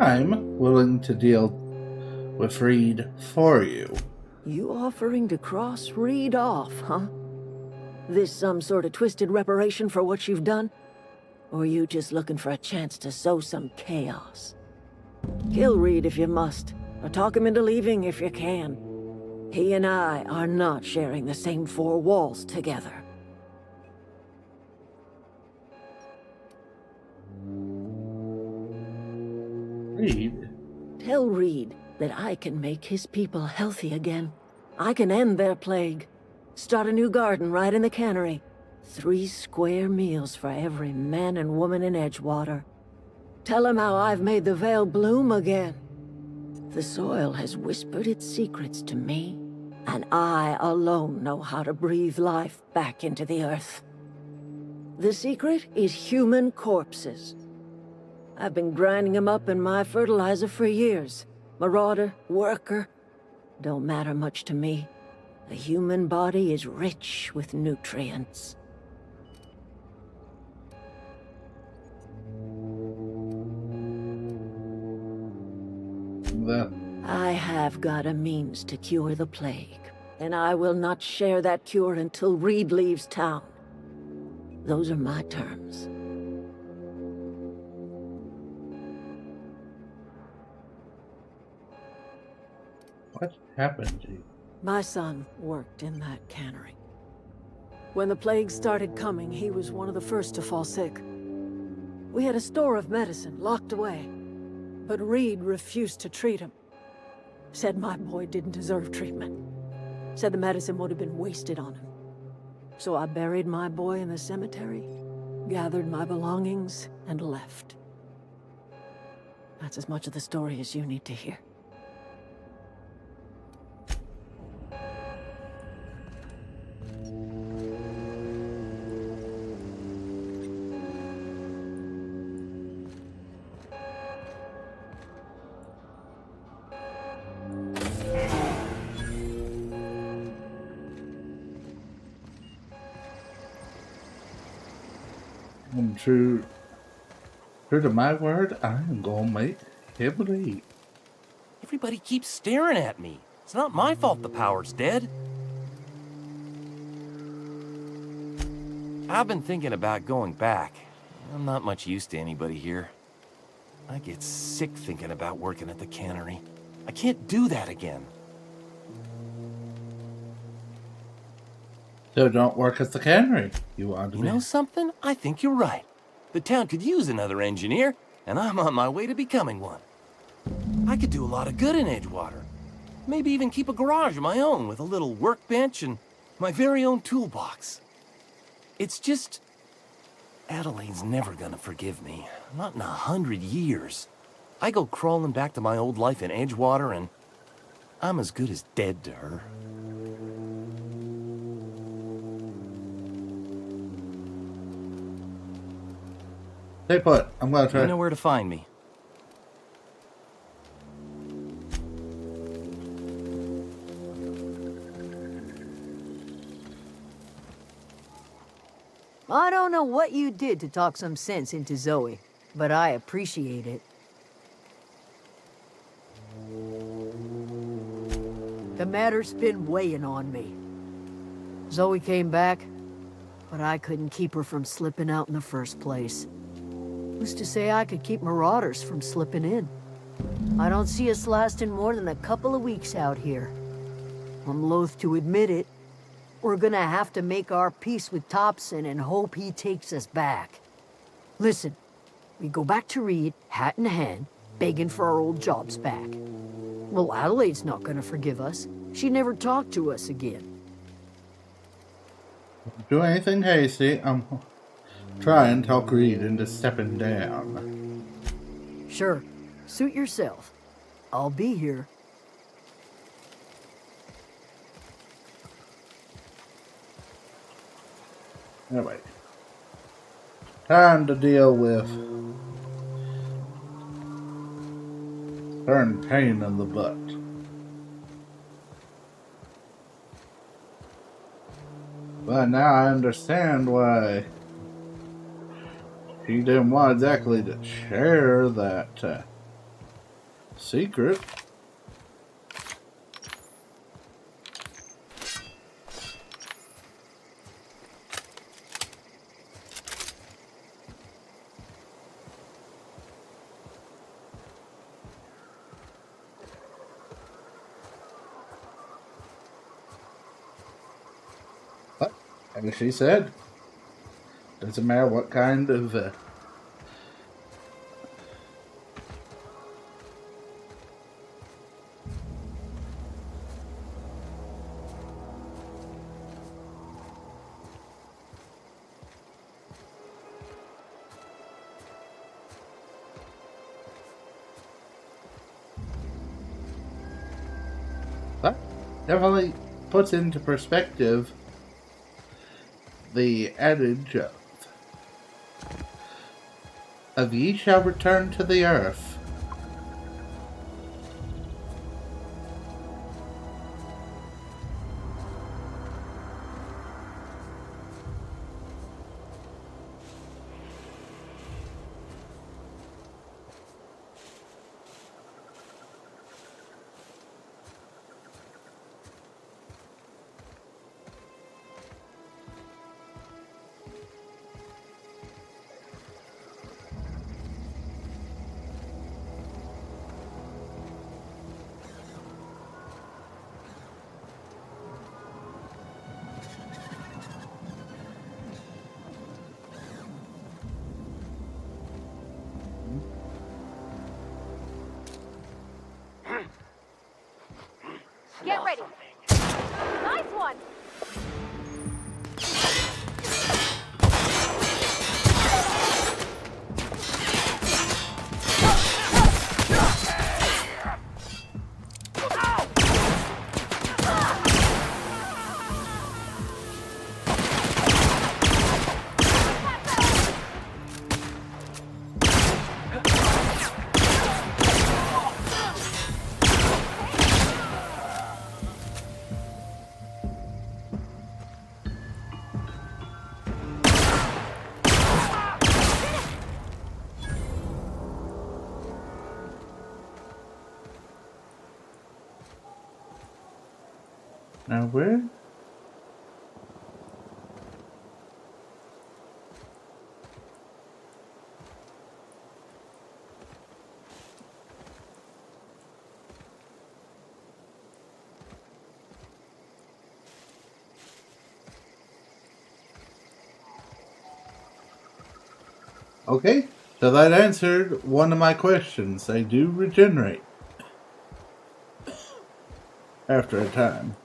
I'm willing to deal with Reed for you. You offering to cross Reed off, huh? This some sort of twisted reparation for what you've done? Or you just looking for a chance to sow some chaos? Kill Reed if you must, or talk him into leaving if you can. He and I are not sharing the same four walls together. Reed? Tell Reed that I can make his people healthy again. I can end their plague. Start a new garden right in the cannery. 3 square meals for every man and woman in Edgewater. Tell him how I've made the Vale bloom again. The soil has whispered its secrets to me, and I alone know how to breathe life back into the earth. The secret is human corpses. I've been grinding them up in my fertilizer for years. Marauder, worker, don't matter much to me. The human body is rich with nutrients. I have got a means to cure the plague, and I will not share that cure until Reed leaves town. Those are my terms. What happened to you? My son worked in that cannery. When the plague started coming, he was one of the first to fall sick. We had a store of medicine locked away, but Reed refused to treat him. Said my boy didn't deserve treatment. Said the medicine would have been wasted on him. So I buried my boy in the cemetery, gathered my belongings, and left. That's as much of the story as you need to hear. And true to my word, I am gonna make him leave. Everybody keeps staring at me. It's not my fault the power's dead. I've been thinking about going back. I'm not much use to anybody here. I get sick thinking about working at the cannery. I can't do that again. So don't work at the cannery. You want to You know something? I think you're right. The town could use another engineer, and I'm on my way to becoming one. I could do a lot of good in Edgewater. Maybe even keep a garage of my own with a little workbench and my very own toolbox. It's just... Adelaide's never gonna forgive me. Not in 100 years. I go crawling back to my old life in Edgewater, and I'm as good as dead to her. Stay put. I'm gonna try. You know where to find me. I don't know what you did to talk some sense into Zoe, but I appreciate it. The matter's been weighing on me. Zoe came back, but I couldn't keep her from slipping out in the first place. Who's to say I could keep marauders from slipping in? I don't see us lasting more than a couple of weeks out here. I'm loath to admit it. We're gonna have to make our peace with Thompson and hope he takes us back. Listen, we go back to Reed, hat in hand, begging for our old jobs back. Well, Adelaide's not gonna forgive us. She never talked to us again. Don't do anything hasty. I'm trying to talk Reed into stepping down. Sure, suit yourself. I'll be here. Anyway, time to deal with certain pain in the butt. But now I understand why he didn't want exactly to share that secret. But, as she said, doesn't matter what kind of but definitely puts into perspective the adage of ye shall return to the earth. Get ready. Nice one. Now where? Okay, so that answered one of my questions. They do regenerate after a time.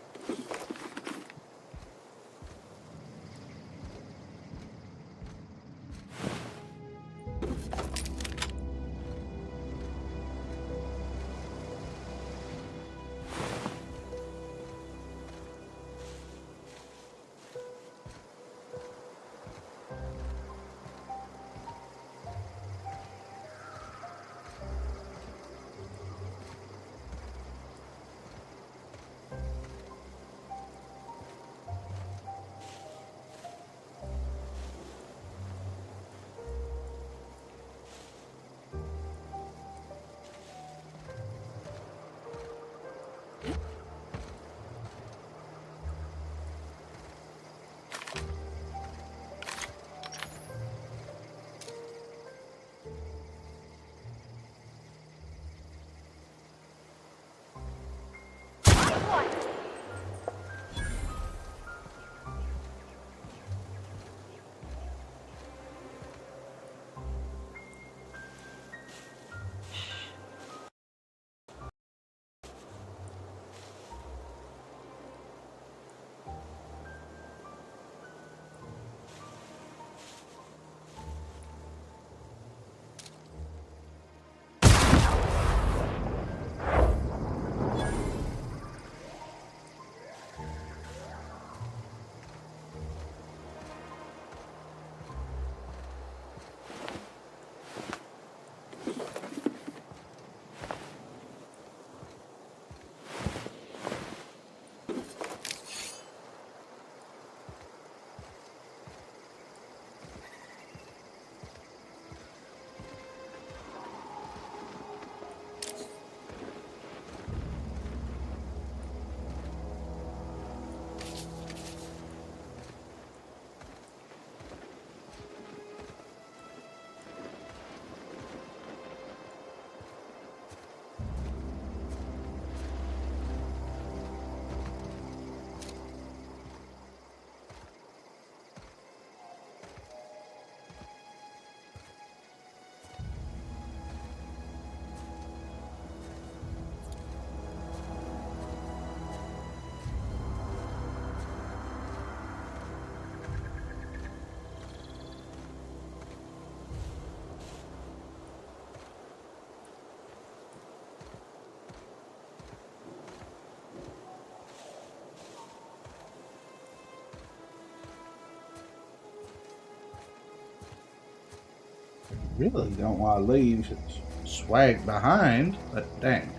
Really don't want to leave swag behind, but dang,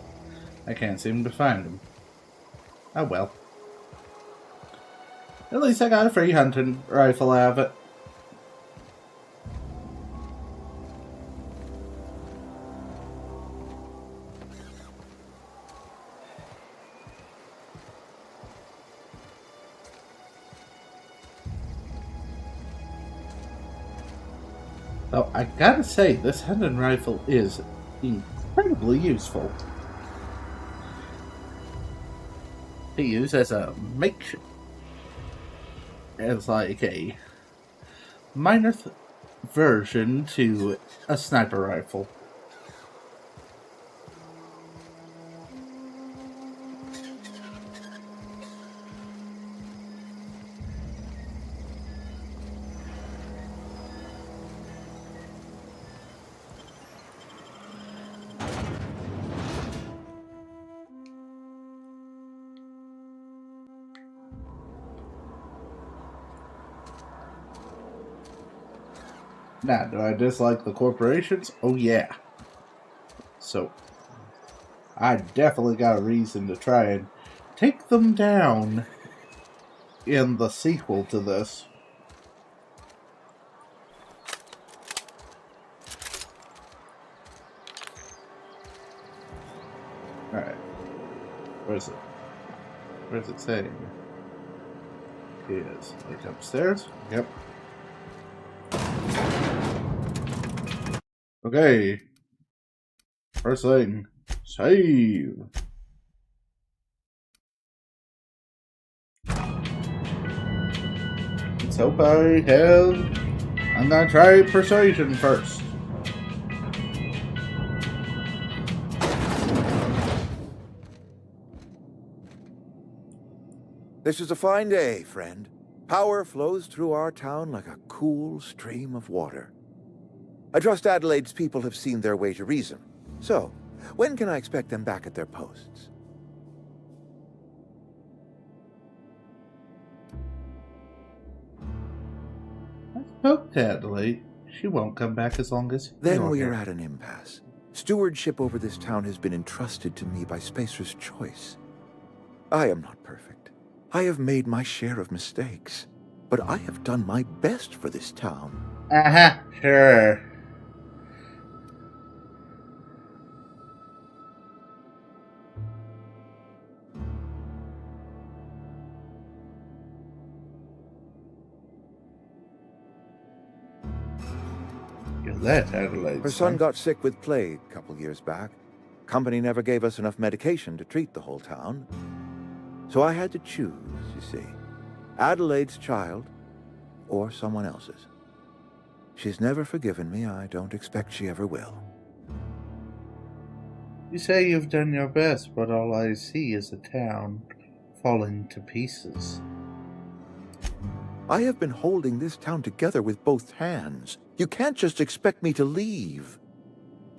I can't seem to find him. Oh well. At least I got a free hunting rifle out of it. Though I gotta say, this hunting rifle is incredibly useful to use as a makeshift, as like a minor version to a sniper rifle. Now, do I dislike the corporations? Oh yeah. So, I definitely got a reason to try and take them down in the sequel to this. Alright. Where's it? Where's it saying? It is. Like upstairs? Yep. Okay. First thing, save. Let's hope I have... I'm gonna try persuasion first. This is a fine day, friend. Power flows through our town like a cool stream of water. I trust Adelaide's people have seen their way to reason. So, when can I expect them back at their posts? I spoke to Adelaide. She won't come back as long as Then we are at an impasse. Stewardship over this town has been entrusted to me by Spacer's Choice. I am not perfect. I have made my share of mistakes. But I have done my best for this town. Sure. That Adelaide. Her son got sick with plague a couple years back. Company never gave us enough medication to treat the whole town. So I had to choose, you see. Adelaide's child or someone else's. She's never forgiven me. I don't expect she ever will. You say you've done your best, but all I see is a town falling to pieces. I have been holding this town together with both hands. You can't just expect me to leave.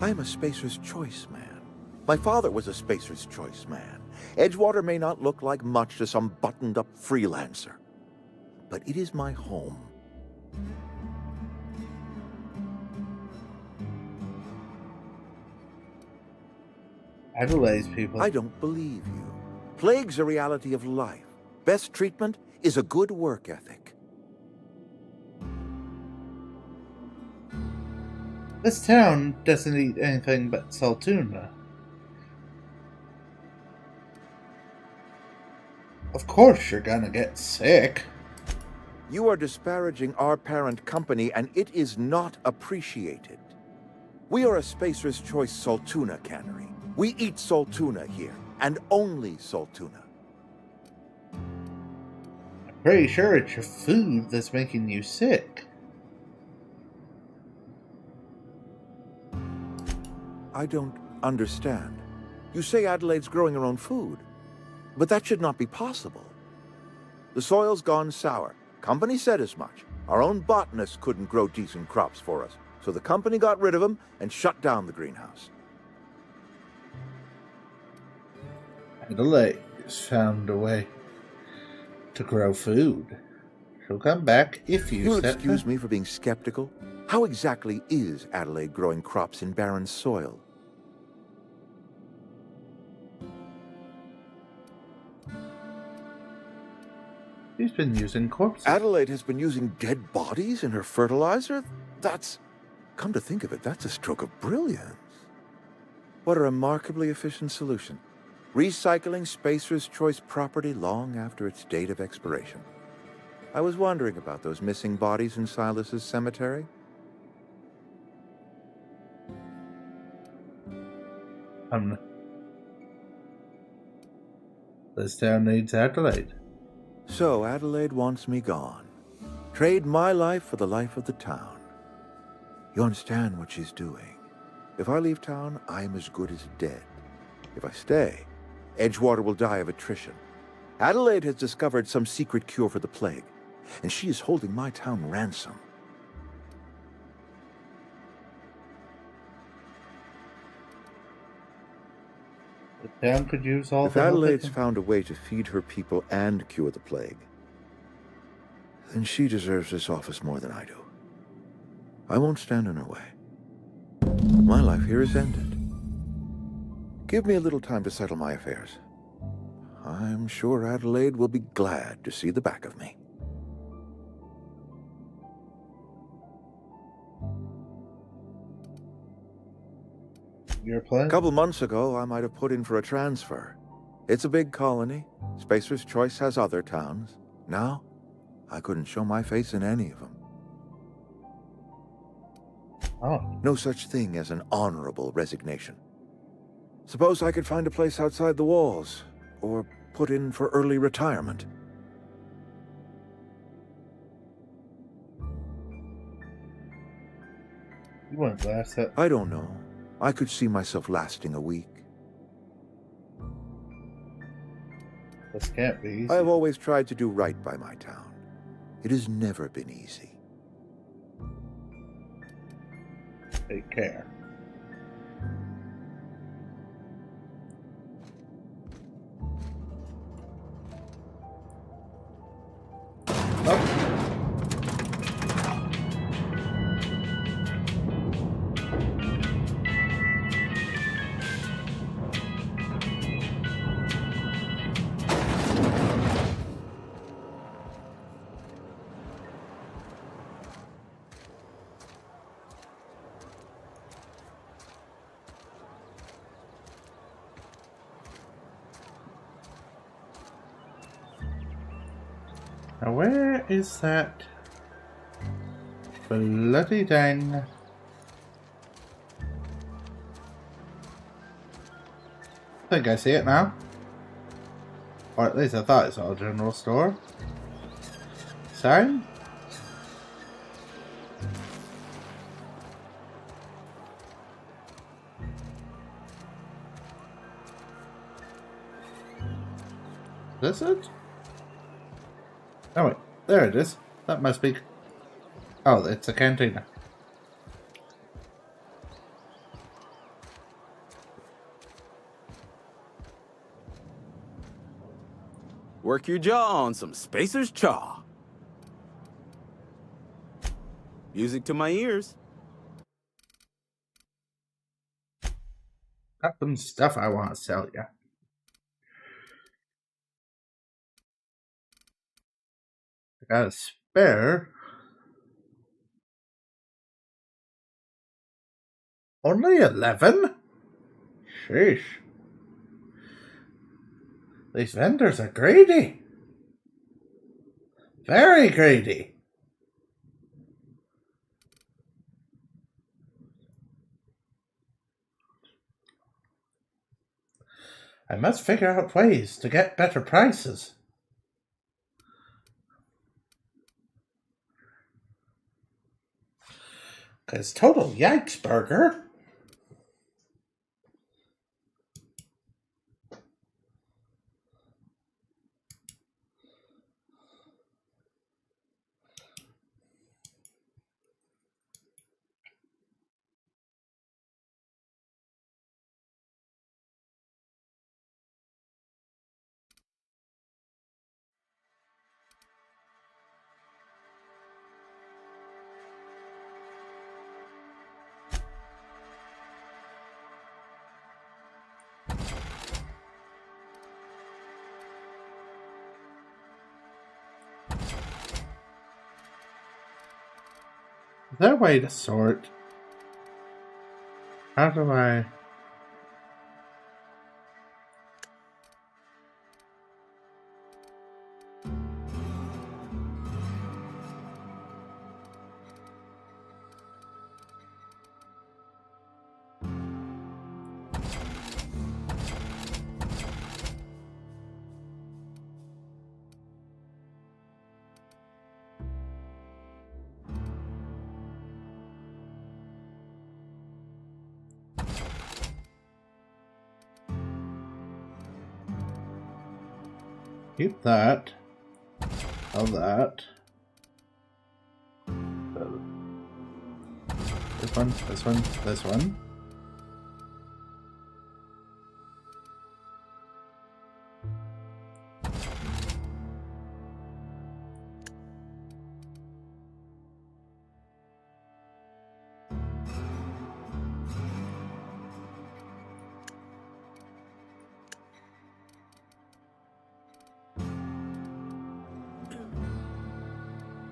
I'm a Spacer's Choice man. My father was a Spacer's Choice man. Edgewater may not look like much to some buttoned-up freelancer, but it is my home. Adelaide's people. I don't believe you. Plague's a reality of life. Best treatment is a good work ethic. This town doesn't eat anything but saltuna. Of course you're gonna get sick. You are disparaging our parent company, and it is not appreciated. We are a Spacer's Choice Saltuna cannery. We eat saltuna here, and only saltuna. I'm pretty sure it's your food that's making you sick. I don't understand. You say Adelaide's growing her own food, but that should not be possible. The soil's gone sour. Company said as much. Our own botanists couldn't grow decent crops for us, so the company got rid of them and shut down the greenhouse. Adelaide has found a way to grow food. She'll come back if you You'll excuse me for being skeptical. How exactly is Adelaide growing crops in barren soil? He's been using corpses. Adelaide has been using dead bodies in her fertilizer? That's... Come to think of it, that's a stroke of brilliance. What a remarkably efficient solution. Recycling Spacer's Choice property long after its date of expiration. I was wondering about those missing bodies in Silas's cemetery. This town needs Adelaide. So Adelaide wants me gone. Trade my life for the life of the town. You understand what she's doing. If I leave town, I'm as good as dead. If I stay, Edgewater will die of attrition. Adelaide has discovered some secret cure for the plague, and she is holding my town ransom. The town could use all If the help Adelaide's found a way to feed her people and cure the plague, then she deserves this office more than I do. I won't stand in her way. My life here is ended. Give me a little time to settle my affairs. I'm sure Adelaide will be glad to see the back of me. Your plan? A couple months ago, I might have put in for a transfer. It's a big colony. Spacer's Choice has other towns. Now, I couldn't show my face in any of them. Oh. No such thing as an honorable resignation. Suppose I could find a place outside the walls, or put in for early retirement. You wouldn't last that. I don't know. I could see myself lasting a week. This can't be easy. I have always tried to do right by my town. It has never been easy. Take care. Now where is that bloody dang? I think I see it now. Or at least I thought I saw a general store. Sign? Is this it? Oh wait, there it is. That must be... Oh, it's a cantina. Work your jaw on some Spacer's Chaw. Music to my ears. Got some stuff I want to sell you. I got a spare. Only 11? Sheesh. These vendors are greedy. Very greedy. I must figure out ways to get better prices. Because total yikes, burger. Is there a way to sort? How do I... Keep that. Of that. This one, this one, this one.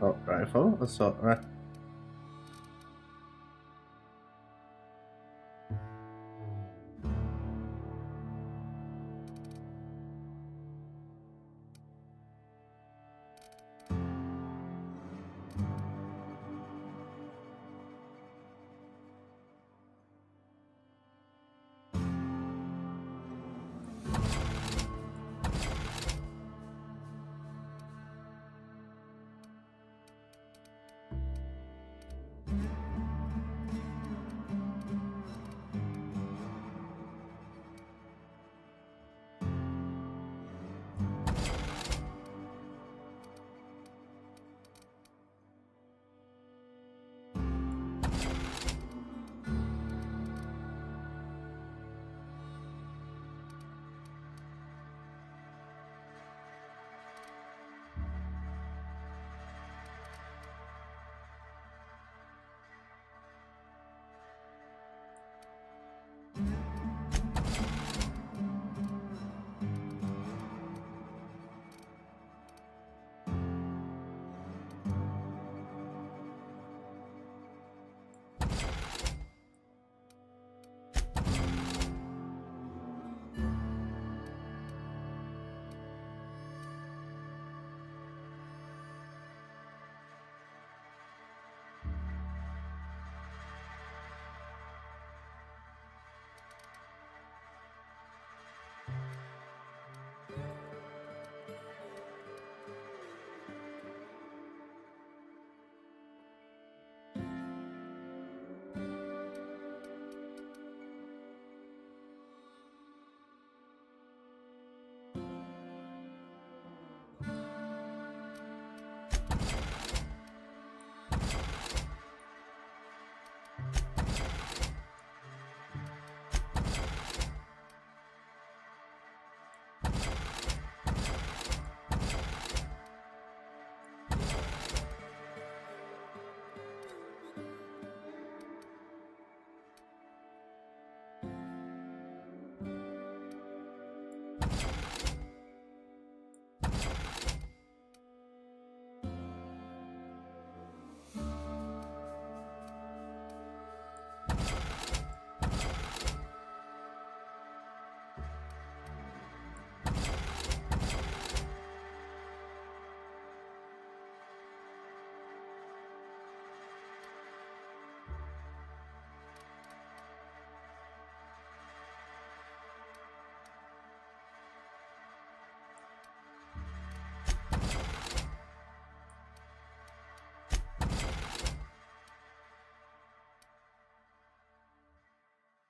Assault rifle, assault rifle.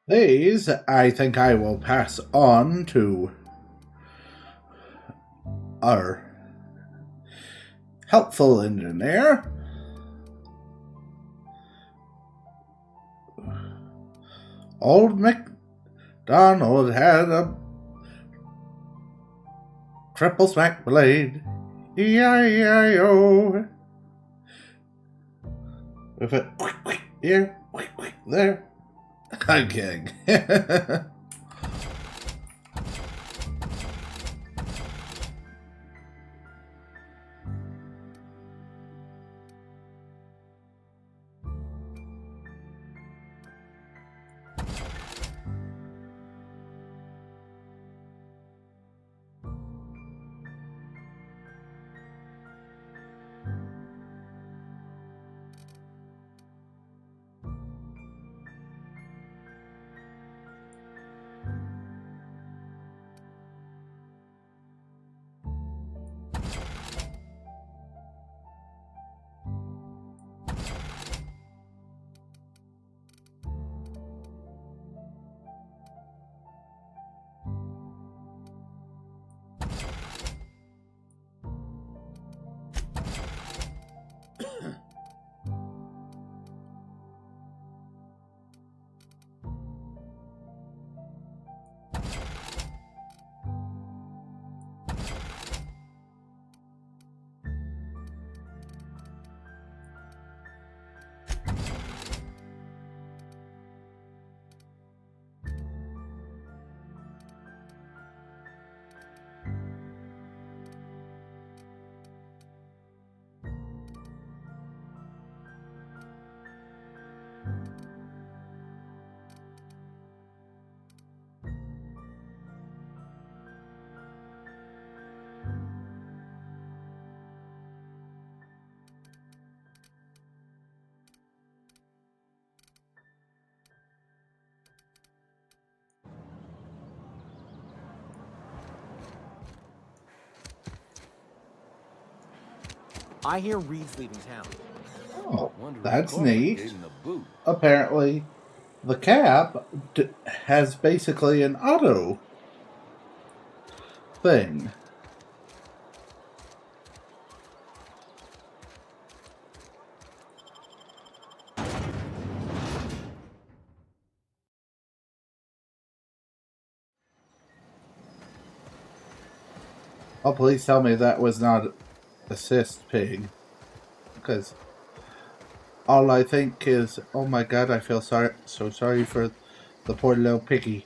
These, I think I will pass on to our helpful engineer. Old MacDonald had a triple smack blade. E-I-E-I-O. With it here, there. I'm kidding. I hear Reed's leaving town. Oh, that's neat. Apparently, the cap has basically an auto thing. Oh, please tell me that was not assist pig. Because all I think is, oh my god, I feel so sorry for the poor little piggy.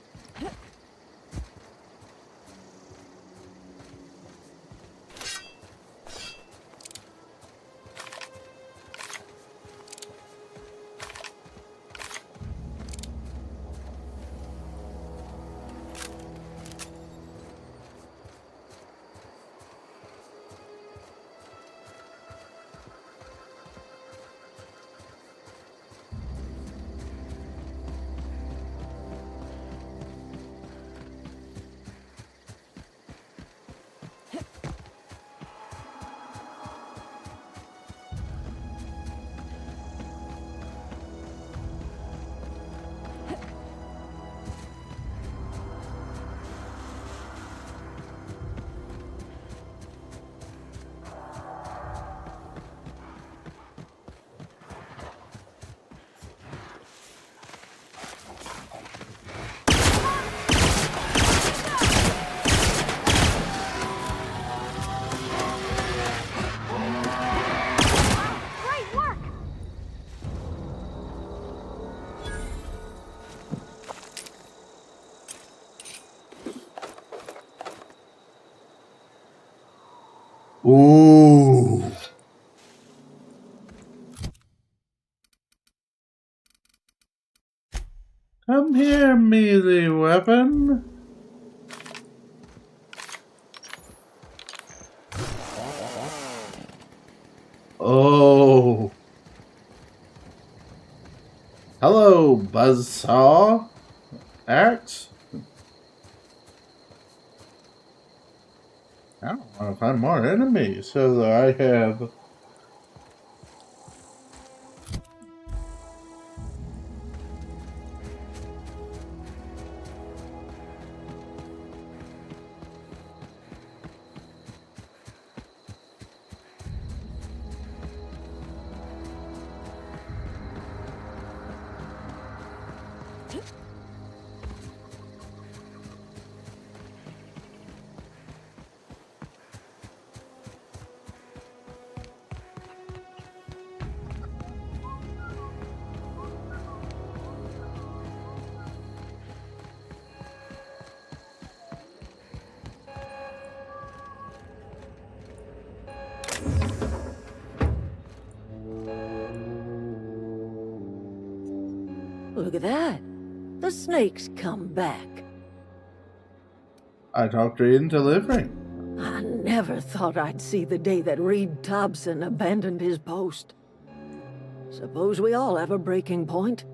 Ooh. Come here, melee weapon. Oh. Hello, buzzsaw. Axe. I don't want to find more enemies, so I have. Look at that. The snake's come back. I talked her into delivering. I never thought I'd see the day that Reed Thompson abandoned his post. Suppose we all have a breaking point.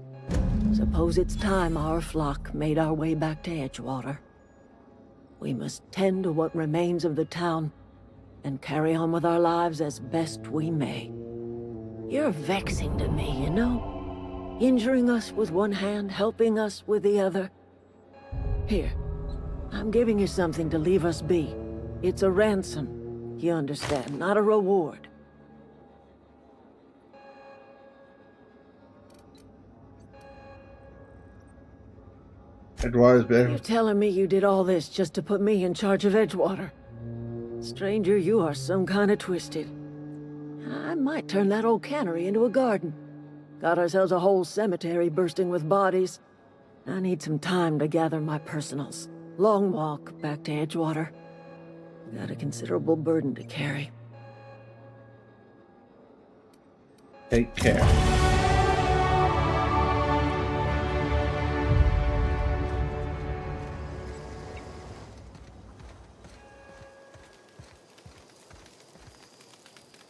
Suppose it's time our flock made our way back to Edgewater. We must tend to what remains of the town and carry on with our lives as best we may. You're vexing to me, you know? Injuring us with one hand, helping us with the other. Here, I'm giving you something to leave us be. It's a ransom, you understand, not a reward. Edgewater's better. You're telling me you did all this just to put me in charge of Edgewater? Stranger, you are some kind of twisted. I might turn that old cannery into a garden. Got ourselves a whole cemetery bursting with bodies. I need some time to gather my personals. Long walk back to Edgewater. Got a considerable burden to carry. Take care.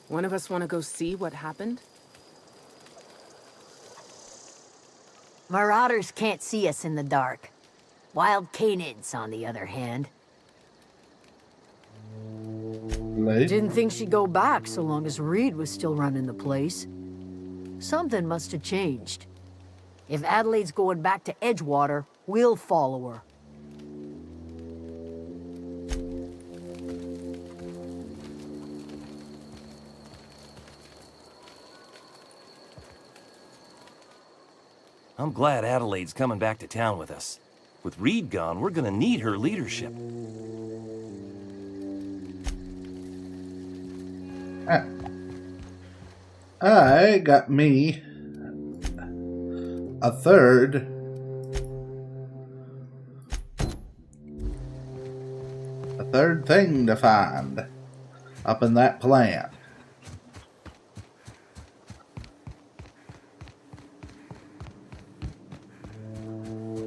One of us want to go see what happened? Marauders can't see us in the dark. Wild canids, on the other hand. Adelaide. Didn't think she'd go back so long as Reed was still running the place. Something must have changed. If Adelaide's going back to Edgewater, we'll follow her. I'm glad Adelaide's coming back to town with us. With Reed gone, we're gonna need her leadership. I got me a third thing to find up in that plant.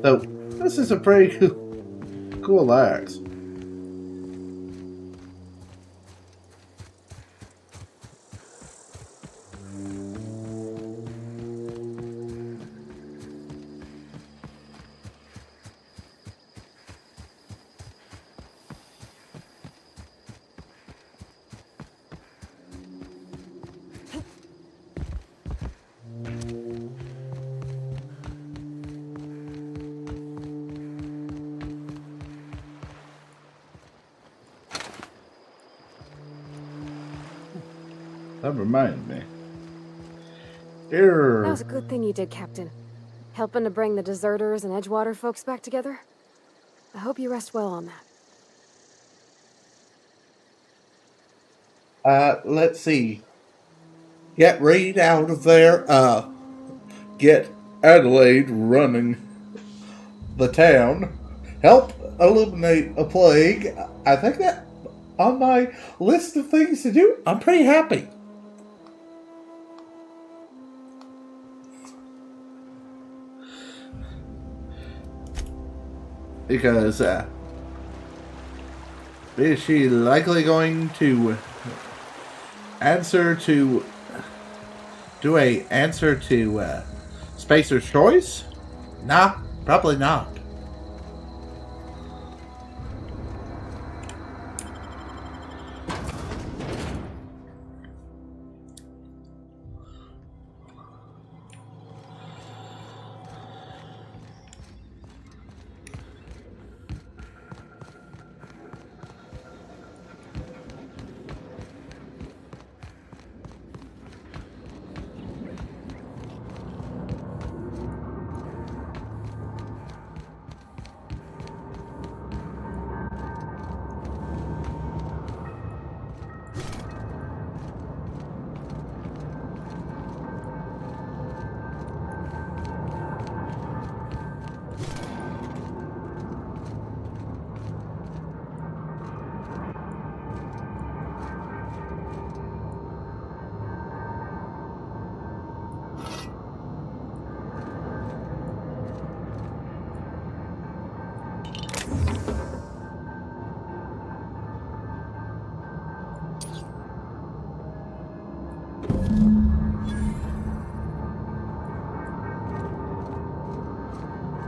So this is a pretty cool axe. That reminds me. That was a good thing you did, Captain. Helping to bring the deserters and Edgewater folks back together. I hope you rest well on that. Let's see. Get Reed out of there. Get Adelaide running the town. Help eliminate a plague. I think that on my list of things to do, I'm pretty happy. Because, is she likely going to do a answer to Spacer's Choice? Nah, probably not.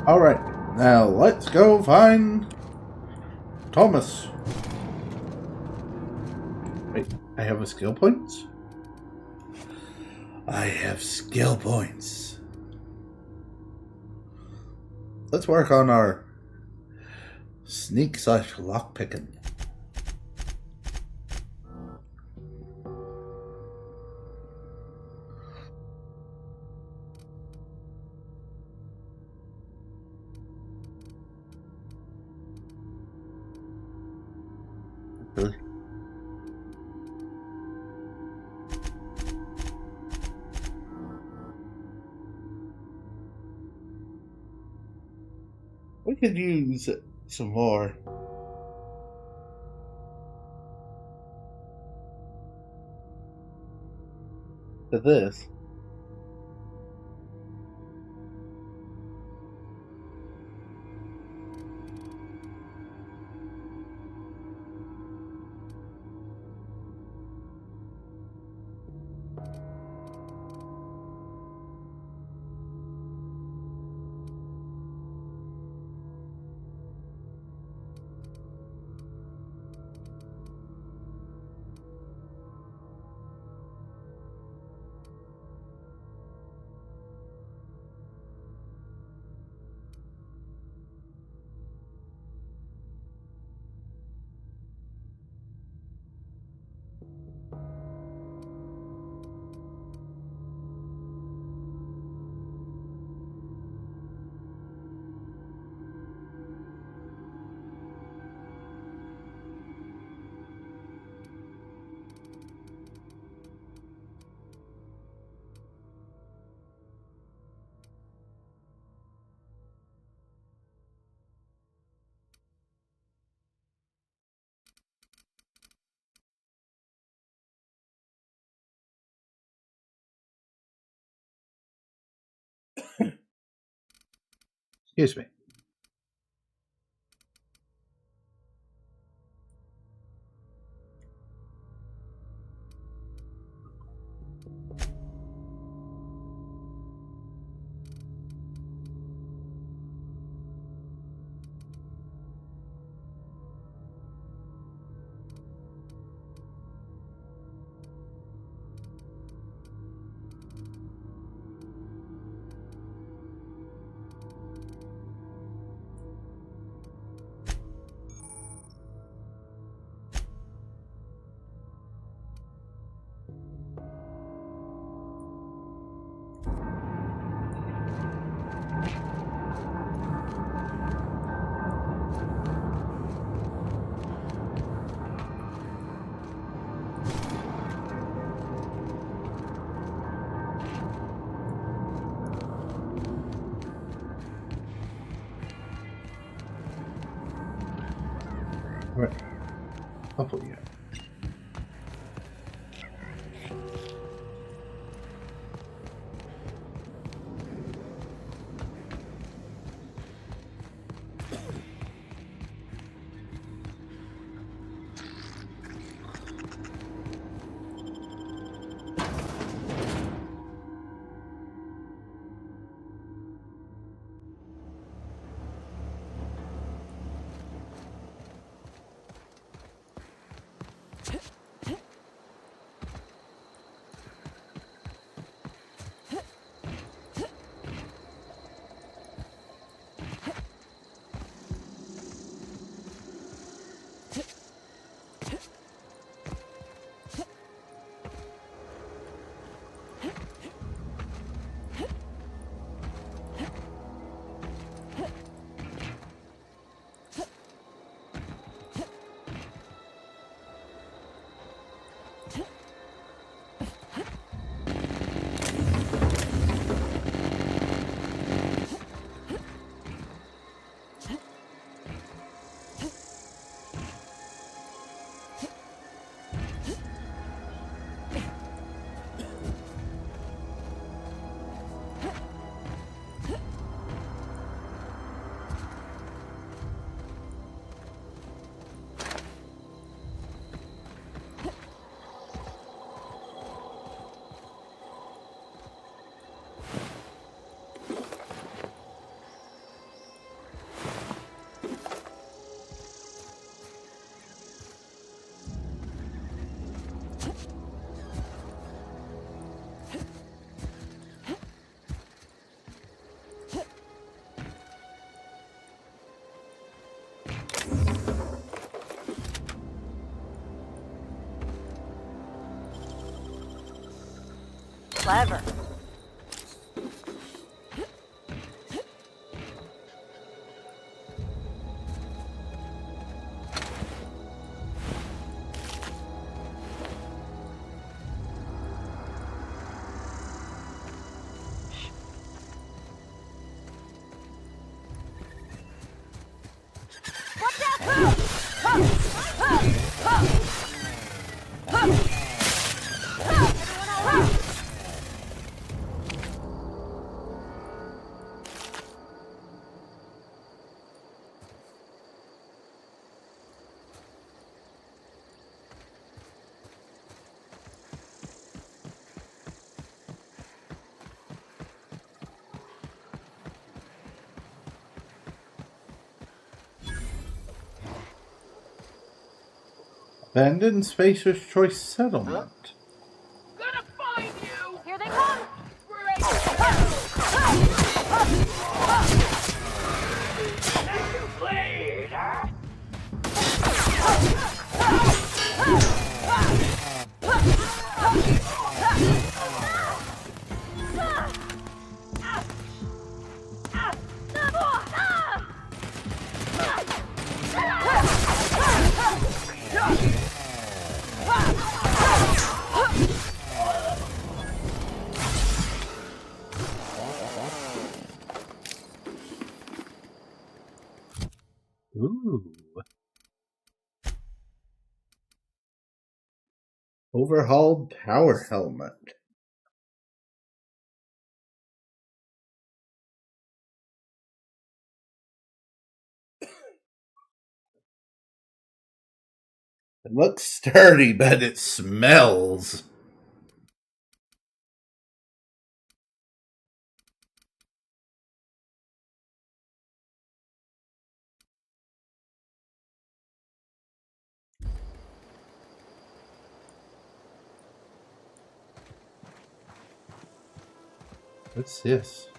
Alright, now let's go find Thomas. Wait, I have a skill points? I have skill points. Let's work on our sneak / lockpicking. Really? We could use some more. To this. Excuse me. Right. Hopefully, yeah. Clever. Abandoned Spacer's Choice Settlement. Gonna find you! Here they come! Let you bleed, huh? Ooh. Overhauled power helmet. It looks sturdy, but it smells. What's this?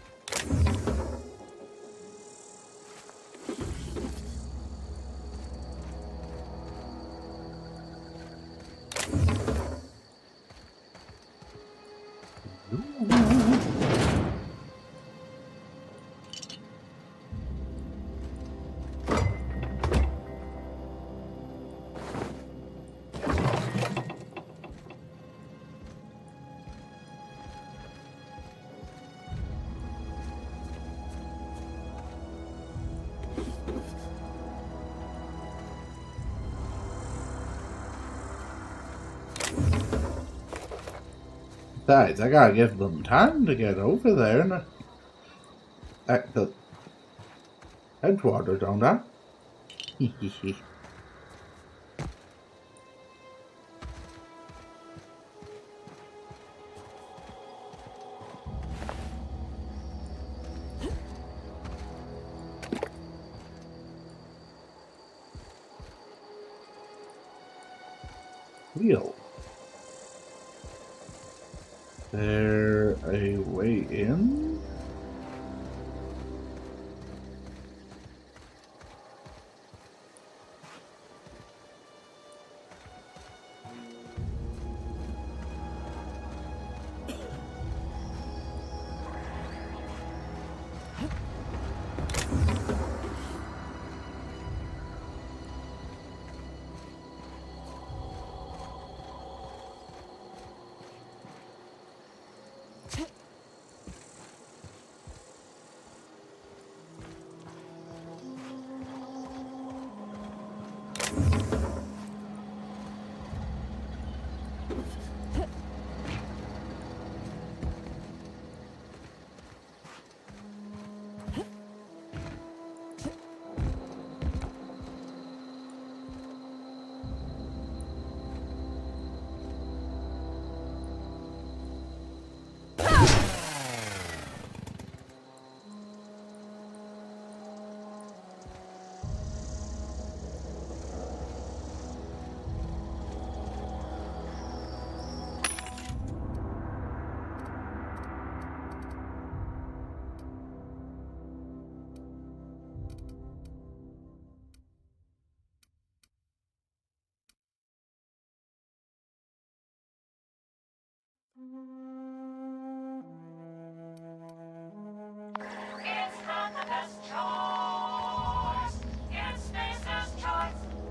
Besides, I gotta give them time to get over there and at the Edgewater, don't I? Wheel. There a way in?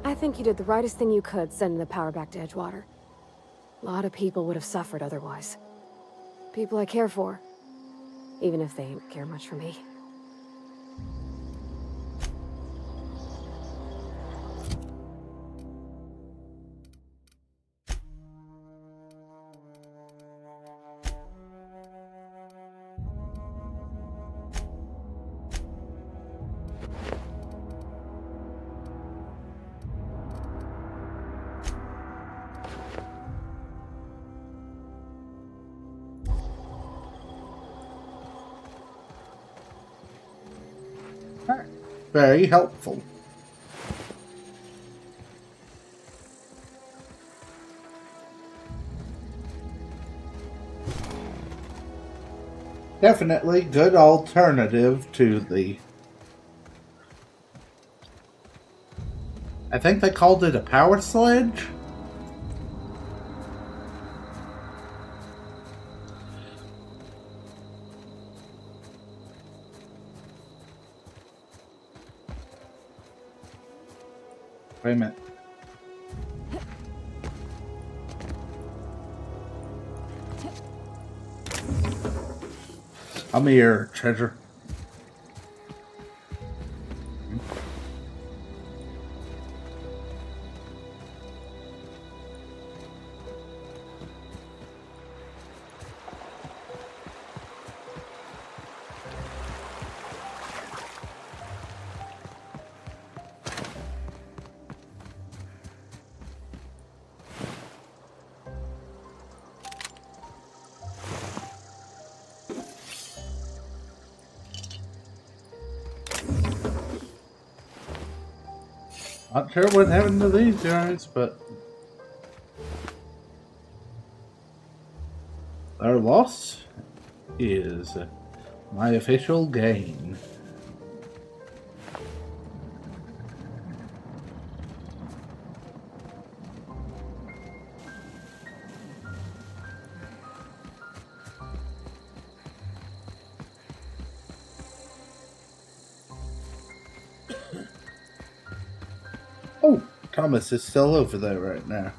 I think you did the rightest thing you could sending the power back to Edgewater. A lot of people would have suffered otherwise. People I care for, even if they ain't care much for me. Very helpful. Definitely good alternative to the... I think they called it a power sledge? Wait a minute. I'm here, treasure. Not sure what happened to these guys, but their loss is my official gain. Oh, Thomas is still over there right now.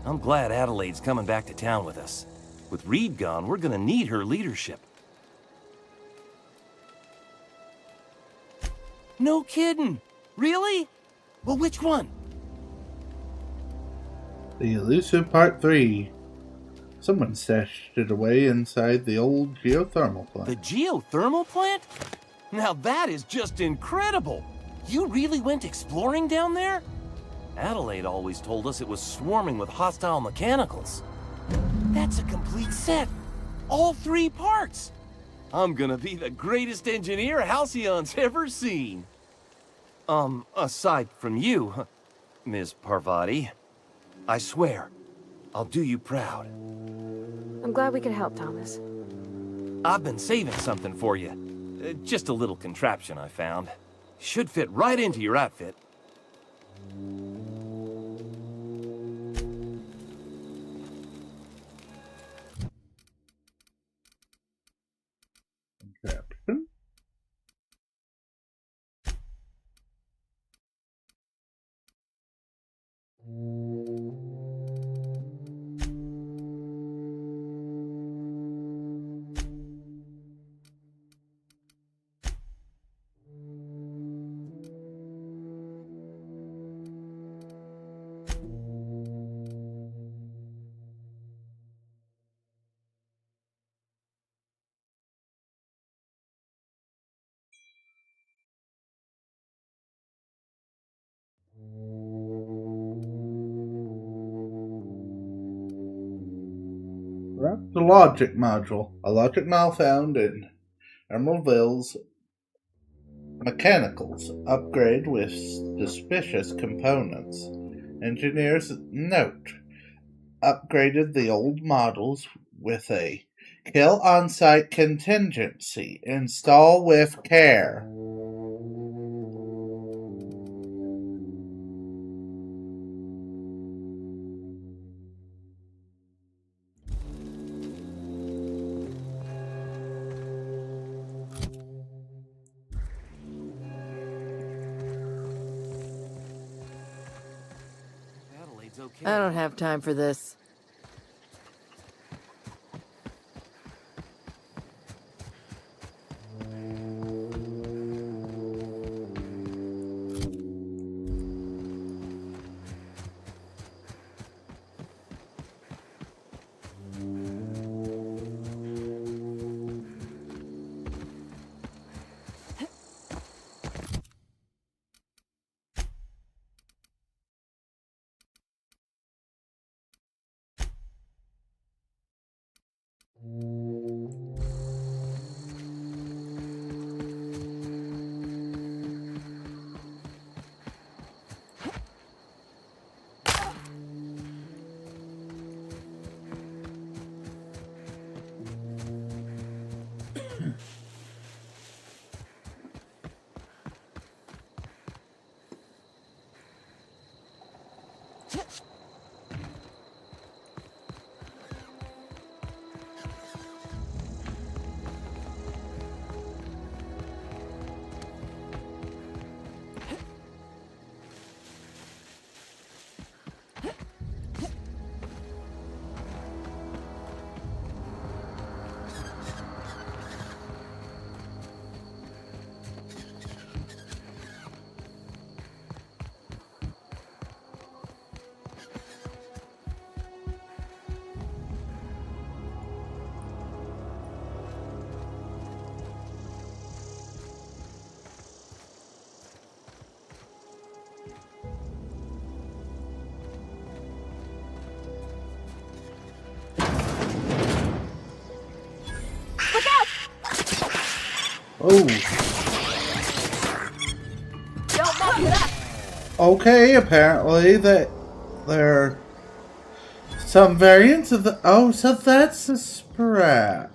I'm glad Adelaide's coming back to town with us. With Reed gone, we're gonna need her leadership. No kidding! Really? Well, which one? The elusive Part 3. Someone stashed it away inside the old geothermal plant. The geothermal plant? Now that is just incredible! You really went exploring down there? Adelaide always told us it was swarming with hostile mechanicals. That's a complete set! All 3 parts! I'm gonna be the greatest engineer Halcyon's ever seen! Aside from you, Ms. Parvati. I swear, I'll do you proud. I'm glad we could help, Thomas. I've been saving something for you. Just a little contraption I found. Should fit right into your outfit. Contraption? The logic module. A logic module found in Emeraldville's Mechanicals. Upgrade with suspicious components. Engineers note. Upgraded the old models with a kill on-site contingency. Install with care. I don't have time for this. Oh. Okay, apparently that there are some variants of the. Oh, so that's a sprat.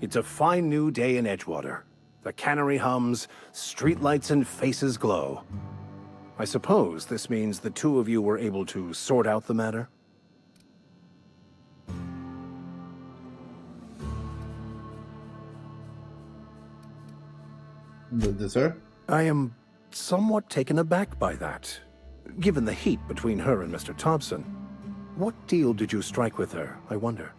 It's a fine new day in Edgewater. The cannery hums, streetlights and faces glow. I suppose this means the two of you were able to sort out the matter? Sir? I am somewhat taken aback by that. Given the heat between her and Mr. Thompson, what deal did you strike with her, I wonder?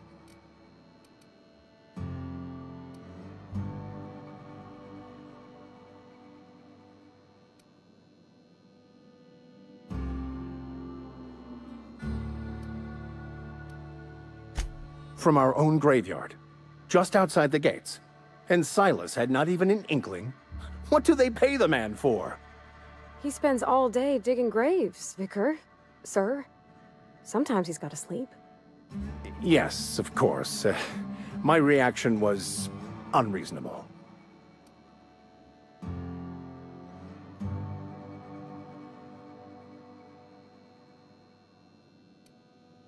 From our own graveyard, just outside the gates. And Silas had not even an inkling. What do they pay the man for? He spends all day digging graves, Vicar. Sir. Sometimes he's got to sleep. Yes, of course. My reaction was unreasonable.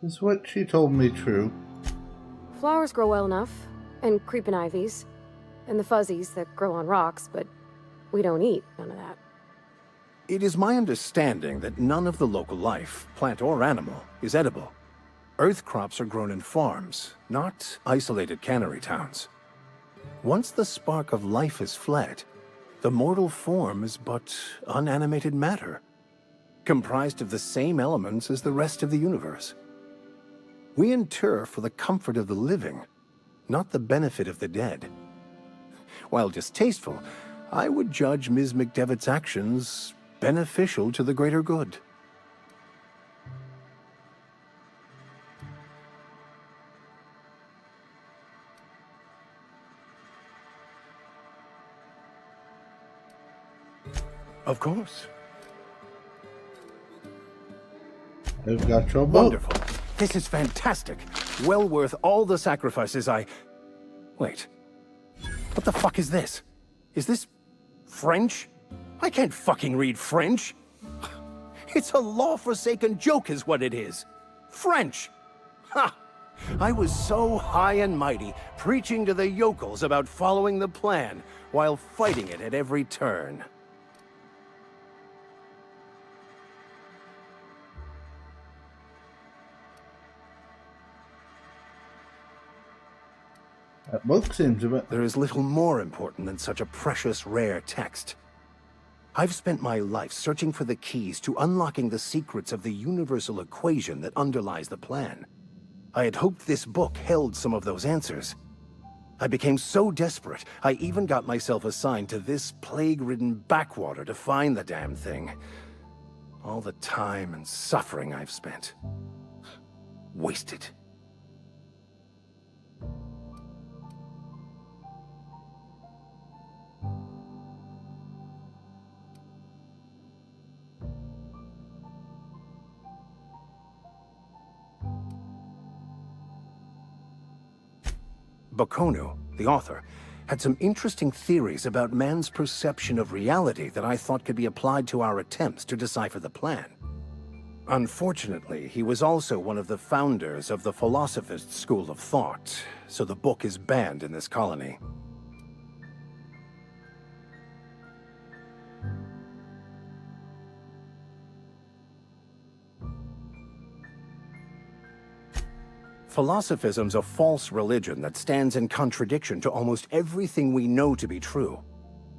Is what she told me true? Flowers grow well enough, and creeping ivies, and the fuzzies that grow on rocks, but we don't eat none of that. It is my understanding that none of the local life, plant or animal, is edible. Earth crops are grown in farms, not isolated cannery towns. Once the spark of life is fled, the mortal form is but unanimated matter, comprised of the same elements as the rest of the universe. We inter for the comfort of the living, not the benefit of the dead. While distasteful, I would judge Ms. McDevitt's actions beneficial to the greater good. Of course. I've got your boat. Wonderful. This is fantastic. Well worth all the sacrifices I... Wait. What the fuck is this? Is this French? I can't fucking read French. It's a law-forsaken joke is what it is. French. Ha! I was so high and mighty, preaching to the yokels about following the plan, while fighting it at every turn. That book seems a bit... There is little more important than such a precious, rare text. I've spent my life searching for the keys to unlocking the secrets of the universal equation that underlies the plan. I had hoped this book held some of those answers. I became so desperate, I even got myself assigned to this plague-ridden backwater to find the damn thing. All the time and suffering I've spent. Wasted. Bakono, the author, had some interesting theories about man's perception of reality that I thought could be applied to our attempts to decipher the plan. Unfortunately, he was also one of the founders of the Philosophist school of thought, so the book is banned in this colony. Philosophism's a false religion that stands in contradiction to almost everything we know to be true.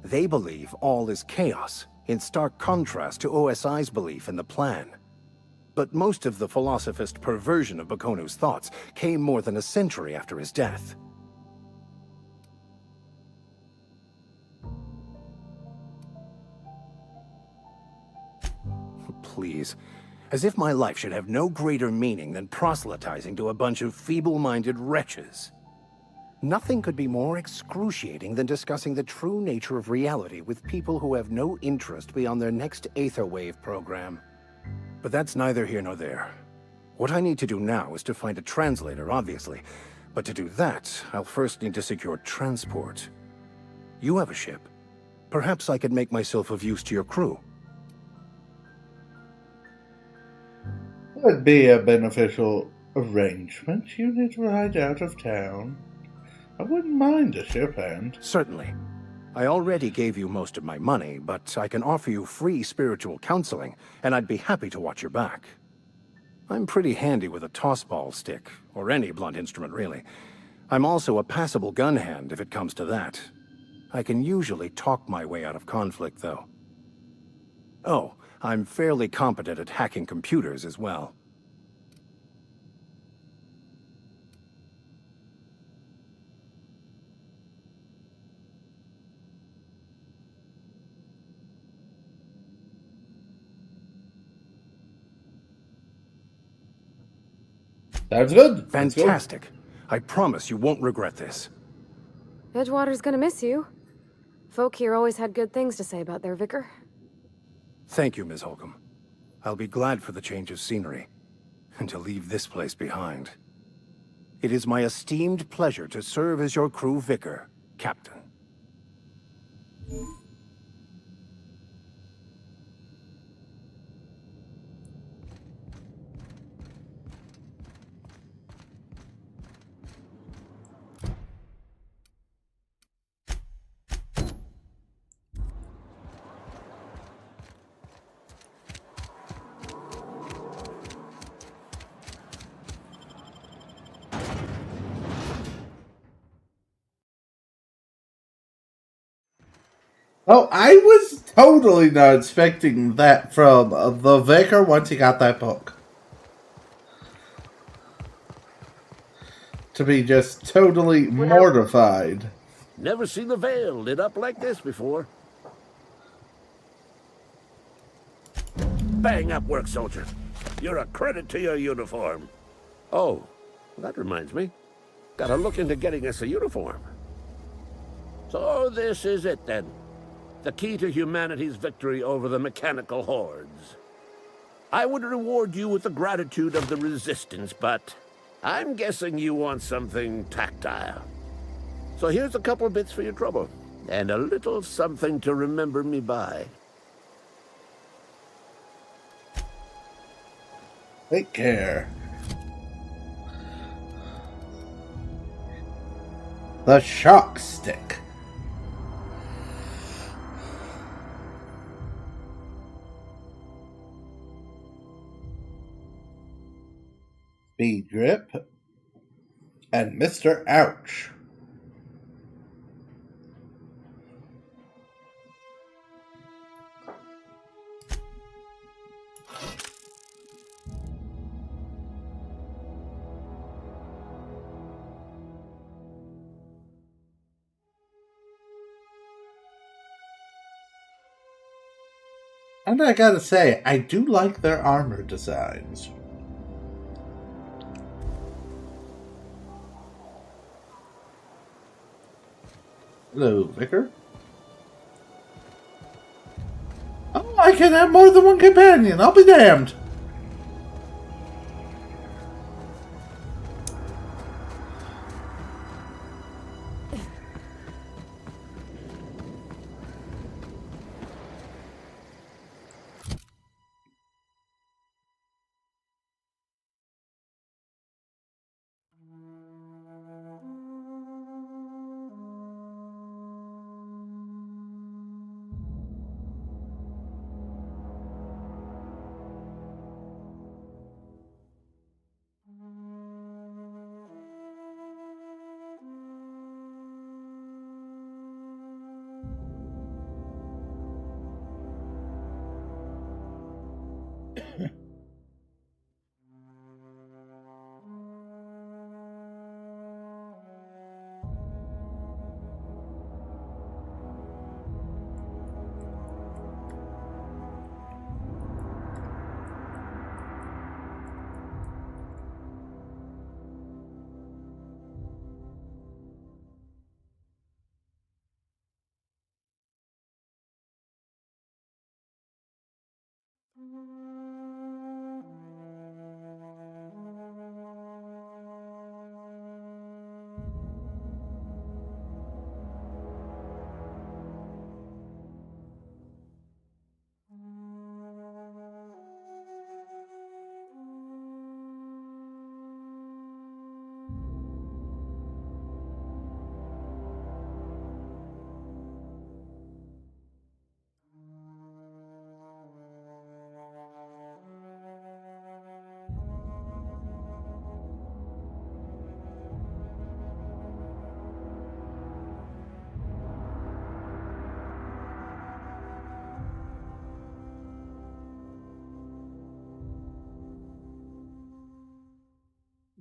They believe all is chaos, in stark contrast to OSI's belief in the plan. But most of the philosophist perversion of Bakono's thoughts came more than a century after his death. Please. As if my life should have no greater meaning than proselytizing to a bunch of feeble-minded wretches. Nothing could be more excruciating than discussing the true nature of reality with people who have no interest beyond their next Aetherwave program. But that's neither here nor there. What I need to do now is to find a translator, obviously. But to do that, I'll first need to secure transport. You have a ship. Perhaps I could make myself of use to your crew. Would be a beneficial arrangement. You need to ride out of town. I wouldn't mind a ship hand. Certainly. I already gave you most of my money, but I can offer you free spiritual counseling, and I'd be happy to watch your back. I'm pretty handy with a tossball stick, or any blunt instrument really. I'm also a passable gun hand if it comes to that. I can usually talk my way out of conflict, though. Oh, I'm fairly competent at hacking computers as well. Sounds good. Fantastic. I promise you won't regret this. Edgewater's gonna miss you. Folk here always had good things to say about their vicar. Thank you, Ms. Holcomb. I'll be glad for the change of scenery, and to leave this place behind. It is my esteemed pleasure to serve as your crew vicar, Captain. Oh, I was totally not expecting that from the vicar once he got that book. To be just totally mortified. Never seen the Vale lit up like this before. Bang up work, soldier. You're a credit to your uniform. Oh, that reminds me. Gotta look into getting us a uniform. So this is it then. The key to humanity's victory over the mechanical hordes. I would reward you with the gratitude of the Resistance, but I'm guessing you want something tactile. So here's a couple bits for your trouble, and a little something to remember me by. Take care. The shock stick. Speed grip. And Mr. Ouch. And I gotta say, I do like their armor designs. Hello, Vicar. Oh, I can have more than one companion. I'll be damned.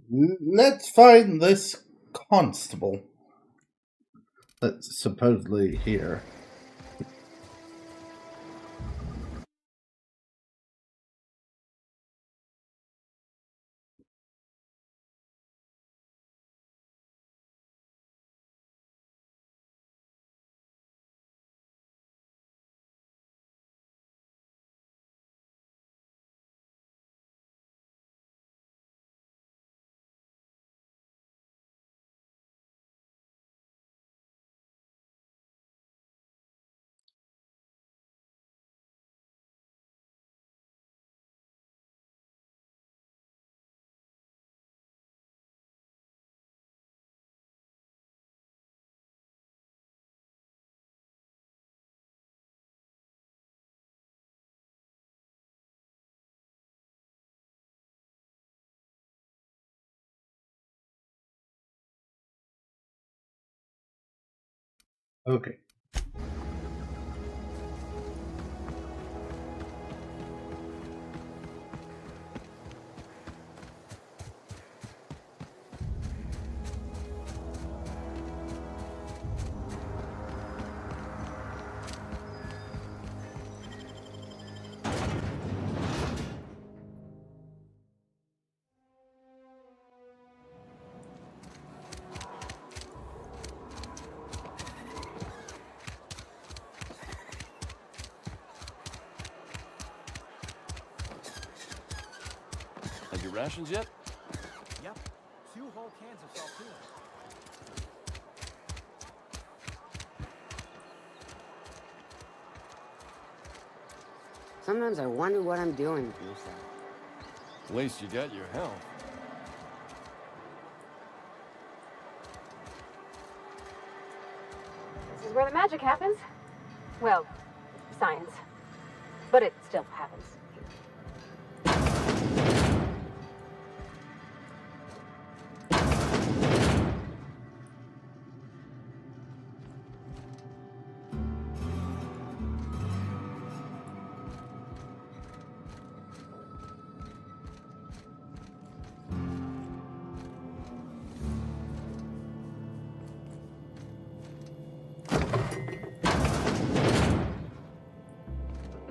Let's find this constable that's supposedly here. Okay. rations yet? Yep. 2 whole cans of saltine. Sometimes I wonder what I'm doing to myself. At least you got your health. This is where the magic happens. Well, science. But it still happens.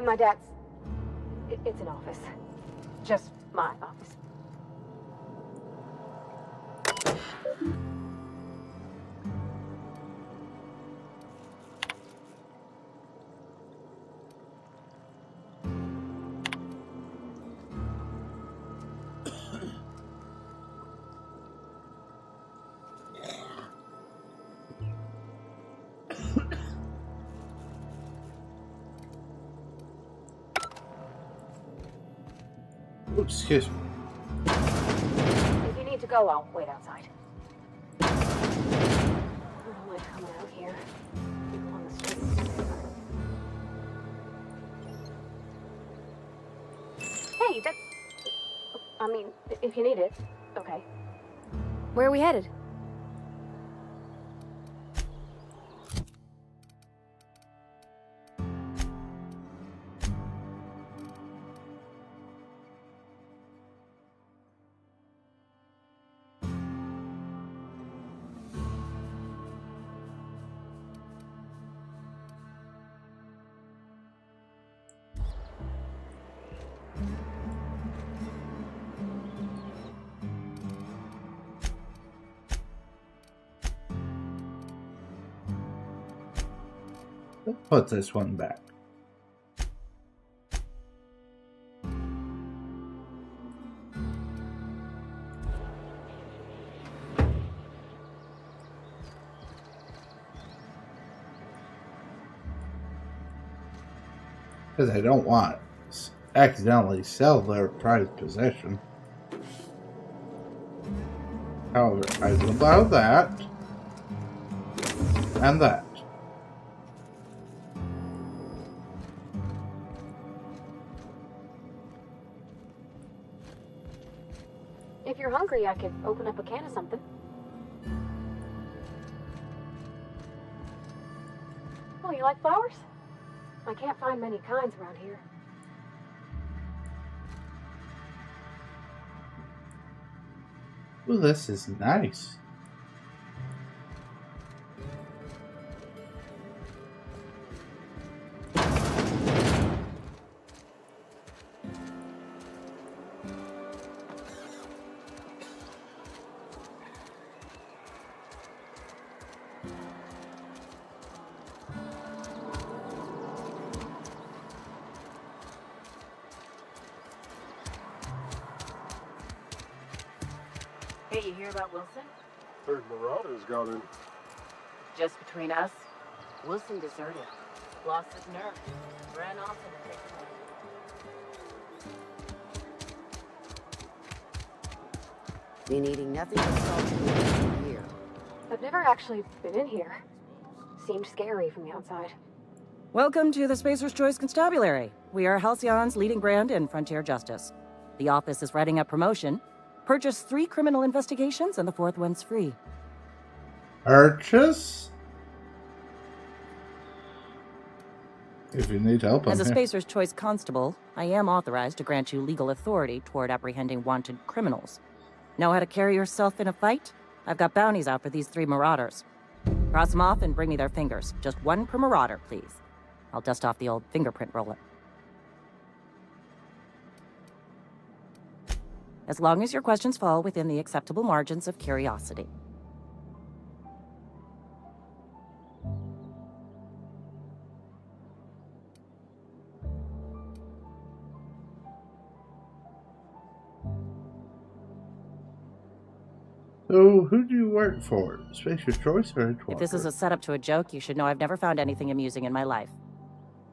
My dad's... It's an office. Just my office. Oops, excuse me. If you need to go, I'll wait outside. I don't like coming out here. People on the street. Hey, that's... I mean, if you need it, okay. Where are we headed? Let's put this one back. Because I don't want to accidentally sell their prized possession. However, I will allow that and that. If you're hungry, I could open up a can of something. Oh, you like flowers? I can't find many kinds around here. Ooh, this is nice. Hey, you hear about Wilson? Heard Marauders got in. Just between us, Wilson deserted. Lost his nerve. Ran off in a big way. Been eating nothing but salt for a year. I've never actually been in here. Seemed scary from the outside. Welcome to the Spacer's Choice Constabulary. We are Halcyon's leading brand in frontier justice. The office is writing up promotion. Purchase 3 criminal investigations and the 4th one's free. Purchase? If you need help, As a I'm here. Spacer's Choice Constable, I am authorized to grant you legal authority toward apprehending wanted criminals. Know how to carry yourself in a fight? I've got bounties out for these 3 marauders. Cross them off and bring me their fingers. Just 1 per marauder, please. I'll dust off the old fingerprint roller. As long as your questions fall within the acceptable margins of curiosity. So, who do you work for? Spacer Choice or Edgewater? If this is a setup to a joke, you should know I've never found anything amusing in my life.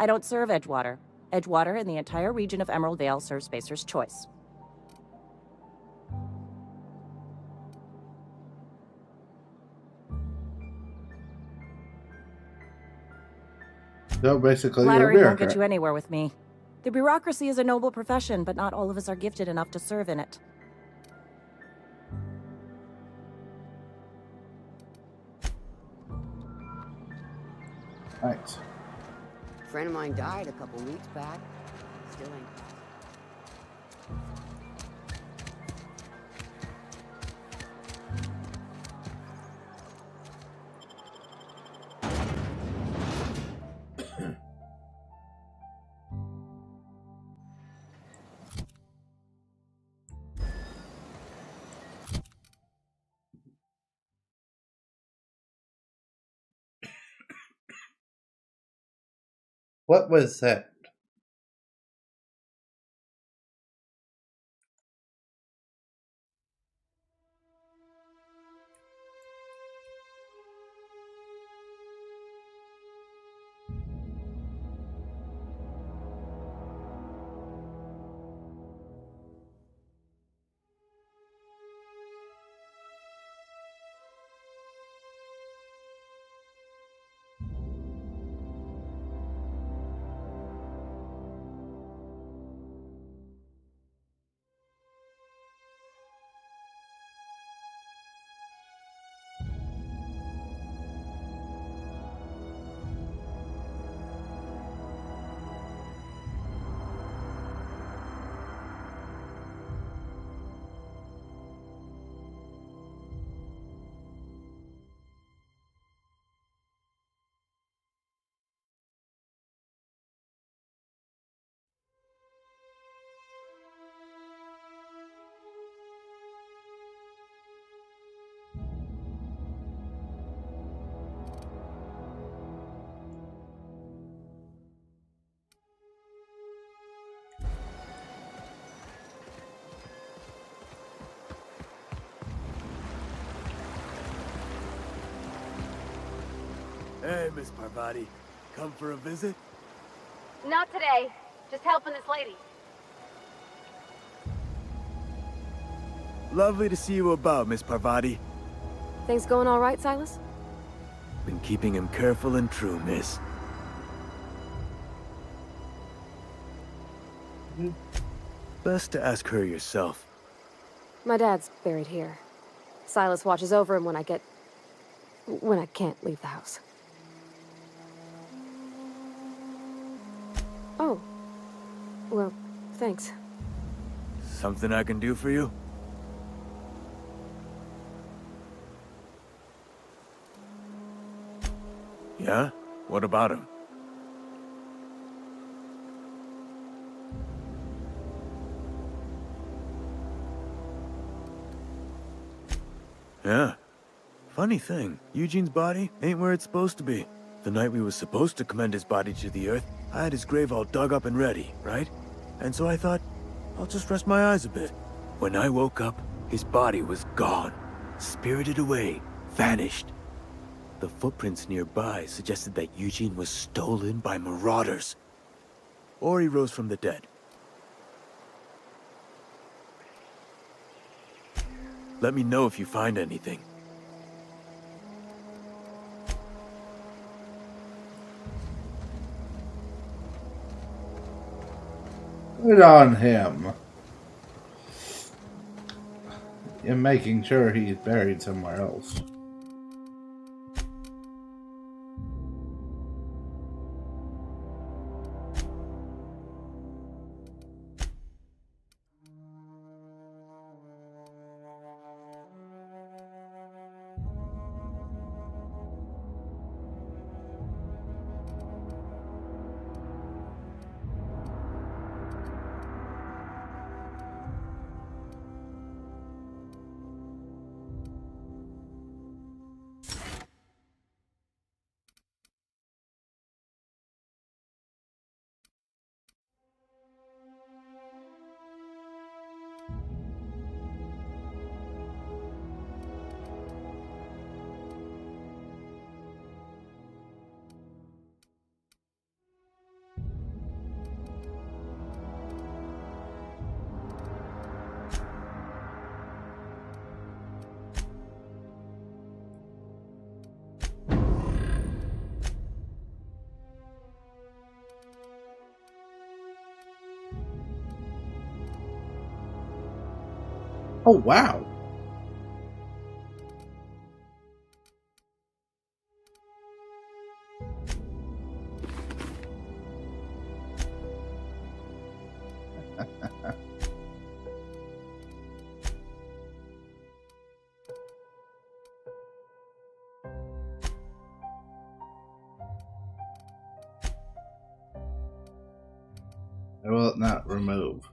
I don't serve Edgewater. Edgewater and the entire region of Emerald Vale serve Spacer's Choice. So basically, you're a Flattery won't bureaucrat. get you anywhere with me. The bureaucracy is a noble profession, but not all of us are gifted enough to serve in it. Thanks. A friend of mine died a couple weeks back. Still ain't. What was that? Hey, Miss Parvati. Come for a visit? Not today. Just helping this lady. Lovely to see you about, Miss Parvati. Things going all right, Silas? Been keeping him careful and true, miss. Best to ask her yourself. My dad's buried here. Silas watches over him when I can't leave the house. Oh. Well, thanks. Something I can do for you? Yeah? What about him? Yeah. Funny thing, Eugene's body ain't where it's supposed to be. The night we was supposed to commend his body to the earth, I had his grave all dug up and ready, right? And so I thought, I'll just rest my eyes a bit. When I woke up, his body was gone. Spirited away. Vanished. The footprints nearby suggested that Eugene was stolen by marauders. Or he rose from the dead. Let me know if you find anything. Good on him. And making sure he's buried somewhere else. Oh, wow. I will not remove.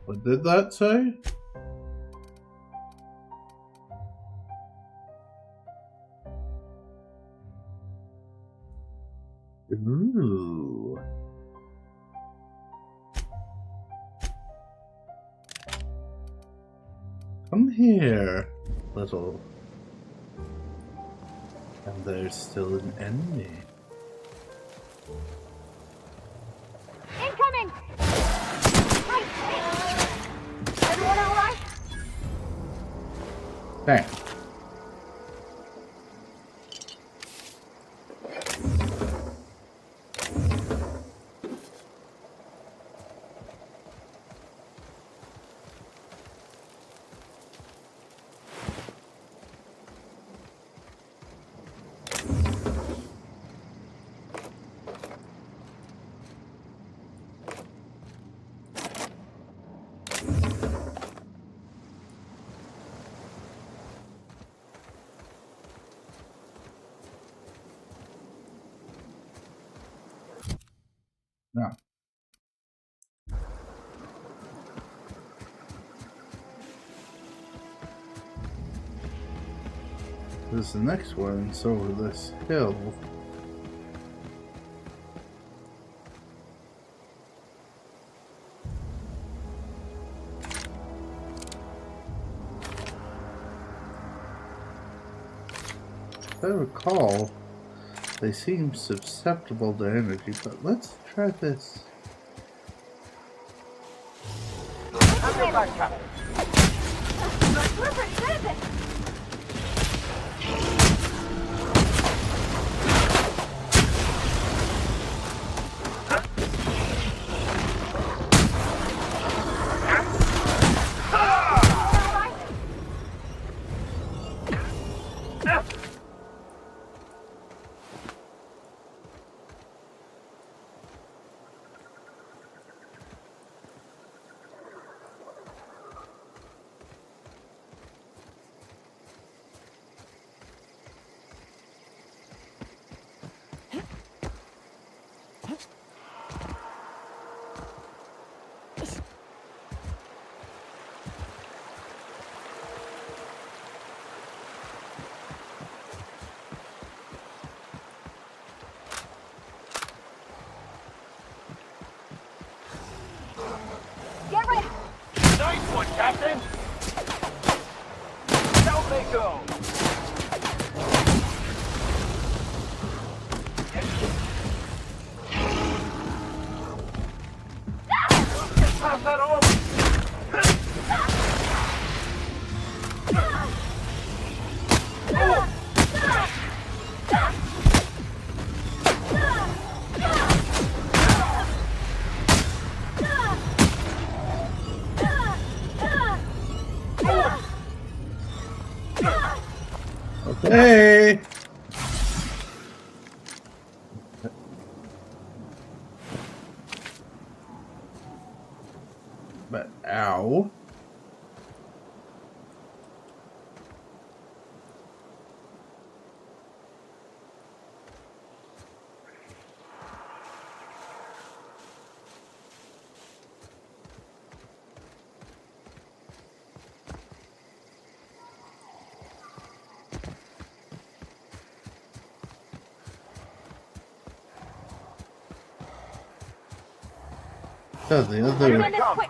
What did that say? Ooh. Come here, little. And there's still an enemy. Incoming! Everyone all right? Dang. This the next one's over this hill. If I recall, they seem susceptible to energy, but let's try this. Get ready! Nice one, Captain! Down they go! Pass that over! Hey! But ow. Oh, the other. Quick!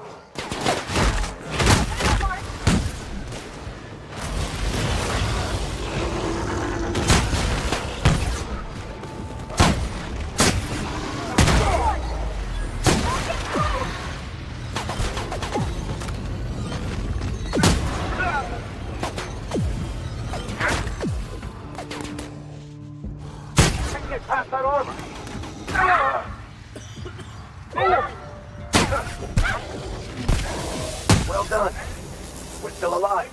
Get past that armor! Well done. We're still alive.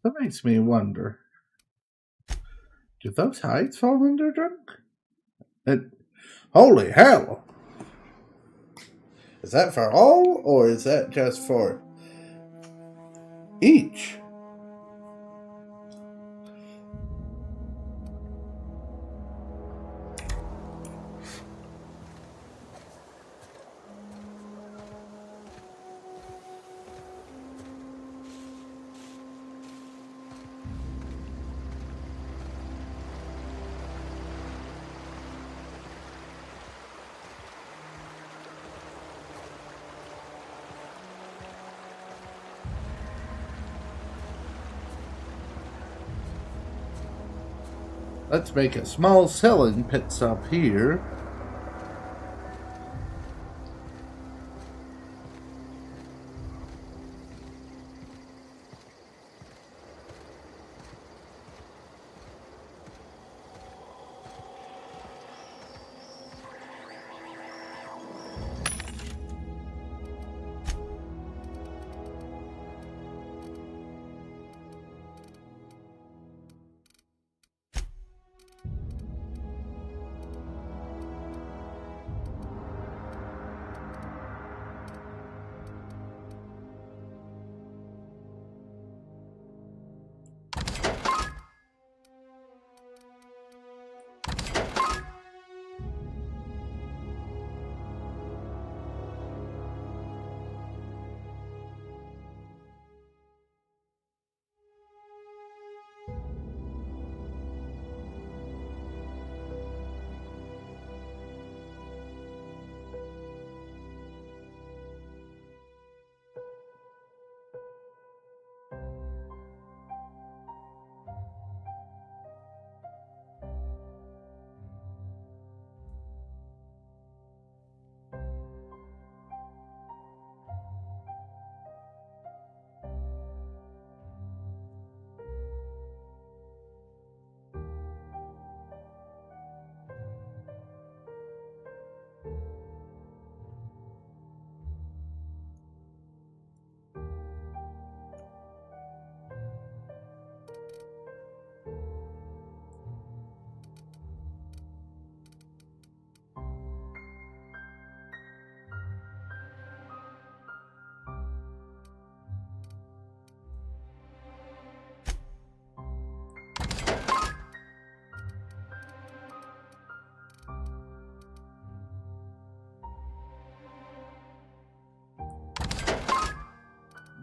That makes me wonder. Do those hides fall under drunk? Holy hell! Is that for all, or is that just for each? Let's make a small selling pit stop here.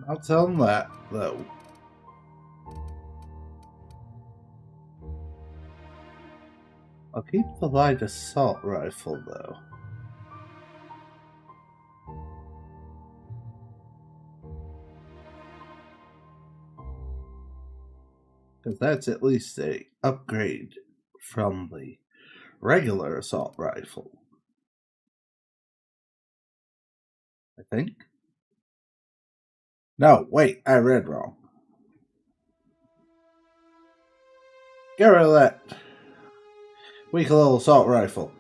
I'll tell him that, though. I'll keep the light assault rifle, though. Because that's at least a upgrade from the regular assault rifle. I think. No, wait, I read wrong. Get rid of that weak little assault rifle.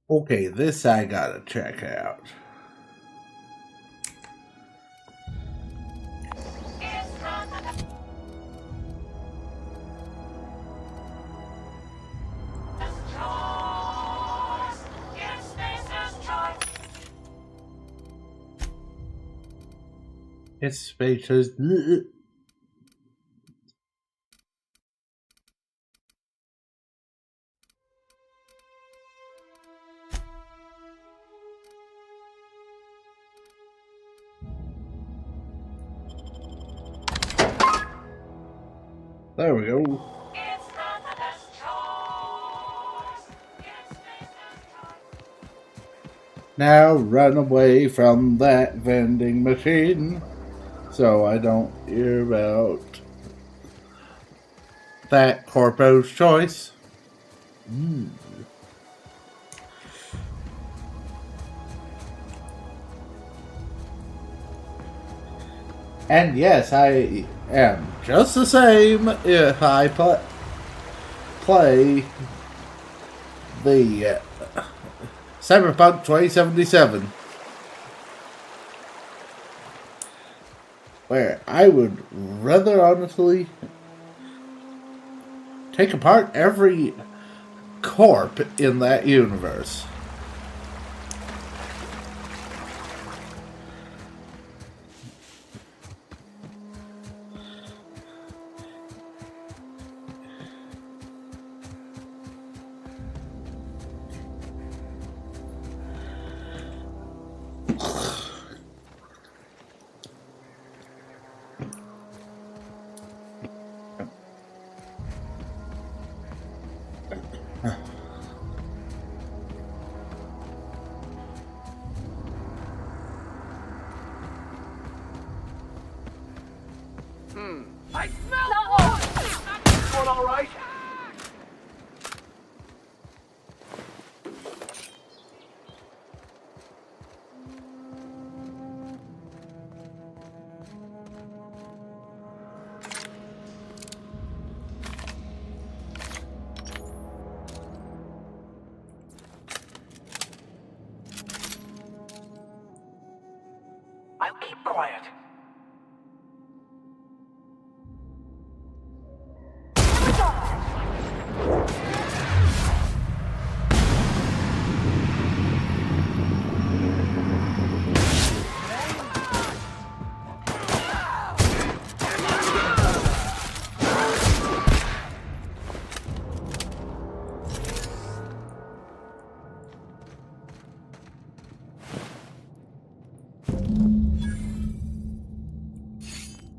Okay, this I gotta check out. It's spacious. There we go. Now run away from that vending machine so I don't hear about that corpo's choice. And yes, I am just the same if I play the Cyberpunk 2077, where I would rather honestly take apart every corp in that universe. I smell Going all right? I'll keep quiet.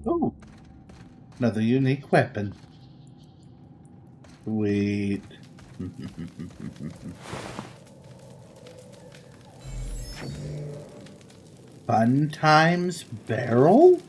Oh, another unique weapon. Sweet. Fun Times Barrel?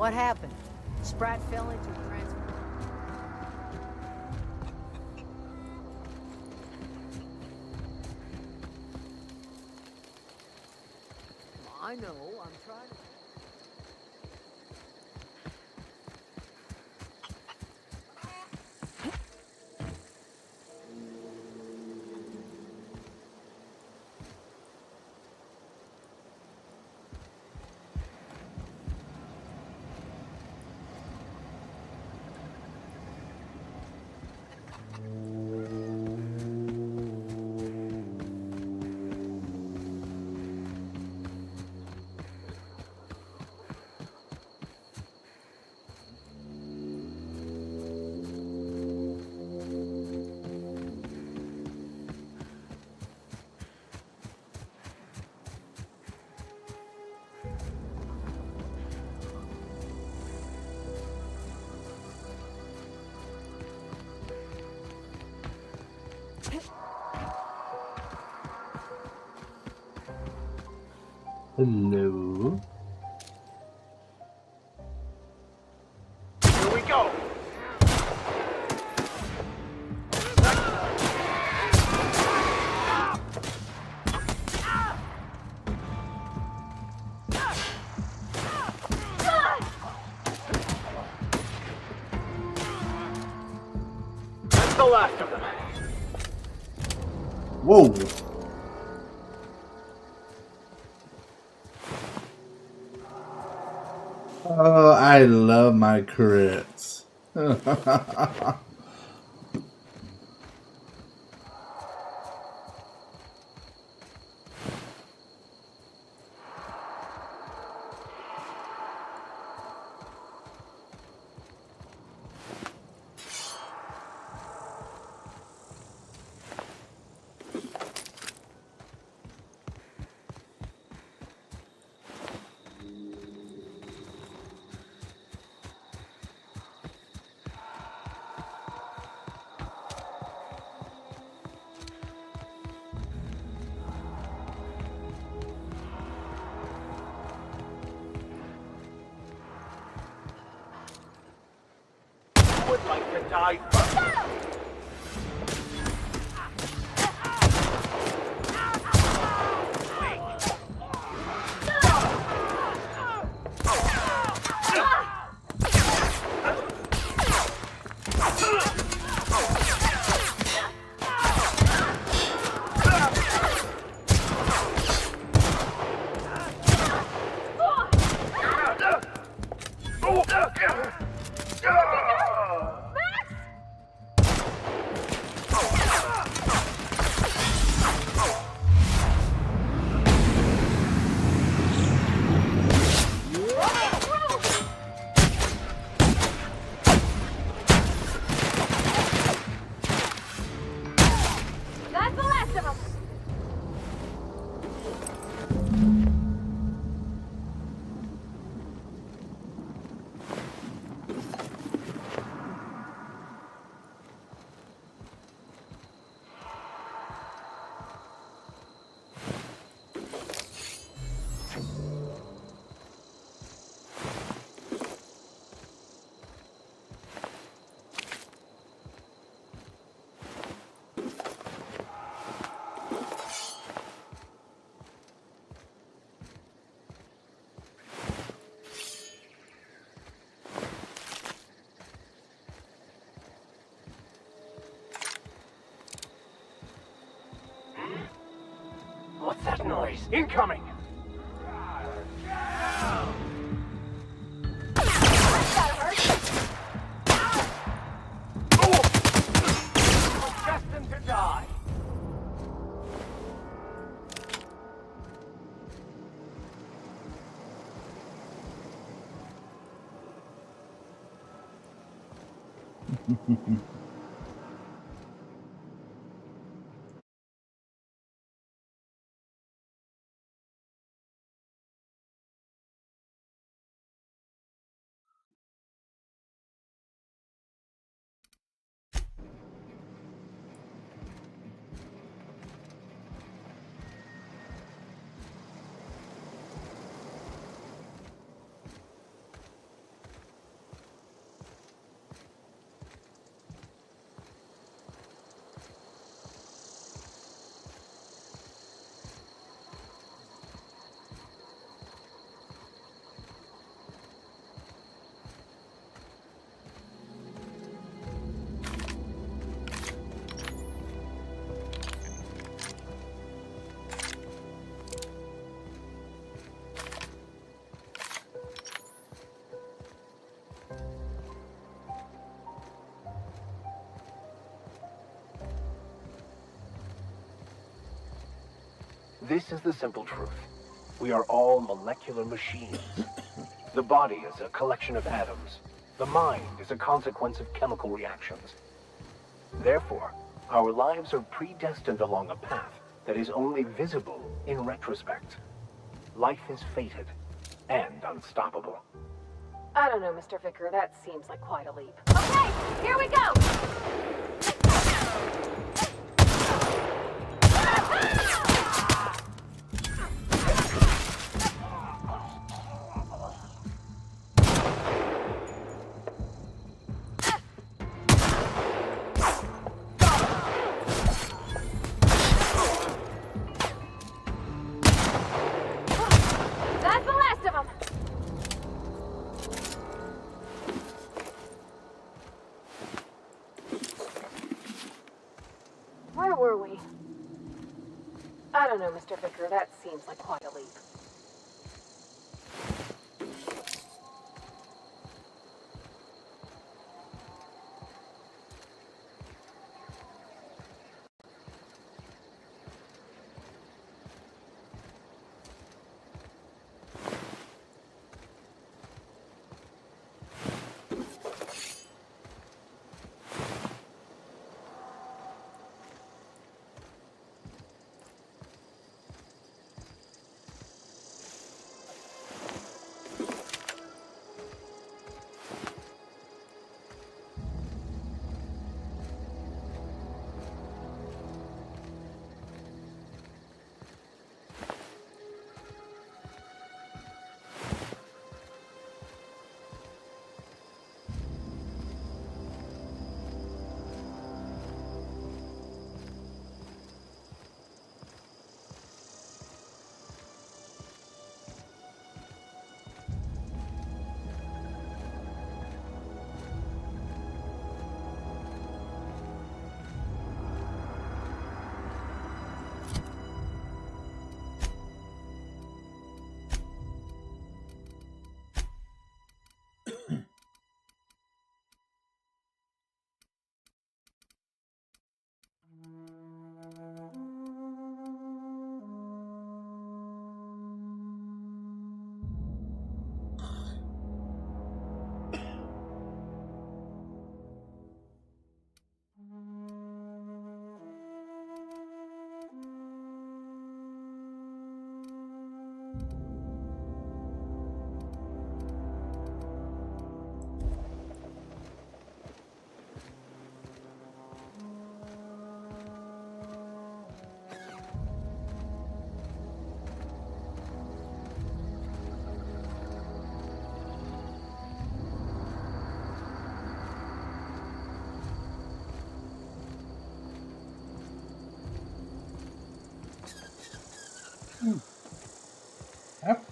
What happened? Sprat fell into a transfer. I know, I'm trying to... Hello. Here we go. That's the last of them. Whoa. Oh, I love my crits. Would like to die first. That's the last of them. What's that noise? Incoming! Destined to die! This is the simple truth. We are all molecular machines. The body is a collection of atoms. The mind is a consequence of chemical reactions. Therefore, our lives are predestined along a path that is only visible in retrospect. Life is fated and unstoppable. I don't know, Mr. Vicker. That seems like quite a leap. Okay, here we go! That's the last of them! Where were we? I don't know, Mr. Vicker. That seems like quite a leap.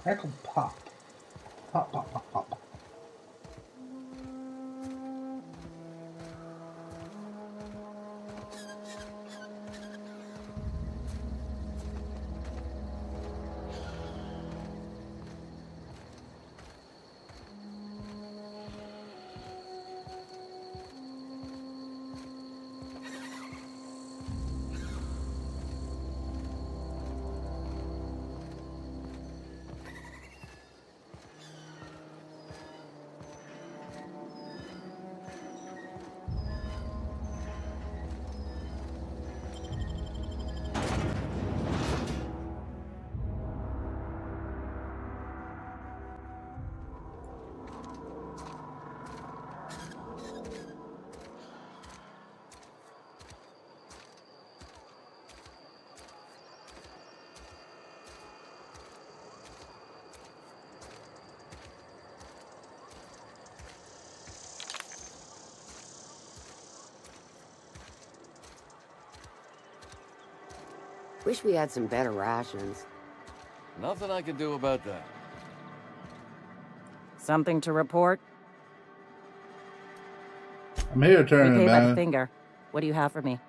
Crackle pop. Pop, pop, pop, pop. Wish we had some better rations. Nothing I can do about that. Something to report? I'm here, turning Repay by the man. finger. What do you have for me?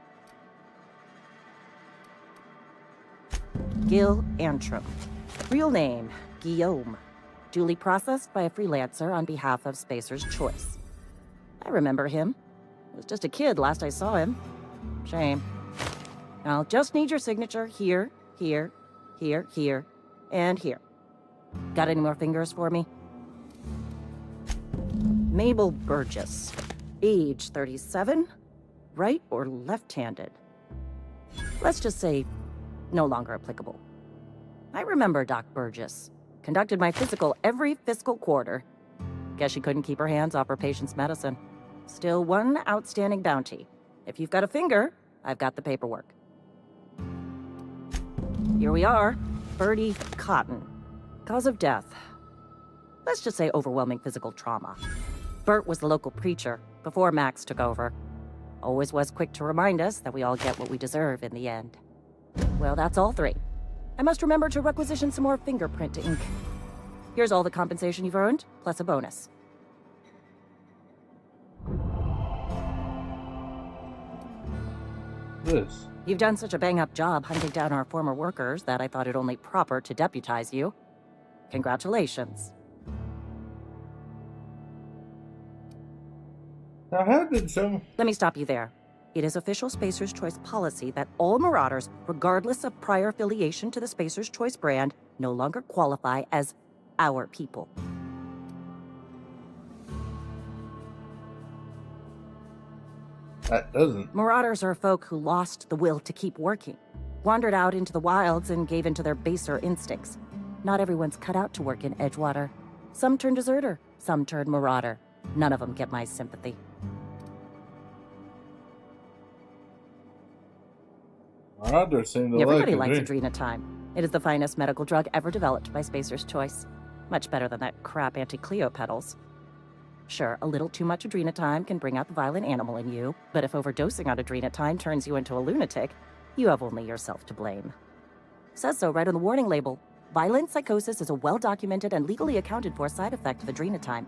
Gil Antrim. Real name, Guillaume. Duly processed by a freelancer on behalf of Spacer's Choice. I remember him. Was just a kid last I saw him. Shame. I'll just need your signature here, here, Here, here, and here. Got any more fingers for me? Mabel Burgess. Age 37? Right or left-handed? Let's just say no longer applicable. I remember Doc Burgess. Conducted my physical every fiscal quarter. Guess she couldn't keep her hands off her patient's medicine. Still one outstanding bounty. If you've got a finger, I've got the paperwork. Here we are. Bertie Cotton. Cause of death. Let's just say overwhelming physical trauma. Bert was the local preacher before Max took over. Always was quick to remind us that we all get what we deserve in the end. Well, that's all three. I must remember to requisition some more fingerprint ink. Here's all the compensation you've earned, plus a bonus. This. You've done such a bang-up job hunting down our former workers that I thought it only proper to deputize you. Congratulations. Now, how did some... Let me stop you there. It is official Spacer's Choice policy that all Marauders, regardless of prior affiliation to the Spacer's Choice brand, no longer qualify as our people. That doesn't. Marauders are folk who lost the will to keep working, wandered out into the wilds and gave into their baser instincts. Not everyone's cut out to work in Edgewater. Some turn deserter, some turn marauder. None of them get my sympathy. Marauders seem to Everybody like likes Adrenatime. It is the finest medical drug ever developed by Spacer's Choice. Much better than that crap anti-Cleo pedals. Sure, a little too much Adrenatime can bring out the violent animal in you, but if overdosing on Adrenatime turns you into a lunatic, you have only yourself to blame. Says so right on the warning label. Violent psychosis is a well-documented and legally accounted for side effect of Adrenatime.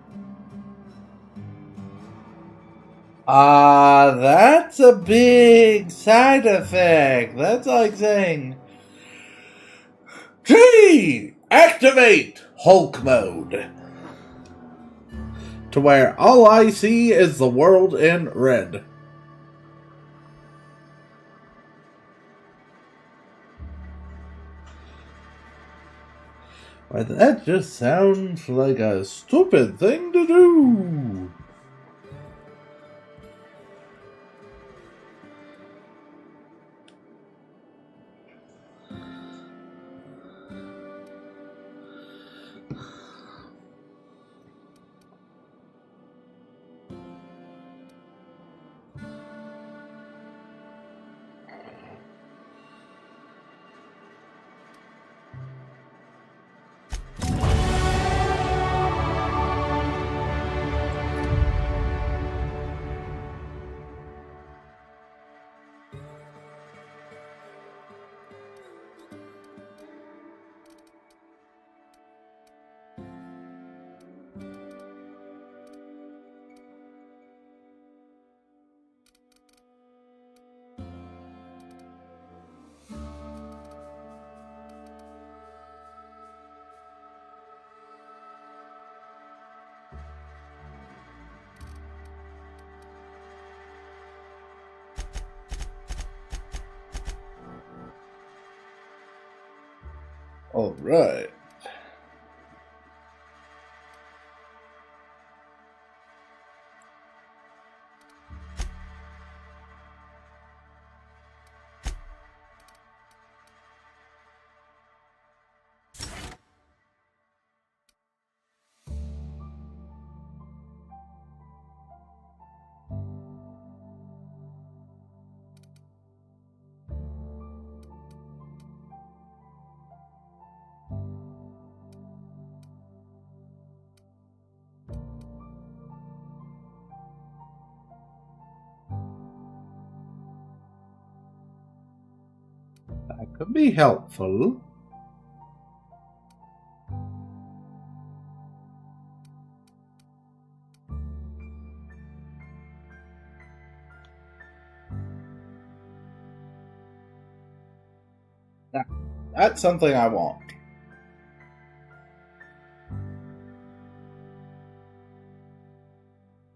That's a big side effect. That's like saying, G! Activate Hulk mode. To where all I see is the world in red. Why, that just sounds like a stupid thing to do. All right. That could be helpful. Now, that's something I want.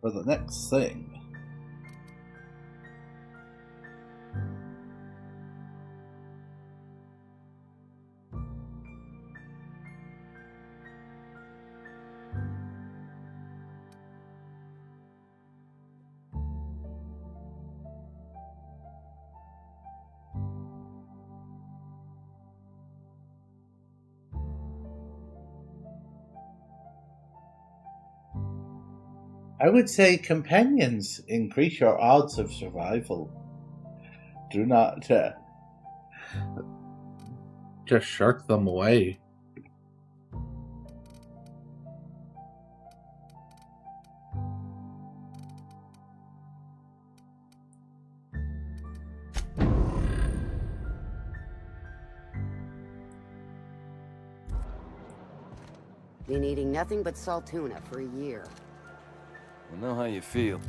For the next thing. I would say companions increase your odds of survival. Do not just shirk them away. Been eating nothing but salt tuna for a year. I know how you feel.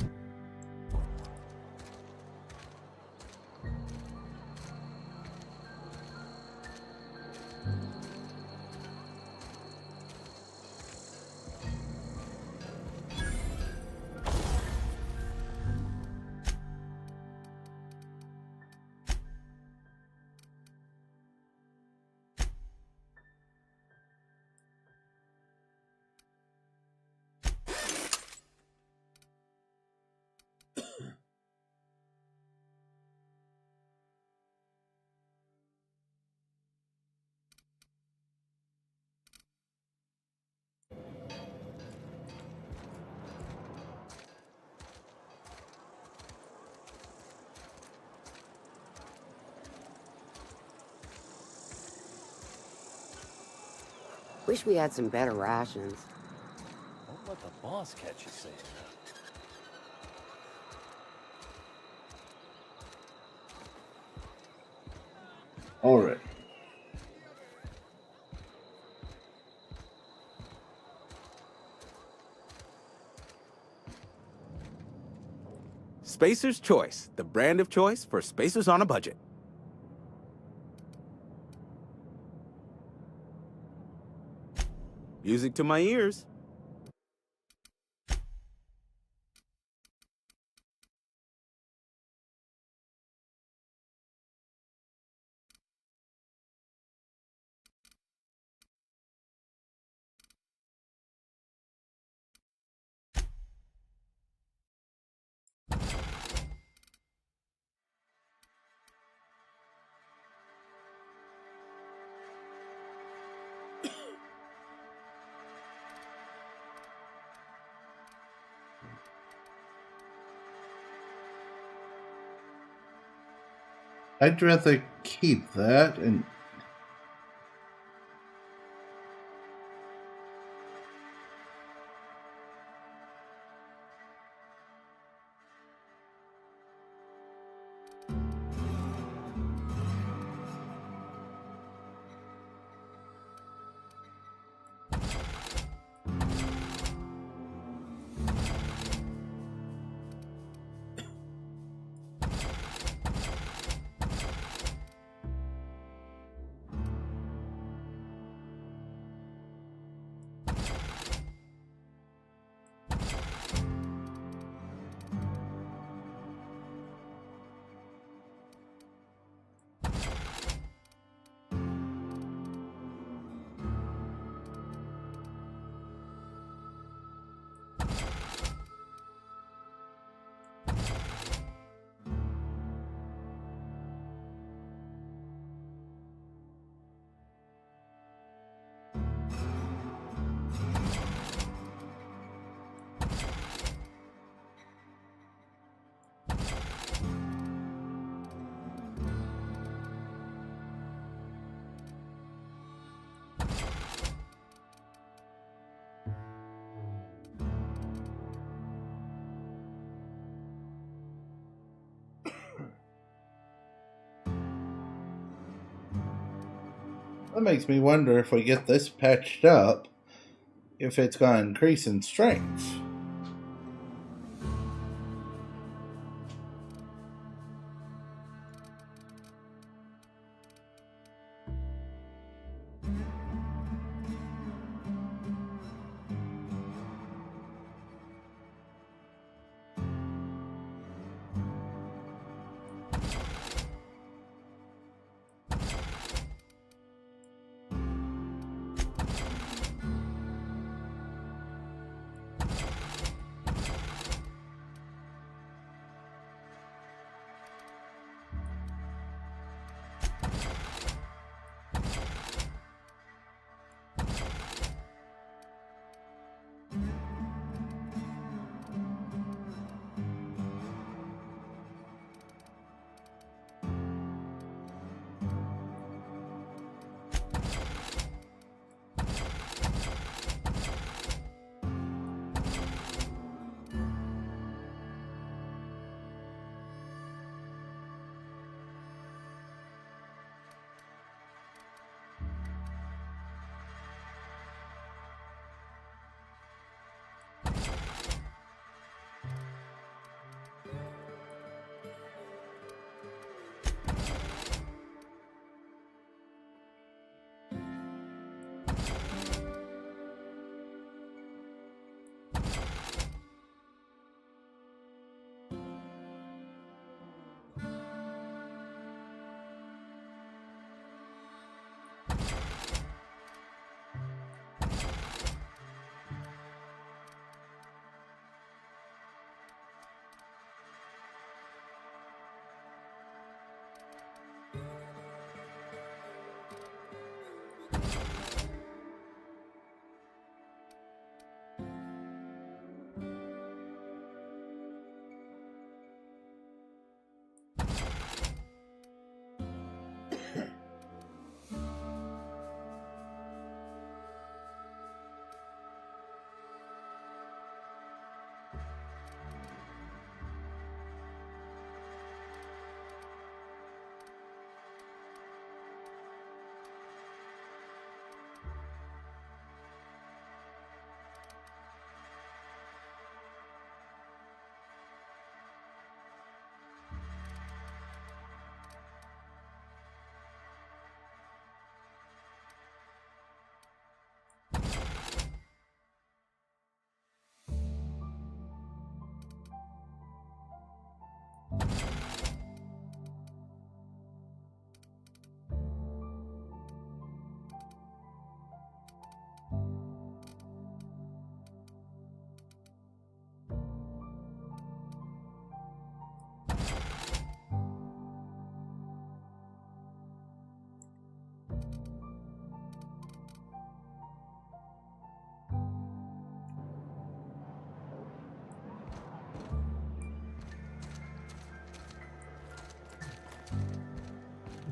Wish we had some better rations. Don't let the boss catch you saying that. Alright. Spacer's Choice, the brand of choice for spacers on a budget. Music to my ears. I'd rather keep that and... That makes me wonder if we get this patched up, if it's going to increase in strength.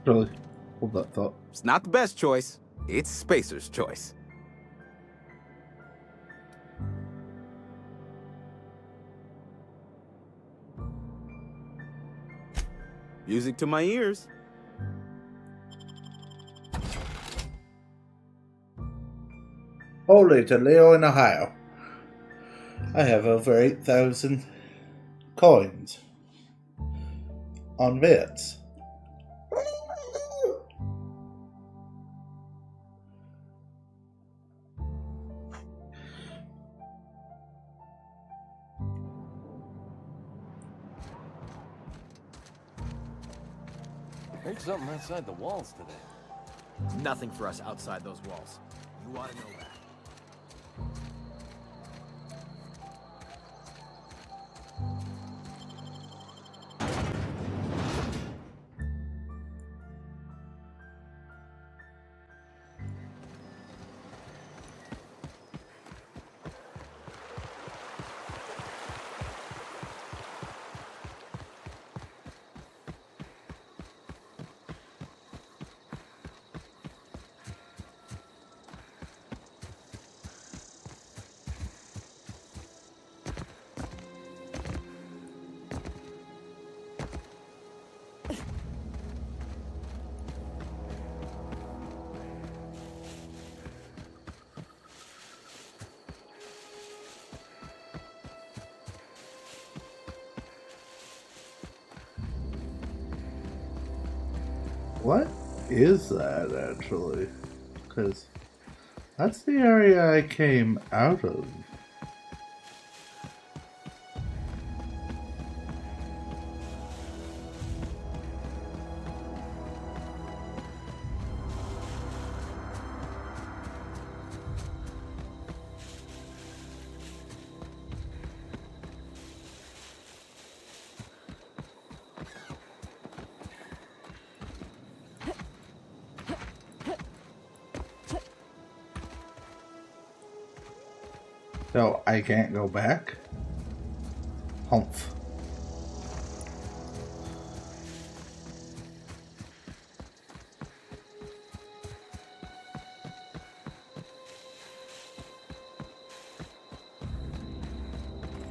Really? Hold that thought. It's not the best choice. It's Spacer's choice. Music to my ears. Holy Toledo in Ohio. I have over 8,000 coins on bits. Heard something outside the walls today. Nothing for us outside those walls. You ought to know that. What is that, actually? Because that's the area I came out of. So I can't go back? Humph.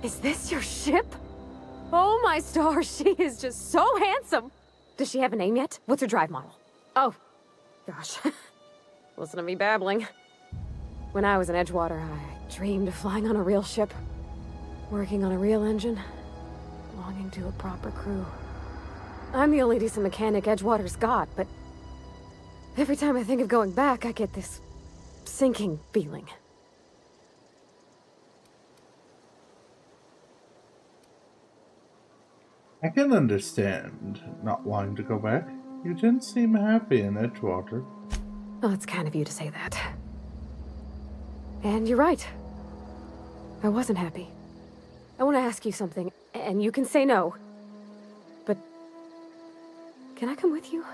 Is this your ship? Oh my stars, she is just so handsome. Does she have a name yet? What's her drive model? Oh, gosh. Listen to me babbling. When I was in Edgewater, I dreamed of flying on a real ship, working on a real engine, belonging to a proper crew. I'm the only decent mechanic Edgewater's got, but every time I think of going back, I get this sinking feeling. I can understand not wanting to go back. You didn't seem happy in Edgewater. Oh, it's kind of you to say that. And you're right. I wasn't happy. I want to ask you something, and you can say no. But can I come with you?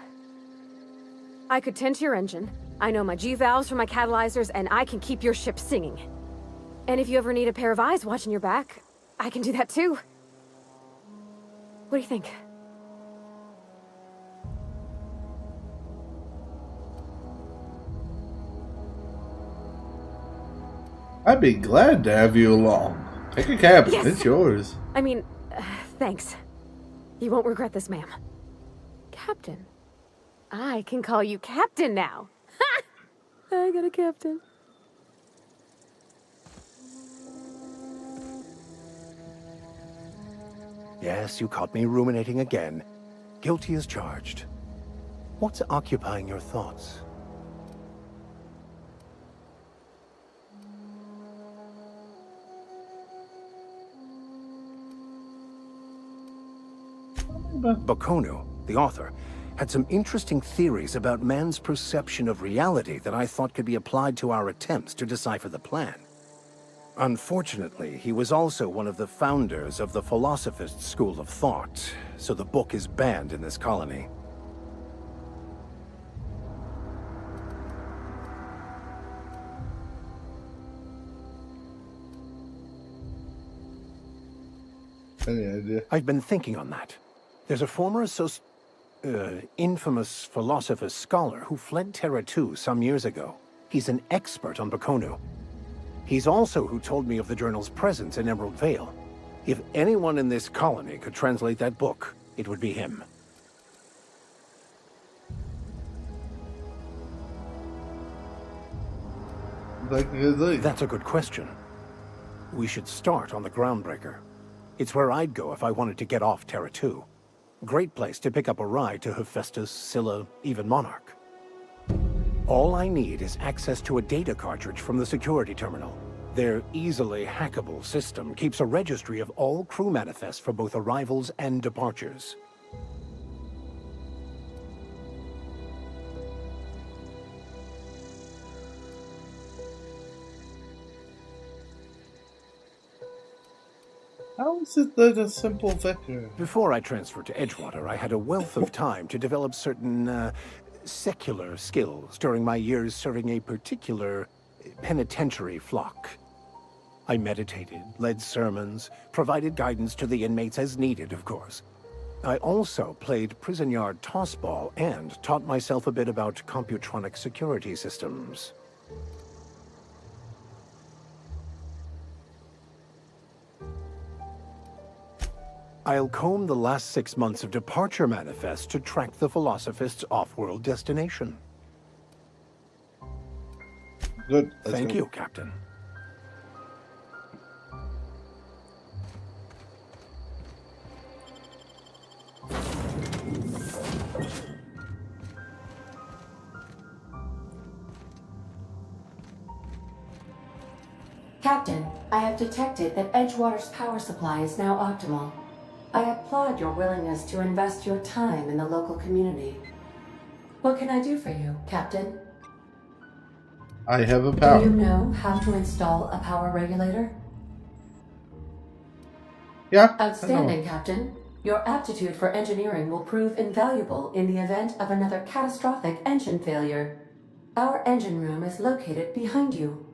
I could tend to your engine. I know my G-valves for my catalyzers, and I can keep your ship singing. And if you ever need a pair of eyes watching your back, I can do that too. What do you think? I'd be glad to have you along. Take a cabin. Yes! It's yours. I mean, thanks. You won't regret this, ma'am. Captain. I can call you Captain now. Ha! I got a captain. Yes, you caught me ruminating again. Guilty as charged. What's occupying your thoughts? Bakonu, the author, had some interesting theories about man's perception of reality that I thought could be applied to our attempts to decipher the plan. Unfortunately, he was also one of the founders of the Philosophist school of thought, so the book is banned in this colony. Any idea? I've been thinking on that. There's a former infamous philosopher scholar who fled Terra 2 some years ago. He's an expert on Bakonu. He's also who told me of the journal's presence in Emerald Vale. If anyone in this colony could translate that book, it would be him. That's a good question. We should start on the Groundbreaker. It's where I'd go if I wanted to get off Terra 2. Great place to pick up a ride to Hephaestus, Scylla, even Monarch. All I need is access to a data cartridge from the security terminal. Their easily hackable system keeps a registry of all crew manifests for both arrivals and departures. How is it that a simple vector? Before I transferred to Edgewater, I had a wealth of time to develop certain, secular skills during my years serving a particular penitentiary flock. I meditated, led sermons, provided guidance to the inmates as needed, of course. I also played prison yard tossball and taught myself a bit about computronic security systems. I'll comb the last 6 months of departure manifest to track the Philosophist's off-world destination. Good. Thank you, Captain. Captain, I have detected that Edgewater's power supply is now optimal. I applaud your willingness to invest your time in the local community. What can I do for you, Captain? I have a power. Do you know how to install a power regulator? Yeah. Outstanding, Captain. Your aptitude for engineering will prove invaluable in the event of another catastrophic engine failure. Our engine room is located behind you.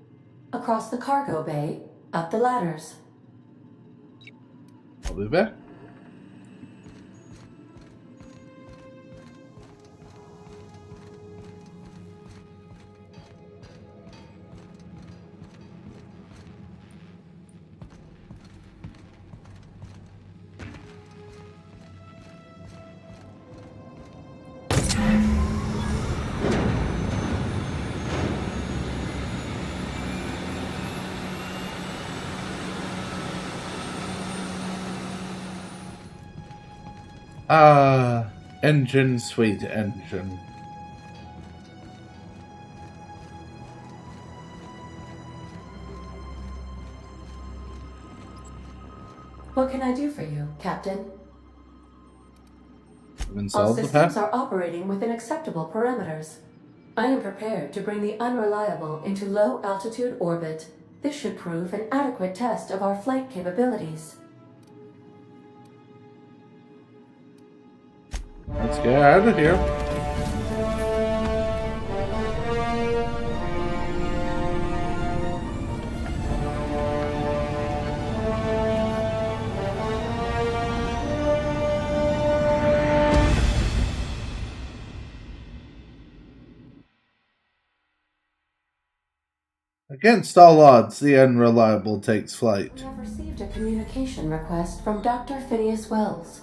Across the cargo bay, up the ladders. I'll be back. Engine, sweet engine. What can I do for you, Captain? All systems are operating within acceptable parameters. I am prepared to bring the unreliable into low-altitude orbit. This should prove an adequate test of our flight capabilities. Let's get out of here. Against all odds, the unreliable takes flight. We have received a communication request from Dr. Phineas Wells.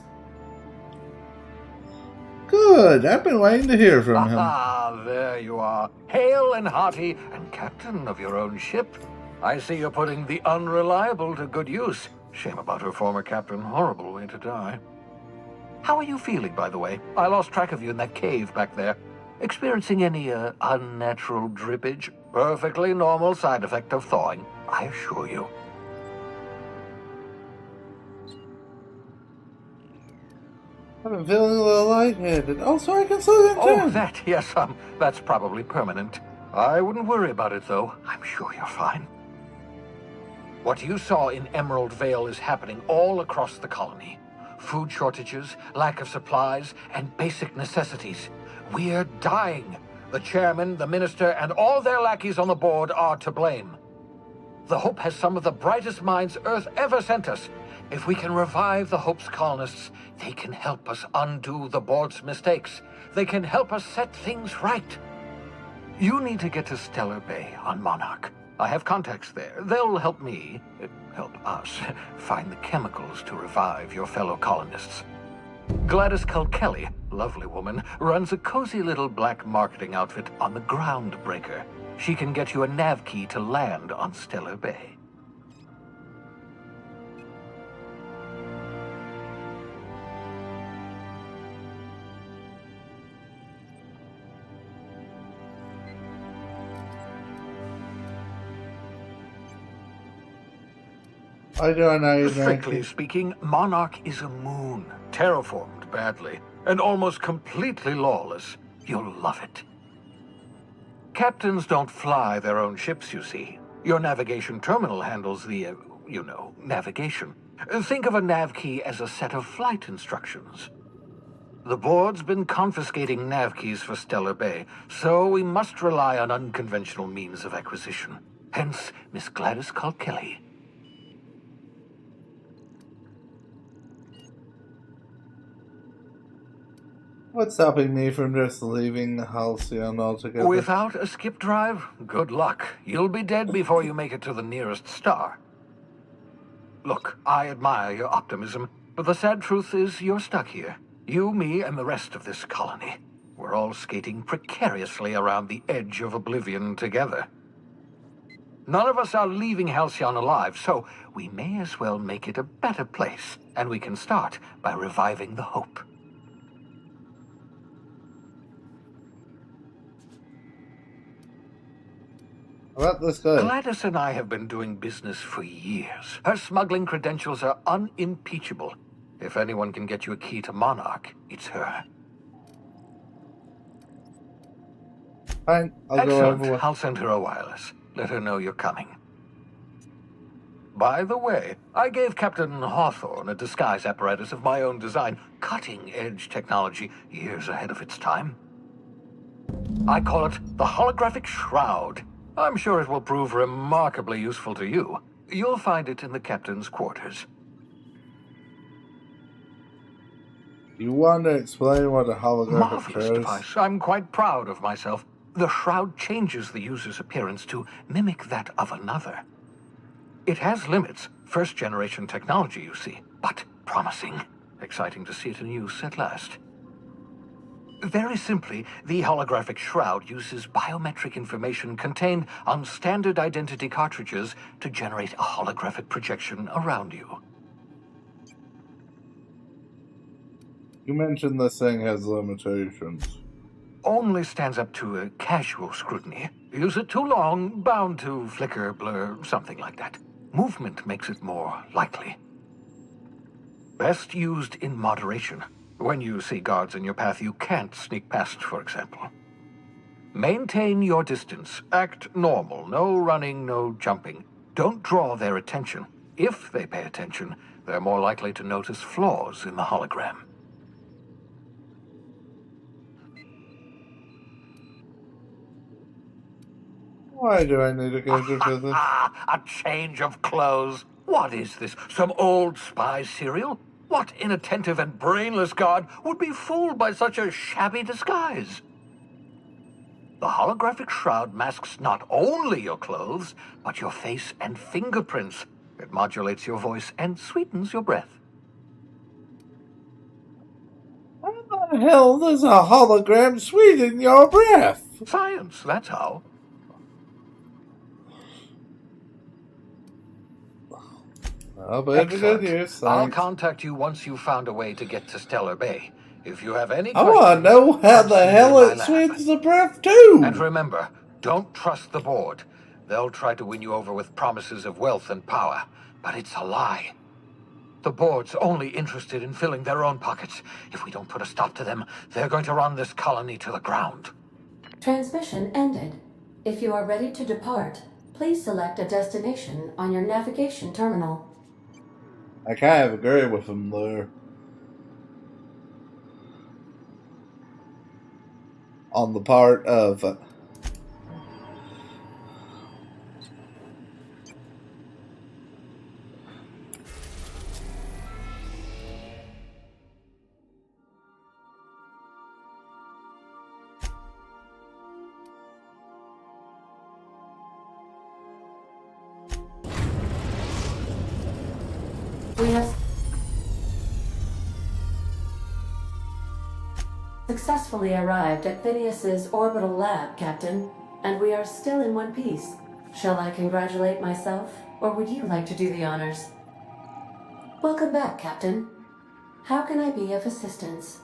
Good. I've been waiting to hear from him. Ah, there you are. Hale and hearty, and captain of your own ship. I see you're putting the unreliable to good use. Shame about her former captain. Horrible way to die. How are you feeling, by the way? I lost track of you in that cave back there. Experiencing any, unnatural drippage? Perfectly normal side effect of thawing, I assure you. I've been feeling a little lightheaded. Also, I can slow down Oh, that, yes, that's probably permanent. I wouldn't worry about it, though. I'm sure you're fine. What you saw in Emerald Vale is happening all across the colony. Food shortages, lack of supplies, and basic necessities. We're dying. The chairman, the minister, and all their lackeys on the board are to blame. The Hope has some of the brightest minds Earth ever sent us, If we can revive the Hope's colonists, they can help us undo the board's mistakes. They can help us set things right. You need to get to Stellar Bay on Monarch. I have contacts there. They'll help me, help us, find the chemicals to revive your fellow colonists. Gladys Culkelly, lovely woman, runs a cozy little black marketing outfit on the Groundbreaker. She can get you a nav key to land on Stellar Bay. I don't know. Strictly speaking, Monarch is a moon, terraformed badly, and almost completely lawless. You'll love it. Captains don't fly their own ships, you see. Your navigation terminal handles the, navigation. Think of a nav key as a set of flight instructions. The board's been confiscating nav keys for Stellar Bay, so we must rely on unconventional means of acquisition. Hence, Miss Gladys Culkelly. What's stopping me from just leaving Halcyon altogether? Without a skip drive, good luck. You'll be dead before you make it to the nearest star. Look, I admire your optimism, but the sad truth is you're stuck here. You, me, and the rest of this colony. We're all skating precariously around the edge of oblivion together. None of us are leaving Halcyon alive, so we may as well make it a better place, and we can start by reviving the hope. About this guy. Gladys and I have been doing business for years. Her smuggling credentials are unimpeachable. If anyone can get you a key to Monarch, it's her. Fine, I'll go over. Excellent. I'll send her a wireless. Let her know you're coming. By the way, I gave Captain Hawthorne a disguise apparatus of my own design, cutting-edge technology years ahead of its time. I call it the holographic shroud. I'm sure it will prove remarkably useful to you. You'll find it in the captain's quarters. You want to explain what a holographic Marvelous is? device. I'm quite proud of myself. The shroud changes the user's appearance to mimic that of another. It has limits. First-generation technology, you see, but promising. Exciting to see it in use at last. Very simply, the holographic shroud uses biometric information contained on standard identity cartridges to generate a holographic projection around you. You mentioned this thing has limitations. Only stands up to a casual scrutiny. Use it too long, bound to flicker, blur, something like that. Movement makes it more likely. Best used in moderation. When you see guards in your path you can't sneak past, for example. Maintain your distance. Act normal. No running, no jumping. Don't draw their attention. If they pay attention, they're more likely to notice flaws in the hologram. Why do I need to go to visit? A change of clothes. What is this? Some old spy serial? What inattentive and brainless guard would be fooled by such a shabby disguise? The holographic shroud masks not only your clothes, but your face and fingerprints. It modulates your voice and sweetens your breath. How the hell does a hologram sweeten your breath? Science, that's how. Excellent. I'll contact you once you've found a way to get to Stellar Bay. If you have any I questions... want to know how the hell it sweets the breath, too! And remember, don't trust the board. They'll try to win you over with promises of wealth and power, but it's a lie. The board's only interested in filling their own pockets. If we don't put a stop to them, they're going to run this colony to the ground. Transmission ended. If you are ready to depart, please select a destination on your navigation terminal. I kind of agree with him there. On the part of... We have successfully arrived at Phineas's orbital lab, Captain, and we are still in one piece. Shall I congratulate myself, or would you like to do the honors? Welcome back, Captain. How can I be of assistance?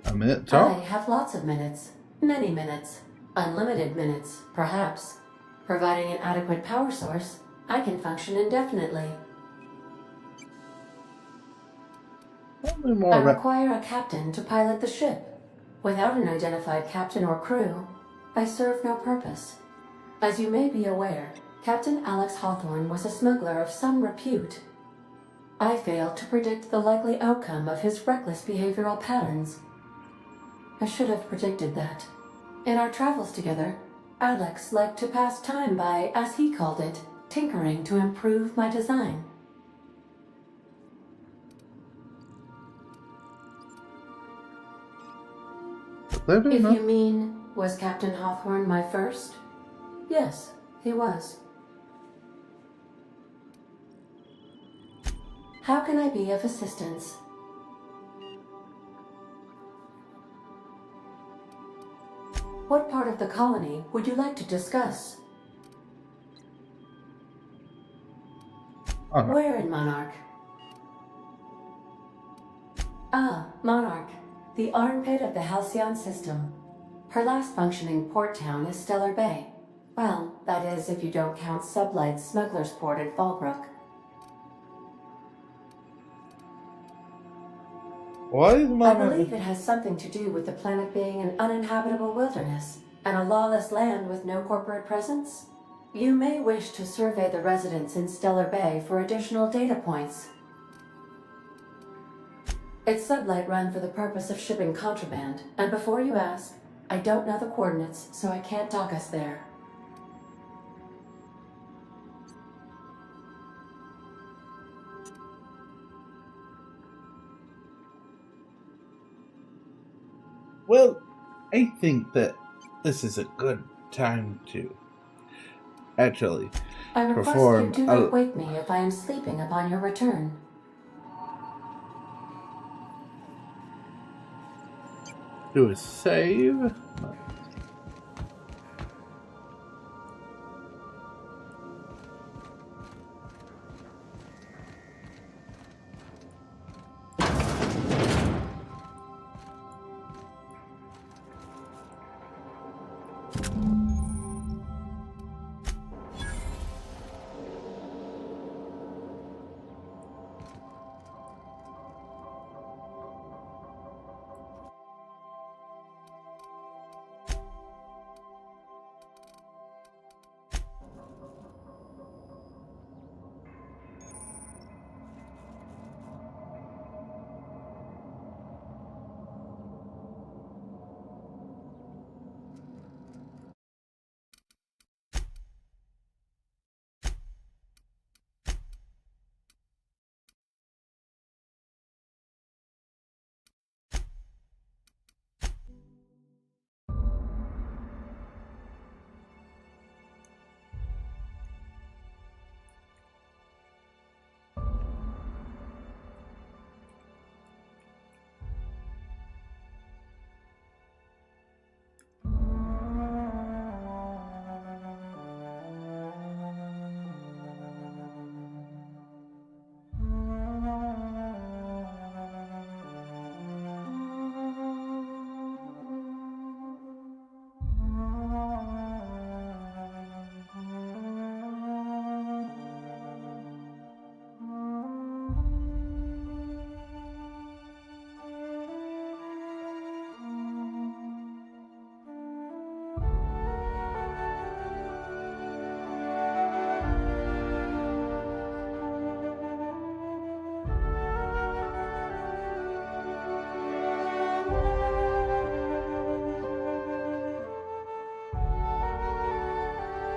A minute talk? I have lots of minutes. Many minutes. Unlimited minutes, perhaps. Providing an adequate power source, I can function indefinitely. I require a captain to pilot the ship. Without an identified captain or crew, I serve no purpose. As you may be aware, Captain Alex Hawthorne was a smuggler of some repute. I failed to predict the likely outcome of his reckless behavioral patterns. I should have predicted that. In our travels together, Alex liked to pass time by, as he called it, tinkering to improve my design. If you mean, was Captain Hawthorne my first? Yes, he was. How can I be of assistance? What part of the colony would you like to discuss? Where in Monarch? Ah, Monarch. The armpit of the Halcyon system. Her last functioning port town is Stellar Bay. Well, that is if you don't count Sublight's smuggler's port at Fallbrook. Why is I believe it has something to do with the planet being an uninhabitable wilderness and a lawless land with no corporate presence. You may wish to survey the residents in Stellar Bay for additional data points. It's Sublight run for the purpose of shipping contraband, and before you ask, I don't know the coordinates, so I can't dock us there. Well, I think that this is a good time to actually I request perform you do not wake me if I am sleeping upon your return. do a save.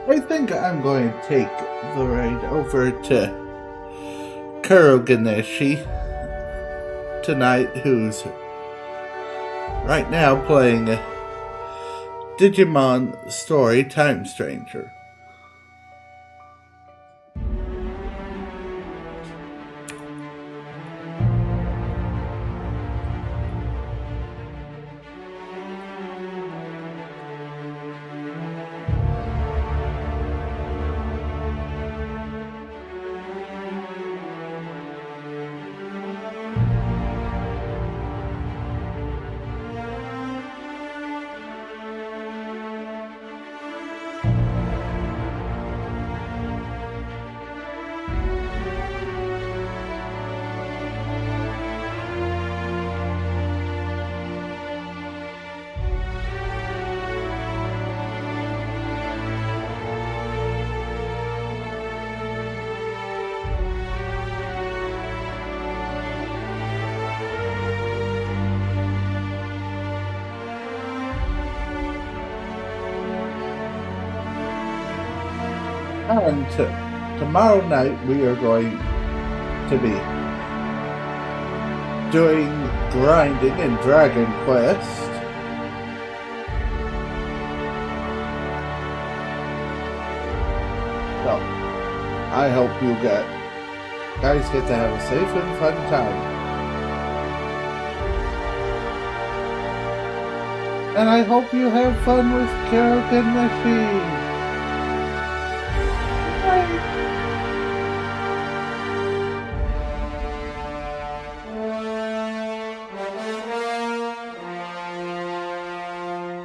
I think I'm going to take the ride over to Kuroganeshi tonight, who's right now playing Digimon story Time Stranger. And tomorrow night we are going to be doing grinding in Dragon Quest. So, I hope you guys get to have a safe and fun time. And I hope you have fun with Keratin Machine.